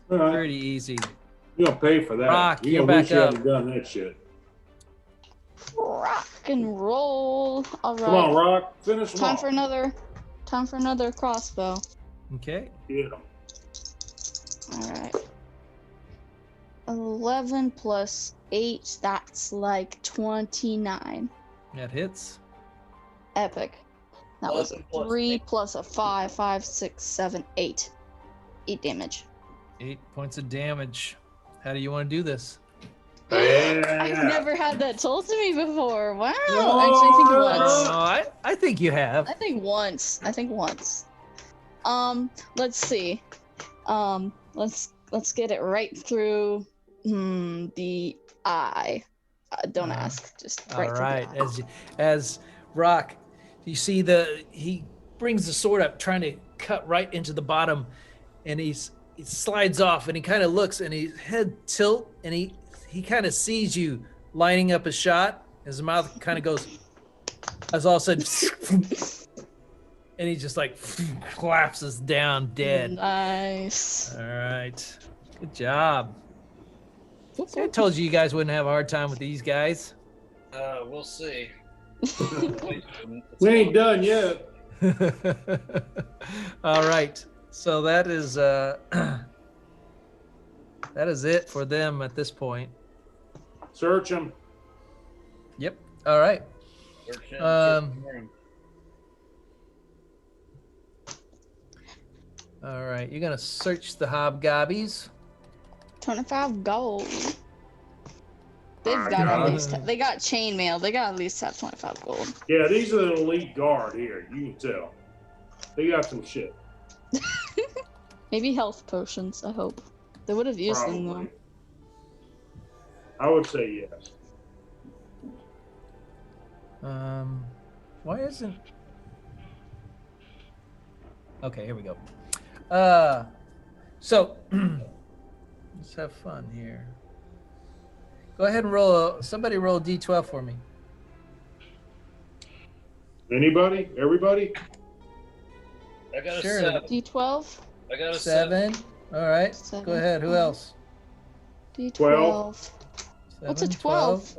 All right. Pretty easy. You don't pay for that. Rock, you you're wish back you up. hadn't done that shit. Rock and roll. All right. Come on, Rock. Finish them Time off. for another crossbow. Okay. Yeah. All right. 11 plus 8. That's like 29. That hits. Epic. That was a 11 plus 3 8. plus a 5. 5, 6, 7, 8. 8 damage. 8 points of damage. How do you want to do this? I've never had that told to me before. Wow. No. Actually, I think once. I think you have. I think once. Let's see. Let's get it right through the eye. Don't ask. Just right All through right. the eye. As Rock, you see he brings the sword up, trying to cut right into the bottom, and he slides off, and he kind of looks, and his head tilt, and he kind of sees you lining up a shot. His mouth kind of goes, as all of a sudden, and he just like collapses down dead. Nice. All right. Good job. See, I told you guys wouldn't have a hard time with these guys. We'll see. We ain't done yet. All right. So that is it for them at this point. Search them. Yep. All right. All right. You're gonna search the hobgobbies. 25 gold. They've got at least. They got chainmail. They got at least have 25 gold. Yeah, these are the elite guard here. You can tell. They got some shit. Maybe health potions. I hope. They would have used them Probably. though. I would say yes. Why isn't? Okay, here we go. So let's have fun here. Go ahead and roll. Somebody roll a d12 for me. Anybody? Everybody? I got a Sure. 7. D12. I got a 7. All right. Go 7. ahead. Who else? D12. 12. What's a 7, 12?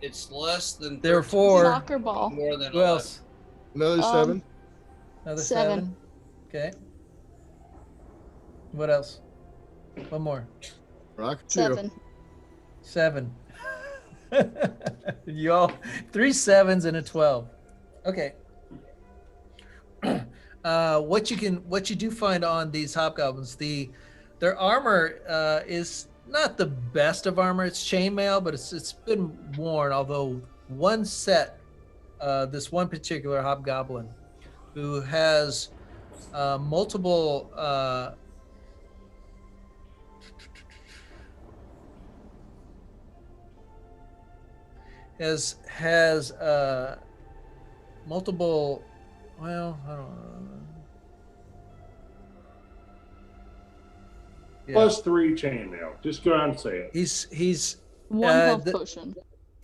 It's less than. There were 13, 4. Soccer ball. More than Who else? Another 7. Another 7. 7. Okay. What else? One more. Rock 2. 7. 7. You all 3 7s and a 12. Okay. What you do find on these hobgoblins, their armor is not the best of armor. It's chainmail, but it's been worn. Although one set, this one particular hobgoblin, who has multiple has multiple. Well, I don't know. Yeah. +3 chainmail. Just go out and say it. He's 1 health potion.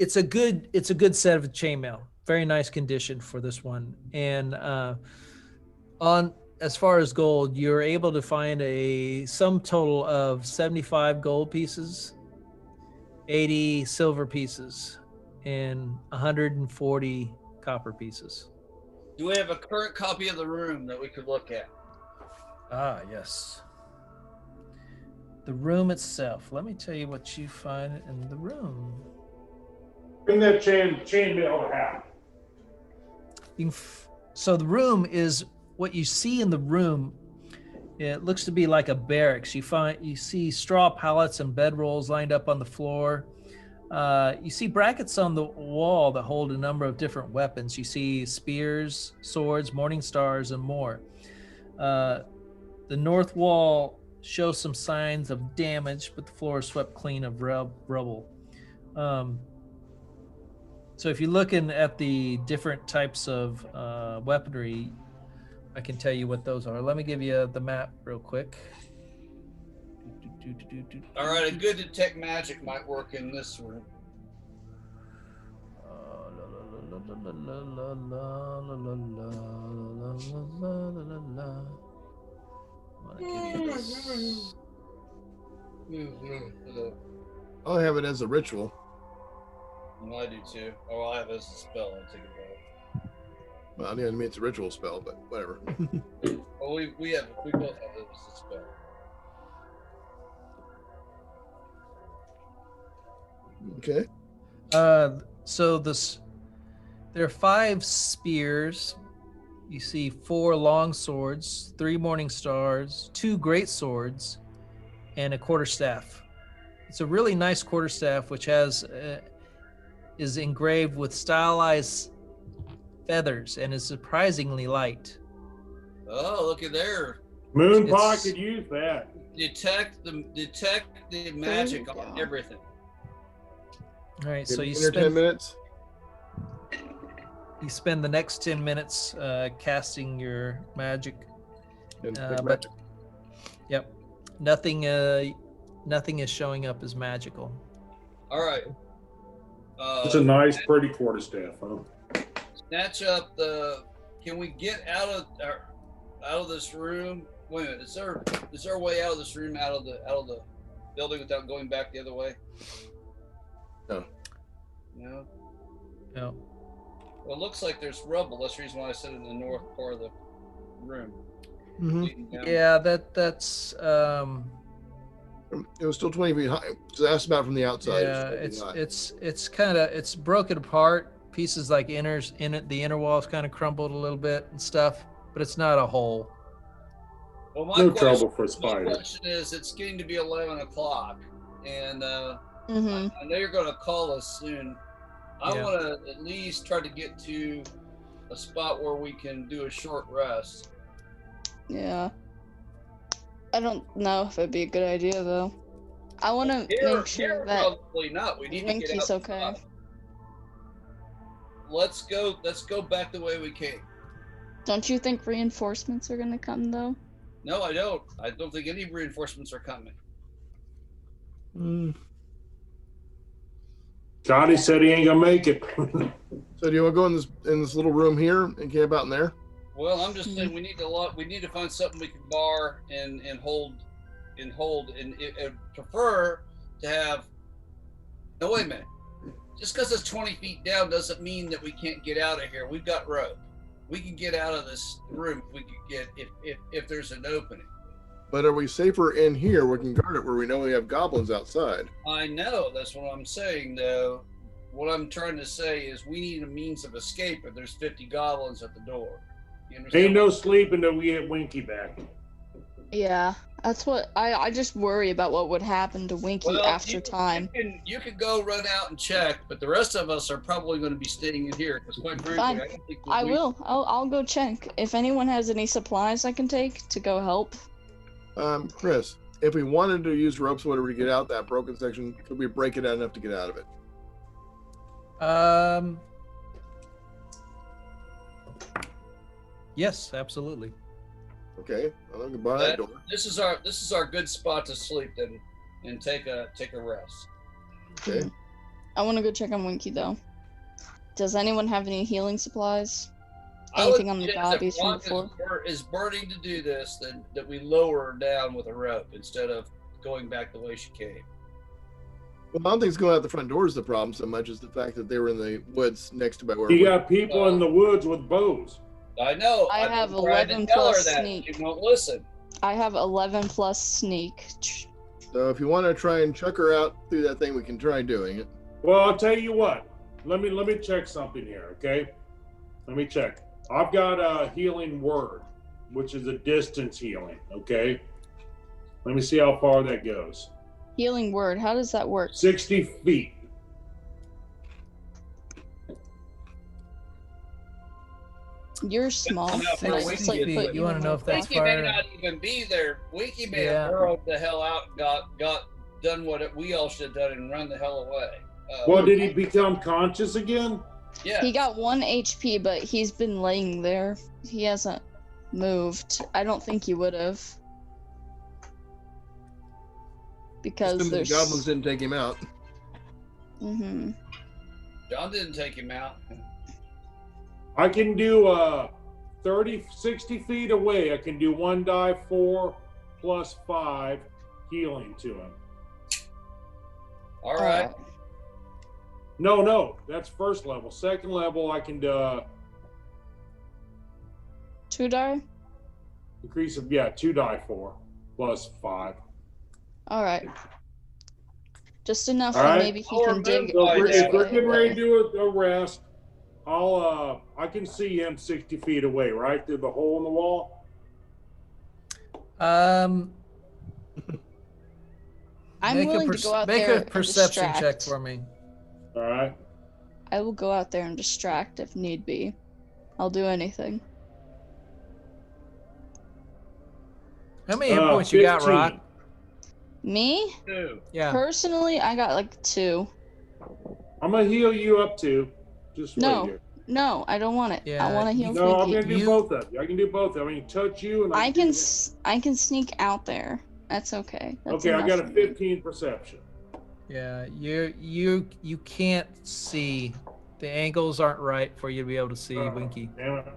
it's a good set of chainmail. Very nice condition for this one. And on as far as gold, you're able to find a sum total of 75 gold pieces, 80 silver pieces, and 140 copper pieces. Do we have a current copy of the room that we could look at? Ah, yes. The room itself. Let me tell you what you find in the room. Bring that chainmail to half. So the room is what you see in the room. It looks to be like a barracks. You see straw pallets and bedrolls lined up on the floor. You see brackets on the wall that hold a number of different weapons. You see spears, swords, morning stars, and more. The north wall shows some signs of damage, but the floor is swept clean of rubble. So if you're looking at the different types of weaponry, I can tell you what those are. Let me give you the map real quick. All right, a good detect magic might work in this room. I'll have it as a ritual. I do too. Oh, I have it as a spell. I'll take it back. Well, I mean, it's a ritual spell, but whatever. Well, we both have it as a spell. Okay. So there are 5 spears. You see 4 long swords, 3 morning stars, 2 great swords, and a quarterstaff. It's a really nice quarterstaff, which is engraved with stylized feathers and is surprisingly light. Oh, look at there! Moonpaw could use that. Detect the magic on everything. All right, so you spend 10 minutes. You spend the next 10 minutes casting your magic. But yep, nothing is showing up as magical. All right. It's a nice, pretty quarterstaff, huh? Snatch up the. Can we get out of this room? Wait a minute. Is there a way out of this room, out of the building, without going back the other way? No. No. Well, it looks like there's rubble. That's the reason why I said in the north part of the room. Mm-hmm. Yeah, that's. It was still 20 feet high. So that's about from the outside. Yeah, it's kind of broken apart. Pieces like the inner walls kind of crumbled a little bit and stuff, but it's not a hole. Well, no trouble for spiders. My question is, it's getting to be 11 o'clock, and I know you're going to call us soon. I want to at least try to get to a spot where we can do a short rest. Yeah. I don't know if it'd be a good idea though. I want to make sure that probably not. We need to get Winky's out. okay. Let's go back the way we came. Don't you think reinforcements are gonna come though? No, I don't. I don't think any reinforcements are coming. Johnny said he ain't gonna make it. So do you want to go in this little room here and camp out in there? Well, I'm just saying we need to find something we can bar and hold and prefer to have. No, wait a minute. Just because it's 20 feet down doesn't mean that we can't get out of here. We've got rope. We can get out of this room. We could get if there's an opening. But are we safer in here? We can guard it where we know we have goblins outside. I know. That's what I'm saying, though. What I'm trying to say is we need a means of escape if there's 50 goblins at the door. You understand? Ain't no sleep until we get Winky back. Yeah, that's what I just worry about what would happen to Winky after time. You can go run out and check, but the rest of us are probably going to be staying in here because, quite frankly, Fine. I don't think I will. I'll go check. If anyone has any supplies I can take to go help. Chris, if we wanted to use ropes or whatever to get out that broken section, could we break it out enough to get out of it? Yes, absolutely. Okay, I'll go by that door. This is our good spot to sleep and take a rest. Okay. I want to go check on Winky though. Does anyone have any healing supplies? Anything on the bodies from before? Is burning to do this, then that we lower her down with a rope instead of going back the way she came. Well, I don't think it's going out the front door is the problem so much as the fact that they were in the woods next to where You got people in the woods with bows. I know. I I've have been trying to 11 tell her plus that. sneak. She won't listen. I have 11 plus sneak. So if you want to try and chuck her out through that thing, we can try doing it. Well, I'll tell you what. Let me check something here, okay? Let me check. I've got a healing word, which is a distance healing, okay? Let me see how far that goes. Healing word. How does that work? 60 feet. You're small. That's and I enough for just, like, Winky. put You want to know if that's Winky may far? not even be there. Winky may Yeah. have burrowed the hell out and got done what we all should have done and run the hell away. Well, did he become conscious again? Yeah. He got 1 HP, but he's been laying there. He hasn't moved. I don't think he would have. Because Assume the there's goblins didn't take him out. Mm-hmm. John didn't take him out. I can do 60 feet away. I can do 1 die 4 plus 5 healing to him. All right. No, that's first level. Second level, I can 2 die? increase of 2 die 4 plus 5. All right. Just enough All that right. maybe he can dig. So this if we're way. getting ready to do a rest, I can see him 60 feet away, right through the hole in the wall. I'm willing to go out make there a perception and check distract. for me. All right. I will go out there and distract if need be. I'll do anything. How many hit points you got, 15. Rock? Me? 2. Yeah. Personally, I got like 2. I'm gonna heal you up too. Just No. wait here. No, I don't want it. Yeah, I want to heal No, I'm Winky. gonna do both of you. I can do both of you. I can touch you and I can can do I can sneak out there. That's okay. That's Okay, I enough got a for me. 15 perception. Yeah, you can't see. The angles aren't right for you to be able to see Winky. Damn it.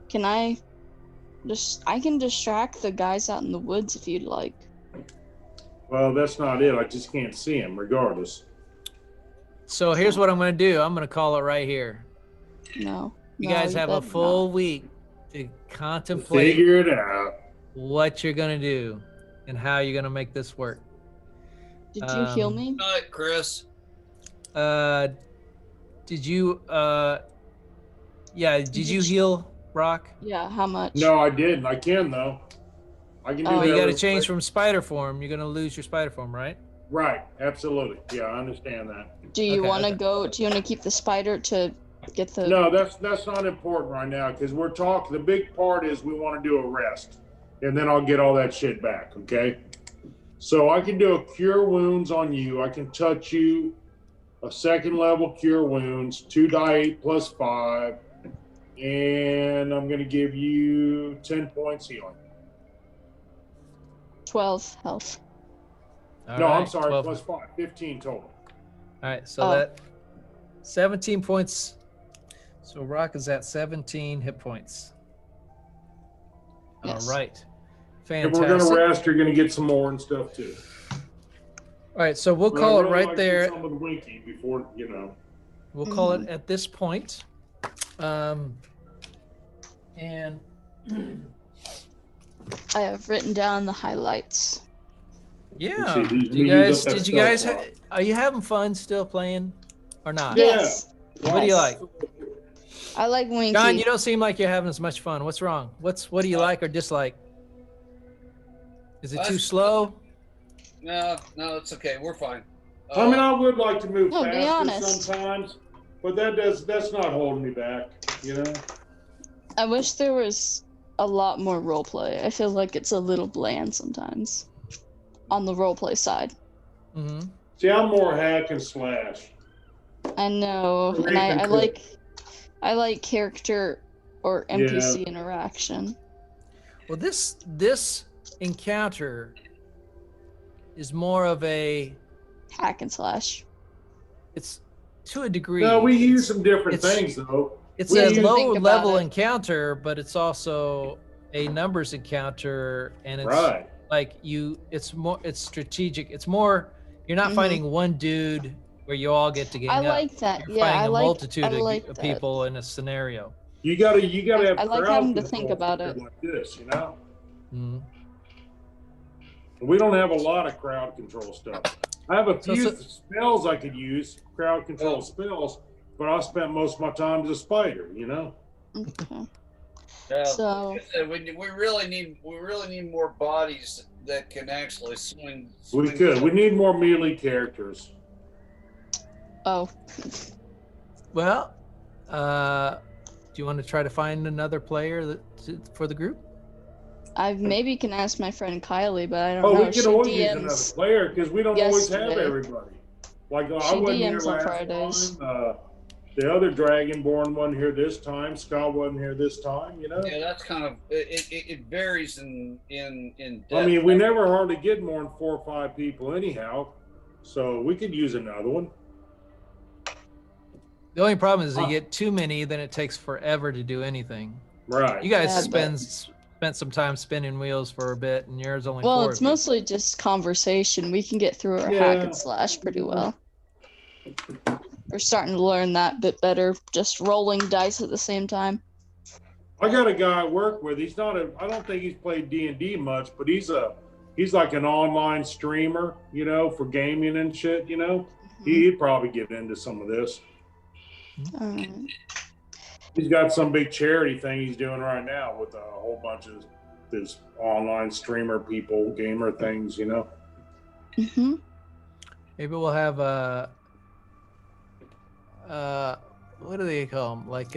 Can I can distract the guys out in the woods if you'd like. Well, that's not it. I just can't see him regardless. So here's what I'm going to do. I'm going to call it right here. No. You No, guys have a better full not. week to contemplate Figure it out. what you're going to do and how you're going to make this work. Did you heal Um, me? Good night, Chris. Did you did you heal, Rock? Yeah, how much? No, I didn't. I can though. I can do Oh, Well, you got to that. change from spider form. You're going to lose your spider form, right? Right. Absolutely. Yeah, I understand that. Do you Okay, want to okay. go? Do you want to keep the spider to get the? No, that's not important right now because we're talking. The big part is we want to do a rest. and then I'll get all that shit back, okay? So I can do a cure wounds on you. I can touch you, a second level cure wounds, 2d8 plus 5, and I'm going to give you 10 points healing. 12 health. All No, I'm right, sorry, 12. plus 5, 15 total. All right, so that 17 points. So Rock is at 17 hit points. Yes. All right. If Fantastic. we're going to rest, you're going to get some more and stuff too. All right, so we'll But call I it really right like there. Some with Winky before, you know. We'll call it at this point. And I have written down the highlights. yeah, Let's see, do you use guys, up that did you guys, spell slot. are you having fun still playing or not? Yeah. Yes. What do you like? I like Winky. John, you don't seem like you're having as much fun. What's wrong? What do you like or dislike? Is it too slow? No, it's okay. We're fine. I mean, I would like to move No, be faster honest. sometimes, but that's not holding me back, you know? I wish there was a lot more roleplay. I feel like it's a little bland sometimes on the roleplay side. Mm-hmm. See, I'm more hack and slash. I know, and I like character or NPC interaction. Well, this encounter is more of a Hack and slash. it's to a degree. No, we use some different it's- things though. It's we a use- low Think about level it. encounter, but it's also a numbers encounter, and it's Right. like it's strategic. It's more you're not Mhm. fighting one dude where you all get to gang I up. like that. You're Yeah, fighting I a like. multitude I of like of that. people in a scenario. You gotta have I like crowd having to think control about for it. shit like this, you know? Mhm. We don't have a lot of crowd control stuff. I have a So- few so- spells I could use, crowd control spells, but I spent most of my time as a spider, you know? Okay. Yeah, So- like I said, we really need more bodies that can actually swing. We could. We need more melee characters. Oh, Well, do you want to try to find another player for the group? I maybe can ask my friend Kylie, but I don't Oh, know. we She can always use another DMs. player because we don't always have yesterday. everybody. Like I She wasn't here DMs on last Fridays. time. The other Dragonborn wasn't here this time. Scott wasn't here this time. You know. Yeah, that's kind of it varies in depth. I mean, we never hardly get more than 4 or 5 people anyhow, so we could use another one. The only problem is, if you get too many, then it takes forever to do anything. Right. You guys Yeah, spent some time spinning wheels for a bit, and yours only Well, 4 it's of you. mostly just conversation. We can get through our hack Yeah. and slash pretty well. We're starting to learn that bit better, just rolling dice at the same time. I got a guy I work with. He's not I don't think he's played D&D much, but he's like an online streamer, you know, for gaming and shit, you know. He'd probably get into some of this. Alright. He's got some big charity thing he's doing right now with a whole bunch of this online streamer people, gamer things, you know. Mhm. Maybe we'll have what do they call them? Like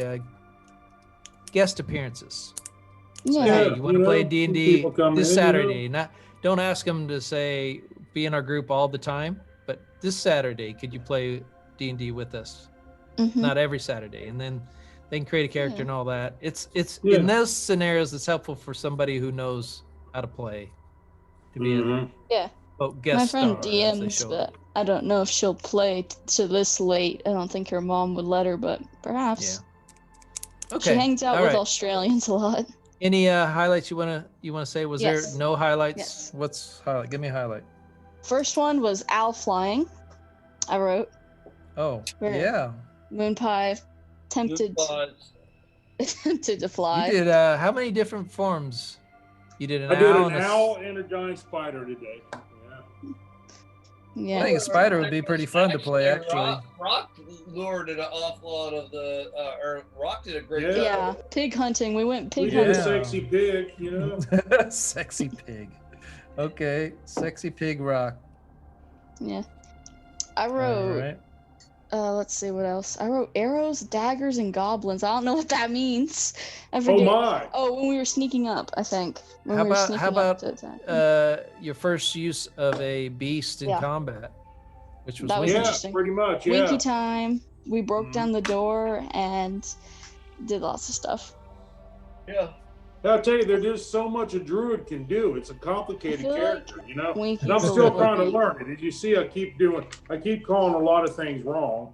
guest appearances. So, Yeah. hey, you want to play D&D people come this in, you know? Saturday? Don't ask them to say be in our group all the time, but this Saturday, could you play D&D with us? Mhm. Not every Saturday, and then they can create a character and all that. It's Yeah. in those scenarios, it's helpful for somebody who knows how to play to be Mhm. Yeah. a guest My friend star as they DMs, show but up. I don't know if she'll play to this late. I don't think her mom would let her, but perhaps. Okay. She hangs out all with right. Australians a lot. Any highlights you wanna say? Was Yes. there no highlights? Yes. What's highlight? Give me a highlight. First one was owl flying. I wrote Oh, Where? yeah. moon pie attempted attempted to fly. You did how many different forms? You did an I did owl. an and a s- owl and a giant spider today. Yeah. Yeah. I think a spider would be pretty fun to play, actually. Rock lured an awful lot of the, or Rock did a great Yeah. job. Yeah, pig hunting. We went We pig did a hunting. sexy pig, you know. Sexy pig. Okay, sexy pig rock. Yeah. I All wrote right. Let's see what else. I wrote arrows, daggers, and goblins. I don't know what that means. I Oh forget. my! Oh, when we were sneaking up, I think. When How we were about sneaking up to attack. your first use of a beast in Yeah. combat, which was That was Yeah, interesting. pretty much. Yeah. Winky time. We broke Mhm. down the door and did lots of stuff. Yeah. I'll tell you, there's just so much a druid can do. It's a complicated I feel character, you know. Winky's And I'm a still little trying to bit- learn it. As you see, I keep calling a lot of things wrong,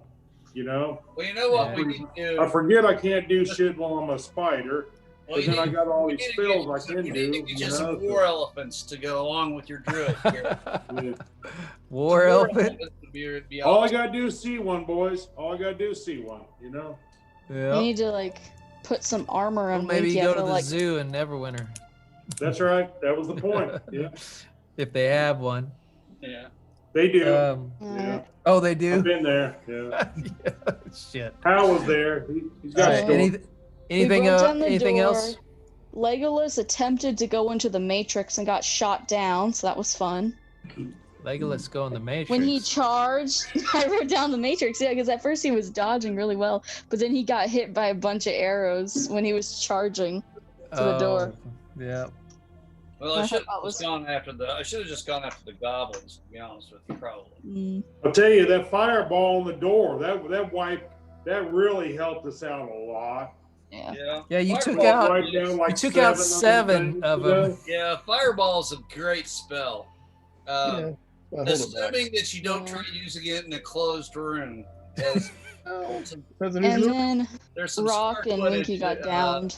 you know. Well, you know what Yeah. we need to do? I forget I can't do shit while I'm a spider, Well, but you then I need- got all we these need to get spells I some- can you do. need to get You you some know? war elephants to go along with your druid here. Yeah. War elephant. would be All I awesome. gotta do is see one, boys. All I gotta do is see one, you know. We Yeah. need to like put some armor Well, on maybe Winky. go I to feel the like zoo in Neverwinter That's right. That was the point. Yeah, if they have one. Yeah. they do. Alright. Oh, they I've do. been there. Yeah. Yeah, shit. Hal was there. He's got Alright. stories. Anything? We broke down the Anything door. else? Legolas attempted to go into the Matrix and got shot down, so that was fun. Legolas go in the Matrix. When he charged, I wrote down the Matrix, yeah, because at first he was dodging really well, but then he got hit by a bunch of arrows when he was charging to the door. Yeah. Well, I I should thought have just gone after the goblins. To be honest with you, probably. Mm. I'll tell you that fireball on the door. That really helped us out a lot. Yeah. Yeah. Yeah, you took Fireball- out. Right down like You took out seven of them. Yeah, fireball's a great spell. Yeah. Well, hold it back. Assuming that you don't try using it in a closed room. There's some, Doesn't And even- then there's some Rock square and footage, Winky got downed.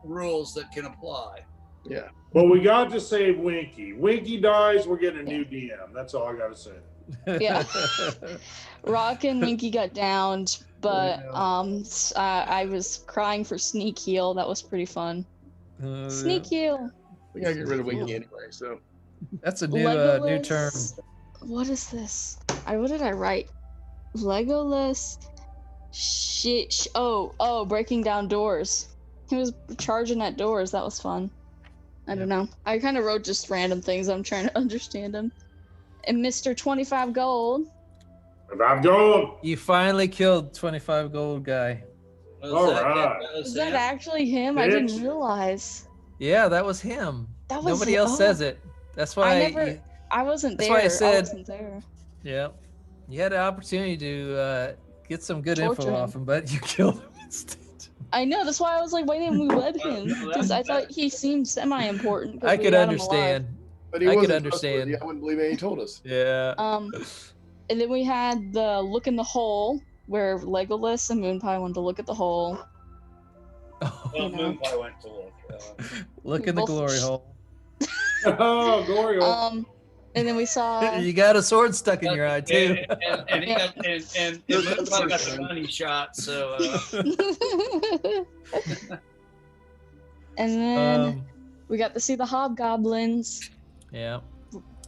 rules that can apply. Yeah. But we got to save Winky. Winky dies, we're getting a new DM. That's all I got to say. Yeah. Rock and Winky got downed, but I was crying for sneak heal. That was pretty fun. Sneak heal. We gotta get rid of Winky anyway. So That's a new term. Legolas- What is this? What did I write? Legolas. Breaking down doors. He was charging at doors. That was fun. I don't know. I kind of wrote just random things. I'm trying to understand him. And Mr. 25 Gold. If I'm going, You finally killed 25 gold guy. All right. Is that actually him? I didn't Bitch. realize. Yeah, that was him. That was Nobody else says it. That's why. I wasn't That's there. why I said- wasn't there. Yeah. You had an opportunity to get some good Torture info him. off him, but you killed him instead. I know. That's why I was like, why didn't we let him? Well, Because I thought he seemed semi-important. 'cause I we could had him alive. understand. but he I could wasn't understand. trustworthy. I wouldn't believe it. He told us. Yeah. And then we had the look in the hole where Legolas and Moonpie wanted to look at the hole. Well, You know. Moonpie went to look. Look in the both- glory hole. oh, Gorio. And then we saw. You got a sword stuck in your eye too. And Moonpie got the money shot. So And then Um, we got to see the hobgoblins. yeah.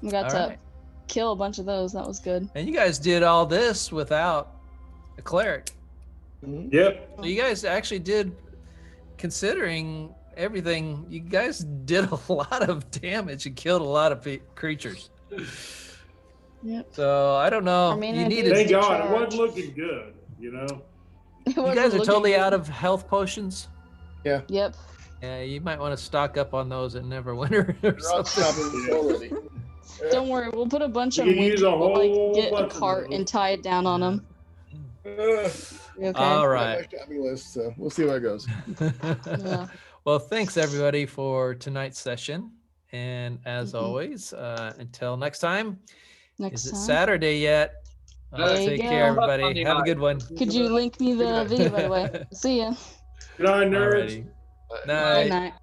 We got All to right. kill a bunch of those. That was good. And you guys did all this without a cleric. Mhm. Yep. So you guys actually did, considering everything, you guys did a lot of damage and killed a lot of creatures. Yep. So I don't know. I mean, you I needed. did- Thank God, charge. it wasn't looking good, you know. It You wasn't guys are looking totally good. out of health potions. Yep. Yeah, you might want to stock up on those at Neverwinter or They're all something. stopping already. Don't worry. We'll put a bunch of You can Winky. use a We'll, whole like, get a bunch of cart those. and tie it down on them. Okay. All My right. shopping list. So we'll see how it goes. Yeah. Well, thanks everybody for tonight's session. And as Mhm. always, until next time, Next is it time. Saturday yet? There you Take go. care, How about everybody. Monday Have a night? good one. Could you link me the video, by the way? See ya. Good night, nerds. Alrighty. Bye. Night. Good night.